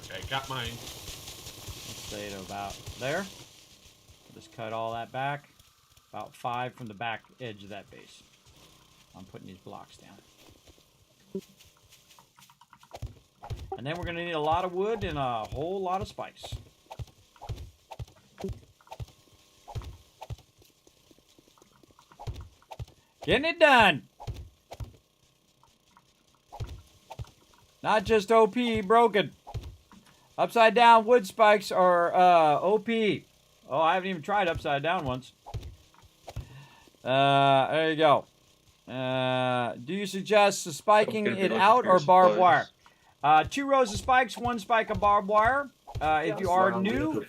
Okay, got mine. Let's say to about there. Just cut all that back. About 5 from the back edge of that base. I'm putting these blocks down. And then we're going to need a lot of wood and a whole lot of spikes. Getting it done. Not just OP broken. Upside down wood spikes are OP. Oh, I haven't even tried upside down once. There you go. Do you suggest spiking it out or barbed wire? 2 rows of spikes, 1 spike of barbed wire. If you are new,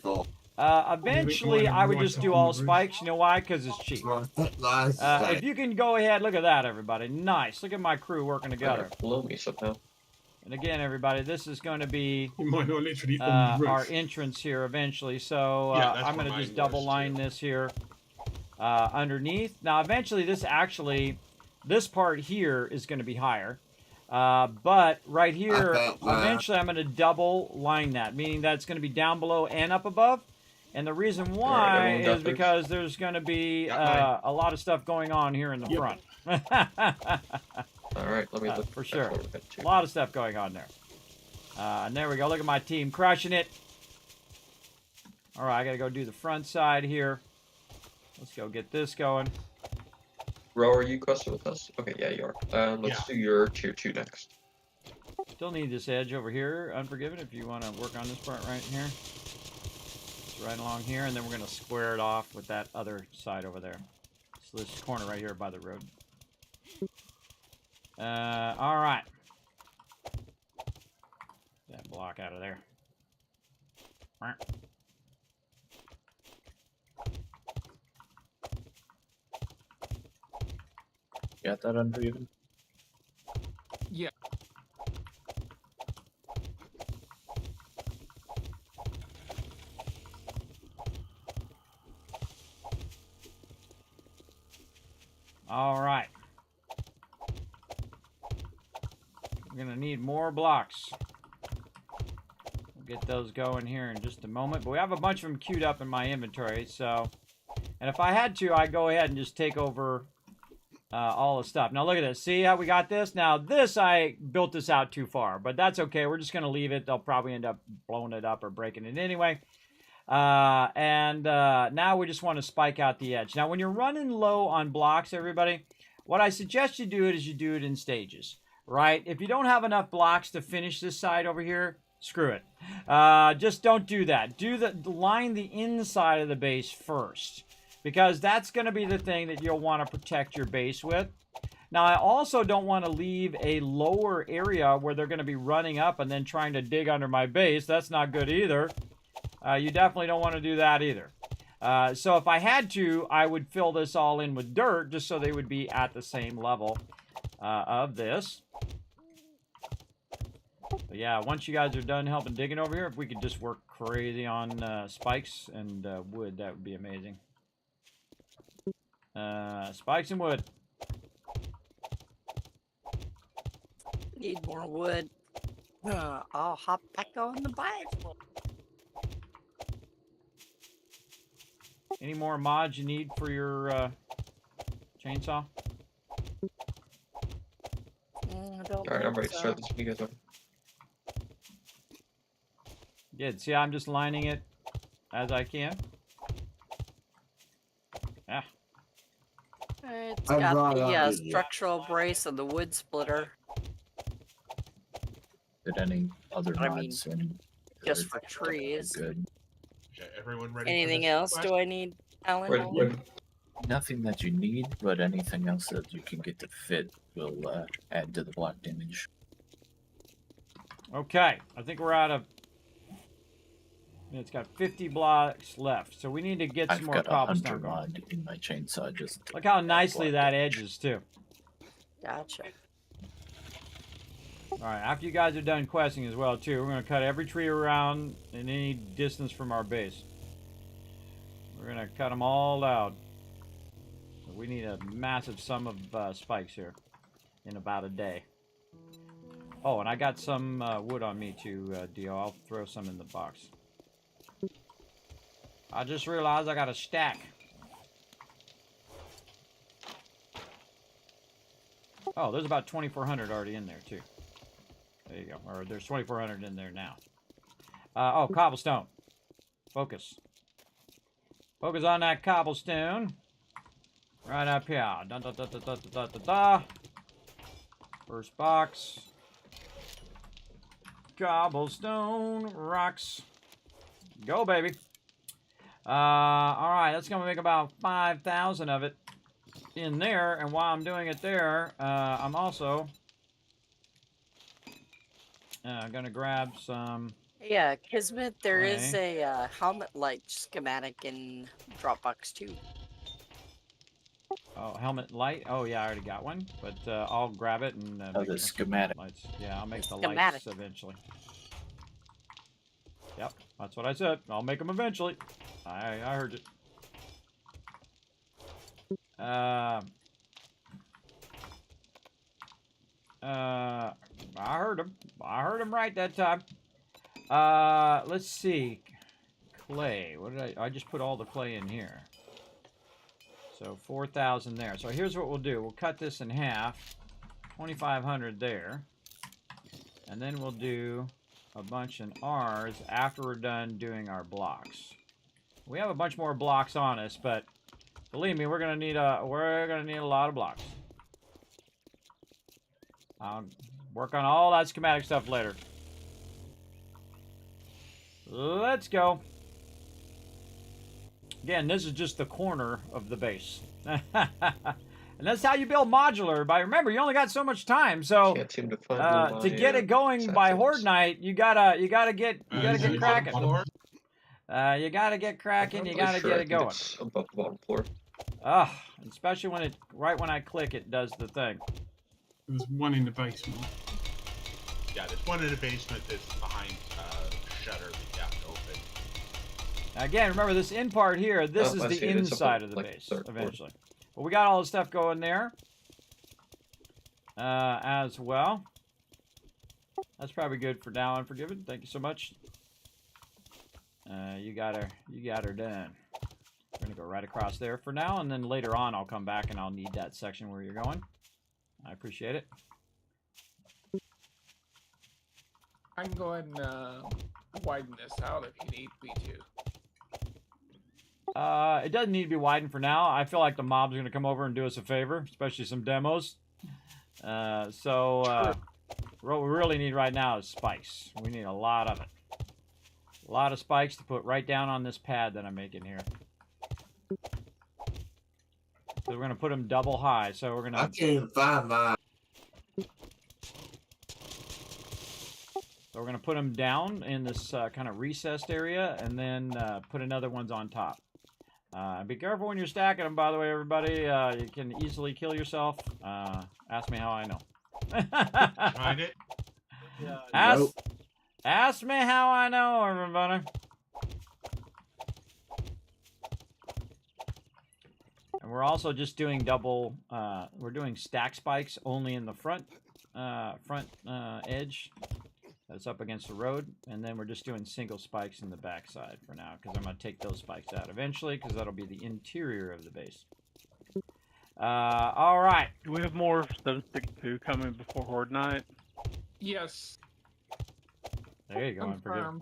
eventually I would just do all spikes. You know why? Because it's cheap. If you can go ahead, look at that, everybody. Nice. Look at my crew working together. Below me somehow. And again, everybody, this is going to be literally our entrance here eventually. So I'm going to just double line this here underneath. Now, eventually, this part here is going to be higher. But right here, eventually I'm going to double line that, meaning that's going to be down below and up above. And the reason why is because there's going to be a lot of stuff going on here in the front. All right, let me look for sure. A lot of stuff going on there. And there we go. Look at my team crushing it. All right, I got to go do the front side here. Let's go get this going. Ro, are you questing with us? Okay, yeah, you are. Let's do your tier 2 next. Still need this edge over here, Unforgiven, if you want to work on this part right here. It's right along here, and then we're going to square it off with that other side over there. So this corner right here by the road. All right. That block out of there. Got that under? Yeah. All right. We're going to need more blocks. We'll get those going here in just a moment. But we have a bunch of them queued up in my inventory, so... And if I had to, I'd go ahead and just take over all the stuff. Now look at this. See how we got this? Now this, I built this out too far, but that's okay. We're just going to leave it. They'll probably end up blowing it up or breaking it anyway. Now we just want to spike out the edge. Now when you're running low on blocks, everybody, what I suggest you do is you do it in stages, right? If you don't have enough blocks to finish this side over here, screw it. Just don't do that. Line the inside of the base first, because that's going to be the thing that you'll want to protect your base with. Now, I also don't want to leave a lower area where they're going to be running up and then trying to dig under my base. That's not good either. You definitely don't want to do that either. So if I had to, I would fill this all in with dirt just so they would be at the same level of this. But yeah, once you guys are done helping digging over here, if we could just work crazy on spikes and wood, that would be amazing. Spikes and wood. Need more wood. I'll hop back on the bicycle. Any more mods you need for your chainsaw? Alright, I'm ready to start this when you guys are. Good. See, I'm just lining it as I can. Yeah. It's got the structural brace and the wood splitter. Did any other mods in? Just for trees. Good. Okay, everyone ready? Anything else do I need, Alan? Nothing that you need, but anything else that you can get to fit will add to the block damage. Okay, I think we're out of... It's got 50 blocks left, so we need to get some more cobblestone going. I've got a hunter mod in my chainsaw. Just look how nicely that edges too. Gotcha. All right, after you guys are done questing as well too, we're going to cut every tree around in any distance from our base. We're going to cut them all out. So we need a massive sum of spikes here in about a day. Oh, and I got some wood on me too, Dio. I'll throw some in the box. I just realized I got a stack. Oh, there's about 2,400 already in there too. There you go. Or there's 2,400 in there now. Oh, cobblestone. Focus. Focus on that cobblestone. Right up here. Da, da, da, da, da, da, da, da. First box. Cobblestone rocks. Go, baby. Alright, that's going to make about 5,000 of it in there. And while I'm doing it there, I'm also going to grab some... Yeah, Kismet, there is a helmet light schematic in Dropbox too. Oh, helmet light? Oh, yeah, I already got one. But I'll grab it and make the schematic. Lights. Yeah, I'll make the lights eventually. Yep, that's what I said. I'll make them eventually. I heard it. I heard him. I heard him right that time. Let's see. Clay. What did I just put all the clay in here. So 4,000 there. So here's what we'll do. We'll cut this in half. 2,500 there. And then we'll do a bunch in ours after we're done doing our blocks. We have a bunch more blocks on us, but believe me, we're gonna need a lot of blocks. I'll work on all that schematic stuff later. Let's go. Again, this is just the corner of the base. And that's how you build modular, everybody. Remember, you only got so much time, so to get it going by Horde Night, you gotta get cracking. You gotta get cracking. You gotta get it going. It's above the bottom floor. Especially when right when I click, it does the thing. There's one in the basement. Yeah, there's one in the basement that's behind shutter that you have to open. Again, remember this in part here. This is the inside of the base. Eventually. But we got all the stuff going there as well. That's probably good for now, Unforgiven. Thank you so much. You got her done. We're gonna go right across there for now, and then later on I'll come back and I'll need that section where you're going. I appreciate it. I can go ahead and widen this out if you need me to. It doesn't need to be widened for now. I feel like the mobs are gonna come over and do us a favor, especially some demos. What we really need right now is spikes. We need a lot of it. A lot of spikes to put right down on this pad that I'm making here. So we're going to put them double high. So we're going to... I can't even find mine. So we're going to put them down in this kind of recessed area and then put another ones on top. Be careful when you're stacking them, by the way, everybody. You can easily kill yourself. Ask me how I know. Tried it? Ask me how I know, everybody. And we're also just doing double, we're doing stack spikes only in the front edge. That's up against the road. And then we're just doing single spikes in the back side for now, because I'm going to take those spikes out eventually, because that'll be the interior of the base. All right. Do we have more 762 coming before Horde Night? Yes. There you go, Unforgiven. Confirmed.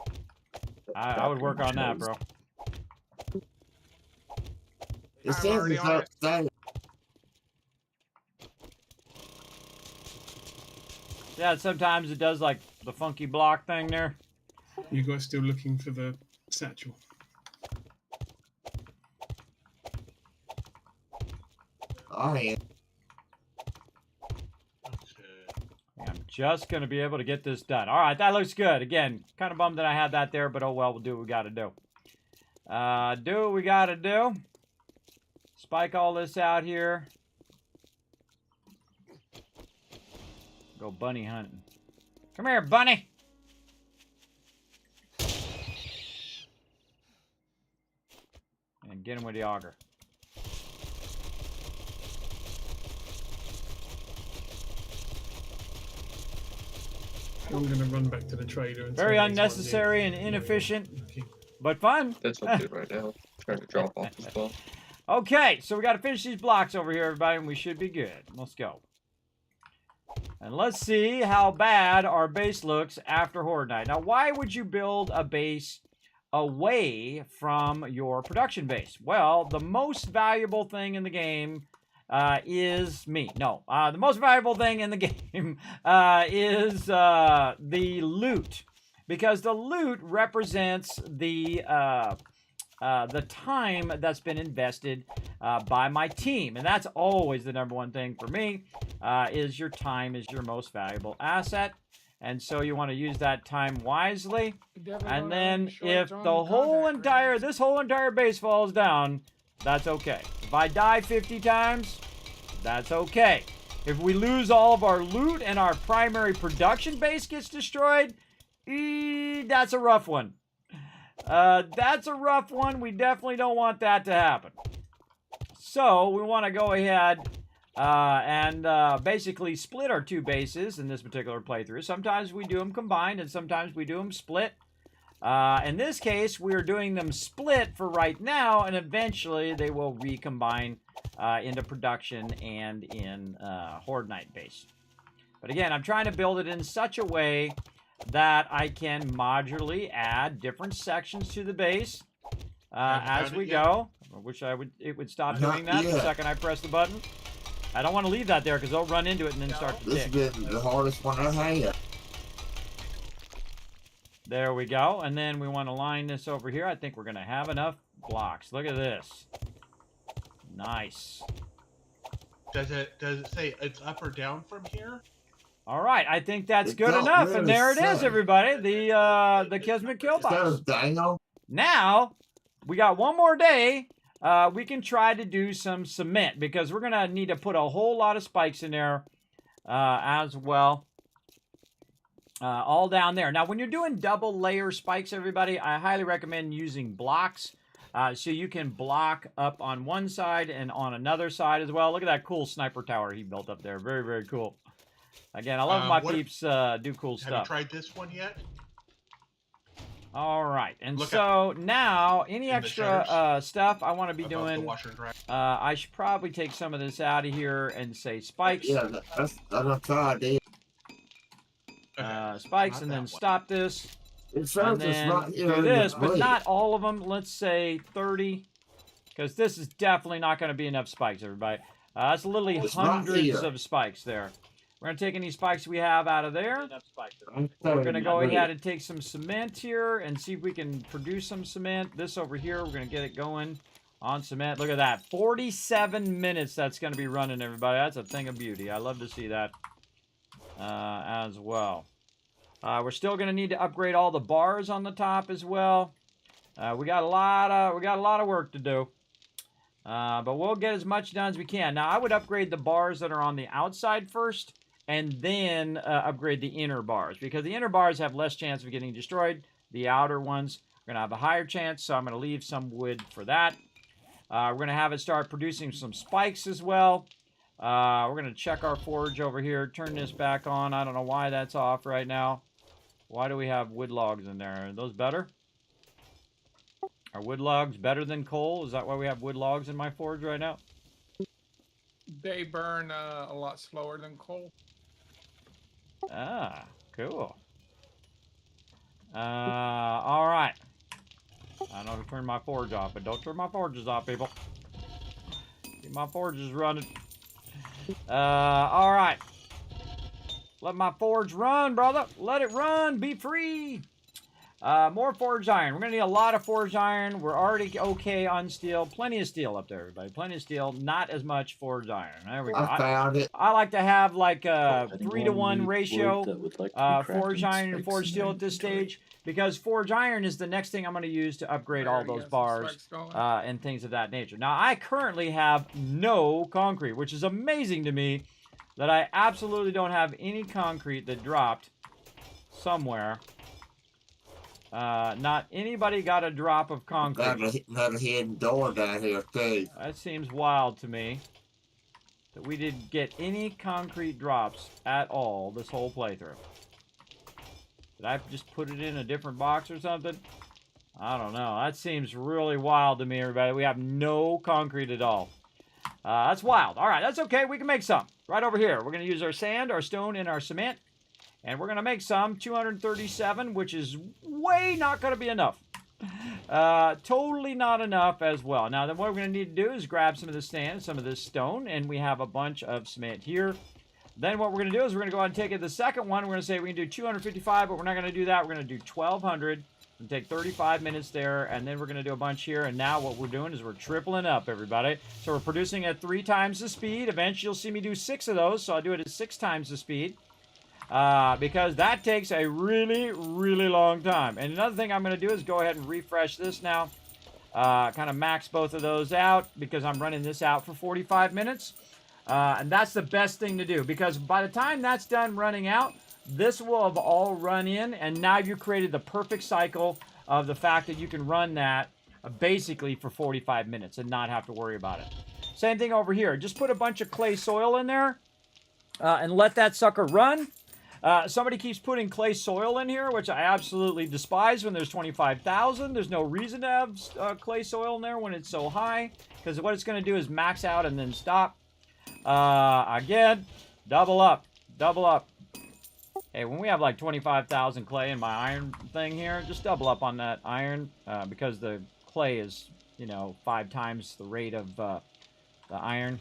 I would work on that, bro. It says it's upstairs. Yeah, sometimes it does like the funky block thing there. You guys still looking for the satchel? I am. I'm just going to be able to get this done. All right, that looks good. Again, kind of bummed that I had that there, but oh well, we'll do what we got to do. Do what we got to do. Spike all this out here. Go bunny hunting. Come here, bunny. And get him with the auger. I'm going to run back to the trader. And Very unnecessary and inefficient, but fun. That's what I'm doing right now. Trying to drop off as well. Okay, so we got to finish these blocks over here, everybody, and we should be good. Let's go. And let's see how bad our base looks after Horde Night. Now, why would you build a base away from your production base? Well, the most valuable thing in the game is me. No, the most valuable thing in the game is the loot, because the loot represents the time that's been invested by my team, and that's always the number one thing for me. Is your time is your most valuable asset, and so you want to use that time wisely. And then if the whole entire this whole entire base falls down, that's okay. If I die 50 times, that's okay. If we lose all of our loot and our primary production base gets destroyed, that's a rough one. That's a rough one. We definitely don't want that to happen. So we want to go ahead and basically split our two bases in this particular playthrough. Sometimes we do them combined and sometimes we do them split. In this case, we're doing them split for right now, and eventually they will recombine into production and in Horde Night base. But again, I'm trying to build it in such a way that I can modularly add different sections to the base as we go. I wish it would stop doing that the second I press the button. I don't want to leave that there because they'll run into it and then start to tick. This is the hardest one I had. There we go. And then we want to line this over here. I think we're going to have enough blocks. Look at this. Nice. Does it say it's up or down from here? All right, I think that's good enough, and there it is, everybody. The Kismet kill box. Now we got one more day. We can try to do some cement because we're gonna need to put a whole lot of spikes in there as well. All down there. Now, when you're doing double layer spikes, everybody, I highly recommend using blocks So you can block up on one side and on another side as well. Look at that cool sniper tower he built up there. Very, very cool. Again, I love my peeps do cool stuff. Have you tried this one yet? All right, and so now any extra stuff I want to be doing, I should probably take some of this out of here and say spikes. Yeah, that's a idea. Spikes, and then stop this. It And then do this, but not all of them. Let's say 30, because this is definitely not going to be enough spikes, everybody. That's literally hundreds of spikes there. We're going to take any spikes we have out of there. We're going to go ahead and take some cement here and see if we can produce some cement. This over here, we're going to get it going on cement. Look at that. 47 minutes that's going to be running, everybody. That's a thing of beauty. I love to see that as well. We're still going to need to upgrade all the bars on the top as well. We got a lot of work to do. But we'll get as much done as we can. Now, I would upgrade the bars that are on the outside first, and then upgrade the inner bars, because the inner bars have less chance of getting destroyed. The outer ones are going to have a higher chance, so I'm going to leave some wood for that. We're going to have it start producing some spikes as well. We're going to check our forge over here, turn this back on. I don't know why that's off right now. Why do we have wood logs in there? Are those better? Are wood logs better than coal? Is that why we have wood logs in my forge right now? They burn a lot slower than coal. Ah, cool. All right. I know to turn my forge off, but don't turn my forges off, people. Keep my forges running. All right. Let my forge run, brother. Let it run. Be free. More forged iron. We're going to need a lot of forged iron. We're already okay on steel. Plenty of steel up there, everybody. Plenty of steel. Not as much forged iron. There we go. I found it. I like to have like a 3-to-1 ratio forged iron and forged steel at this stage, because forged iron is the next thing I'm going to use to upgrade all those bars and things of that nature. Now, I currently have no concrete, which is amazing to me that I absolutely don't have any concrete that dropped somewhere. Not anybody got a drop of concrete. Not a hidden door down here, too. That seems wild to me. That we didn't get any concrete drops at all this whole playthrough. Did I just put it in a different box or something? I don't know. That seems really wild to me, everybody. We have no concrete at all. That's wild. All right, that's okay. We can make some. Right over here. We're going to use our sand, our stone, and our cement. And we're going to make some 237, which is way not going to be enough. Totally not enough as well. Now, then what we're going to need to do is grab some of this sand, some of this stone, and we have a bunch of cement here. Then what we're going to do is we're going to go ahead and take it the second one. We're going to say we can do 255, but we're not going to do that. We're going to do 1,200 and take 35 minutes there, and then we're going to do a bunch here. And now what we're doing is we're tripling up, everybody. So we're producing at 3 times the speed. Eventually, you'll see me do 6 of those, so I'll do it at 6 times the speed. Because that takes a really, really long time. And another thing I'm going to do is go ahead and refresh this now. Kind of max both of those out because I'm running this out for 45 minutes. And that's the best thing to do, because by the time that's done running out, this will have all run in, and now you created the perfect cycle of the fact that you can run that basically for 45 minutes and not have to worry about it. Same thing over here. Just put a bunch of clay soil in there and let that sucker run. Somebody keeps putting clay soil in here, which I absolutely despise when there's 25,000. There's no reason to have clay soil in there when it's so high, because what it's going to do is max out and then stop. Again, double up, double up. Hey, when we have like 25,000 clay in my iron thing here, just double up on that iron, because the clay is, 5 times the rate of the iron.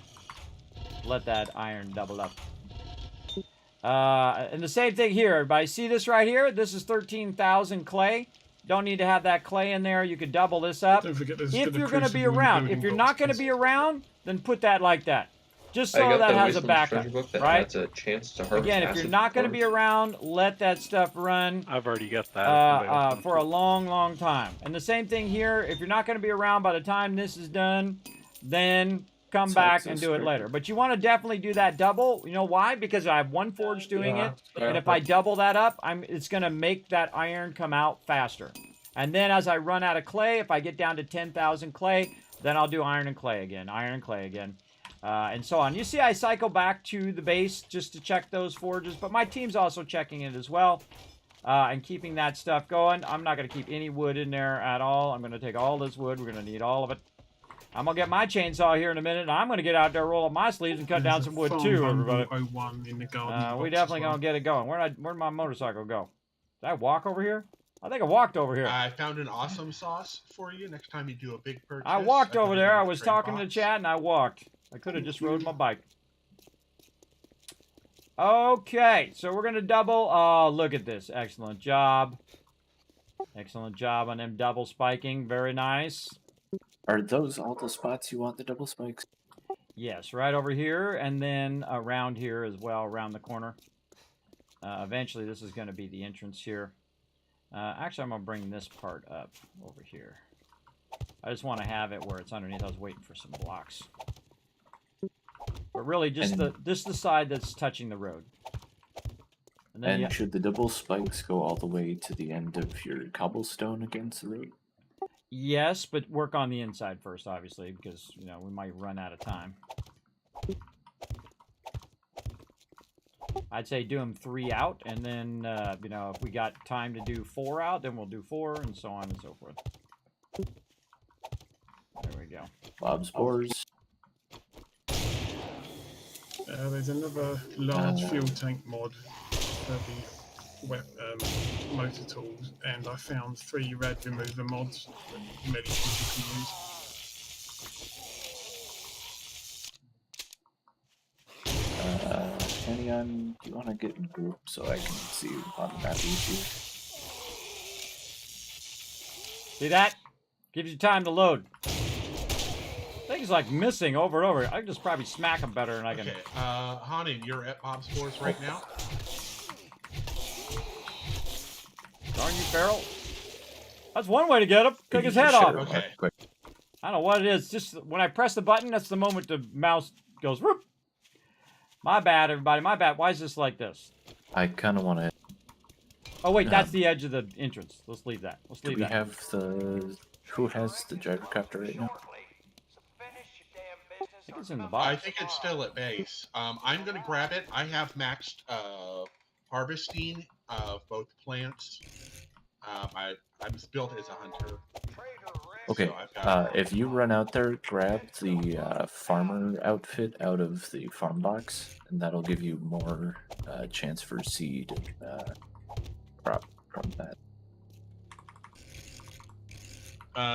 Let that iron double up. And the same thing here, everybody. See this right here? This is 13,000 clay. Don't need to have that clay in there. You could double this up. Don't forget there's if you're going to be around. If you're not going to be around, then put that like that. Just so that has a backup, right? That's a chance to harvest. Again, if you're not going to be around, let that stuff run. I've already got that. For a long, long time. And the same thing here. If you're not going to be around by the time this is done, then come back and do it later. But you want to definitely do that double. You know why? Because I have one forge doing it, and if I double that up, it's going to make that iron come out faster. And then as I run out of clay, if I get down to 10,000 clay, then I'll do iron and clay again, and so on. You see I cycle back to the base just to check those forges, but my team's also checking it as well and keeping that stuff going. I'm not going to keep any wood in there at all. I'm going to take all this wood. We're going to need all of it. I'm going to get my chainsaw here in a minute, and I'm going to get out there, roll up my sleeves, and cut down some wood too, everybody. 01 in the garden We box definitely as well. going to get it going. Where'd my motorcycle go? Did I walk over here? I think I walked over here. I found an awesome sauce for you next time you do a big purchase. I walked over put it there. in I the was trade talking to box. chat, and I walked. I could have just rode my bike. Okay, so we're going to double. Oh, look at this. Excellent job. Excellent job on them double spiking. Very nice. Are those all the spots you want the double spikes? Yes, right over here, and then around here as well, around the corner. Eventually, this is going to be the entrance here. Actually, I'm going to bring this part up over here. I just want to have it where it's underneath. I was waiting for some blocks. But really, just the side that's touching the road. And, then And should the double spikes go all the way to the end of your cobblestone against the road? yes, but work on the inside first, obviously, because, you know, we might run out of time. I'd say do them 3 out, and then, you know, if we got time to do 4 out, then we'll do 4, and so on and so forth. There we go. Bob's Boars. There's another large fuel tank mod for the motor tools, and I found 3 rad remover mods that many people can use. Kenyon, do you want to get in group so I can see you on the map easier? See that? Gives you time to load. Things like missing over and over. I can just probably smack them better, and I can. Okay, Hanan, you're at Bob's Boars right now. Darn you, Farrell. That's one way to get him. Take his head off. Okay. I don't know what it is. Just when I press the button, that's the moment the mouse goes whoop. My bad, everybody. My bad. Why is this like this? I kind of want to. Oh wait, that's the edge of the entrance. Let's leave that. Let's leave Do we that. have the? Who has the gyrocopter right now? I think it's in the box. I think it's still at base. I'm gonna grab it. I have maxed harvesting of both plants. I'm built as a hunter. Okay, So I've got- if you run out there, grab the farmer outfit out of the farm box, and that'll give you more chance for seed crop from that.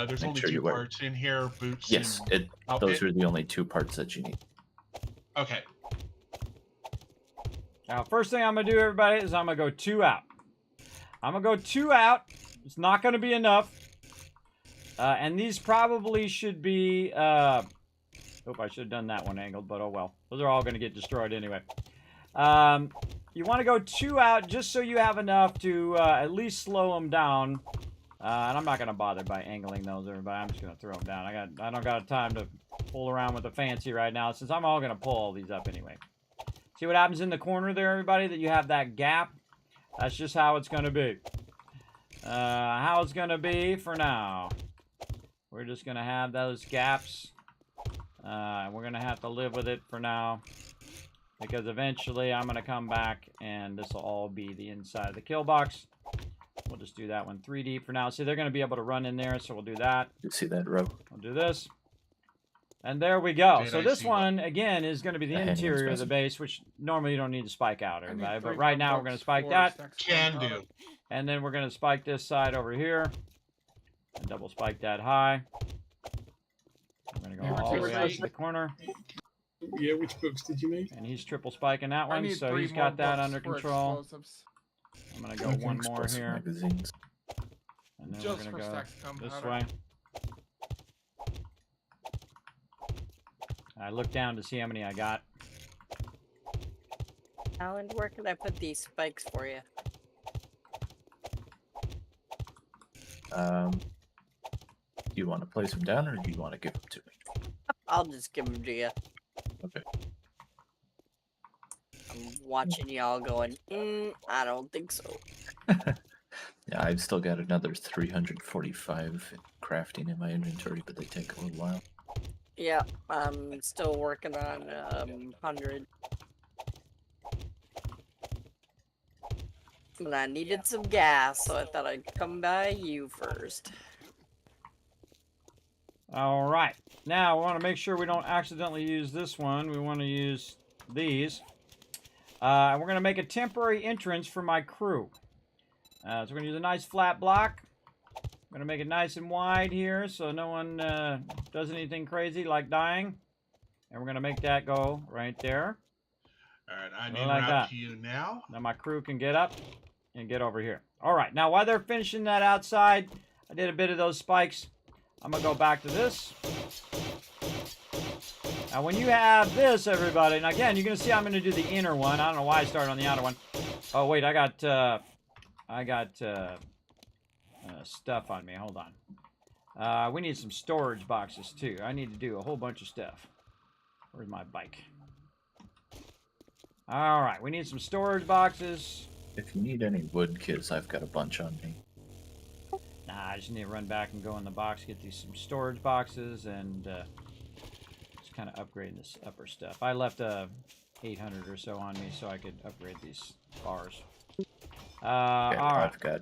There's Make only sure 2 you wear- parts in here, boots. Yes, and those outfit. are the only 2 parts that you need. Okay. Now, first thing I'm going to do, everybody, is I'm going to go 2 out. I'm going to go 2 out. It's not going to be enough. And these probably should be... oh, I should have done that one angled, but oh well. Those are all going to get destroyed anyway. You want to go 2 out just so you have enough to at least slow them down. And I'm not going to bother by angling those, everybody. I'm just going to throw them down. I don't got time to fool around with the fancy right now, since I'm all going to pull all these up anyway. See what happens in the corner there, everybody, that you have that gap? That's just how it's going to be. How it's going to be for now. We're just going to have those gaps. We're going to have to live with it for now. Because eventually I'm going to come back and this will all be the inside of the kill box. We'll just do that one 3 deep for now. See, they're going to be able to run in there, so we'll do that. You see that row? We'll do this. And there we go. Did So I this see one, again, is going to be the hanging's interior of the missing. base, which normally you don't need to spike out, I need everybody. But 3 right now we're hot going to dogs, spike 4 that. stacks of Can hot do. And then we're going to spike this side over here. And double spike that high. I'm going to go Yeah, all the way out okay. to the corner. Yeah, which books did you need? And he's triple spiking that I one, need so 3 he's more got that books under for control. explosives. I'm going to go Okay, one more explosive here. magazines. And then Just we're for going to go stacks of this gunpowder. way. I look down to see how many I got. Alan, where can I put these spikes for you? Do you want to place them down, or do you want to give them to me? I'll just give them to you. Okay. I'm watching y'all going, I don't think so. Yeah, I've still got another 345 crafting in my inventory, but they take a little while. Yeah, I'm still working on 100. But I needed some gas, so I thought I'd come by you first. All right. Now, we want to make sure we don't accidentally use this one. We want to use these. And we're going to make a temporary entrance for my crew. So we're going to use a nice flat block. I'm going to make it nice and wide here so no one does anything crazy like dying. And we're going to make that go right there. All right, I'm Like en that. route to you now. Now my crew can get up and get over here. All right, now while they're finishing that outside, I did a bit of those spikes. I'm going to go back to this. Now when you have this, everybody, and again, you're going to see I'm going to do the inner one. I don't know why I started on the outer one. Oh, wait, I got stuff on me. Hold on. We need some storage boxes, too. I need to do a whole bunch of stuff. Where's my bike? All right, we need some storage boxes. If you need any wood, kids, I've got a bunch on me. Nah, I just need to run back and go in the box, get these some storage boxes, and just kind of upgrade this upper stuff. I left 800 or so on me so I could upgrade these bars. All right. I've got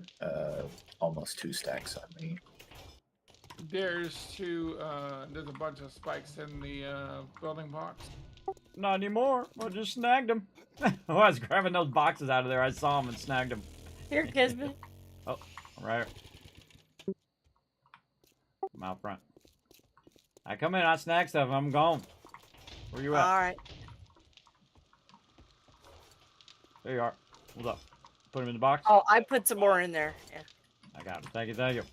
almost 2 stacks on me. There's a bunch of spikes in the building box. Not anymore. I just snagged them. I was grabbing those boxes out of there. I saw them and snagged them. Here, Kismet. Oh, right. I'm out front. I come in, I snag stuff, I'm gone. Where you at? All right. There you are. Hold up. Put them in the box. Oh, I put some more in there. Yeah. I got them. Thank you, thank you.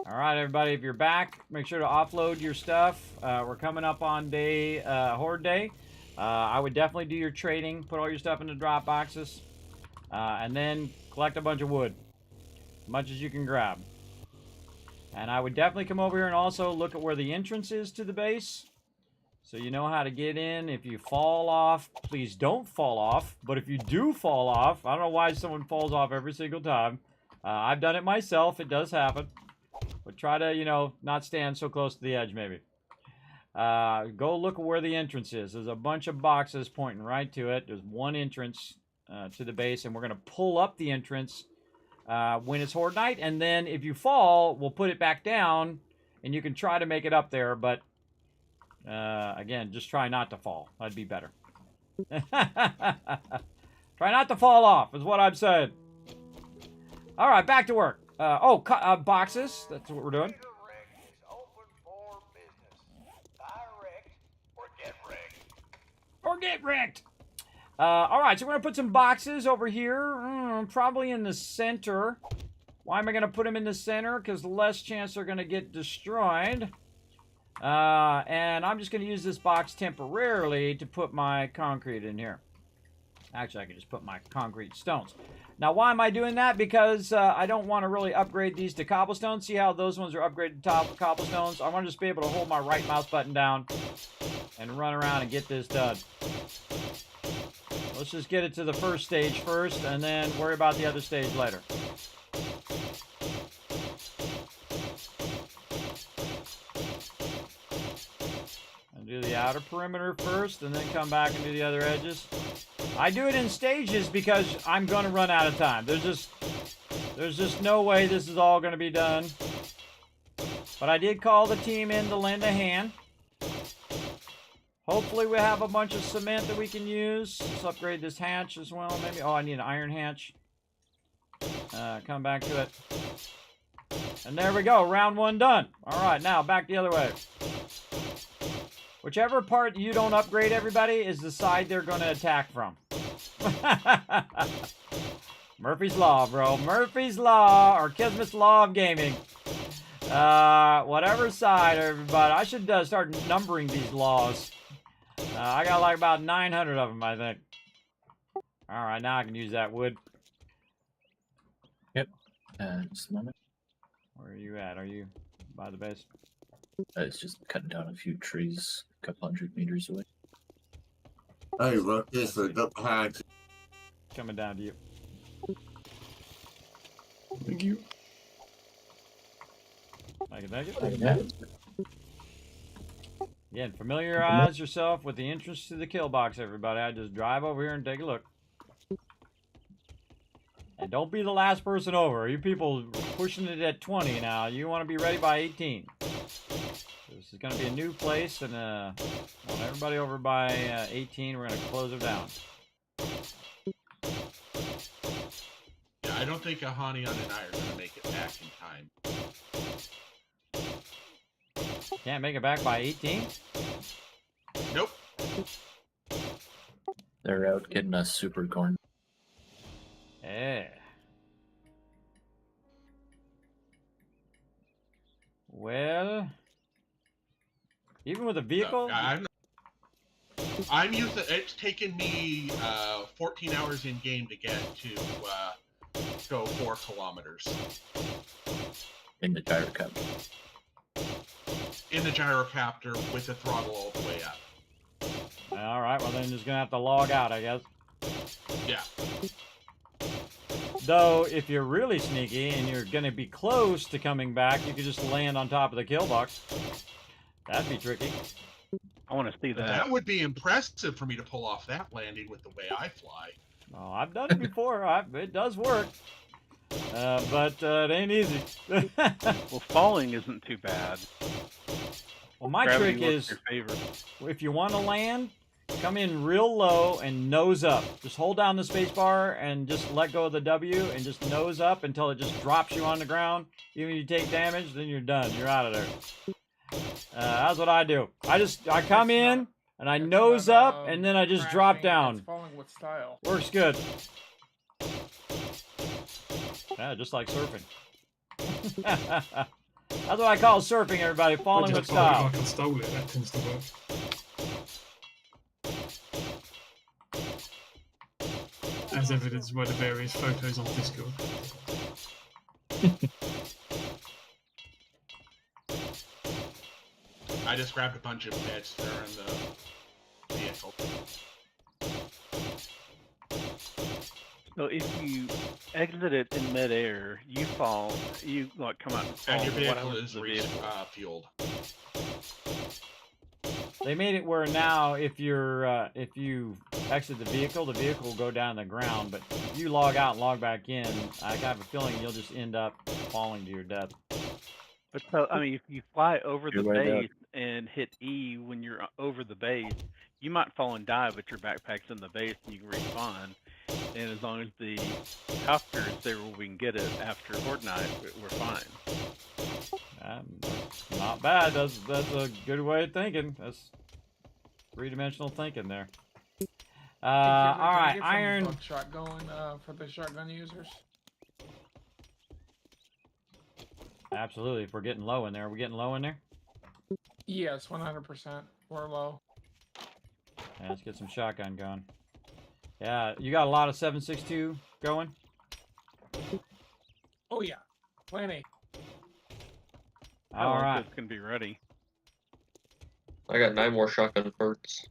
All right, everybody, if you're back, make sure to offload your stuff. We're coming up on day, Horde Day. I would definitely do your trading, put all your stuff in the drop boxes, and then collect a bunch of wood. As much as you can grab. And I would definitely come over here and also look at where the entrance is to the base. So you know how to get in. If you fall off, please don't fall off. But if you do fall off, I don't know why someone falls off every single time. I've done it myself. It does happen. But try to, you know, not stand so close to the edge, maybe. Go look at where the entrance is. There's a bunch of boxes pointing right to it. There's one entrance to the base, and we're going to pull up the entrance when it's Horde Night. And then if you fall, we'll put it back down, and you can try to make it up there. But, again, just try not to fall. That'd be better. Try not to fall off, is what I'm saying. All right, back to work. Boxes. That's what we're doing. Or get wrecked. All right, so we're going to put some boxes over here, probably in the center. Why am I going to put them in the center? Because less chance they're going to get destroyed. And I'm just going to use this box temporarily to put my concrete in here. Actually, I can just put my concrete stones. Now, why am I doing that? Because I don't want to really upgrade these to cobblestones. See how those ones are upgraded to cobblestones? I want to just be able to hold my right mouse button down and run around and get this done. Let's just get it to the first stage first, and then worry about the other stage later. And do the outer perimeter first, and then come back and do the other edges. I do it in stages because I'm going to run out of time. There's just no way this is all going to be done. But I did call the team in to lend a hand. Hopefully we have a bunch of cement that we can use. Let's upgrade this hatch as well, maybe. Oh, I need an iron hatch. Come back to it. And there we go. Round 1 done. All right, now back the other way. Whichever part you don't upgrade, everybody, is the side they're going to attack from. Murphy's Law, bro. Murphy's Law, or Kismet's Law of Gaming. Whatever side, everybody. I should start numbering these laws. I got like about 900 of them, I think. All right, now I can use that wood. Yep. Just a moment. Where are you at? Are you by the base? It's just cutting down a few trees a couple 100 meters away. Hey, look, this is the behind. coming down to you. Thank you. Thank you. Yeah. Again, familiarize yourself with the entrance to the kill box, everybody. I just drive over here and take a look. And don't be the last person over. You people pushing it at 20 now. You want to be ready by 18. This is going to be a new place, and want everybody over by 18. We're going to close it down. Yeah, I don't think Ahanian and I are going to make it back in time. Can't make it back by 18? Nope. They're out getting us super corn. Yeah. Well, even with a vehicle? No, I'm used to, it's taken me 14 hours in game to get to go 4 kilometers. In the gyrocopter. In the gyrocopter with the throttle all the way up. All right, well then you're just going to have to log out, I guess. Yeah. Though, if you're really sneaky and you're going to be close to coming back, you could just land on top of the kill box. That'd be tricky. I want to see that. That would be impressive for me to pull off that landing with the way I fly. Oh, I've done it before. It does work. But it ain't easy. Well, falling isn't too bad. Well, my Gravity trick works is, your favor. if you want to land, come in real low and nose up. Just hold down the space bar and just let go of the W and just nose up until it just drops you on the ground. Even if you take damage, then you're done. You're out of there. That's what I do. I come in and I nose up and then I just drop down. It's falling with style. Works good. Yeah, just like surfing. That's what I call surfing, everybody. Falling with style. I can stole it. That tends to work. As evidenced by the various photos on Discord. I just grabbed a bunch of meds that are in the vehicle. So if you exit it in midair, you fall, you like come out and fall. And your What vehicle happens is to the vehicle? fueled. They made it where now if you exit the vehicle will go down the ground. But if you log out and log back in, I have a feeling you'll just end up falling to your death. But so, I mean, if you fly over the You're right base and hit E when you're over the base, you might fall and die, but your backpack's in the base and you can respawn. And as long as the copter is there where we can get it after Horde Night, we're fine. Not bad. That's a good way of thinking. That's three-dimensional thinking there. All right, iron. Buckshot going for the shotgun users. Absolutely. If we're getting low in there, are we getting low in there? Yes, 100%. We're low. Yeah, let's get some shotgun going. Yeah, you got a lot of 7.62 going? Oh yeah, plenty. All right. This can be ready. I got 9 more shotgun birds.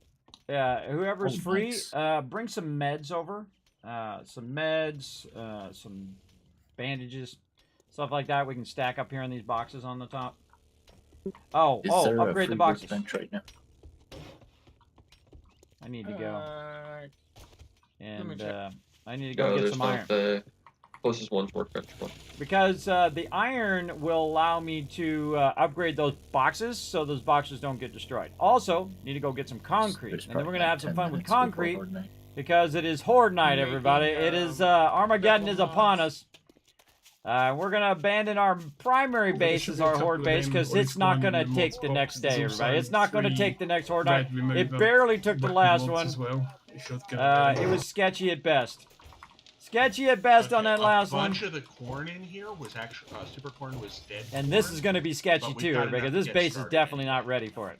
Yeah, whoever's free, nice. bring some meds over. Some meds, some bandages, stuff like that. We can stack up here in these boxes on the top. Oh, Is there a upgrade the free boxes. workbench right now? I need to go. let me And check. I need to go No, get there's some not iron. the closest one's workbench one. Because the iron will allow me to upgrade those boxes so those boxes don't get destroyed. Also, need to go get some concrete. There's And then we're probably going to have 10 some fun with minutes before concrete Horde Night. because it is Horde Night, Making, everybody. It is Armageddon is upon us. We're going to abandon our primary Well, there base should as be a our couple Horde of base them, because or it's if not one going to in the take mods the box, next day, there's everybody. also It's not going to 3 take the next Horde Night. red remover It barely took the weapon last mods one. as well, if you're gonna It was sketchy at best. Sketchy at best on that last A one. bunch of the corn in here was actually super corn was dead. And this corn, is going to be sketchy but we've too, got because enough this to get base is started. definitely not ready for it.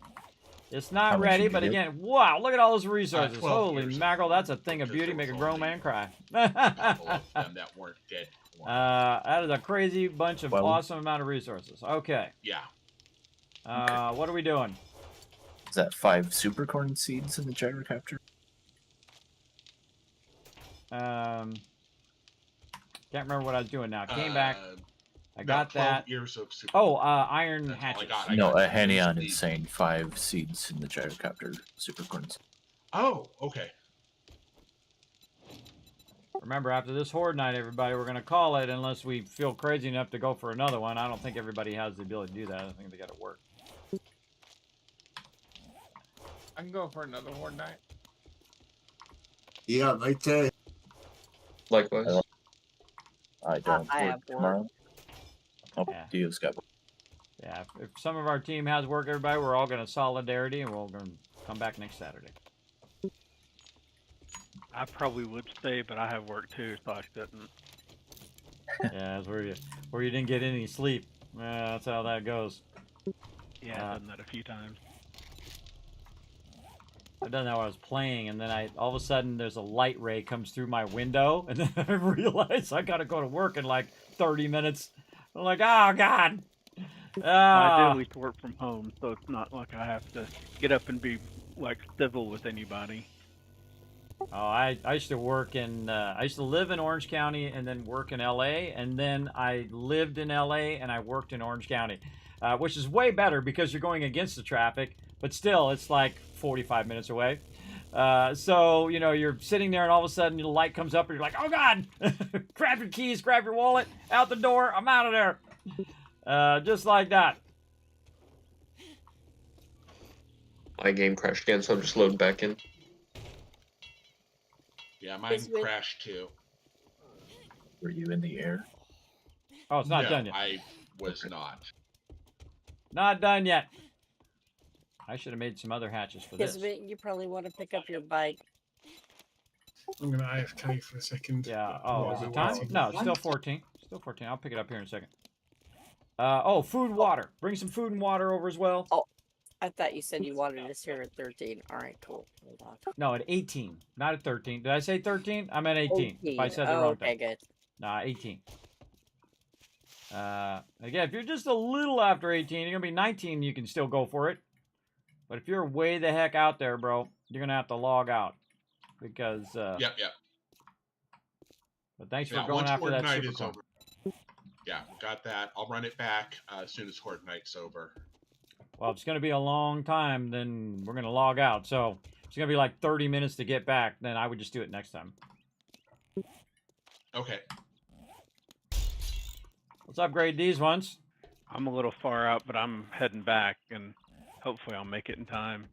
It's not How much ready, did but you get? again, wow, look at all those resources. 12 Holy years mackerel, that's a thing of Just beauty, there make a was grown only man cry. a couple of them that weren't dead corn. That is a crazy bunch of Well- awesome amount of resources. Okay. Yeah. What are we doing? Is that 5 super corn seeds in the gyrocopter? Can't remember what I was doing now. Came back. I No, got 12 that. ears of super. Oh, iron That's all I hatches. got. I No, got a Hanion seeds. is saying 5 seeds in the gyrocopter supercorns. Oh, okay. Remember, after this horde night, everybody, we're going to call it unless we feel crazy enough to go for another one. I don't think everybody has the ability to do that. I think they got to work. I can go for another horde night. Yeah, me too. Likewise. I don't I work have work. tomorrow. Oh, Yeah. Dio's got work. Yeah, if some of our team has work, everybody, we're all going to solidarity, and we're going to come back next Saturday. I probably would stay, but I have work too, so I couldn't. Yeah, that's where you didn't get any sleep. Yeah, that's how that goes. Yeah, I've done that a few times. I've done that while I was playing, and then all of a sudden there's a light ray comes through my window, and then I realize I gotta go to work in like 30 minutes. I'm like, oh god. I do at least work from home, so it's not like I have to get up and be like civil with anybody. Oh, I used to work in, I used to live in Orange County and then work in LA, and then I lived in LA and I worked in Orange County, which is way better because you're going against the traffic, but still it's like 45 minutes away. So, you know, you're sitting there and all of a sudden the light comes up and you're like, oh God, grab your keys, grab your wallet, out the door, I'm out of there. Just like that. My game crashed again, so I'm just loading back in. Yeah, mine crashed too. Were you in the air? Oh, it's not No, done yet. I was not. Not done yet. I should have made some other hatches for this. Kismet, you probably want to pick up your bike. I'm going to AFK for a second. Yeah. while Oh, is we're it time? waiting. No, it's still 14. Still 14. I'll pick it up here in a second. Oh, food, water. Bring some food and water over as well. Oh, I thought you said you wanted us here at 13. All right, cool. Hold on. No, at 18, not at 13. Did I say 13? I meant 18. If I said the Oh, wrong okay, thing. good. Nah, 18. Again, if you're just a little after 18, you're gonna be 19. You can still go for it. But if you're way the heck out there, bro, you're gonna have to log out because. Yep. But thanks for Yeah, going once after Horde that Night super is coin. over. Yeah, got that. I'll run it back as soon as Horde Night's over. Well, if it's going to be a long time, then we're going to log out. So if it's going to be like 30 minutes to get back, then I would just do it next time. Okay. Let's upgrade these ones. I'm a little far out, but I'm heading back, and hopefully I'll make it in time.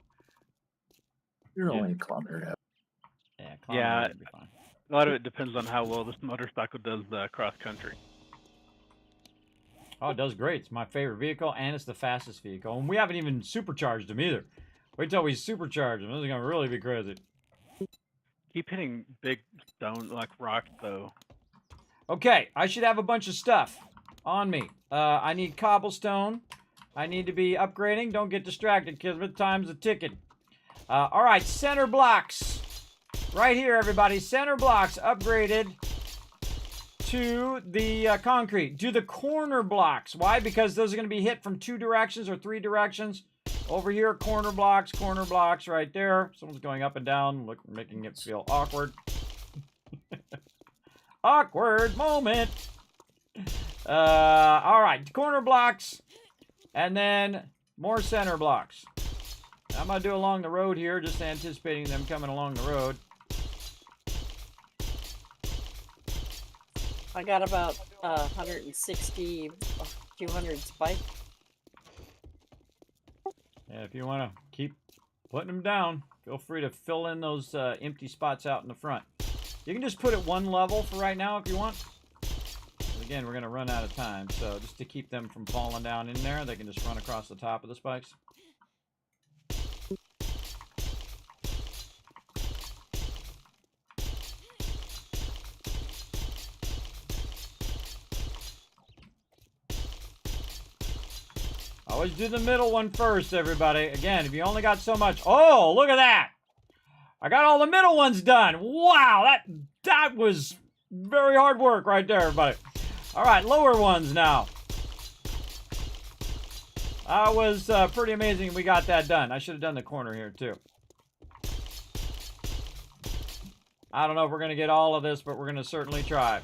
You're only a kilometer out. Yeah, would be fine. A lot of it depends on how well this motorcycle does the cross country. Oh, it does great. It's my favorite vehicle, and it's the fastest vehicle. And we haven't even supercharged them either. Wait till we supercharge them. This is going to really be crazy. Keep hitting big stone, like rocks, though. Okay, I should have a bunch of stuff on me. I need cobblestone. I need to be upgrading. Don't get distracted, Kismet. Time's a ticking. All right, center blocks. Right here, everybody. Center blocks upgraded to the concrete. Do the corner blocks. Why? Because those are going to be hit from 2 directions or 3 directions. Over here, corner blocks right there. Someone's going up and down, making it feel awkward. Awkward moment. All right, corner blocks, and then more center blocks. I'm going to do along the road here, just anticipating them coming along the road. I got about 160, 200 spike. Yeah, if you want to keep putting them down, feel free to fill in those empty spots out in the front. You can just put it 1 level for right now if you want. But again, we're going to run out of time, so just to keep them from falling down in there, they can just run across the top of the spikes. Always do the middle one first, everybody. Again, if you only got so much. Oh, look at that. I got all the middle ones done. Wow, that was very hard work right there, everybody. All right, lower ones now. That was pretty amazing we got that done. I should have done the corner here, too. I don't know if we're going to get all of this, but we're going to certainly try.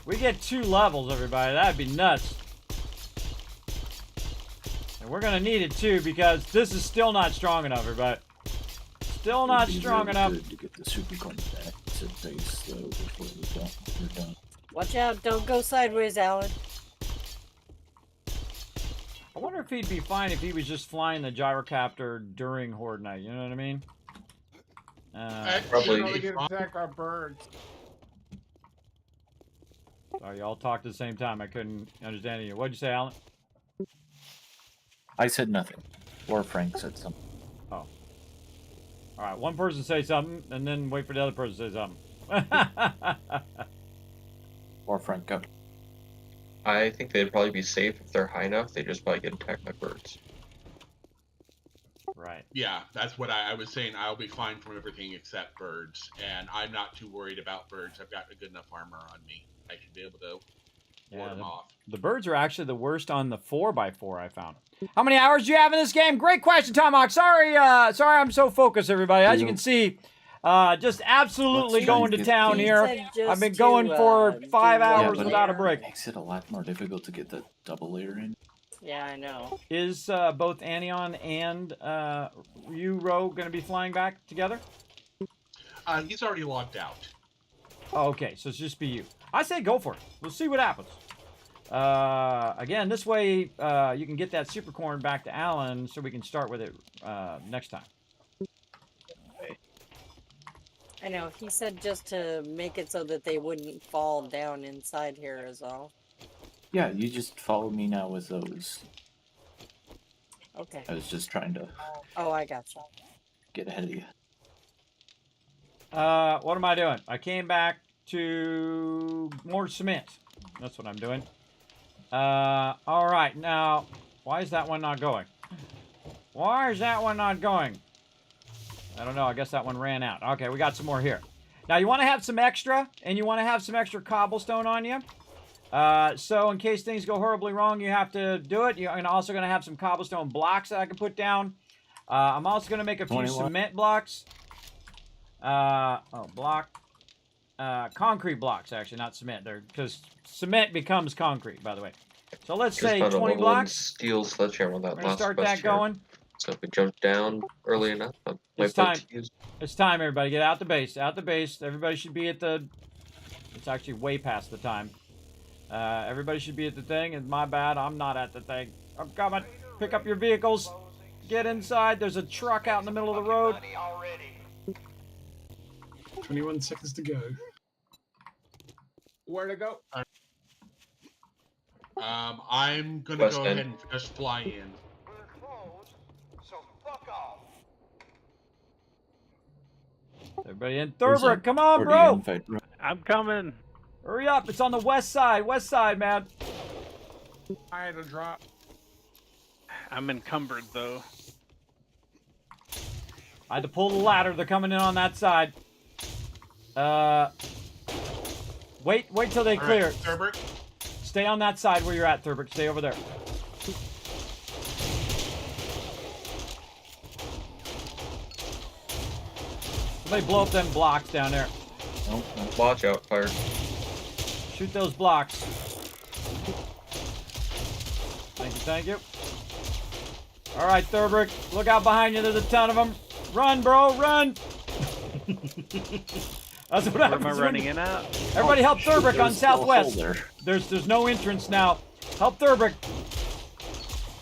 We get 2 levels, everybody. That'd be nuts. And we're going to need it, too, because this is still not strong enough, everybody. Still not strong enough. Good to get the supercorn back to base, though, before we're done. Watch out, don't go sideways, Alan. I wonder if he'd be fine if he was just flying the gyrocopter during Horde Night. You know what I mean? Probably. We can attack our birds. Sorry, y'all talked at the same time. I couldn't understand you. What'd you say, Alan? I said nothing. Or Frank said something. Oh. All right, one person say something, and then wait for the other person to say something. Or Frank, go. I think they'd probably be safe if they're high enough. They just probably get attacked by birds. Right. Yeah, that's what I was saying. I'll be fine from everything except birds, and I'm not too worried about birds. I've got a good enough armor on me. I should be able to ward them off. The birds are actually the worst on the 4x4 I found. How many hours do you have in this game? Great question, Tomahawk. Sorry, I'm so focused, everybody. As you can see, just absolutely going to town here. I've been going for 5 hours without a break. It makes it a lot more difficult to get the double layer in. Yeah, I know. Is both Anion and you, Ro, going to be flying back together? He's already logged out. Oh, okay, so it's just be you. I say go for it. We'll see what happens. Again, this way you can get that super corn back to Alan so we can start with it next time. I know, he said just to make it so that they wouldn't fall down inside here is all. Yeah, you just follow me now with those. Okay. I was just trying to Oh, I gotcha. get ahead of you. What am I doing? I came back to more cement. That's what I'm doing. All right, now, why is that one not going? Why is that one not going? I don't know. I guess that one ran out. Okay, we got some more here. Now, you want to have some extra, and you want to have some extra cobblestone on you. So in case things go horribly wrong, you have to do it. You're also going to have some cobblestone blocks that I can put down. I'm also going to make a few cement blocks. Concrete blocks, actually, not cement. Because cement becomes concrete, by the way. So let's say 20 blocks. Steel sledgehammer on that We're going to last start that here. going. So if we jump down early enough, It's time. It's time, everybody. Get out the base. Out the base. Everybody should be at the... It's actually way past the time. Everybody should be at the thing. And my bad, I'm not at the thing. I'm coming. Pick up your vehicles. Get inside. There's a truck out in the middle of the road. 21 seconds to go. Where to go? I'm gonna go ahead and just fly in. Everybody in Thurber, come on, bro! I'm coming. Hurry up, it's on the west side, man. I had to drop. I'm encumbered, though. I had to pull the ladder, they're coming in on that side. Wait till they clear. Thurber. Stay on that side where you're at, Thurber. Stay over there. Somebody blow up them blocks down there. Nope. Watch out, fire. Shoot those blocks. Thank you. All right, Thurber, look out behind you. There's a ton of them. Run, bro, run! That's what happens. Where am I running in at? Everybody help Thurber on southwest. There. There's no entrance now. Help Thurber.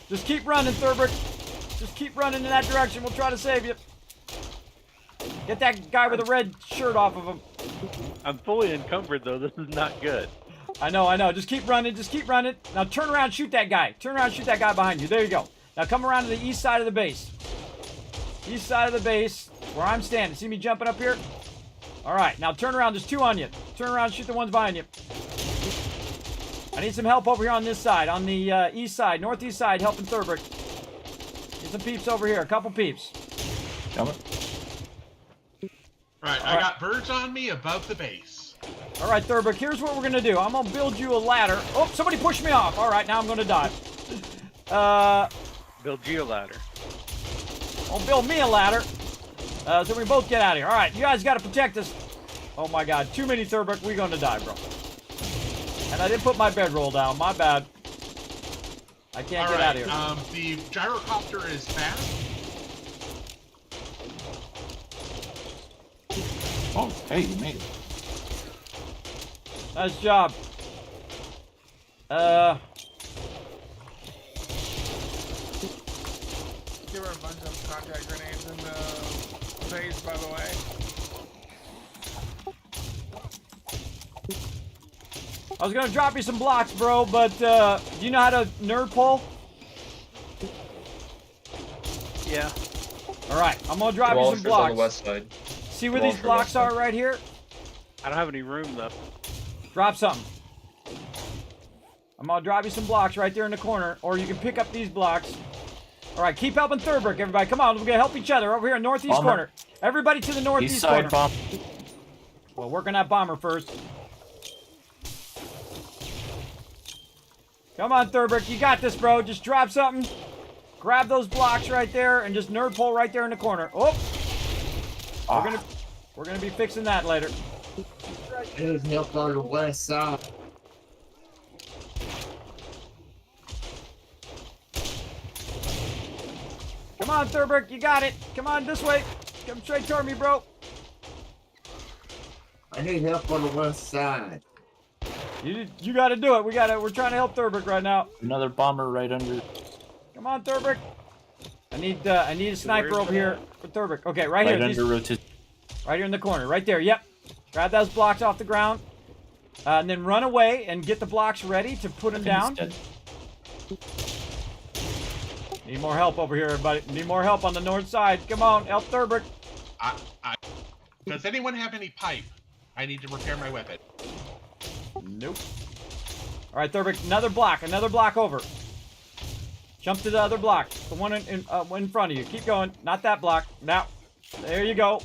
Just keep running, Thurber. Just keep running in that direction. We'll try to save you. Get that guy with the red shirt off of him. I'm fully encumbered, though. This is not good. I know. Just keep running. Now turn around, shoot that guy. Turn around, shoot that guy behind you. There you go. Now come around to the east side of the base. East side of the base, where I'm standing. See me jumping up here? All right, now turn around. There's two on you. Turn around, shoot the ones behind you. I need some help over here on this side, on the east side, northeast side, helping Thurber. Get some peeps over here, a couple peeps. Coming. Right, I got birds on me above the base. All right, Thurber, here's what we're going to do. I'm going to build you a ladder. Oh, somebody pushed me off. All right, now I'm going to die. Build you a ladder. I'll build me a ladder. So we both get out of here. All right, you guys got to protect us. Oh my God, too many Thurbrick. We're gonna die, bro. And I didn't put my bedroll down. My bad. I can't get out of here. The gyrocopter is fast. Oh, hey, you made it. Nice job. There were a bunch of contact grenades in the base, by the way. I was gonna drop you some blocks, bro, but do you know how to nerd pull? Yeah. All right, I'm gonna drop you some blocks. on the west side. See where these blocks are right here? I don't have any room though. Drop something. I'm gonna drop you some blocks right there in the corner, or you can pick up these blocks. All right, keep helping Thurbrick, everybody. Come on, we're gonna help each other over here in northeast corner. Everybody to the northeast East side corner. bomb. Well, work on that bomber first. Come on, Thurbrick, you got this, bro. Just drop something. Grab those blocks right there and just nerd pull right there in the corner. Oh, we're gonna be fixing that later. There's help on the west side. Come on, Thurbrick, you got it. Come on, this way. Come straight toward me, bro. I need help on the west side. You got to do it. We're trying to help Thurbrick right now. Another bomber right under. Come on, Thurbrick. I need a sniper over here for Thurbrick. Okay, right here. Under rotation. Right here in the corner. Right there. Yep. Grab those blocks off the ground. And then run away and get the blocks ready to put them down. Need more help over here, everybody. Need more help on the north side. Come on, help Thurbrick. Does anyone have any pipe? I need to repair my weapon. Nope. All right, Thurbrick, another block over. Jump to the other block, the one in front of you. Keep going. Not that block. Now, there you go.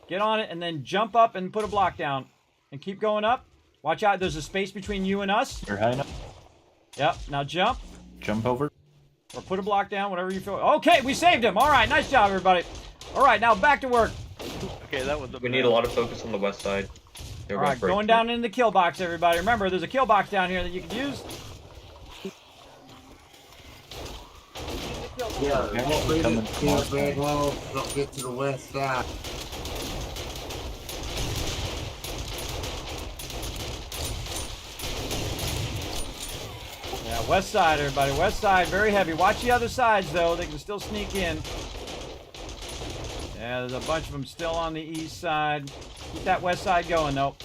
Get on it and then jump up and put a block down. And keep going up. Watch out, there's a space between you and us. You're high enough. Yep, now jump. Jump over. Or put a block down, whatever you feel. Okay, we saved him. All right, nice job, everybody. All right, now back to work. Okay, that was. We need a lot of focus on the west side. All right, going down in the kill box, everybody. Remember, there's a kill box down here that you can use. Yeah, don't get to the west side. Yeah, west side, everybody. West side, very heavy. Watch the other sides, though. They can still sneak in. Yeah, there's a bunch of them still on the east side. Keep that west side going, though.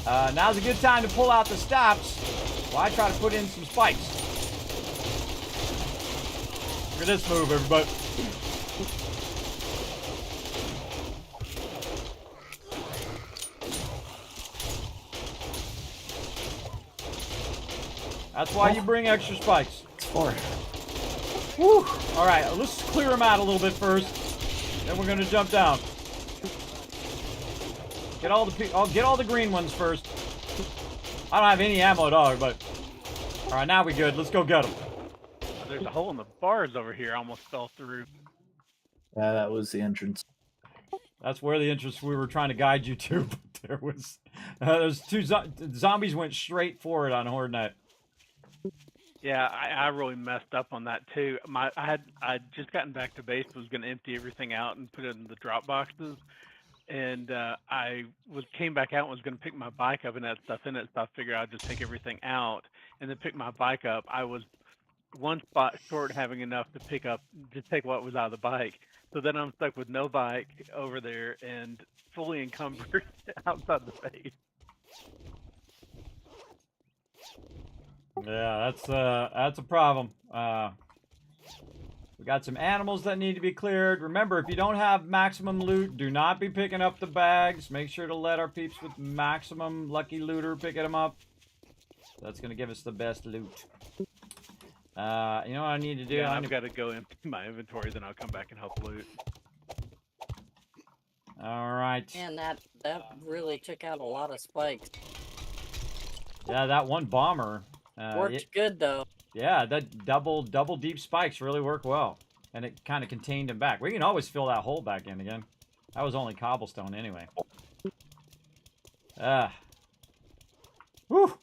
Now's a good time to pull out the stops while I try to put in some spikes. Look at this move, everybody. That's why you bring extra spikes. It's 4. Whew. All right, let's clear them out a little bit first. Then we're gonna jump down. Get all the green ones first. I don't have any ammo at all, but all right, now we good. Let's go get them. There's a hole in the bars over here. I almost fell through. Yeah, that was the entrance. That's where the entrance we were trying to guide you to, but there was there's two zombies went straight for it on Horde Night. Yeah, I really messed up on that too. I'd just gotten back to base, was going to empty everything out and put it in the drop boxes, and I came back out and was going to pick my bike up and had stuff in it, so I figured I'd just take everything out and then pick my bike up. I was one spot short having enough to take what was out of the bike. So then I'm stuck with no bike over there and fully encumbered outside the base. Yeah, that's a problem. We got some animals that need to be cleared. Remember, if you don't have maximum loot, do not be picking up the bags. Make sure to let our peeps with maximum lucky looter picking them up. That's going to give us the best loot. You know what I need to do? Yeah, I've got to go empty my inventory, then I'll come back and help loot. All right. Man, that really took out a lot of spikes. Yeah, that one bomber worked good though. Yeah, that double deep spikes really work well. And it kind of contained him back. We can always fill that hole back in again. That was only cobblestone anyway. Whew.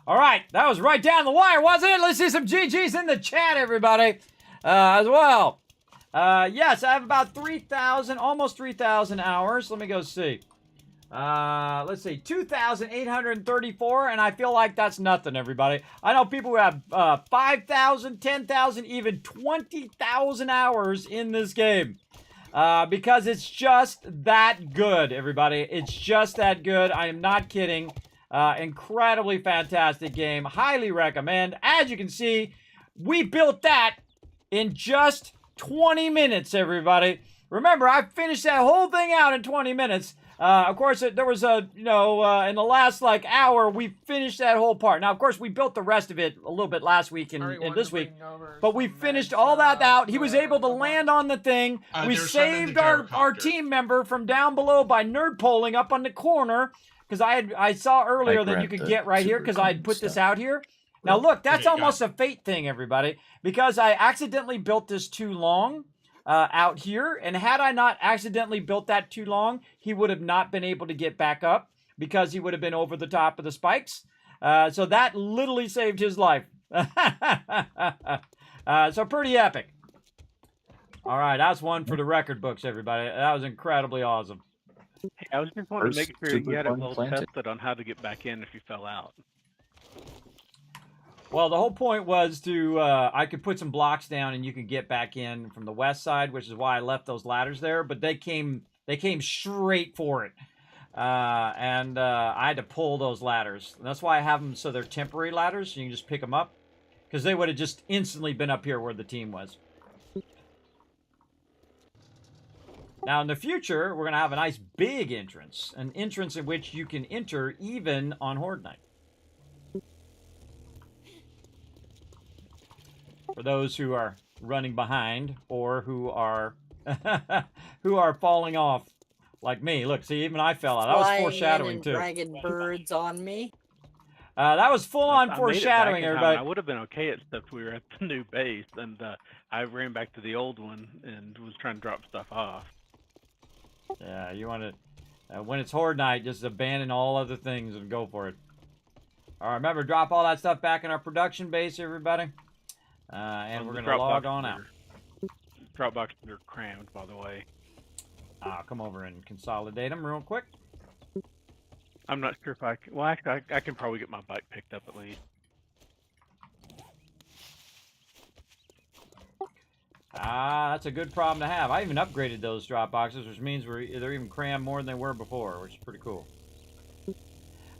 All right, that was right down the wire, wasn't it? Let's see some GGs in the chat, everybody, as well. Yes, I have about 3,000, almost 3,000 hours. Let me go see. Let's see, 2,834, and I feel like that's nothing, everybody. I know people who have 5,000, 10,000, even 20,000 hours in this game. Because it's just that good, everybody. It's just that good. I am not kidding. Incredibly fantastic game. Highly recommend. As you can see, we built that in just 20 minutes, everybody. Remember, I finished that whole thing out in 20 minutes. Of course, there was a, in the last, hour, we finished that whole part. Now, of course, we built the rest of it a little bit last week and this week. But we finished all that out. He was able to land on the thing. We saved our team member from down below by nerd polling up on the corner. Because I saw earlier that you could get right here because I had put this out here. Now, look, that's almost a fate thing, everybody. Because I accidentally built this too long. Out here, and had I not accidentally built that too long, he would have not been able to get back up because he would have been over the top of the spikes. So that literally saved his life. So pretty epic. All right, that's one for the record books, everybody. That was incredibly awesome. Hey, I was just wanting to make sure you had it well tested on how to get back in if you fell out. Well, the whole point was to, I could put some blocks down and you could get back in from the west side, which is why I left those ladders there, but they came straight for it. And I had to pull those ladders. And that's why I have them so they're temporary ladders, so you can just pick them up. Because they would have just instantly been up here where the team was. Now, in the future, we're going to have a nice big entrance. An entrance in which you can enter even on Horde Night. For those who are running behind or who are falling off like me. Look, see, even I fell out. That was foreshadowing too. Dragging birds on me. That was full-on foreshadowing, everybody. I would have been okay except we were at the new base, and I ran back to the old one and was trying to drop stuff off. Yeah, you want to, when it's Horde Night, just abandon all other things and go for it. All right, remember, drop all that stuff back in our production base, everybody. And we're going to log on out. Drop boxes are crammed, by the way. I'll come over and consolidate them real quick. I'm not sure if I can. Well, actually, I can probably get my bike picked up at least. That's a good problem to have. I even upgraded those drop boxes, which means they're even crammed more than they were before, which is pretty cool.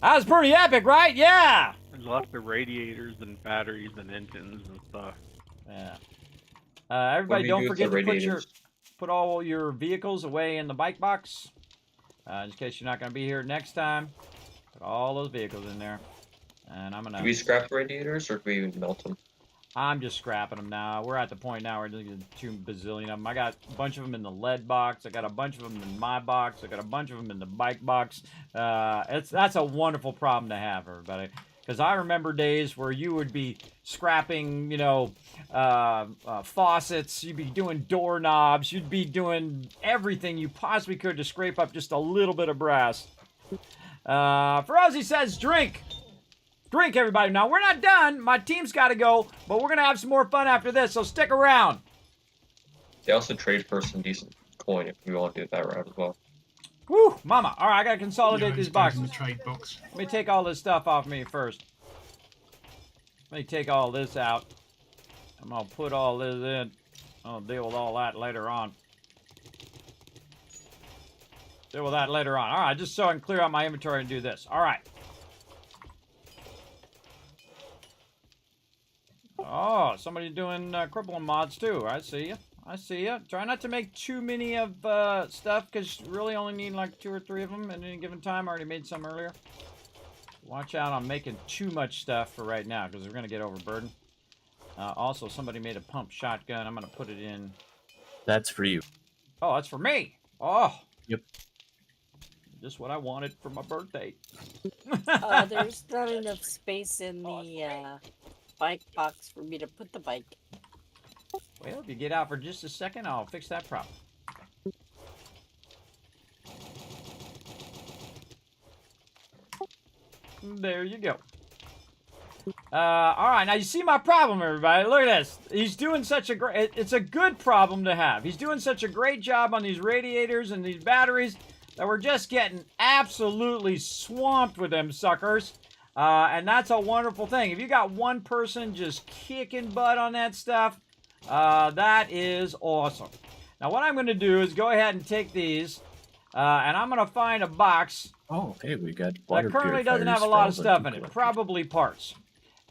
That was pretty epic, right? Yeah! There's lots of radiators and batteries and engines and stuff. Yeah. Everybody, don't forget to put all your vehicles away in the bike box. Just in case you're not going to be here next time. Put all those vehicles in there. And I'm going to... Do we scrap radiators or do we melt them? I'm just scrapping them now. We're at the point now where there's 2 bazillion of them. I got a bunch of them in the lead box. I got a bunch of them in my box. I got a bunch of them in the bike box. That's a wonderful problem to have, everybody. Because I remember days where you would be scrapping, faucets. You'd be doing doorknobs. You'd be doing everything you possibly could to scrape up just a little bit of brass. Ferozy says, drink. Drink, everybody. Now, we're not done. My team's got to go, but we're going to have some more fun after this, so stick around. They also trade for some decent coin if we want to do that route as well. Woo, mama. All right, I got to consolidate these boxes. The trade box. Let me take all this stuff off me first. Let me take all this out. I'm going to put all this in. I'll deal with all that later on. Deal with that later on. All right, just so I can clear out my inventory and do this. All right. Oh, somebody doing crippling mods too. I see you. I see you. Try not to make too many of stuff because you really only need like 2 or 3 of them at any given time. I already made some earlier. Watch out on making too much stuff for right now because we're going to get overburdened. Also, somebody made a pump shotgun. I'm going to put it in. That's for you. Oh, that's for me. Oh. Yep. Just what I wanted for my birthday. There's not enough space in the bike box for me to put the bike. Well, if you get out for just a second, I'll fix that problem. There you go. All right, now you see my problem, everybody. Look at this. He's doing such a great... It's a good problem to have. He's doing such a great job on these radiators and these batteries that we're just getting absolutely swamped with them suckers. And that's a wonderful thing. If you got one person just kicking butt on that stuff, that is awesome. Now, what I'm going to do is go ahead and take these, and I'm going to find a box... Oh, hey, we got water that currently doesn't have a lot of stuff in it. Probably parts.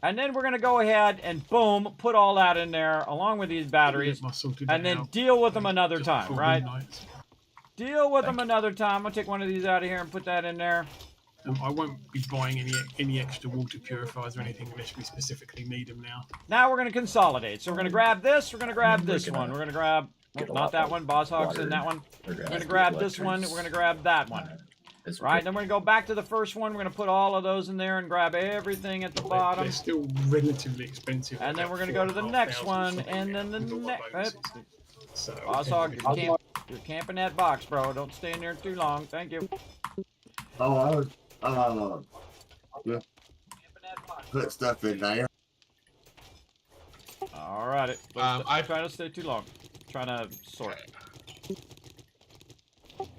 And then we're going to go ahead and, boom, put all that in there along with these batteries. And then deal with them another time, right? Deal with them another time. I'll take one of these out of here and put that in there. I won't be buying any extra water purifiers or anything unless we specifically need them now. Now we're going to consolidate. So we're going to grab this. We're going to grab this one. We're going to grab... not that one. Boss Hog's in that one. We're going to grab this one. We're going to grab that one. Right, then we're going to go back to the first one. We're going to put all of those in there and grab everything at the bottom. They're still relatively expensive. And then we're going to go to the next one, and then the next... Boss Hog, you're camping that box, bro. Don't stay in there too long. Thank you. Oh, I was, yeah. Put stuff in there. Alrighty. I'm trying to stay too long. Trying to sort.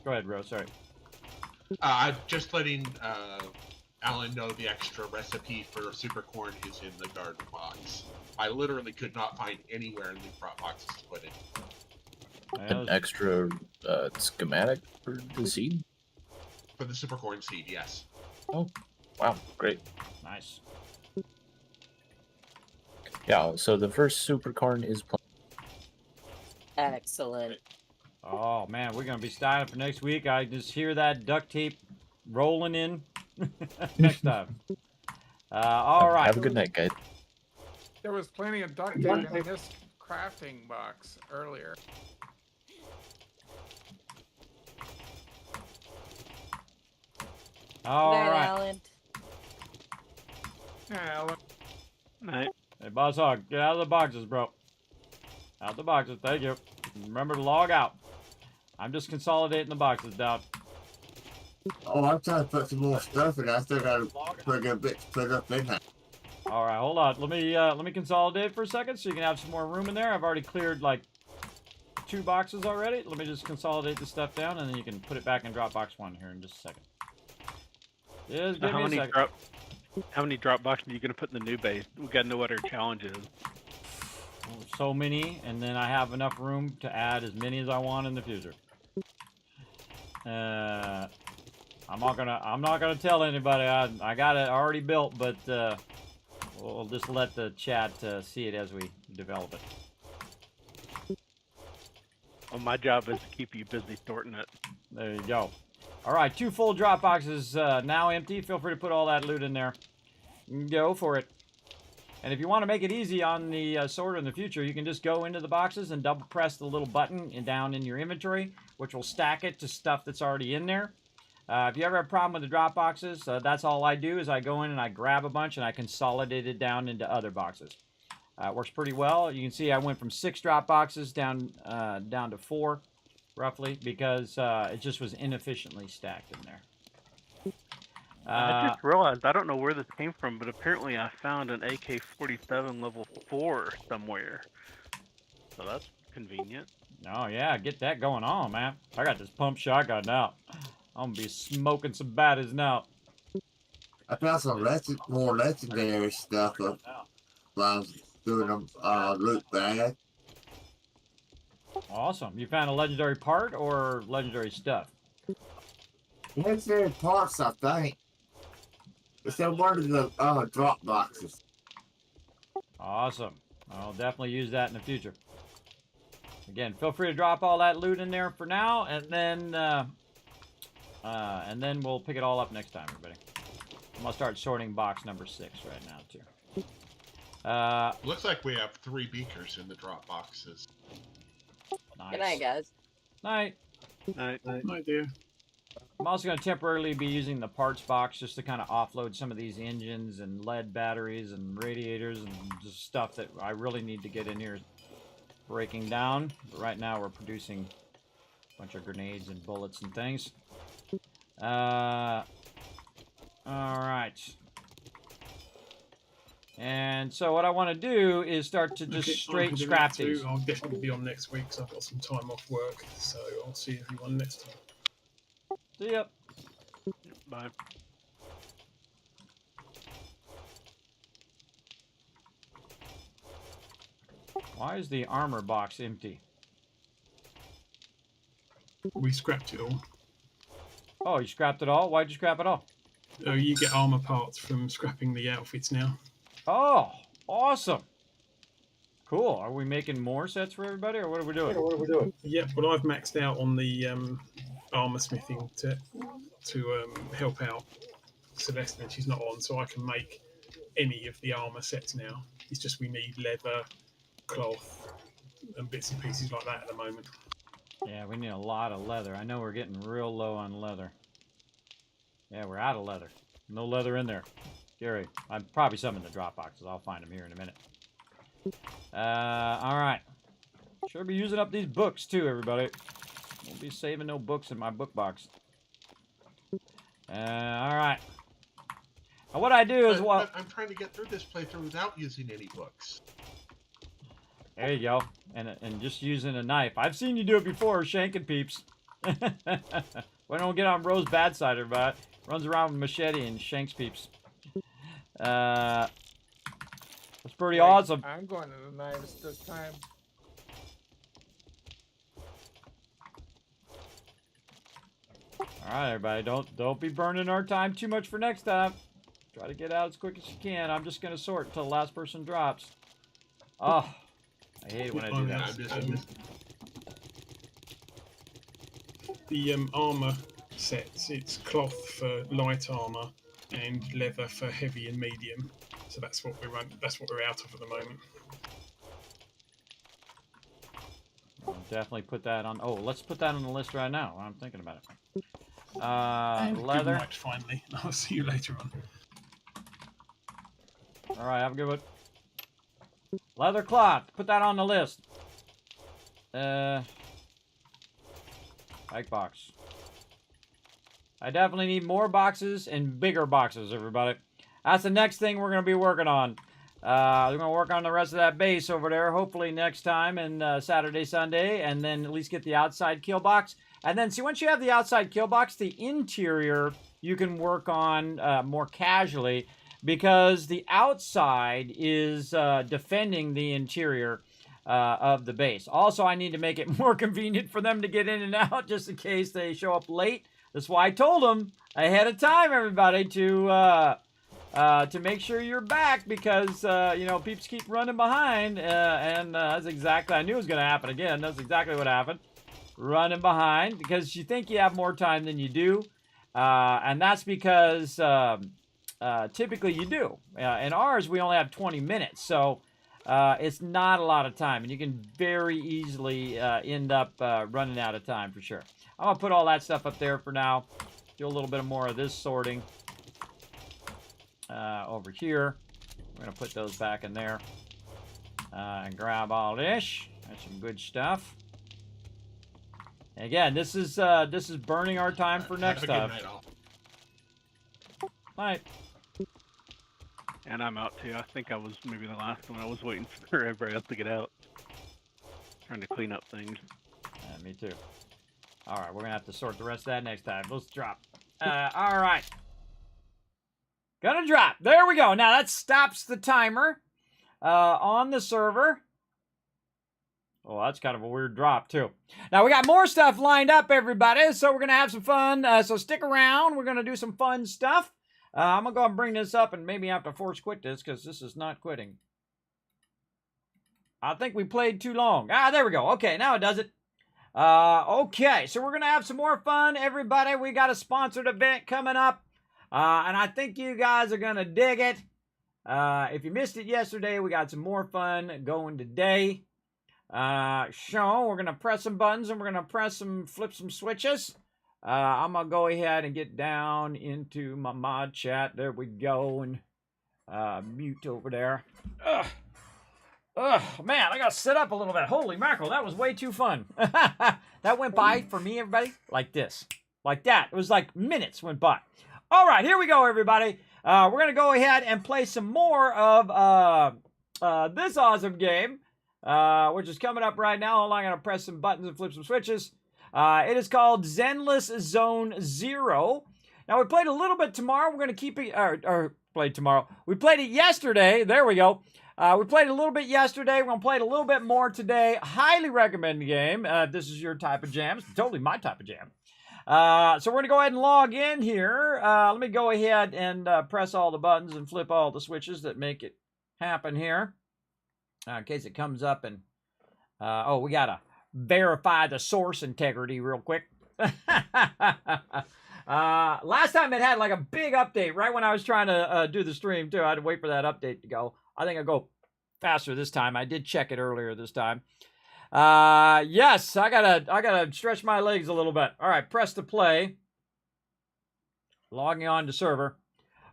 Go ahead, bro. Sorry. I'm just letting Alan know the extra recipe for super corn is in the garden box. I literally could not find anywhere in the prop boxes to put it. An extra schematic for the seed? For the super corn seed, yes. Oh, wow, great. Nice. Yeah, so the first super corn is Excellent. Oh, man, we're going to be styling for next week. I just hear that duct tape rolling in next time. All right. Have a good night, guys. There was plenty of duct tape in this crafting box earlier. All right. Alan. Yeah, Alan. Night. Hey, Boss Hog, get out of the boxes, bro. Out the boxes. Thank you. Remember to log out. I'm just consolidating the boxes down. Oh, I'm trying to put some more stuff in. I still got to put a bit put up in there. All right, hold on. Let me consolidate for a second so you can have some more room in there. I've already cleared like 2 boxes already. Let me just consolidate the stuff down, and then you can put it back in Dropbox 1 here in just a second. Just give me a second. How many drop boxes are you going to put in the new base? We got to know what our challenge is. So many, and then I have enough room to add as many as I want in the future. I'm not gonna tell anybody. I got it already built, but we'll just let the chat see it as we develop it. Well, my job is to keep you busy sorting it. There you go. All right, 2 full drop boxes now empty. Feel free to put all that loot in there. Go for it. And if you want to make it easy on the sorter in the future, you can just go into the boxes and double press the little button down in your inventory, which will stack it to stuff that's already in there. If you ever have a problem with the drop boxes, that's all I do is I go in and I grab a bunch and I consolidate it down into other boxes. It works pretty well. You can see I went from 6 drop boxes down to 4, roughly, because it just was inefficiently stacked in there. I just realized, I don't know where this came from, but apparently I found an AK-47 level 4 somewhere. So that's convenient. Oh, yeah, get that going on, man. I got this pump shotgun now. I'm going to be smoking some baddies now. I found some more legendary stuff while I was doing them loot bag. Awesome. You found a legendary part or legendary stuff? Legendary parts, I think. It's in one of the drop boxes. Awesome. I'll definitely use that in the future. Again, feel free to drop all that loot in there for now, and then we'll pick it all up next time, everybody. I'm gonna start sorting box number 6 right now too. Looks like we have 3 beakers in the drop boxes. Nice. Good night, guys. Night. Night. My dear. I'm also going to temporarily be using the parts box just to kind of offload some of these engines and lead batteries and radiators and just stuff that I really need to get in here breaking down. But right now we're producing a bunch of grenades and bullets and things. All right. And so what I want to do is start to just straight scrap these. I'll definitely be on next week because I've got some time off work. So I'll see everyone next time. See ya. Bye. Why is the armor box empty? We scrapped it all. Oh, you scrapped it all? Why'd you scrap it all? Oh, you get armor parts from scrapping the outfits now. Oh, awesome. Cool. Are we making more sets for everybody, or what are we doing? Yep, well, I've maxed out on the armor smithing to help out Celeste when she's not on, so I can make any of the armor sets now. It's just we need leather, cloth, and bits and pieces like that at the moment. Yeah, we need a lot of leather. I know we're getting real low on leather. Yeah, we're out of leather. No leather in there. Gary, I'm probably some in the drop boxes. I'll find them here in a minute. All right. Sure be using up these books too, everybody. Won't be saving no books in my book box. All right. Now what I do is But I'm trying to get through this playthrough without using any books. There you go. And just using a knife. I've seen you do it before, shanking peeps. Why don't get on Ro's bad side, everybody? Runs around with a machete and shanks peeps. That's pretty awesome. I'm going to the knives this time. All right, everybody, don't be burning our time too much for next time. Try to get out as quick as you can. I'm just gonna sort until the last person drops. Oh, I hate it when I do that. The armor sets, it's cloth for light armor and leather for heavy and medium. So that's what we're that's what we're out of at the moment. I'll definitely put that on. Oh, let's put that on the list right now while I'm thinking about it. Leather. Good night, finally. I'll see you later on. All right, have a good one. Leather cloth. Put that on the list. Bike box. I definitely need more boxes and bigger boxes, everybody. That's the next thing we're going to be working on. We're going to work on the rest of that base over there, hopefully next time, and Saturday, Sunday, and then at least get the outside kill box. And then, see, once you have the outside kill box, the interior you can work on more casually, because the outside is defending the interior of the base. Also, I need to make it more convenient for them to get in and out, just in case they show up late. That's why I told them ahead of time, everybody, to make sure you're back, because you know, peeps keep running behind, and that's exactly, I knew it was going to happen again. That's exactly what happened. Running behind because you think you have more time than you do, and that's because typically you do. In ours, we only have 20 minutes, so it's not a lot of time, and you can very easily end up running out of time for sure. I'm gonna put all that stuff up there for now. Do a little bit more of this sorting over here. We're gonna put those back in there and grab all this. That's some good stuff. And again, this is burning our time for next time. Night, all. Night. And I'm out too. I think I was maybe the last one. I was waiting for everybody else to get out. Trying to clean up things. Me too. All right, we're gonna have to sort the rest of that next time. Let's drop. All right. Gonna drop. There we go. Now that stops the timer on the server. Oh, that's kind of a weird drop, too. Now, we got more stuff lined up, everybody, so we're going to have some fun. So stick around. We're going to do some fun stuff. I'm going to go and bring this up and maybe have to force quit this because this is not quitting. I think we played too long. Ah, there we go. Okay, now it does it. Okay, so we're going to have some more fun, everybody. We got a sponsored event coming up, and I think you guys are going to dig it. If you missed it yesterday, we got some more fun going today. So we're gonna press some buttons and we're gonna flip some switches. I'm gonna go ahead and get down into my mod chat. There we go, and mute over there. Ugh, man, I got to sit up a little bit. Holy mackerel, that was way too fun. That went by for me, everybody, like this. Like that. It was like minutes went by. All right, here we go, everybody. We're going to go ahead and play some more of this awesome game, which is coming up right now. Hold on, I'm going to press some buttons and flip some switches. It is called Zenless Zone Zero. Now, we played a little bit tomorrow. We're going to keep it, or played tomorrow. We played it yesterday. There we go. We played a little bit yesterday. We're going to play it a little bit more today. Highly recommend the game. This is your type of jam. It's totally my type of jam. So we're going to go ahead and log in here. Let me go ahead and press all the buttons and flip all the switches that make it happen here. In case it comes up and... oh, we got to verify the source integrity real quick. Last time it had like a big update right when I was trying to do the stream too. I had to wait for that update to go. I think I'll go faster this time. I did check it earlier this time. Yes, I gotta stretch my legs a little bit. All right, press to play. Logging on to server.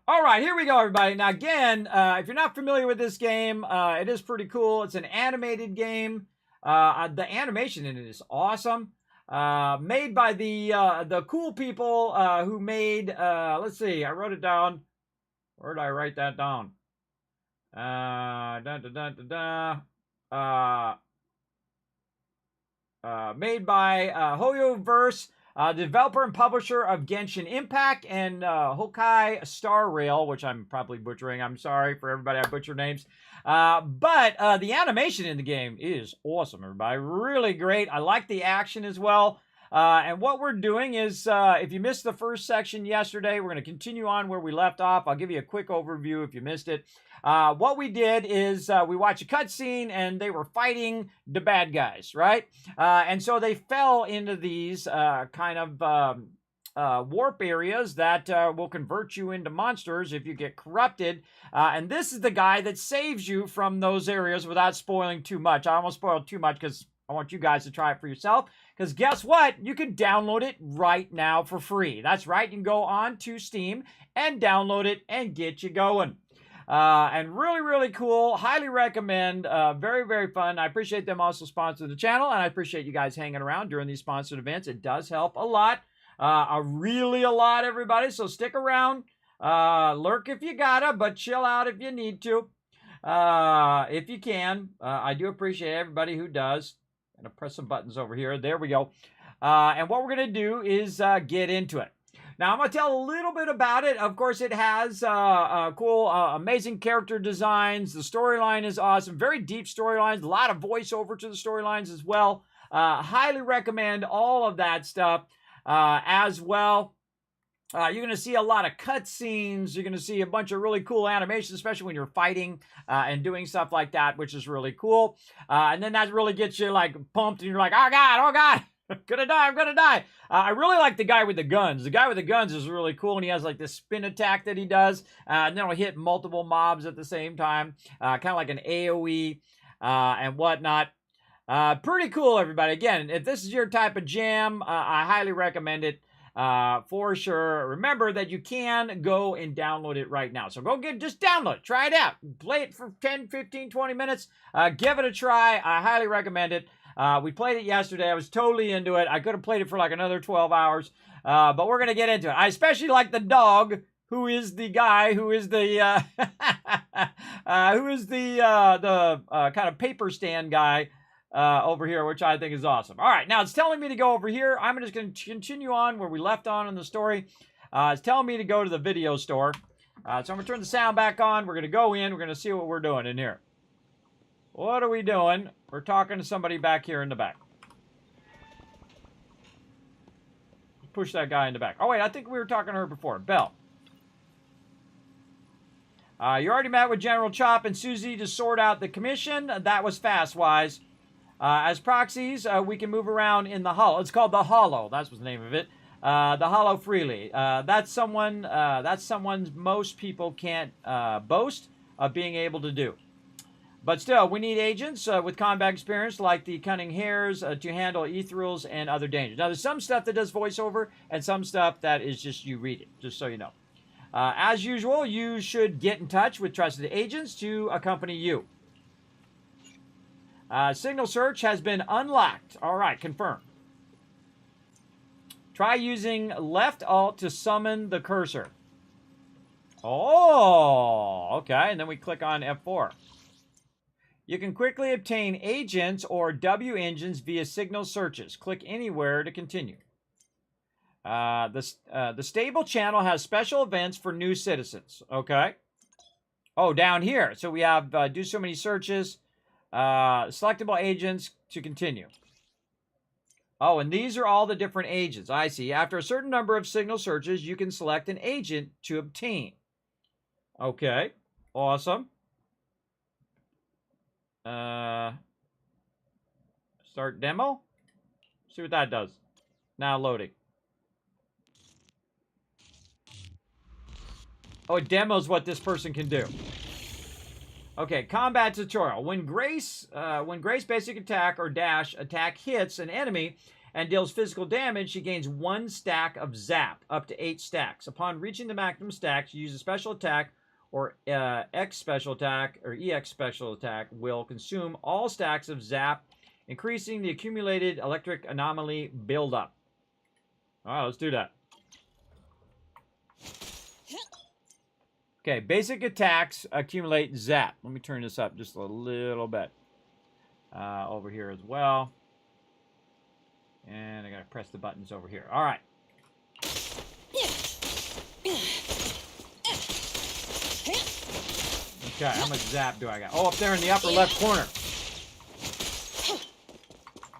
All right, here we go, everybody. Now, again, if you're not familiar with this game, it is pretty cool. It's an animated game. The animation in it is awesome. Made by the cool people who made. Let's see, I wrote it down. Where did I write that down? Made by HoYoverse, developer and publisher of Genshin Impact and Honkai Star Rail, which I'm probably butchering. I'm sorry for everybody I butcher names. But the animation in the game is awesome, everybody. Really great. I like the action as well. And what we're doing is, if you missed the first section yesterday, we're going to continue on where we left off. I'll give you a quick overview if you missed it. What we did is we watched a cutscene and they were fighting the bad guys, right? And so they fell into these kind of warp areas that will convert you into monsters if you get corrupted. And this is the guy that saves you from those areas without spoiling too much. I almost spoiled too much because I want you guys to try it for yourself. Because guess what? You can download it right now for free. That's right. You can go on to Steam and download it and get you going. And really, really cool. Highly recommend. Very, very fun. I appreciate them also sponsoring the channel. And I appreciate you guys hanging around during these sponsored events. It does help a lot. Really a lot, everybody. So stick around. Lurk if you gotta, but chill out if you need to. If you can. I do appreciate everybody who does. I'm going to press some buttons over here. There we go. And what we're going to do is get into it. Now, I'm going to tell a little bit about it. Of course, it has cool, amazing character designs. The storyline is awesome. Very deep storylines. A lot of voiceover to the storylines as well. Highly recommend all of that stuff as well. You're going to see a lot of cutscenes. You're going to see a bunch of really cool animations, especially when you're fighting and doing stuff like that, which is really cool. And then that really gets you like pumped and you're like, oh God, I'm gonna die. I really like the guy with the guns. The guy with the guns is really cool, and he has like this spin attack that he does, and then he'll hit multiple mobs at the same time, kind of like an AoE and whatnot. Pretty cool, everybody. Again, if this is your type of jam, I highly recommend it. For sure. Remember that you can go and download it right now. So just download it. Try it out. Play it for 10, 15, 20 minutes. Give it a try. I highly recommend it. We played it yesterday. I was totally into it. I could have played it for like another 12 hours. But we're going to get into it. I especially like the dog, who is the guy, who is the, kind of paper stand guy. Over here, which I think is awesome. All right, now it's telling me to go over here. I'm just going to continue on where we left on in the story. It's telling me to go to the video store. So I'm going to turn the sound back on. We're going to go in. We're going to see what we're doing in here. What are we doing? We're talking to somebody back here in the back. Push that guy in the back. Oh, wait, I think we were talking to her before. Belle. You already met with General Chop and Susie to sort out the commission. That was fast-wise. As proxies, we can move around in the hollow. It's called the Hollow. That's what's the name of it. The Hollow freely. That's someone most people can't boast of being able to do. But still, we need agents with combat experience like the Cunning Hares to handle ethereals and other dangers. Now, there's some stuff that does voiceover and some stuff that is just you read it, just so you know. As usual, you should get in touch with trusted agents to accompany you. Signal search has been unlocked. All right, confirm. Try using left alt to summon the cursor. Oh, okay. And then we click on F4. You can quickly obtain agents or W engines via signal searches. Click anywhere to continue. The stable channel has special events for new citizens. Okay. Oh, down here. So we have do so many searches. Selectable agents to continue. Oh, and these are all the different agents. I see. After a certain number of signal searches, you can select an agent to obtain. Okay. Awesome. Start demo. See what that does. Now loading. Oh, it demos what this person can do. Okay, combat tutorial. When Grace basic attack or dash attack hits an enemy and deals physical damage, she gains 1 stack of zap, up to 8 stacks. Upon reaching the maximum stacks, you use a special attack or X special attack or EX special attack will consume all stacks of zap, increasing the accumulated electric anomaly buildup. All right, let's do that. Okay, basic attacks accumulate zap. Let me turn this up just a little bit. Over here as well. And I gotta press the buttons over here. All right. Okay, how much zap do I got? Oh, up there in the upper left corner.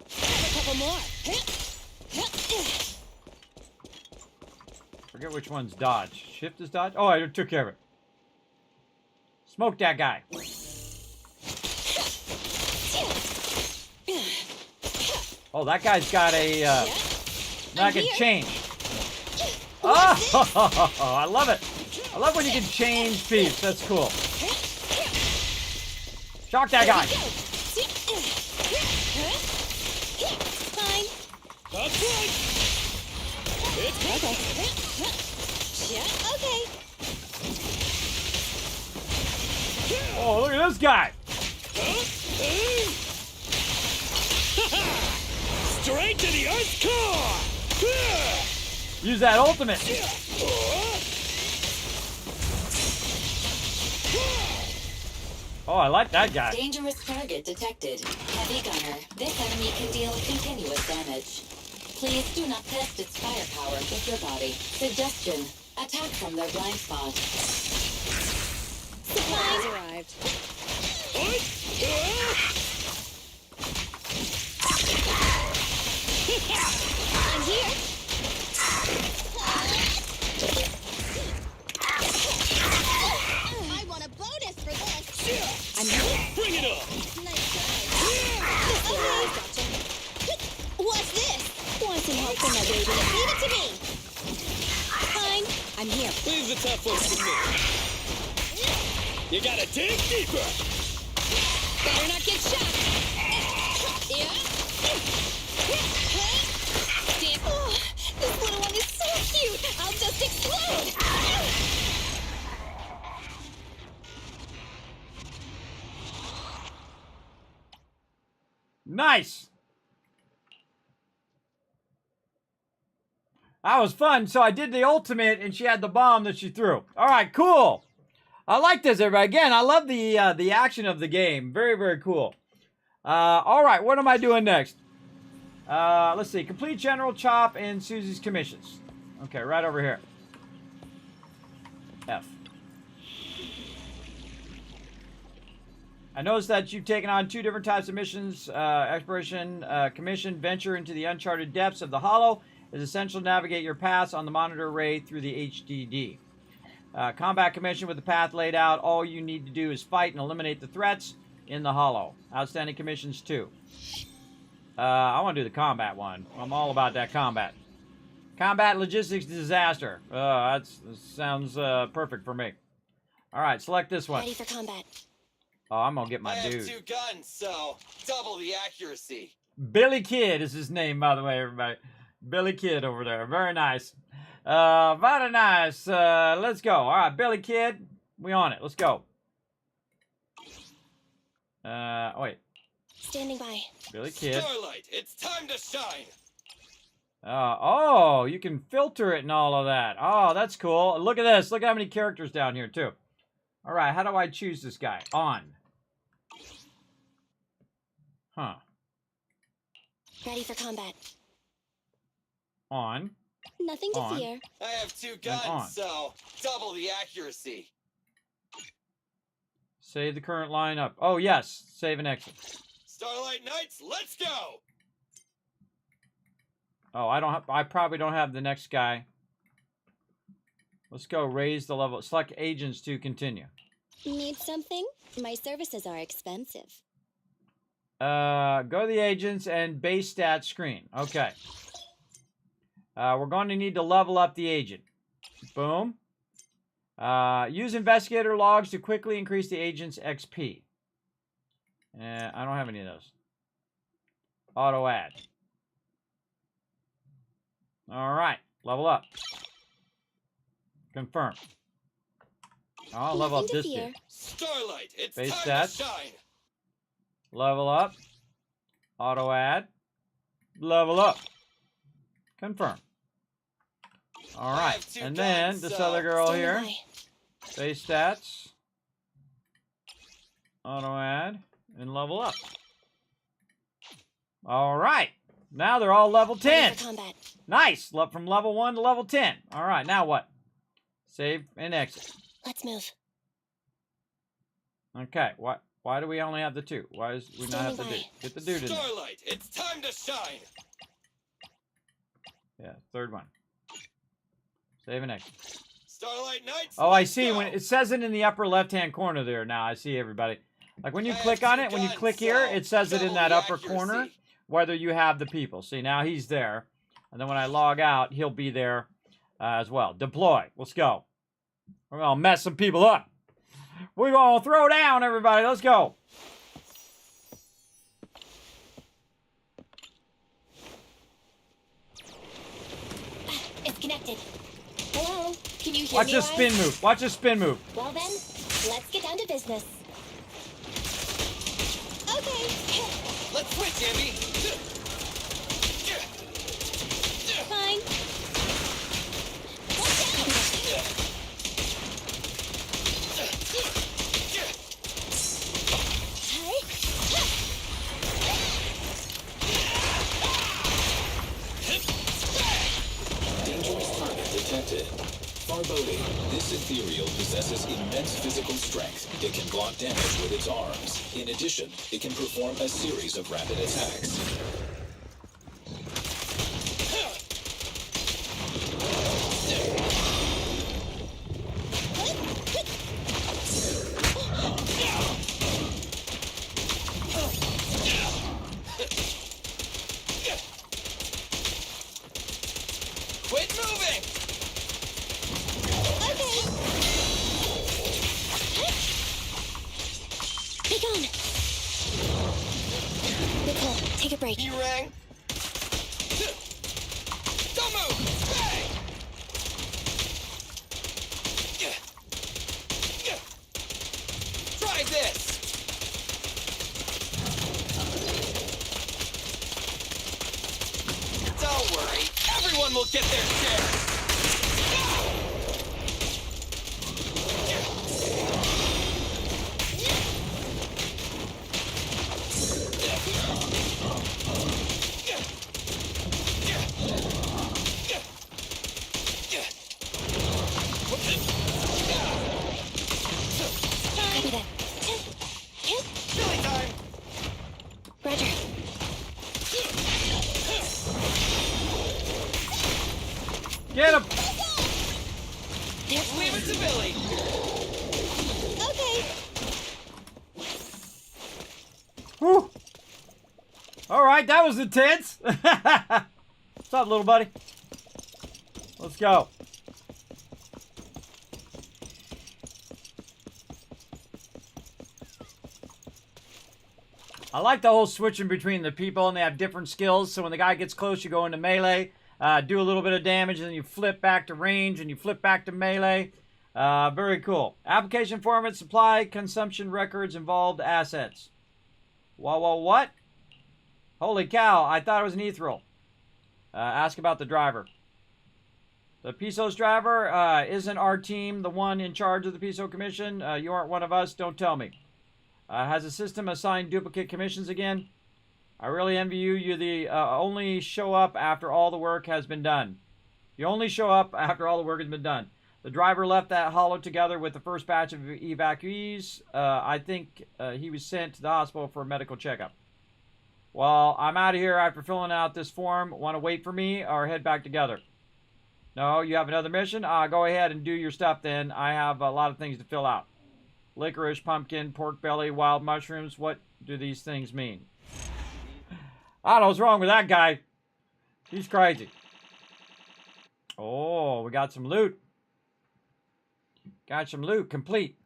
A couple more. Forget which one's dodge. Shift is dodge? Oh, I took care of it. Smoke that guy. Oh, that guy's got a, now I can change. Oh, I love it. I love when you can change piece. That's cool. Shock that guy. Fine. Okay. Oh, look at this guy. Straight to the Earth's core. Use that ultimate. Oh, I like that guy. Dangerous target detected. Heavy gunner. This enemy can deal continuous damage. Please do not test its firepower with your body. Suggestion. Attack from their blind spot. Supplies arrived. I'm here. I want a bonus for this. I'm here. Bring it on. Nice try. Okay, gotcha. What's this? Want some help from my baby? Leave it to me. Fine. I'm here. Leave the tough ones to me. You gotta dig deeper. Better not get shot. Yeah. Damn. Oh, this little one is so cute. I'll just explode. Nice. That was fun. So I did the ultimate, and she had the bomb that she threw. All right, cool. I like this, everybody. Again, I love the action of the game. Very, very cool. All right, what am I doing next? Let's see. Complete General Chop and Susie's commissions. Okay, right over here. F. I noticed that you've taken on 2 different types of missions. Exploration commission, venture into the uncharted depths of the Hollow. It is essential to navigate your paths on the monitor array through the HDD. Combat commission with the path laid out. All you need to do is fight and eliminate the threats in the Hollow. Outstanding commissions too. I want to do the combat one. I'm all about that combat. Combat logistics disaster. That sounds perfect for me. All right, select this one. Ready for combat. Oh, I'm gonna get my I have dude. 2 guns, so double the accuracy. Billy Kid is his name, by the way, everybody. Billy Kid over there. Very nice. Very nice. Let's go. All right, Billy Kid. We on it. Let's go. Wait. Standing by. Billy Kid. Starlight, it's time to shine. Oh, you can filter it and all of that. Oh, that's cool. Look at this. Look at how many characters down here, too. All right, how do I choose this guy? On. Huh. Ready for combat. On. Nothing to On. fear. I have 2 on. guns, so double the accuracy. Save the current lineup. Oh, yes. Save and exit. Starlight Knights, let's go! Oh, I probably don't have the next guy. Let's go raise the level. Select agents to continue. Need something? My services are expensive. Go to the agents and base stat screen. Okay. We're going to need to level up the agent. Boom. Use investigator logs to quickly increase the agent's XP. I don't have any of those. Auto add. All right. Level up. Confirm. I'll level up this dude. Starlight, it's Base time stats. to shine. Level up. Auto add. Level up. Confirm. All right. And then this other girl here. Base stats. Auto add. And level up. All right. Now they're all level 10. Nice. From level 1 to level 10. All right. Now what? Save and exit. Let's move. Okay. Why do we only have the 2? Why does we not have the dude? Get the dude in there. Starlight, it's time to shine. Yeah, third one. Save and exit. Starlight Knights. Oh, I see. When it says it in the upper left-hand corner there. Now I see everybody. Like when you click on it, when you click here, it says it in that upper corner whether you have the people. See, now he's there. And then when I log out, he'll be there as well. Deploy. Let's go. We're going to mess some people up. We're going to throw down, everybody. Let's go. It's connected. Hello? Can you hear Watch me? this spin move. Watch this spin move. Well then, let's get down to business. Okay. Let's switch, Emmy. Fine. Dangerous target detected. Foreboding. This ethereal possesses immense physical strength. It can block damage with its arms. In addition, it can perform a series of rapid attacks. Quit moving! Be gone. Nicole, take a break. You rang? Don't move! Bang! Try this! Don't worry, everyone will get their share! Copy that. Billy time! Roger. Get him! Leave it to Billy! Okay. Whew. All right, that was intense. What's up, little buddy? Let's go. I like the whole switching between the people, and they have different skills. So when the guy gets close, you go into melee, do a little bit of damage, and then you flip back to range, and you flip back to melee. Very cool. Application format, supply, consumption records, involved assets. What? Holy cow, I thought it was an ethereal. Ask about the driver. The Piso's driver, isn't our team the one in charge of the Piso Commission? You aren't one of us, don't tell me. Has the system assigned duplicate commissions again? I really envy you. You the only show up after all the work has been done. You only show up after all the work has been done. The driver left that hollow together with the first batch of evacuees. I think he was sent to the hospital for a medical checkup. Well, I'm out of here after filling out this form. Want to wait for me or head back together? No, you have another mission? Go ahead and do your stuff then. I have a lot of things to fill out. Licorice, pumpkin, pork belly, wild mushrooms. What do these things mean? I don't know what's wrong with that guy. He's crazy. Oh, we got some loot. Got some loot. Complete.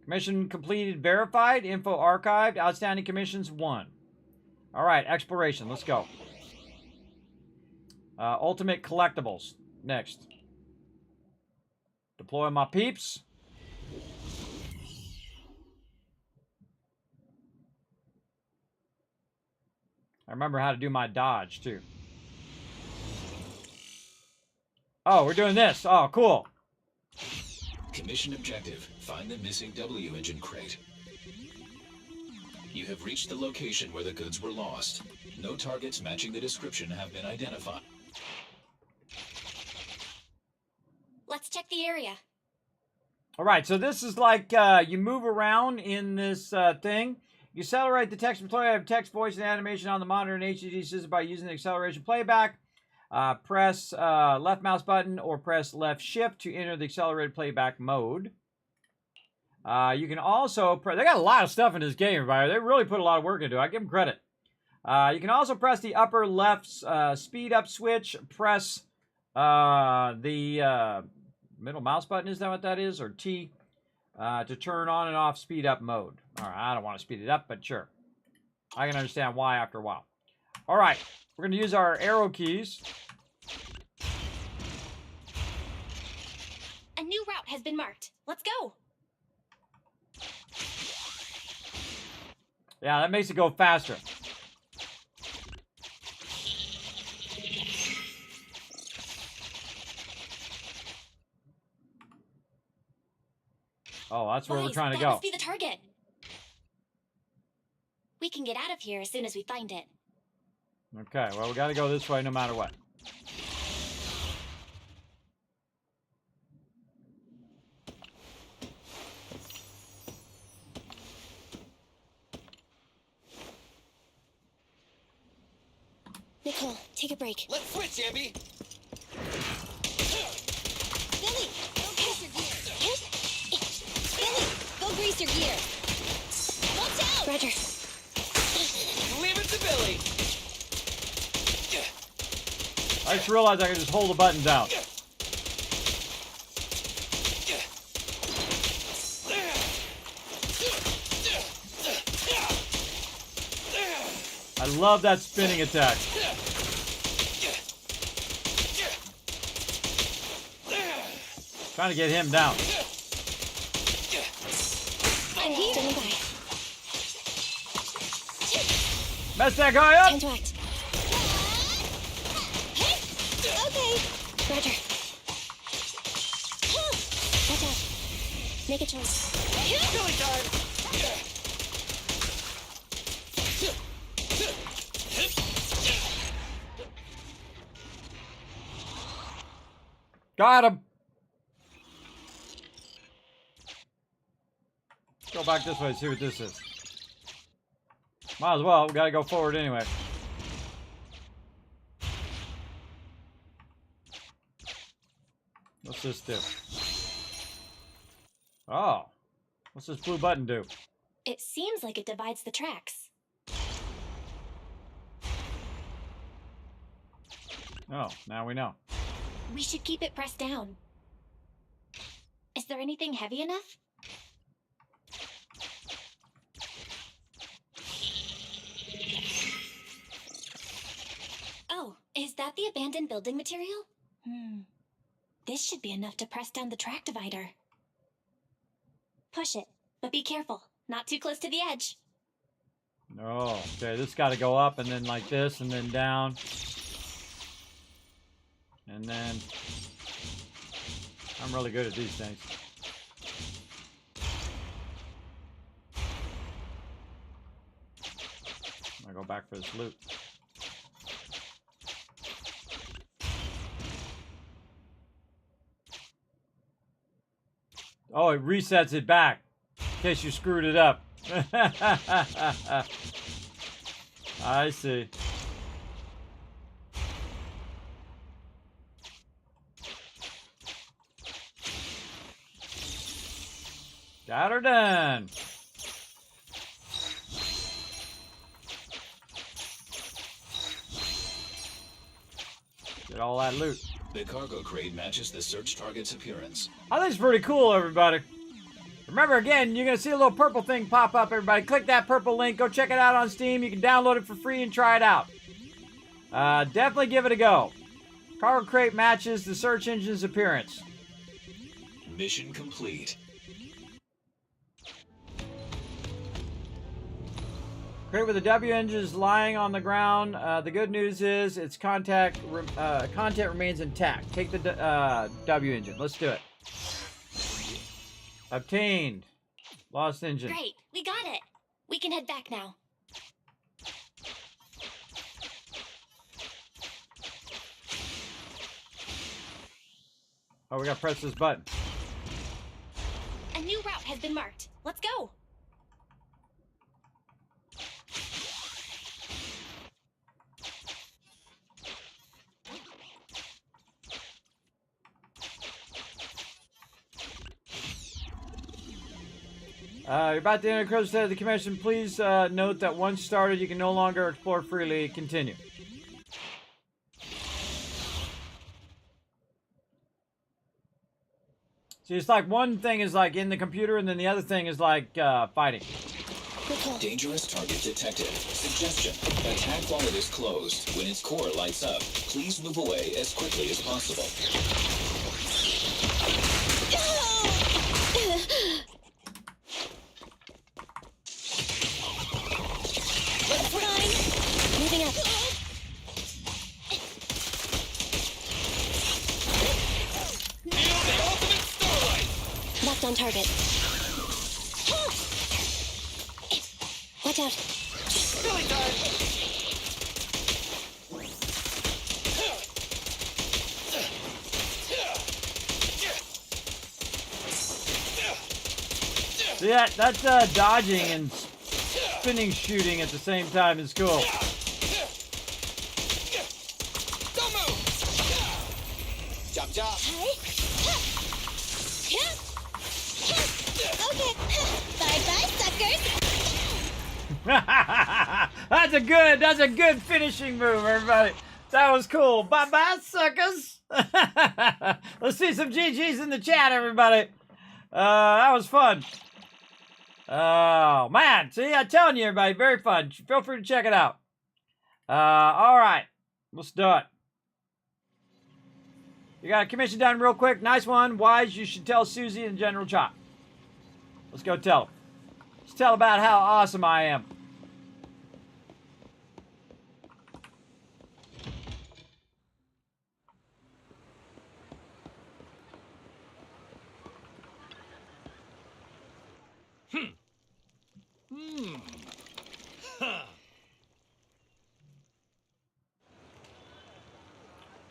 Commission completed, verified. Info archived. Outstanding commissions 1. All right, exploration. Let's go. Ultimate collectibles. Next. Deploy my peeps. I remember how to do my dodge, too. Oh, we're doing this. Oh, cool. Commission objective. Find the missing W engine crate. You have reached the location where the goods were lost. No targets matching the description have been identified. Let's check the area. All right, so this is like you move around in this thing. You accelerate the text deploy of text, voice, and animation on the monitor and HDD system by using the acceleration playback. Press left mouse button or press left shift to enter the accelerated playback mode. You can also press... They got a lot of stuff in this game, everybody. They really put a lot of work into it. I give them credit. You can also press the upper left speed up switch. Press the middle mouse button. Is that what that is? Or T to turn on and off speed up mode. All right, I don't want to speed it up, but sure. I can understand why after a while. All right, we're going to use our arrow keys. A new route has been marked. Let's go. Yeah, that makes it go faster. Oh, that's where we're trying to go. That must be the target. We can get out of here as soon as we find it. Okay, well, we got to go this way no matter what. Nicole, take a break. Let's switch, Ambi. Billy, go grease your gear. Billy, go grease your gear. Watch out! Roger. Leave it to Billy. I just realized I could just hold the buttons out. I love that spinning attack. Trying to get him down. I'm here. Standing by. Mess that guy up! Time to act. Okay. Roger. Watch out. Make a choice. Billy time. Got him! Go back this way, see what this is. Might as well, we gotta go forward anyway. What's this do? Oh. What's this blue button do? It seems like it divides the tracks. Oh, now we know. We should keep it pressed down. Is there anything heavy enough? Oh, is that the abandoned building material? This should be enough to press down the track divider. Push it, but be careful. Not too close to the edge. Oh, okay. This got to go up and then like this and then down. And then... I'm really good at these things. I'm gonna go back for this loot. Oh, it resets it back in case you screwed it up. I see. Got her done. Get all that loot. The cargo crate matches the search target's appearance. I think it's pretty cool, everybody. Remember, again, you're going to see a little purple thing pop up, everybody. Click that purple link. Go check it out on Steam. You can download it for free and try it out. Definitely give it a go. Cargo crate matches the search engine's appearance. Mission complete. Crate with the W engine is lying on the ground. The good news is its content remains intact. Take the W engine. Let's do it. Obtained. Lost engine. Great, we got it. We can head back now. Oh, we gotta press this button. A new route has been marked. Let's go. You're about to enter the cruise state of the commission. Please note that once started, you can no longer explore freely. Continue. See, it's like one thing is like in the computer, and then the other thing is like fighting. Dangerous target detected. Suggestion. Attack while it is closed. When its core lights up, please move away as quickly as possible. Moving up. Locked on target. Watch out. Billy time. See that's dodging and spinning shooting at the same time is cool. Don't move. Chop chop. Okay. Bye-bye, suckers. That's a good finishing move, everybody. That was cool. Bye-bye, suckers. Let's see some GGs in the chat, everybody. That was fun. Oh, man. See, I'm telling you, everybody, very fun. Feel free to check it out. All right. Let's do it. You got a commission done real quick. Nice one. Wise, you should tell Susie and General Chop. Let's go tell them. Let's tell about how awesome I am.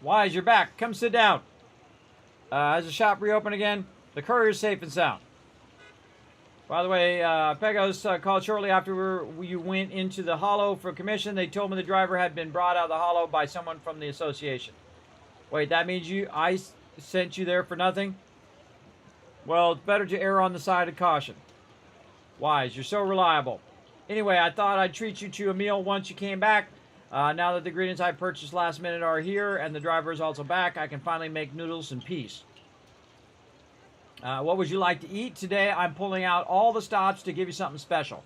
Wise, you're back. Come sit down. Has the shop reopened again? The courier's safe and sound. By the way, Pegos called shortly after you went into the hollow for commission. They told me the driver had been brought out of the hollow by someone from the association. Wait, that means I sent you there for nothing? Well, it's better to err on the side of caution. Wise, you're so reliable. Anyway, I thought I'd treat you to a meal once you came back. Now that the ingredients I purchased last minute are here and the driver is also back, I can finally make noodles in peace. What would you like to eat? Today, I'm pulling out all the stops to give you something special.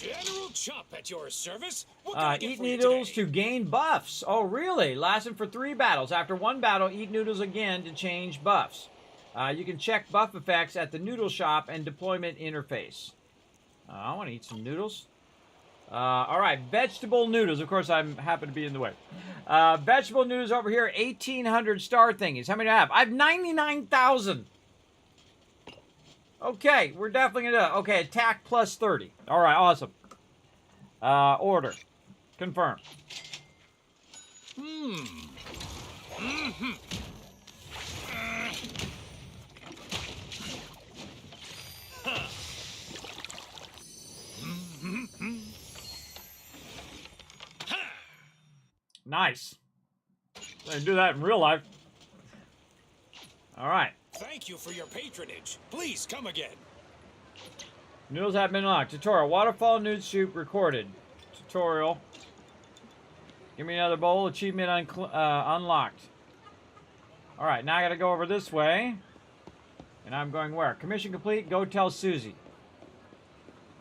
General Chop at your service. What can I get Eat for you noodles today? to gain buffs. Oh, really? Lasting for 3 battles. After 1 battle, eat noodles again to change buffs. You can check buff effects at the noodle shop and deployment interface. I want to eat some noodles. All right, vegetable noodles. Of course, I happen to be in the way. Vegetable noodles over here, 1,800 star thingies. How many do I have? I have 99,000. Okay, we're definitely going to... Okay, attack plus 30. All right, awesome. Order. Confirm. Nice. I can do that in real life. All right. Thank you for your patronage. Please come again. Noodles have been unlocked. Tutorial. Waterfall nude soup recorded. Tutorial. Give me another bowl. Achievement unlocked. All right. Now I got to go over this way. And I'm going where? Commission complete. Go tell Susie.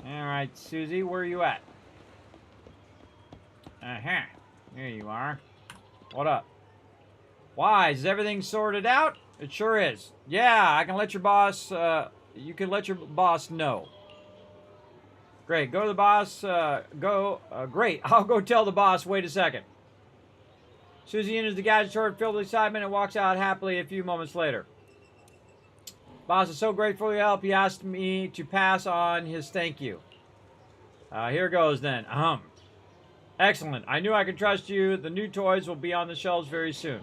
All right, Susie. Where are you at? Uh-huh. Here you are. What up? Why? Is everything sorted out? It sure is. Yeah, I can let your boss, you can let your boss know. Great. Go to the boss, great. I'll go tell the boss. Wait a second. Susie enters the gadget store filled with excitement and walks out happily a few moments later. Boss is so grateful for your help, he asked me to pass on his thank you. Here goes then. Excellent. I knew I could trust you. The new toys will be on the shelves very soon.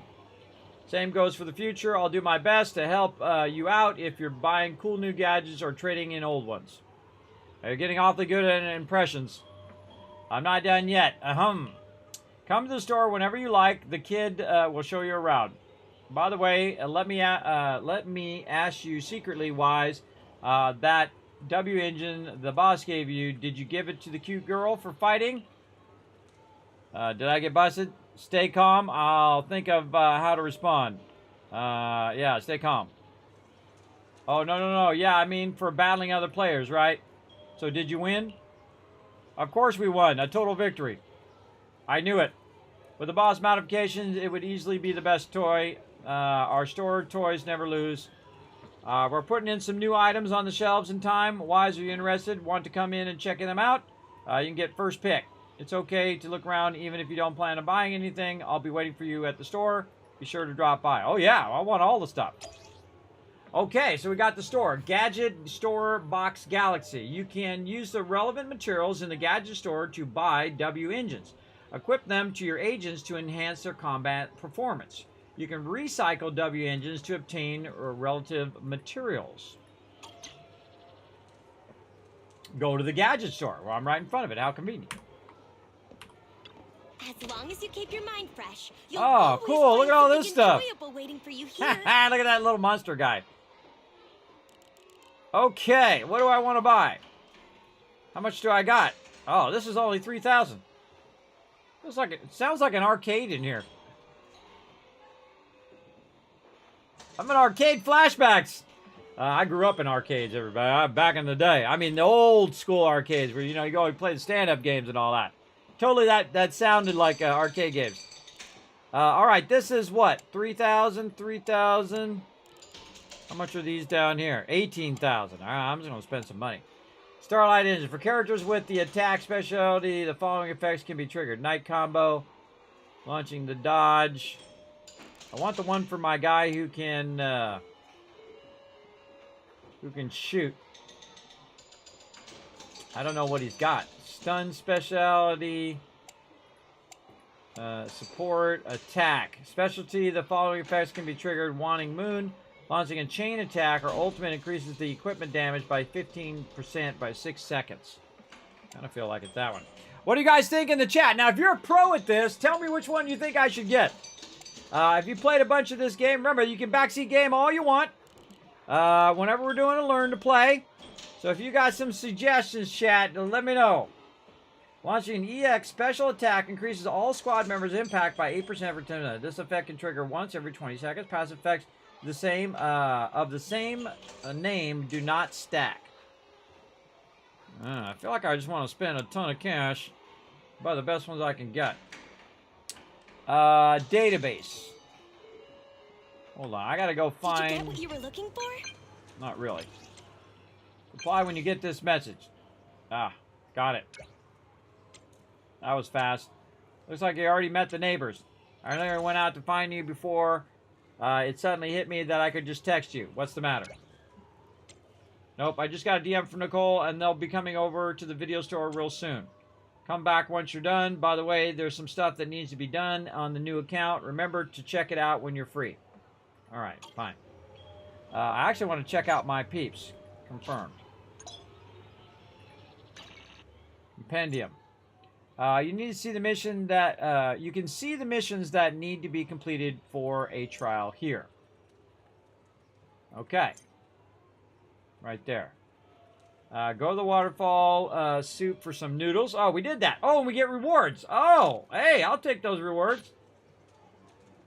Same goes for the future. I'll do my best to help you out if you're buying cool new gadgets or trading in old ones. You're getting awfully good at impressions. I'm not done yet. Come to the store whenever you like. The kid will show you around. By the way, let me ask you secretly, Wise, that W engine the boss gave you, did you give it to the cute girl for fighting? Did I get busted? Stay calm. I'll think of how to respond. Yeah, stay calm. Oh, no. Yeah, I mean for battling other players, right? So did you win? Of course we won. A total victory. I knew it. With the boss modifications, it would easily be the best toy. Our store toys never lose. We're putting in some new items on the shelves in time. Wise, are you interested? Want to come in and check them out? You can get first pick. It's okay to look around even if you don't plan on buying anything. I'll be waiting for you at the store. Be sure to drop by. Oh yeah, I want all the stuff. Okay, so we got the store. Gadget Store Box Galaxy. You can use the relevant materials in the Gadget Store to buy W engines. Equip them to your agents to enhance their combat performance. You can recycle W engines to obtain relative materials. Go to the Gadget Store. Well, I'm right in front of it. How convenient. As long as you keep your mind fresh, you'll oh, cool. Look at all this stuff. Waiting for you here. Look at that little monster guy. Okay, what do I want to buy? How much do I got? Oh, this is only 3,000. It sounds like an arcade in here. I'm in arcade flashbacks. I grew up in arcades, everybody. Back in the day. I mean, the old school arcades where, you know, you go and play the stand-up games and all that. Totally, that sounded like arcade games. All right, this is what? 3,000, 3,000. How much are these down here? 18,000. All right, I'm just going to spend some money. Starlight Engine. For characters with the attack specialty, the following effects can be triggered. Night combo. Launching the dodge. I want the one for my guy who can shoot. I don't know what he's got. Stun specialty. Support. Attack. Specialty. The following effects can be triggered. Wanting Moon. Launching a chain attack or ultimate increases the equipment damage by 15% by 6 seconds. Kind of feel like it's that one. What do you guys think in the chat? Now, if you're a pro at this, tell me which one you think I should get. If you played a bunch of this game, remember, you can backseat game all you want. Whenever we're doing a learn to play. So if you got some suggestions, chat, let me know. Launching an EX special attack increases all squad members' impact by 8% every 10 minutes. This effect can trigger once every 20 seconds. Passive effects the same name do not stack. I feel like I just want to spend a ton of cash. Buy the best ones I can get. Database. Hold on, I gotta go find... Did you get what you were looking for? Not really. Reply when you get this message. Ah, got it. That was fast. Looks like you already met the neighbors. I never went out to find you before. It suddenly hit me that I could just text you. What's the matter? Nope, I just got a DM from Nicole, and they'll be coming over to the video store real soon. Come back once you're done. By the way, there's some stuff that needs to be done on the new account. Remember to check it out when you're free. All right, fine. I actually want to check out my peeps. Confirmed. Compendium. You need to see the mission that... you can see the missions that need to be completed for a trial here. Okay. Right there. Go to the waterfall soup for some noodles. Oh, we did that. Oh, and we get rewards. Oh, hey, I'll take those rewards.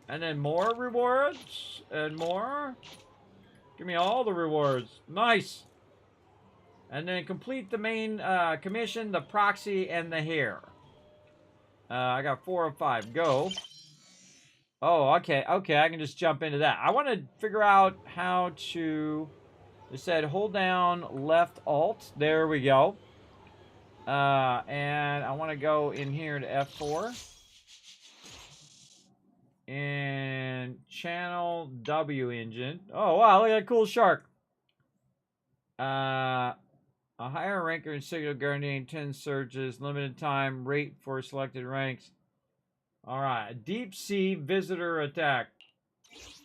And then more rewards. And more. Give me all the rewards. Nice. And then complete the main commission, the proxy, and the hair. I got 4 of 5. Go. Oh, okay. Okay, I can just jump into that. I want to figure out how to... It said hold down left alt. There we go. And I want to go in here to F4. And channel W engine. Oh, wow, look at that cool shark. A higher ranker in signal guaranteeing 10 surges, limited time, rate for selected ranks. All right, deep sea visitor attack.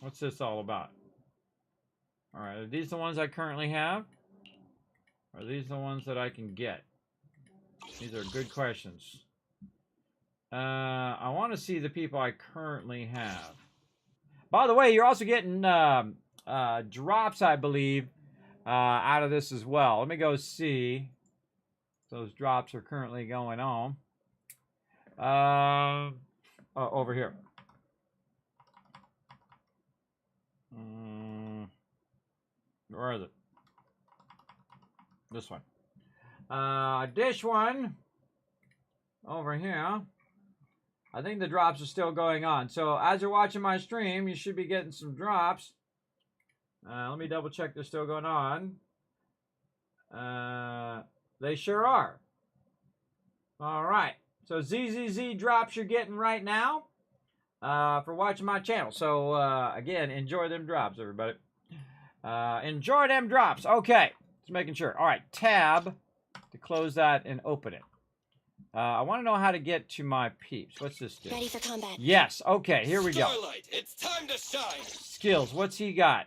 What's this all about? All right, are these the ones I currently have? Are these the ones that I can get? These are good questions. I want to see the people I currently have. By the way, you're also getting drops, I believe, out of this as well. Let me go see. Those drops are currently going on. Over here. Where is it? This one. Dish one. Over here. I think the drops are still going on. So as you're watching my stream, you should be getting some drops. Let me double check they're still going on. They sure are. All right. So ZZZ drops you're getting right now for watching my channel. So again, enjoy them drops, everybody. Enjoy them drops. Okay. Just making sure. All right. Tab to close that and open it. I want to know how to get to my peeps. What's this do? Ready for combat. Yes. Okay. Here we go. Starlight, it's time to shine. Skills. What's he got?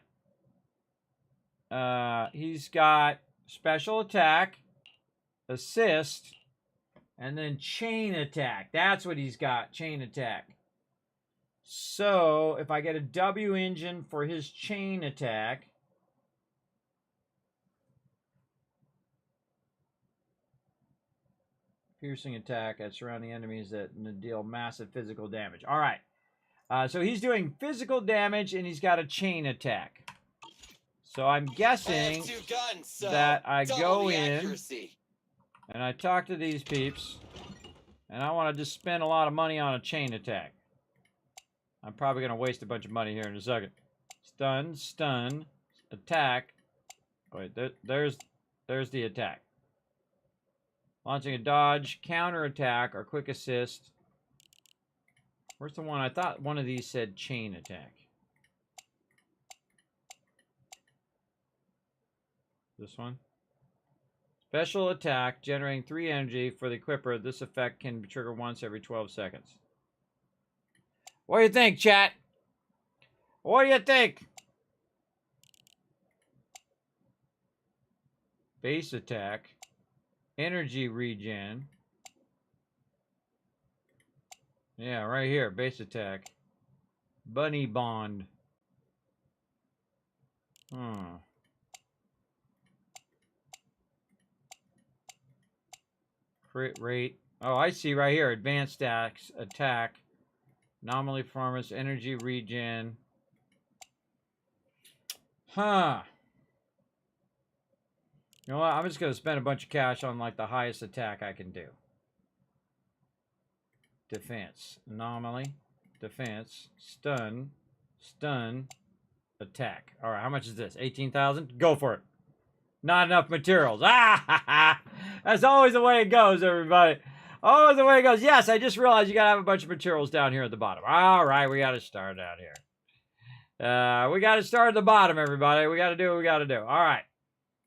He's got special attack, assist, and then chain attack. That's what he's got. Chain attack. So if I get a W engine for his chain attack. Piercing attack at surrounding enemies that deal massive physical damage. All right. So he's doing physical damage, and he's got a chain attack. So I'm guessing that I go in, and I talk to these peeps, and I want to just spend a lot of money on a chain attack. I'm probably going to waste a bunch of money here in a second. Stun, stun, attack. Wait, there's the attack. Launching a dodge, counter attack, or quick assist. Where's the one? I thought one of these said chain attack. This one. Special attack, generating 3 energy for the equipper. This effect can be triggered once every 12 seconds. What do you think, chat? What do you think? Base attack. Energy regen. Yeah, right here. Base attack. Bunny bond. Crit rate. Oh, I see right here. Advanced attack. Anomaly performance. Energy regen. Huh. You know what? I'm just going to spend a bunch of cash on like the highest attack I can do. Defense. Anomaly. Defense. Stun. Stun. Attack. All right, how much is this? 18,000? Go for it. Not enough materials. Ah! That's always the way it goes, everybody. Always the way it goes. Yes, I just realized you got to have a bunch of materials down here at the bottom. All right, we got to start out here. We got to start at the bottom, everybody. We got to do what we got to do. All right.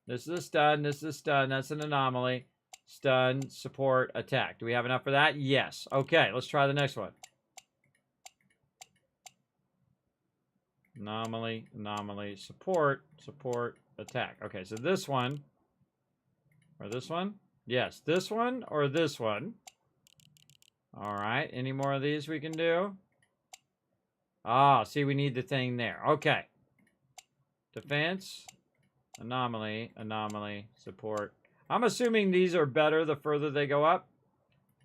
This is a stun. This is a stun. That's an anomaly. Stun, support, attack. Do we have enough for that? Yes. Okay, let's try the next one. Anomaly, anomaly, support, support, attack. Okay, so this one, or this one? Yes, this one or this one. All right, any more of these we can do? Ah, see, we need the thing there. Okay. Defense, anomaly, anomaly, support. I'm assuming these are better the further they go up.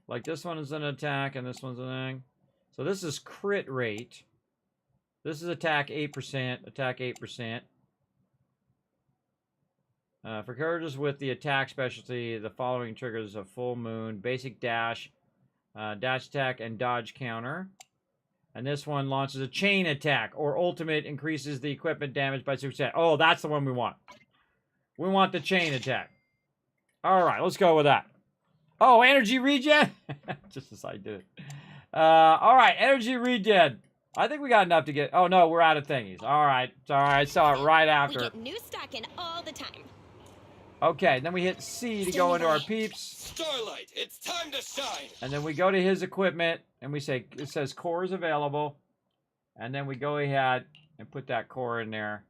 Like this one is an attack and this one's an thing. So this is crit rate. This is attack 8%, attack 8%. For characters with the attack specialty, the following triggers a full moon, basic dash, dash attack, and dodge counter. And this one launches a chain attack, or ultimate increases the equipment damage by 6%. Oh, that's the one we want. We want the chain attack. All right, let's go with that. Oh, energy regen? Just as I did it. All right, energy regen. I think we got enough to get... Oh, no, we're out of thingies. All right. Sorry, I saw it right after. We get new stock in all the time. Okay, then we hit C to go into our peeps. Starlight, it's time to shine. And then we go to his equipment, and we say, it says core is available. And then we go ahead and put that core in there.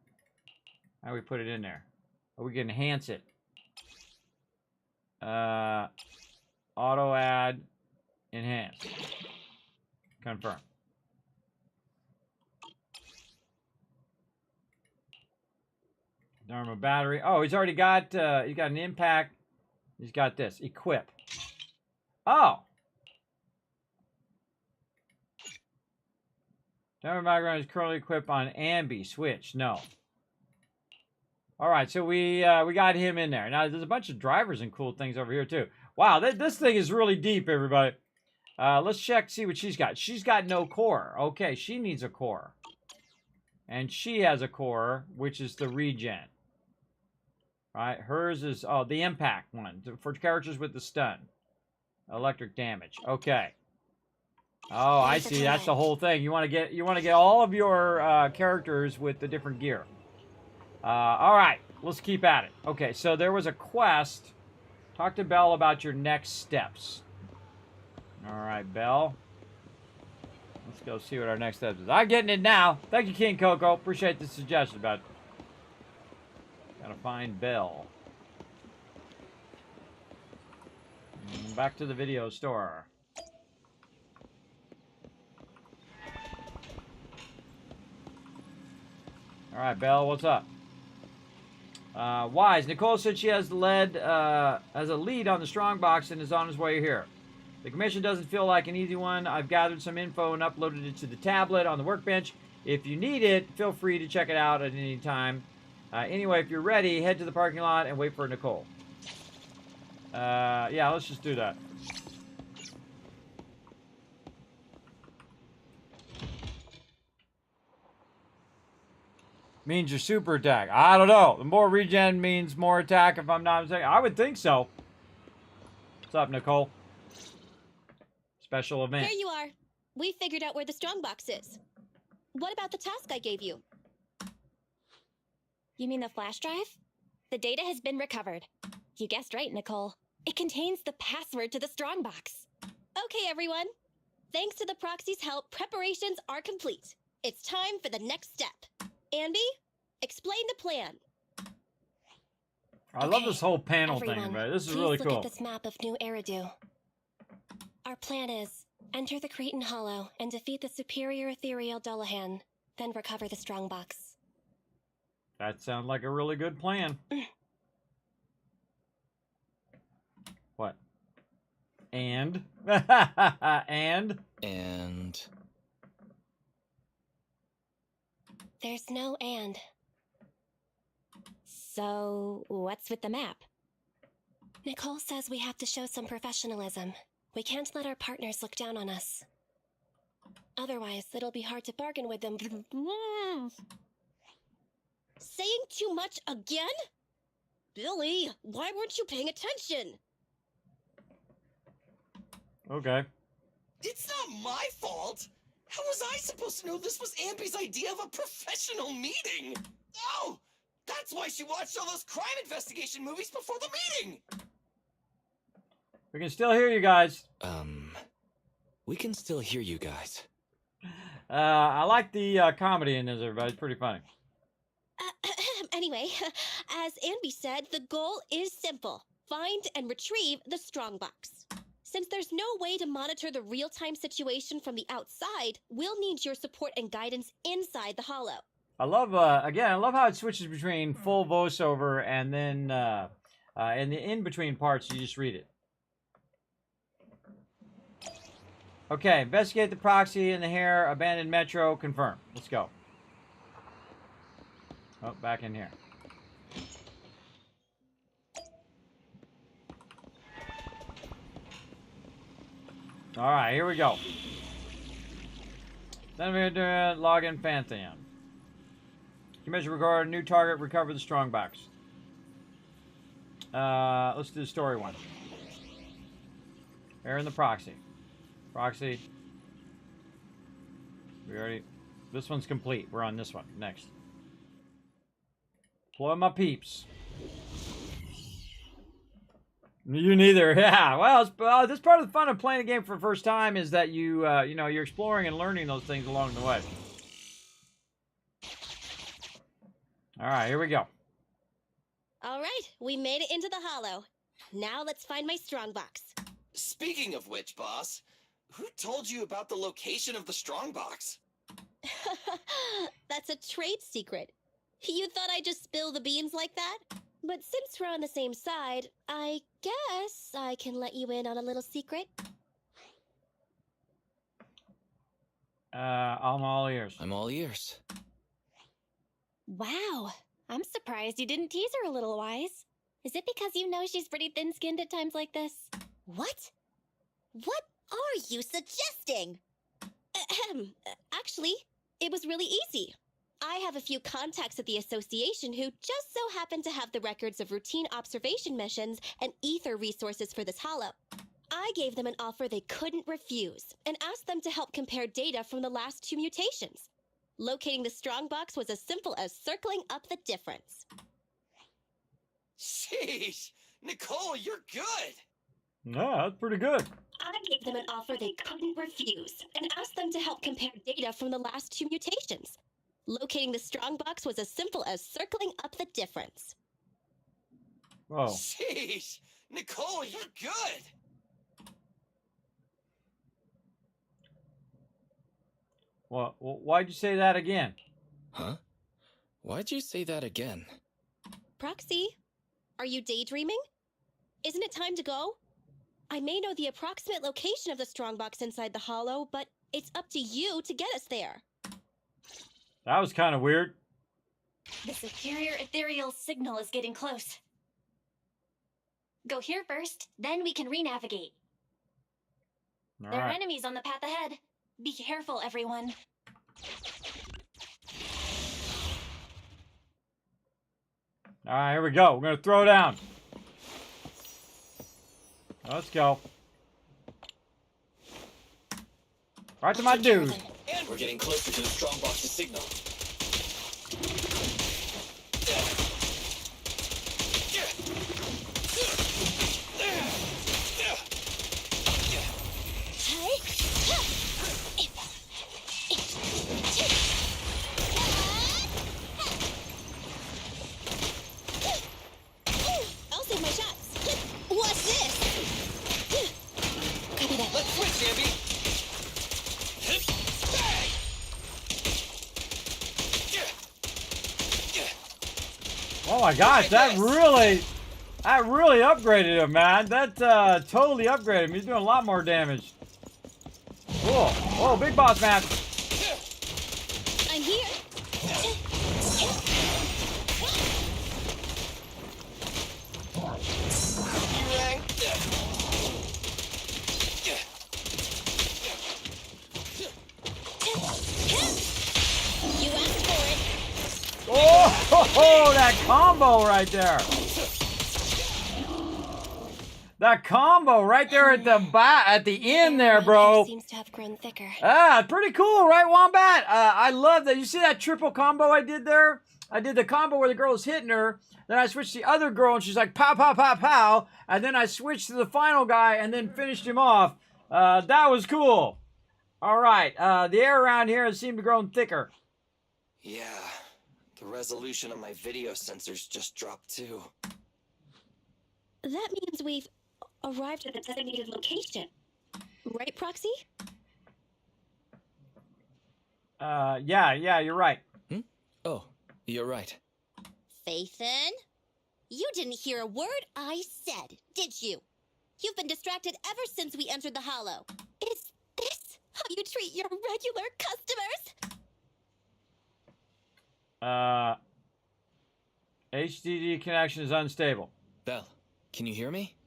How do we put it in there? Oh, we can enhance it. Auto add, enhance. Confirm. Dharma battery. Oh, he's already got, he's got an impact. He's got this. Equip. Oh. Dharma background is currently equipped on Ambi. Switch. No. All right, so we got him in there. Now, there's a bunch of drivers and cool things over here, too. Wow, this thing is really deep, everybody. Let's check, see what she's got. She's got no core. Okay, she needs a core. And she has a core, which is the regen. Right, hers is, oh, the impact one. For characters with the stun. Electric damage. Okay. Oh, I see. That's the whole thing. You want to get all of your characters with the different gear. All right, let's keep at it. Okay, so there was a quest. Talk to Belle about your next steps. All right, Belle. Let's go see what our next steps is. I'm getting it now. Thank you, King Coco. Appreciate the suggestion, but gotta find Belle. Back to the video store. All right, Belle, what's up? Wise. Nicole said she has led as a lead on the Strongbox and is on his way here. The commission doesn't feel like an easy one. I've gathered some info and uploaded it to the tablet on the workbench. If you need it, feel free to check it out at any time. Anyway, if you're ready, head to the parking lot and wait for Nicole. Yeah, let's just do that. Means your super attack. I don't know. The more regen means more attack, if I'm not mistaken. I would think so. What's up, Nicole? Special event. There you are. We figured out where the strongbox is. What about the task I gave you? You mean the flash drive? The data has been recovered. You guessed right, Nicole. It contains the password to the strongbox. Okay, everyone. Thanks to the proxy's help, preparations are complete. It's time for the next step. Andy, explain the plan. I love this whole panel everyone, thing, man. This is please really look cool. at this map of New Eridu. Our plan is enter the Cretan Hollow and defeat the superior ethereal Dullahan, then recover the strongbox. That sounds like a really good plan. What? And? And? There's no and. So, what's with the map? Nicole says we have to show some professionalism. We can't let our partners look down on us. Otherwise, it'll be hard to bargain with them. Saying too much again? Billy, why weren't you paying attention? Okay. It's not my fault. How was I supposed to know this was Ambi's idea of a professional meeting? Oh, that's why she watched all those crime investigation movies before the meeting. We can still hear you guys. We can still hear you guys. I like the comedy in this, everybody. It's pretty funny. Anyway, as Ambi said, the goal is simple. Find and retrieve the strongbox. Since there's no way to monitor the real-time situation from the outside, we'll need your support and guidance inside the Hollow. I love, again, I love how it switches between full voiceover and then in the in-between parts, you just read it. Okay, investigate the proxy in the hair, abandoned metro, confirm. Let's go. Oh, back in here. All right, here we go. Then we're going to log in Pantheon. Commission record a new target, recover the strongbox. Let's do the story one. Air in the proxy. Proxy. We already. This one's complete. We're on this one. Next. Deploy my peeps. You neither. Yeah. Well, this part of the fun of playing a game for the first time is that you, you know, you're exploring and learning those things along the way. All right, here we go. All right, we made it into the Hollow. Now let's find my strongbox. Speaking of which, boss, who told you about the location of the strongbox? That's a trade secret. You thought I'd just spill the beans like that? But since we're on the same side, I guess I can let you in on a little secret. I'm all ears. I'm all ears. Wow, I'm surprised you didn't tease her a little, Wise. Is it because you know she's pretty thin-skinned at times like this? What? What are you suggesting? Actually, it was really easy. I have a few contacts at the association who just so happen to have the records of routine observation missions and ether resources for this Hollow. I gave them an offer they couldn't refuse and asked them to help compare data from the last 2 mutations. Locating the strongbox was as simple as circling up the difference. Sheesh! Nicole, you're good! No, that's pretty good. I gave them an offer they couldn't refuse and asked them to help compare data from the last 2 mutations. Locating the strongbox was as simple as circling up the difference. Whoa. Sheesh! Nicole, you're good! Well, why'd you say that again? Huh? Why'd you say that again? Proxy, are you daydreaming? Isn't it time to go? I may know the approximate location of the strongbox inside the Hollow, but it's up to you to get us there. That was kind of weird. The superior ethereal signal is getting close. Go here first, then we can re-navigate. There are enemies on the path ahead. Be careful, everyone. All right, here we go. We're going to throw down. Let's go. Right to my dude. And we're getting closer to the strongbox's signal. I'll save my shots. What's this? Copy that. Let's switch, Ambi! Oh my gosh, that really upgraded him, man. That totally upgraded him. He's doing a lot more damage. Cool. Oh, big boss man. I'm here. You Oh, that combo right there. That combo right there at the end there, bro. Seems to have grown thicker. Ah, pretty cool, right, Wombat? I love that. You see that triple combo I did there? I did the combo where the girl was hitting her. Then I switched to the other girl, and she's like, pow, pow, pow, pow. And then I switched to the final guy and then finished him off. That was cool. All right. The air around here has seemed to grow thicker. Yeah, the resolution of my video sensors just dropped too. That means we've arrived at the designated location. Right, Proxy? Yeah, you're right. Oh, you're right. Phaethon? You didn't hear a word I said, did you? You've been distracted ever since we entered the Hollow. Is this how you treat your regular customers? HDD connection is unstable. Belle, can you hear me?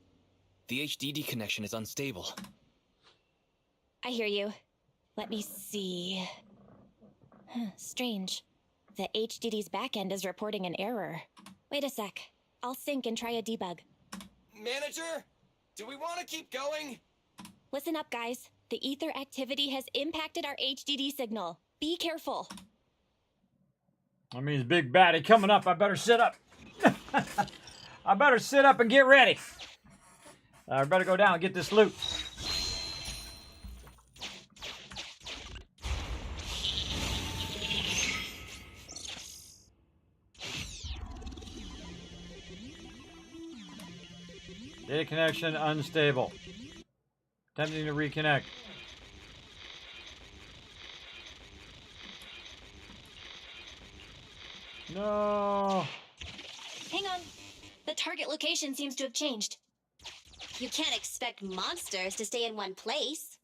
The HDD connection is unstable. I hear you. Let me see. Strange. The HDD's backend is reporting an error. Wait a sec. I'll sync and try a debug. Manager, do we want to keep going? Listen up, guys. The ether activity has impacted our HDD signal. Be careful. That means big baddie coming up. I better sit up. I better sit up and get ready. I better go down and get this loot. Data connection unstable. Attempting to reconnect. No. Hang on. The target location seems to have changed. You can't expect monsters to stay in one place.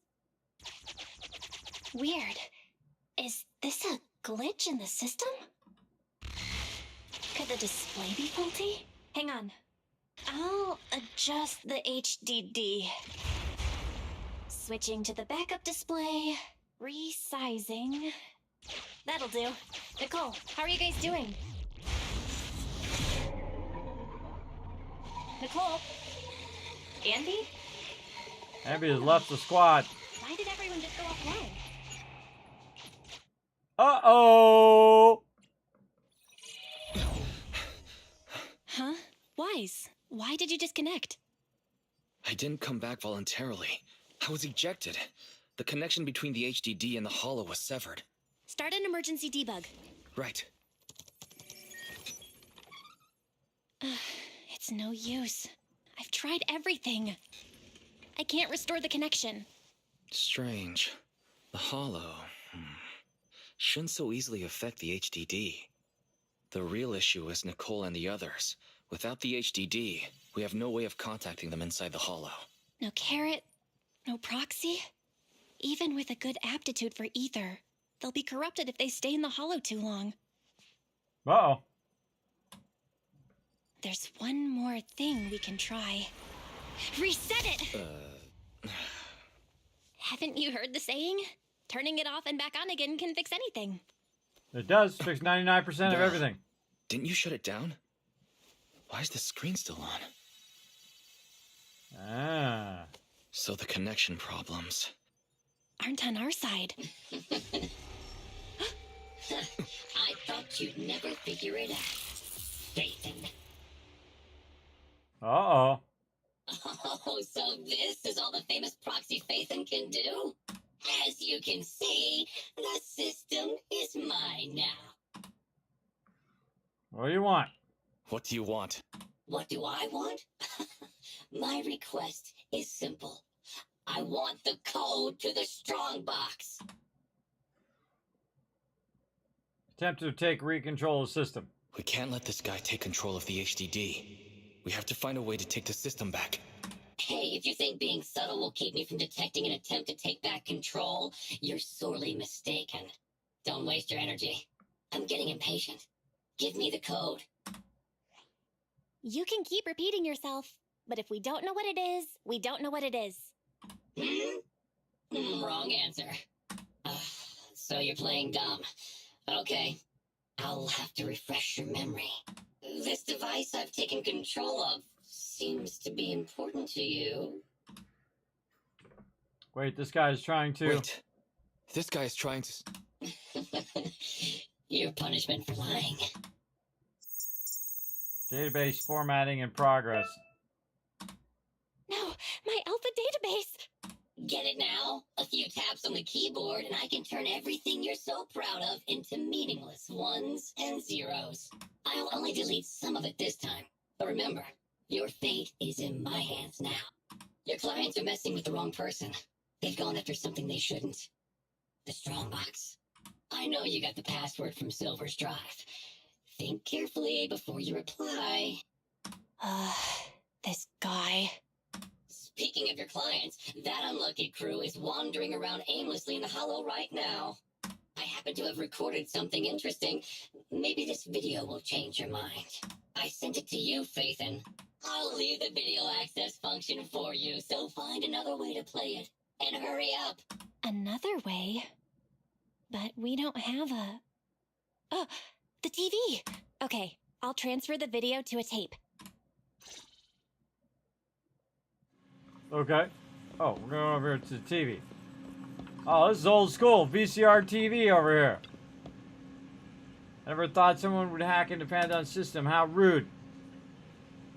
Weird. Is this a glitch in the system? Could the display be faulty? Hang on. I'll adjust the HDD. Switching to the backup display. Resizing. That'll do. Nicole, how are you guys doing? Nicole? Andy? Abby has left the squad. Why did everyone just go offline? Uh-oh! Huh? Wise, why did you disconnect? I didn't come back voluntarily. I was ejected. The connection between the HDD and the Hollow was severed. Start an emergency debug. Right. It's no use. I've tried everything. I can't restore the connection. Strange. The Hollow shouldn't so easily affect the HDD. The real issue is Nicole and the others. Without the HDD, we have no way of contacting them inside the Hollow. No carrot, no proxy. Even with a good aptitude for ether, they'll be corrupted if they stay in the Hollow too long. Uh-oh. There's one more thing we can try. Reset it! Haven't you heard the saying? Turning it off and back on again can fix anything. It does. Fix 99% of everything. Didn't you shut it down? Why is the screen still on? Ah. So the connection problems aren't on our side. I thought you'd never figure it out. Phaethon. Uh-oh. Oh, so this is all the famous proxy Phaethon can do? As you can see, the system is mine now. What do you want? What do you want? What do I want? My request is simple. I want the code to the strongbox. Attempt to take control of the system. We can't let this guy take control of the HDD. We have to find a way to take the system back. Hey, if you think being subtle will keep me from detecting an attempt to take back control, you're sorely mistaken. Don't waste your energy. I'm getting impatient. Give me the code. You can keep repeating yourself, but if we don't know what it is, we don't know what it is. Wrong answer. So you're playing dumb. Okay. I'll have to refresh your memory. This device I've taken control of seems to be important to you. Wait, this guy is trying to... Wait. This guy is trying to... Your punishment for lying. Database formatting in progress. No, my alpha database! Get it now? A few taps on the keyboard and I can turn everything you're so proud of into meaningless ones and zeros. I'll only delete some of it this time. But remember, your fate is in my hands now. Your clients are messing with the wrong person. They've gone after something they shouldn't. The Strongbox. I know you got the password from Silver's drive. Think carefully before you reply. This guy. Speaking of your clients, that unlucky crew is wandering around aimlessly in the Hollow right now. I happen to have recorded something interesting. Maybe this video will change your mind. I sent it to you, Faithin. I'll leave the video access function for you, so find another way to play it. And hurry up. Another way? But we don't have a... Oh, the TV! Okay, I'll transfer the video to a tape. Okay. Oh, we're going over here to the TV. Oh, this is old school. VCR TV over here. Never thought someone would hack into Pantheon's system. How rude.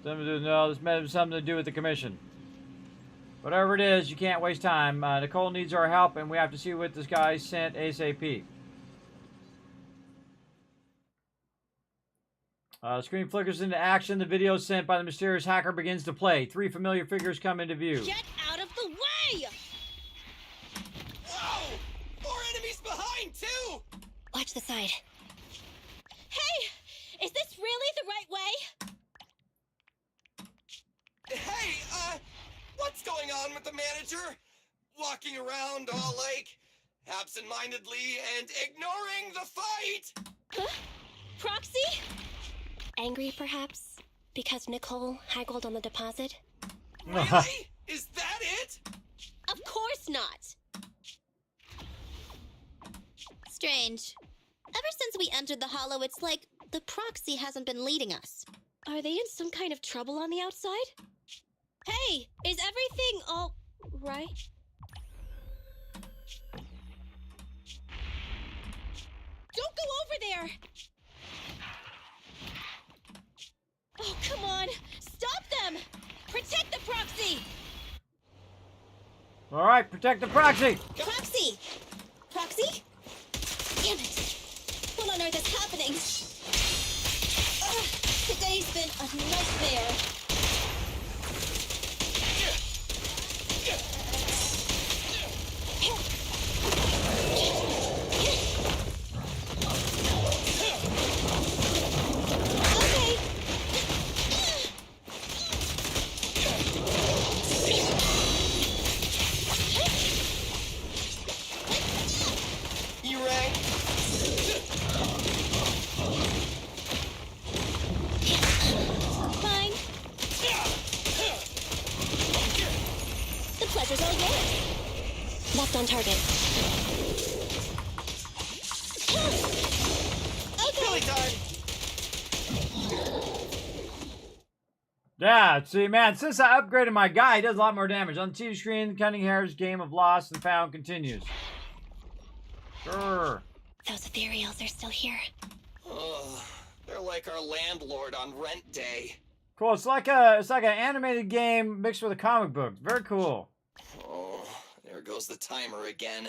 No, this may have something to do with the commission. Whatever it is, you can't waste time. Nicole needs our help, and we have to see what this guy sent ASAP. Screen flickers into action. The video sent by the mysterious hacker begins to play. 3 familiar figures come into view. Get out of the way! Whoa! More enemies behind, too! Watch the side. Hey! Is this really the right way? Hey, what's going on with the manager? Walking around all, like, absent-mindedly and ignoring the fight! Huh? Proxy? Angry, perhaps? Because Nicole haggled on the deposit? Really? Is that it? Of course not! Strange. Ever since we entered the Hollow, it's like the proxy hasn't been leading us. Are they in some kind of trouble on the outside? Hey, is everything all right? Don't go over there! Oh, come on! Stop them! Protect the proxy! All right, protect the proxy. Proxy! Proxy? Damn it! What on earth is happening? Today's been a nightmare. Left on target. Yeah, see, man, since I upgraded my guy, he does a lot more damage. On the TV screen, Cunningham's game of Lost and Found continues. Sure. Those ethereals are still here. Oh, they're like our landlord on rent day. Cool. It's like an animated game mixed with a comic book. Very cool. Oh, there goes the timer again.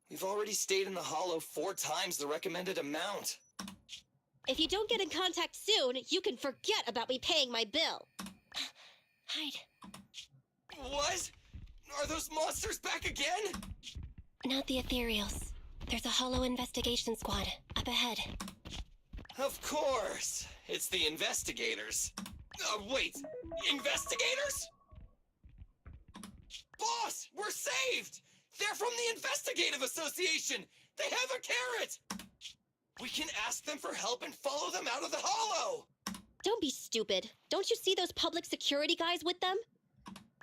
We've already stayed in the Hollow 4 times the recommended amount. If you don't get in contact soon, you can forget about me paying my bill. Hide. What? Are those monsters back again? Not the ethereals. There's a Hollow investigation squad up ahead. Of course. It's the investigators. Wait. Investigators? Boss, we're saved! They're from the Investigative Association! They have a carrot! We can ask them for help and follow them out of the Hollow! Don't be stupid. Don't you see those public security guys with them?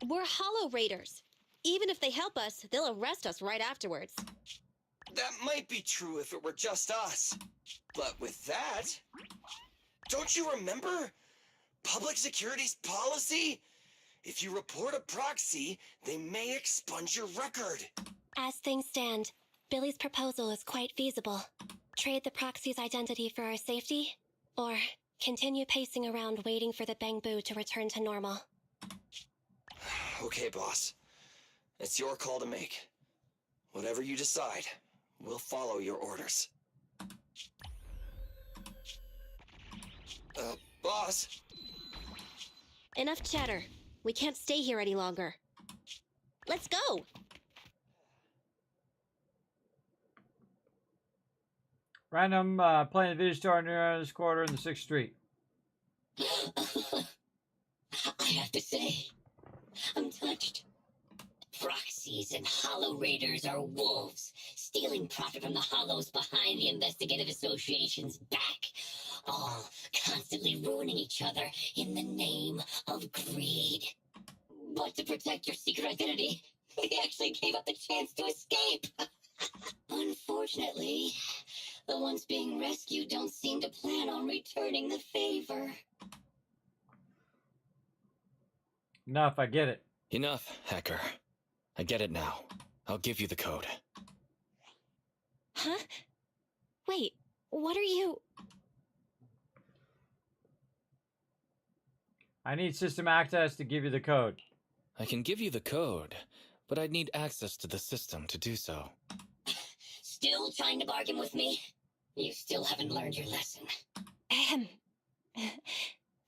We're Hollow Raiders. Even if they help us, they'll arrest us right afterwards. That might be true if it were just us. But with that... Don't you remember? Public security's policy? If you report a proxy, they may expunge your record. As things stand, Billy's proposal is quite feasible. Trade the proxy's identity for our safety, or continue pacing around waiting for the Bangbu to return to normal. Okay, boss. It's your call to make. Whatever you decide, we'll follow your orders. Boss? Enough chatter. We can't stay here any longer. Let's go! Random playing the video store near this quarter in the 6th Street. I have to say, I'm touched. Proxies and Hollow Raiders are wolves, stealing profit from the Hollows behind the Investigative Association's back, all constantly ruining each other in the name of greed. But to protect your secret identity, they actually gave up the chance to escape. Unfortunately, the ones being rescued don't seem to plan on returning the favor. Enough, I get it. Enough, hacker. I get it now. I'll give you the code. Huh? Wait, what are you... I need system access to give you the code. I can give you the code, but I'd need access to the system to do so. Still trying to bargain with me? You still haven't learned your lesson.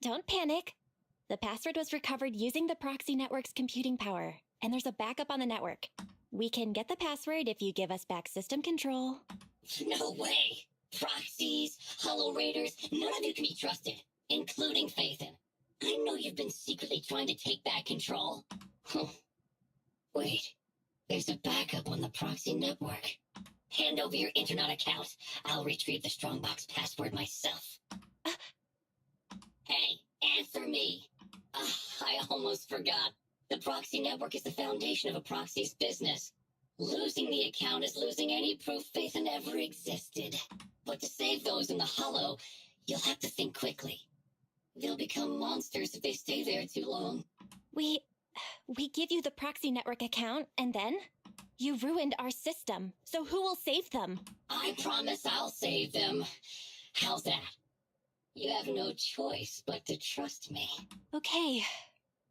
Don't panic. The password was recovered using the proxy network's computing power, and there's a backup on the network. We can get the password if you give us back system control. No way! Proxies, Hollow Raiders, none of you can be trusted, including Phaethon. I know you've been secretly trying to take back control. Wait, there's a backup on the proxy network. Hand over your internet account. I'll retrieve the Strongbox password myself. Hey, answer me! I almost forgot. The proxy network is the foundation of a proxy's business. Losing the account is losing any proof Phaethon ever existed. But to save those in the Hollow, you'll have to think quickly. They'll become monsters if they stay there too long. We give you the proxy network account, and then? You ruined our system, so who will save them? I promise I'll save them. How's that? You have no choice but to trust me. Okay,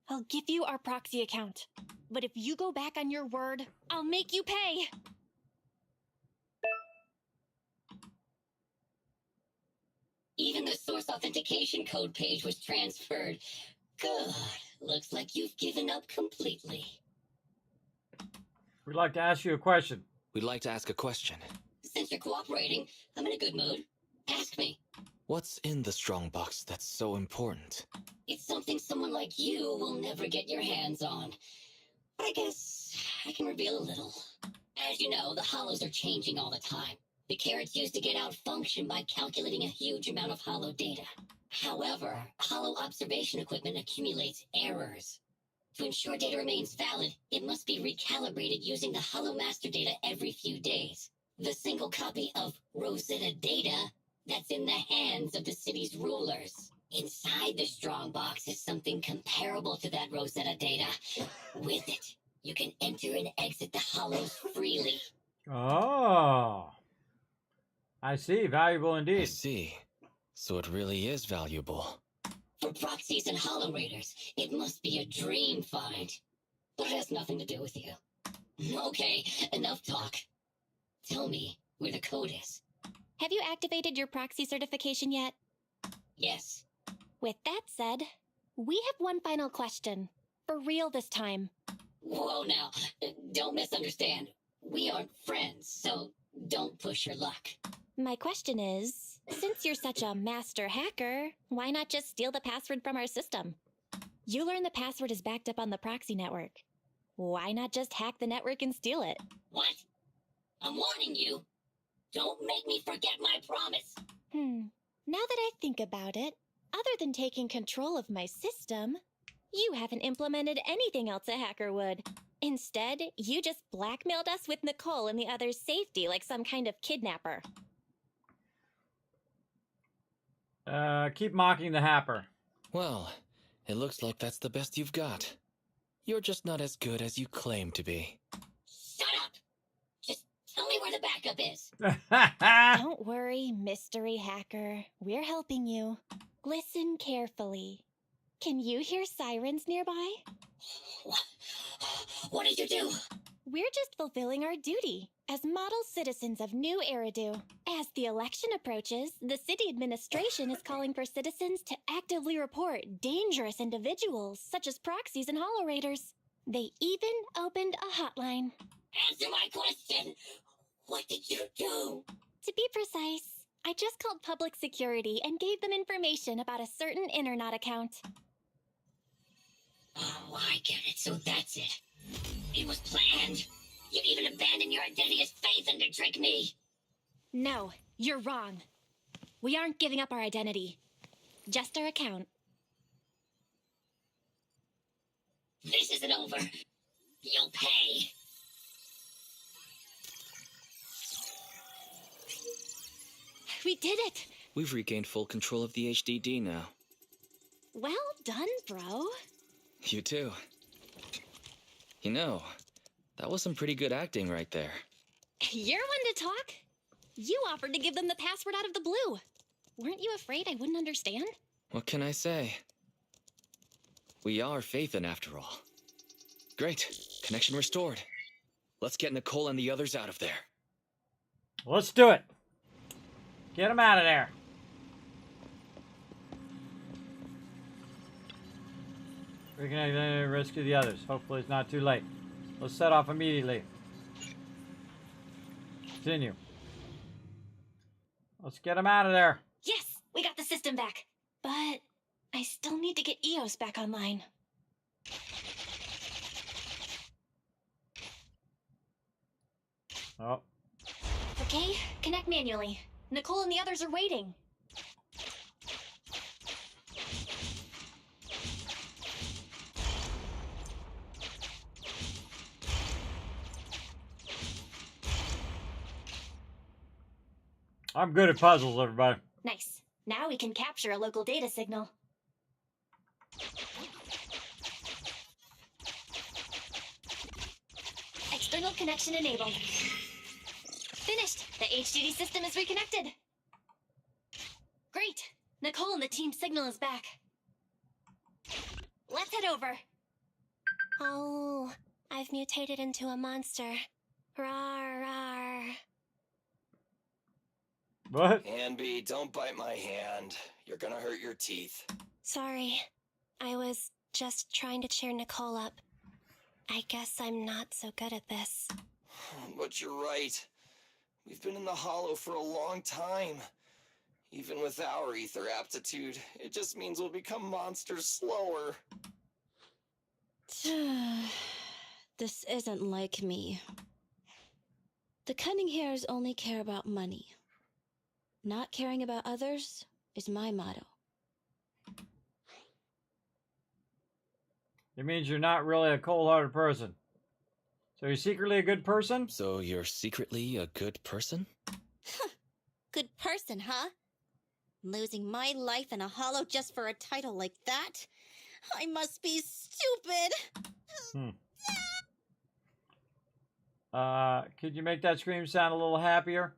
I'll give you our proxy account. But if you go back on your word, I'll make you pay! Even the source authentication code page was transferred. Good. Looks like you've given up completely. We'd like to ask you a question. We'd like to ask a question. Since you're cooperating, I'm in a good mood. Ask me. What's in the Strongbox that's so important? It's something someone like you will never get your hands on. But I guess I can reveal a little. As you know, the Hollows are changing all the time. The carrots used to get out function by calculating a huge amount of Hollow data. However, Hollow observation equipment accumulates errors. To ensure data remains valid, it must be recalibrated using the Hollow master data every few days. The single copy of Rosetta data that's in the hands of the city's rulers. Inside the Strongbox is something comparable to that Rosetta data. With it, you can enter and exit the Hollows freely. Oh. I see. Valuable indeed. I see. So it really is valuable. For proxies and Hollow Raiders, it must be a dream find. But it has nothing to do with you. Okay, enough talk. Tell me where the code is. Have you activated your proxy certification yet? Yes. With that said, we have one final question. For real this time. Whoa now, don't misunderstand. We aren't friends, so don't push your luck. My question is, since you're such a master hacker, why not just steal the password from our system? You learn the password is backed up on the proxy network. Why not just hack the network and steal it? What? I'm warning you. Don't make me forget my promise. Now that I think about it, other than taking control of my system, you haven't implemented anything else a hacker would. Instead, you just blackmailed us with Nicole and the others' safety like some kind of kidnapper. Keep mocking the Happer. Well, it looks like that's the best you've got. You're just not as good as you claim to be. Shut up! Just tell me where the backup is. Don't worry, mystery hacker. We're helping you. Listen carefully. Can you hear sirens nearby? What did you do? We're just fulfilling our duty as model citizens of New Eridu. As the election approaches, the city administration is calling for citizens to actively report dangerous individuals such as proxies and holo raiders. They even opened a hotline. Answer my question! What did you do? To be precise, I just called public security and gave them information about a certain Internet account. Oh, I get it. So that's it. It was planned. You'd even abandon your identity as faith and to trick me. No, you're wrong. We aren't giving up our identity. Just our account. This isn't over. You'll pay. We did it! We've regained full control of the HDD now. Well done, bro. You too. You know, that was some pretty good acting right there. You're one to talk. You offered to give them the password out of the blue. Weren't you afraid I wouldn't understand? What can I say? We are Faithin after all. Great. Connection restored. Let's get Nicole and the others out of there. Let's do it. Get them out of there. Reconnect and rescue the others. Hopefully it's not too late. Let's set off immediately. Continue. Let's get them out of there. Yes, we got the system back. But I still need to get EOS back online. Oh. Okay, connect manually. Nicole and the others are waiting. I'm good at puzzles, everybody. Nice. Now we can capture a local data signal. External connection enabled. Finished. The HDD system is reconnected. Great. Nicole and the team signal is back. Let's head over. Oh, I've mutated into a monster. Rar, rar. What? Anby, don't bite my hand. You're gonna hurt your teeth. Sorry. I was just trying to cheer Nicole up. I guess I'm not so good at this. But you're right. We've been in the Hollow for a long time. Even with our ether aptitude, it just means we'll become monsters slower. This isn't like me. The cunning hairs only care about money. Not caring about others is my motto. It means you're not really a cold-hearted person. So you're secretly a good person? So you're secretly a good person? Good person, huh? Losing my life in a hollow just for a title like that? I must be stupid. Could you make that scream sound a little happier?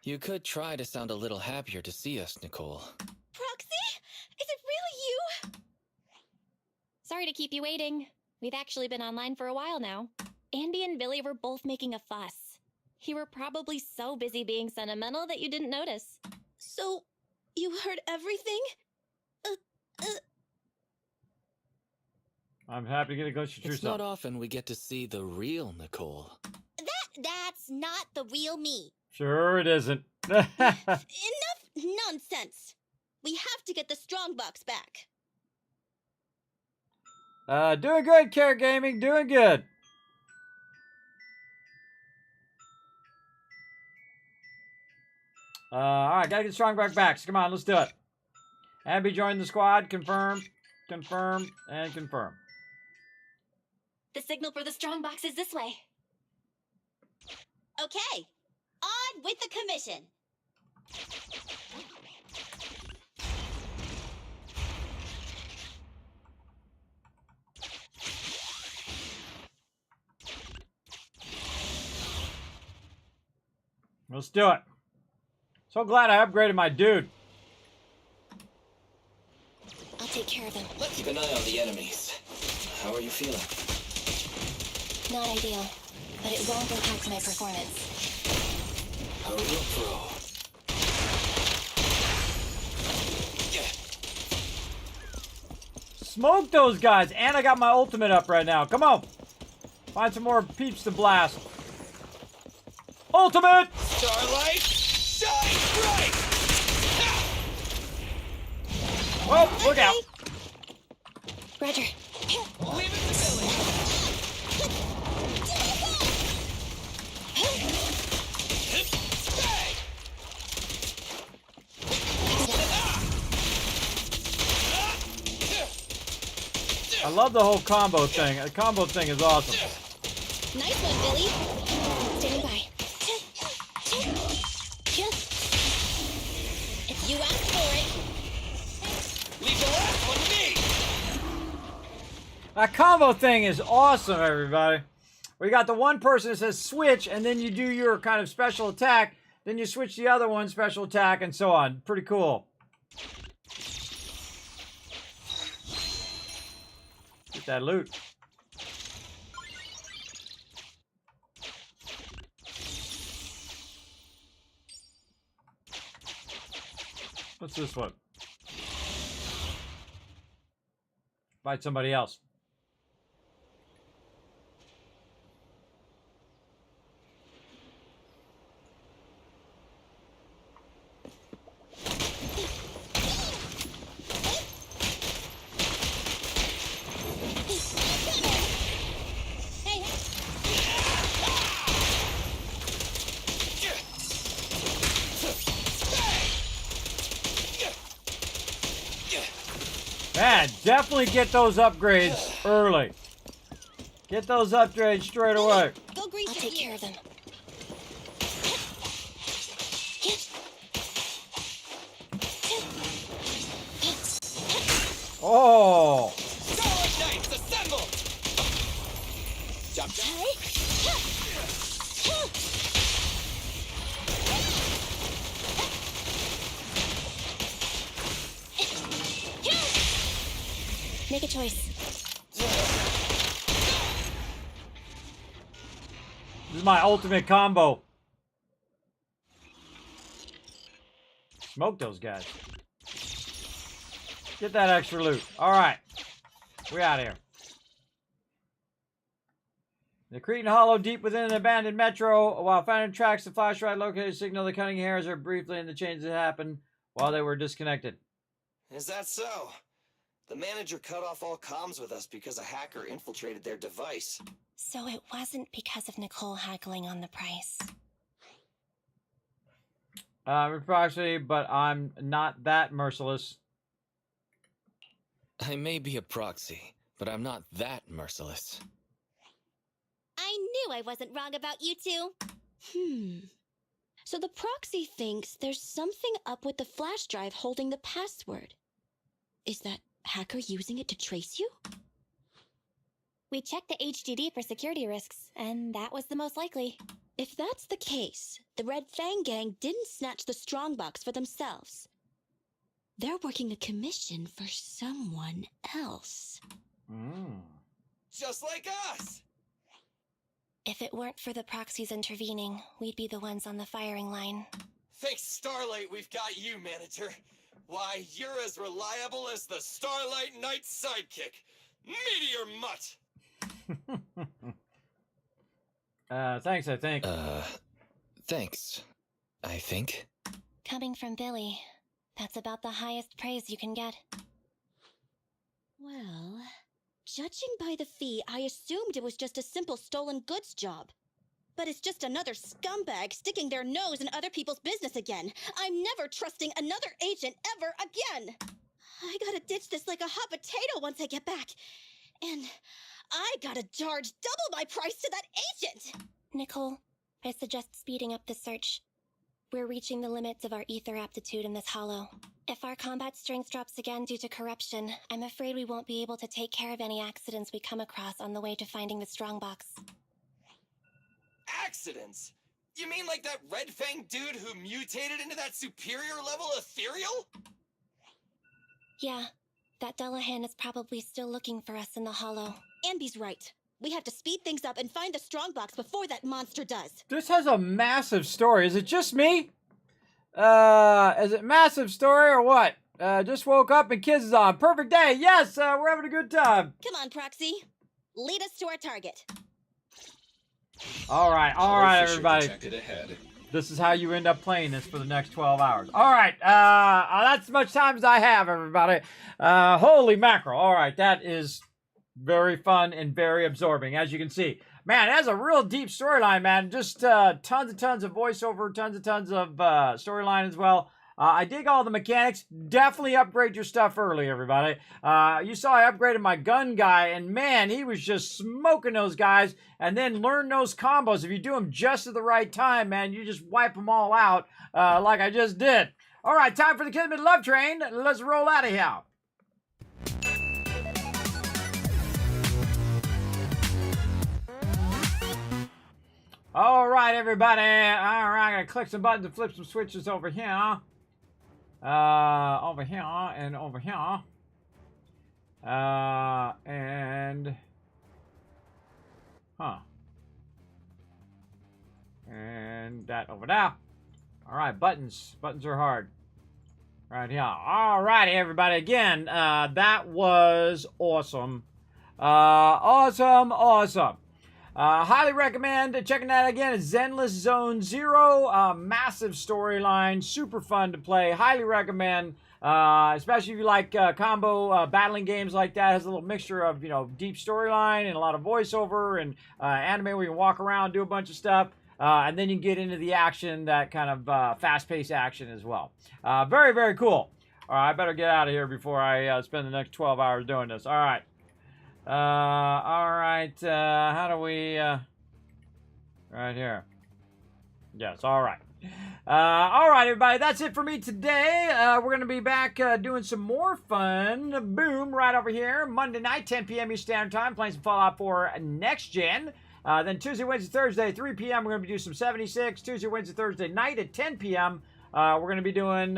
You could try to sound a little happier to see us, Nicole. Proxy? Is it really you? Sorry to keep you waiting. We've actually been online for a while now. Andy and Billy were both making a fuss. You were probably so busy being sentimental that you didn't notice. So, you heard everything? I'm happy to get a glimpse of your true It's not self. often we get to see the real Nicole. That's not the real me. Sure it isn't. Enough nonsense. We have to get the strongbox back. Doing good, Care Gaming. Doing good. Alright, gotta get Strongback back. So come on, let's do it. Abby joined the squad. Confirm, confirm, and confirm. The signal for the strongbox is this way. Okay, on with the commission. Let's do it. So glad I upgraded my dude. I'll take care of them. Let's keep an eye on the enemies. How are you feeling? Not ideal, but it won't impact my performance. A real pro. Smoke those guys, and I got my ultimate up right now. Come on. Find some more peeps to blast. Ultimate! Starlight, shine bright! Oh, look out. Roger. Leave it to Billy. I love the whole combo thing. The combo thing is awesome. Nice one, Billy. Standing by. If you ask for it. Leave the last one to me. That combo thing is awesome, everybody. We got the one person that says switch, and then you do your kind of special attack, then you switch the other one, special attack, and so on. Pretty cool. Get that loot. What's this one? Fight somebody else. Man, definitely get those upgrades early. Get those upgrades straight away. Go grease I'll take care of them. Oh! Starlight Knights, assemble! Jump, Make a choice. This is my ultimate combo. Smoke those guys. Get that extra loot. Alright. We out of here. The Cretan Hollow deep within an abandoned metro. While finding tracks, the flash ride located signal the Cunning Hares are briefly in the changes that happened while they were disconnected. Is that so? The manager cut off all comms with us because a hacker infiltrated their device. So it wasn't because of Nicole haggling on the price. Approximately, but I'm not that merciless. I may be a proxy, but I'm not that merciless. I knew I wasn't wrong about you two. So the proxy thinks there's something up with the flash drive holding the password. Is that hacker using it to trace you? We checked the HDD for security risks, and that was the most likely. If that's the case, the Red Fang gang didn't snatch the strongbox for themselves. They're working a commission for someone else. Just like us! If it weren't for the proxies intervening, we'd be the ones on the firing line. Thanks, Starlight, we've got you, manager. Why, you're as reliable as the Starlight Knight's sidekick, Meteor Mutt! Thanks, I think. Thanks. I think. Coming from Billy, that's about the highest praise you can get. Well, judging by the fee, I assumed it was just a simple stolen goods job. But it's just another scumbag sticking their nose in other people's business again. I'm never trusting another agent ever again. I gotta ditch this like a hot potato once I get back. And I gotta charge double my price to that agent! Nicole, I suggest speeding up the search. We're reaching the limits of our ether aptitude in this hollow. If our combat strength drops again due to corruption, I'm afraid we won't be able to take care of any accidents we come across on the way to finding the strongbox. Accidents? You mean like that red fang dude who mutated into that superior level ethereal? Yeah, that Dullahan is probably still looking for us in the hollow. Ambi's right. We have to speed things up and find the strongbox before that monster does. This has a massive story. Is it just me? Is it massive story or what? Just woke up and Kids is on. Perfect day. Yes, we're having a good time. Come on, Proxy. Lead us to our target. All right, everybody. Ahead. This is how you end up playing this for the next 12 hours. All right, that's as much time as I have, everybody. Holy mackerel. All right, that is very fun and very absorbing, as you can see. Man, it has a real deep storyline, man. Just tons and tons of voiceover, tons of storyline as well. I dig all the mechanics. Definitely upgrade your stuff early, everybody. You saw I upgraded my gun guy, and man, he was just smoking those guys. And then learn those combos. If you do them just at the right time, man, you just wipe them all out like I just did. All right, time for the Kismet Love Train. Let's roll out of here. All right, everybody. All right, I'm going to click some buttons and flip some switches over here. Over here and over here. And that over there. All right, buttons. Buttons are hard. Right here. All righty, everybody. Again, that was awesome. Awesome. Highly recommend checking that again. It's Zenless Zone Zero. Massive storyline. Super fun to play. Highly recommend. Especially if you like combo battling games like that. It has a little mixture of, deep storyline and a lot of voiceover and anime where you can walk around, do a bunch of stuff. And then you can get into the action, that kind of fast-paced action as well. Very, very cool. All right, I better get out of here before I spend the next 12 hours doing this. All right. How do we, right here. Yes, all right. All right, everybody, that's it for me today. We're going to be back doing some more fun. Boom, right over here. Monday night, 10 p.m. Eastern Standard Time, playing some Fallout 4 Next Gen. Then Tuesday, Wednesday, Thursday, 3 p.m. We're going to be doing some 76. Tuesday, Wednesday, Thursday night at 10 p.m. We're going to be doing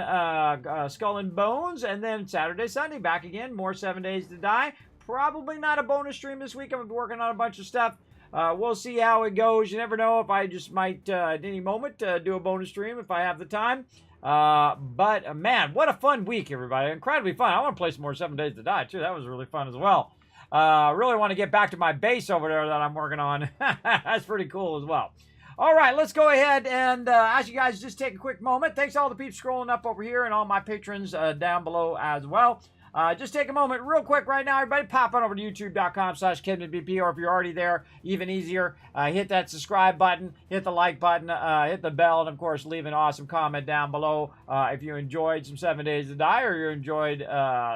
Skull and Bones. And then Saturday, Sunday, back again. More 7 Days to Die. Probably not a bonus stream this week. I'm working on a bunch of stuff. We'll see how it goes. You never know if I just might, at any moment, do a bonus stream if I have the time. But, man, what a fun week, everybody. Incredibly fun. I want to play some more 7 Days to Die, too. That was really fun as well. Really want to get back to my base over there that I'm working on. That's pretty cool as well. All right, let's go ahead and ask you guys just take a quick moment. Thanks to all the peeps scrolling up over here and all my patrons down below as well. Just take a moment real quick right now, everybody. Pop on over to youtube.com/KismetBP, or if you're already there, even easier, hit that subscribe button, hit the like button, hit the bell, and, of course, leave an awesome comment down below if you enjoyed some 7 Days to Die or you enjoyed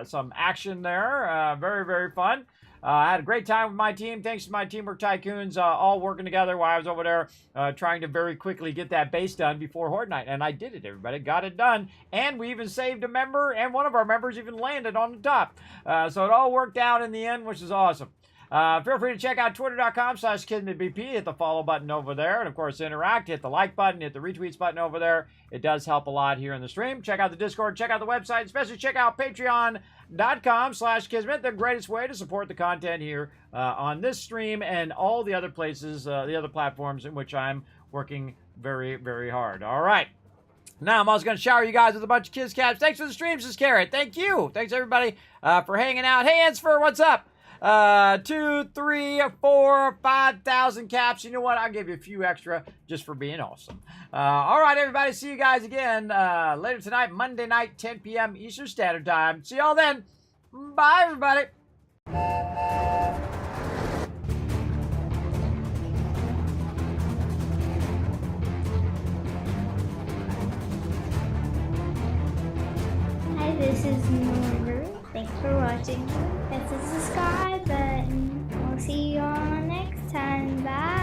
some action there. Very, very fun. I had a great time with my team. Thanks to my Teamwork Tycoons, all working together while I was over there trying to very quickly get that base done before Horde Night. And I did it, everybody. Got it done. And we even saved a member, and one of our members even landed on the top. So it all worked out in the end, which is awesome. Feel free to check out twitter.com/KismetBP. Hit the follow button over there. And, of course, interact. Hit the like button. Hit the retweets button over there. It does help a lot here in the stream. Check out the Discord. Check out the website. Especially check out patreon.com/Kismet. The greatest way to support the content here on this stream and all the other places, the other platforms in which I'm working very, very hard. All right. Now, I'm also going to shower you guys with a bunch of Kiss Caps. Thanks for the streams, Sis Carrot. Thank you. Thanks, everybody, for hanging out. Hey, Ansfer, what's up? 2, 3, 4, 5,000 caps. You know what? I'll give you a few extra just for being awesome. All right, everybody. See you guys again later tonight, Monday night, 10 p.m. Eastern Standard Time. See y'all then. Bye, everybody. Hi, this is Norman. Thanks for watching. Hit the subscribe button. We'll see you all next time. Bye.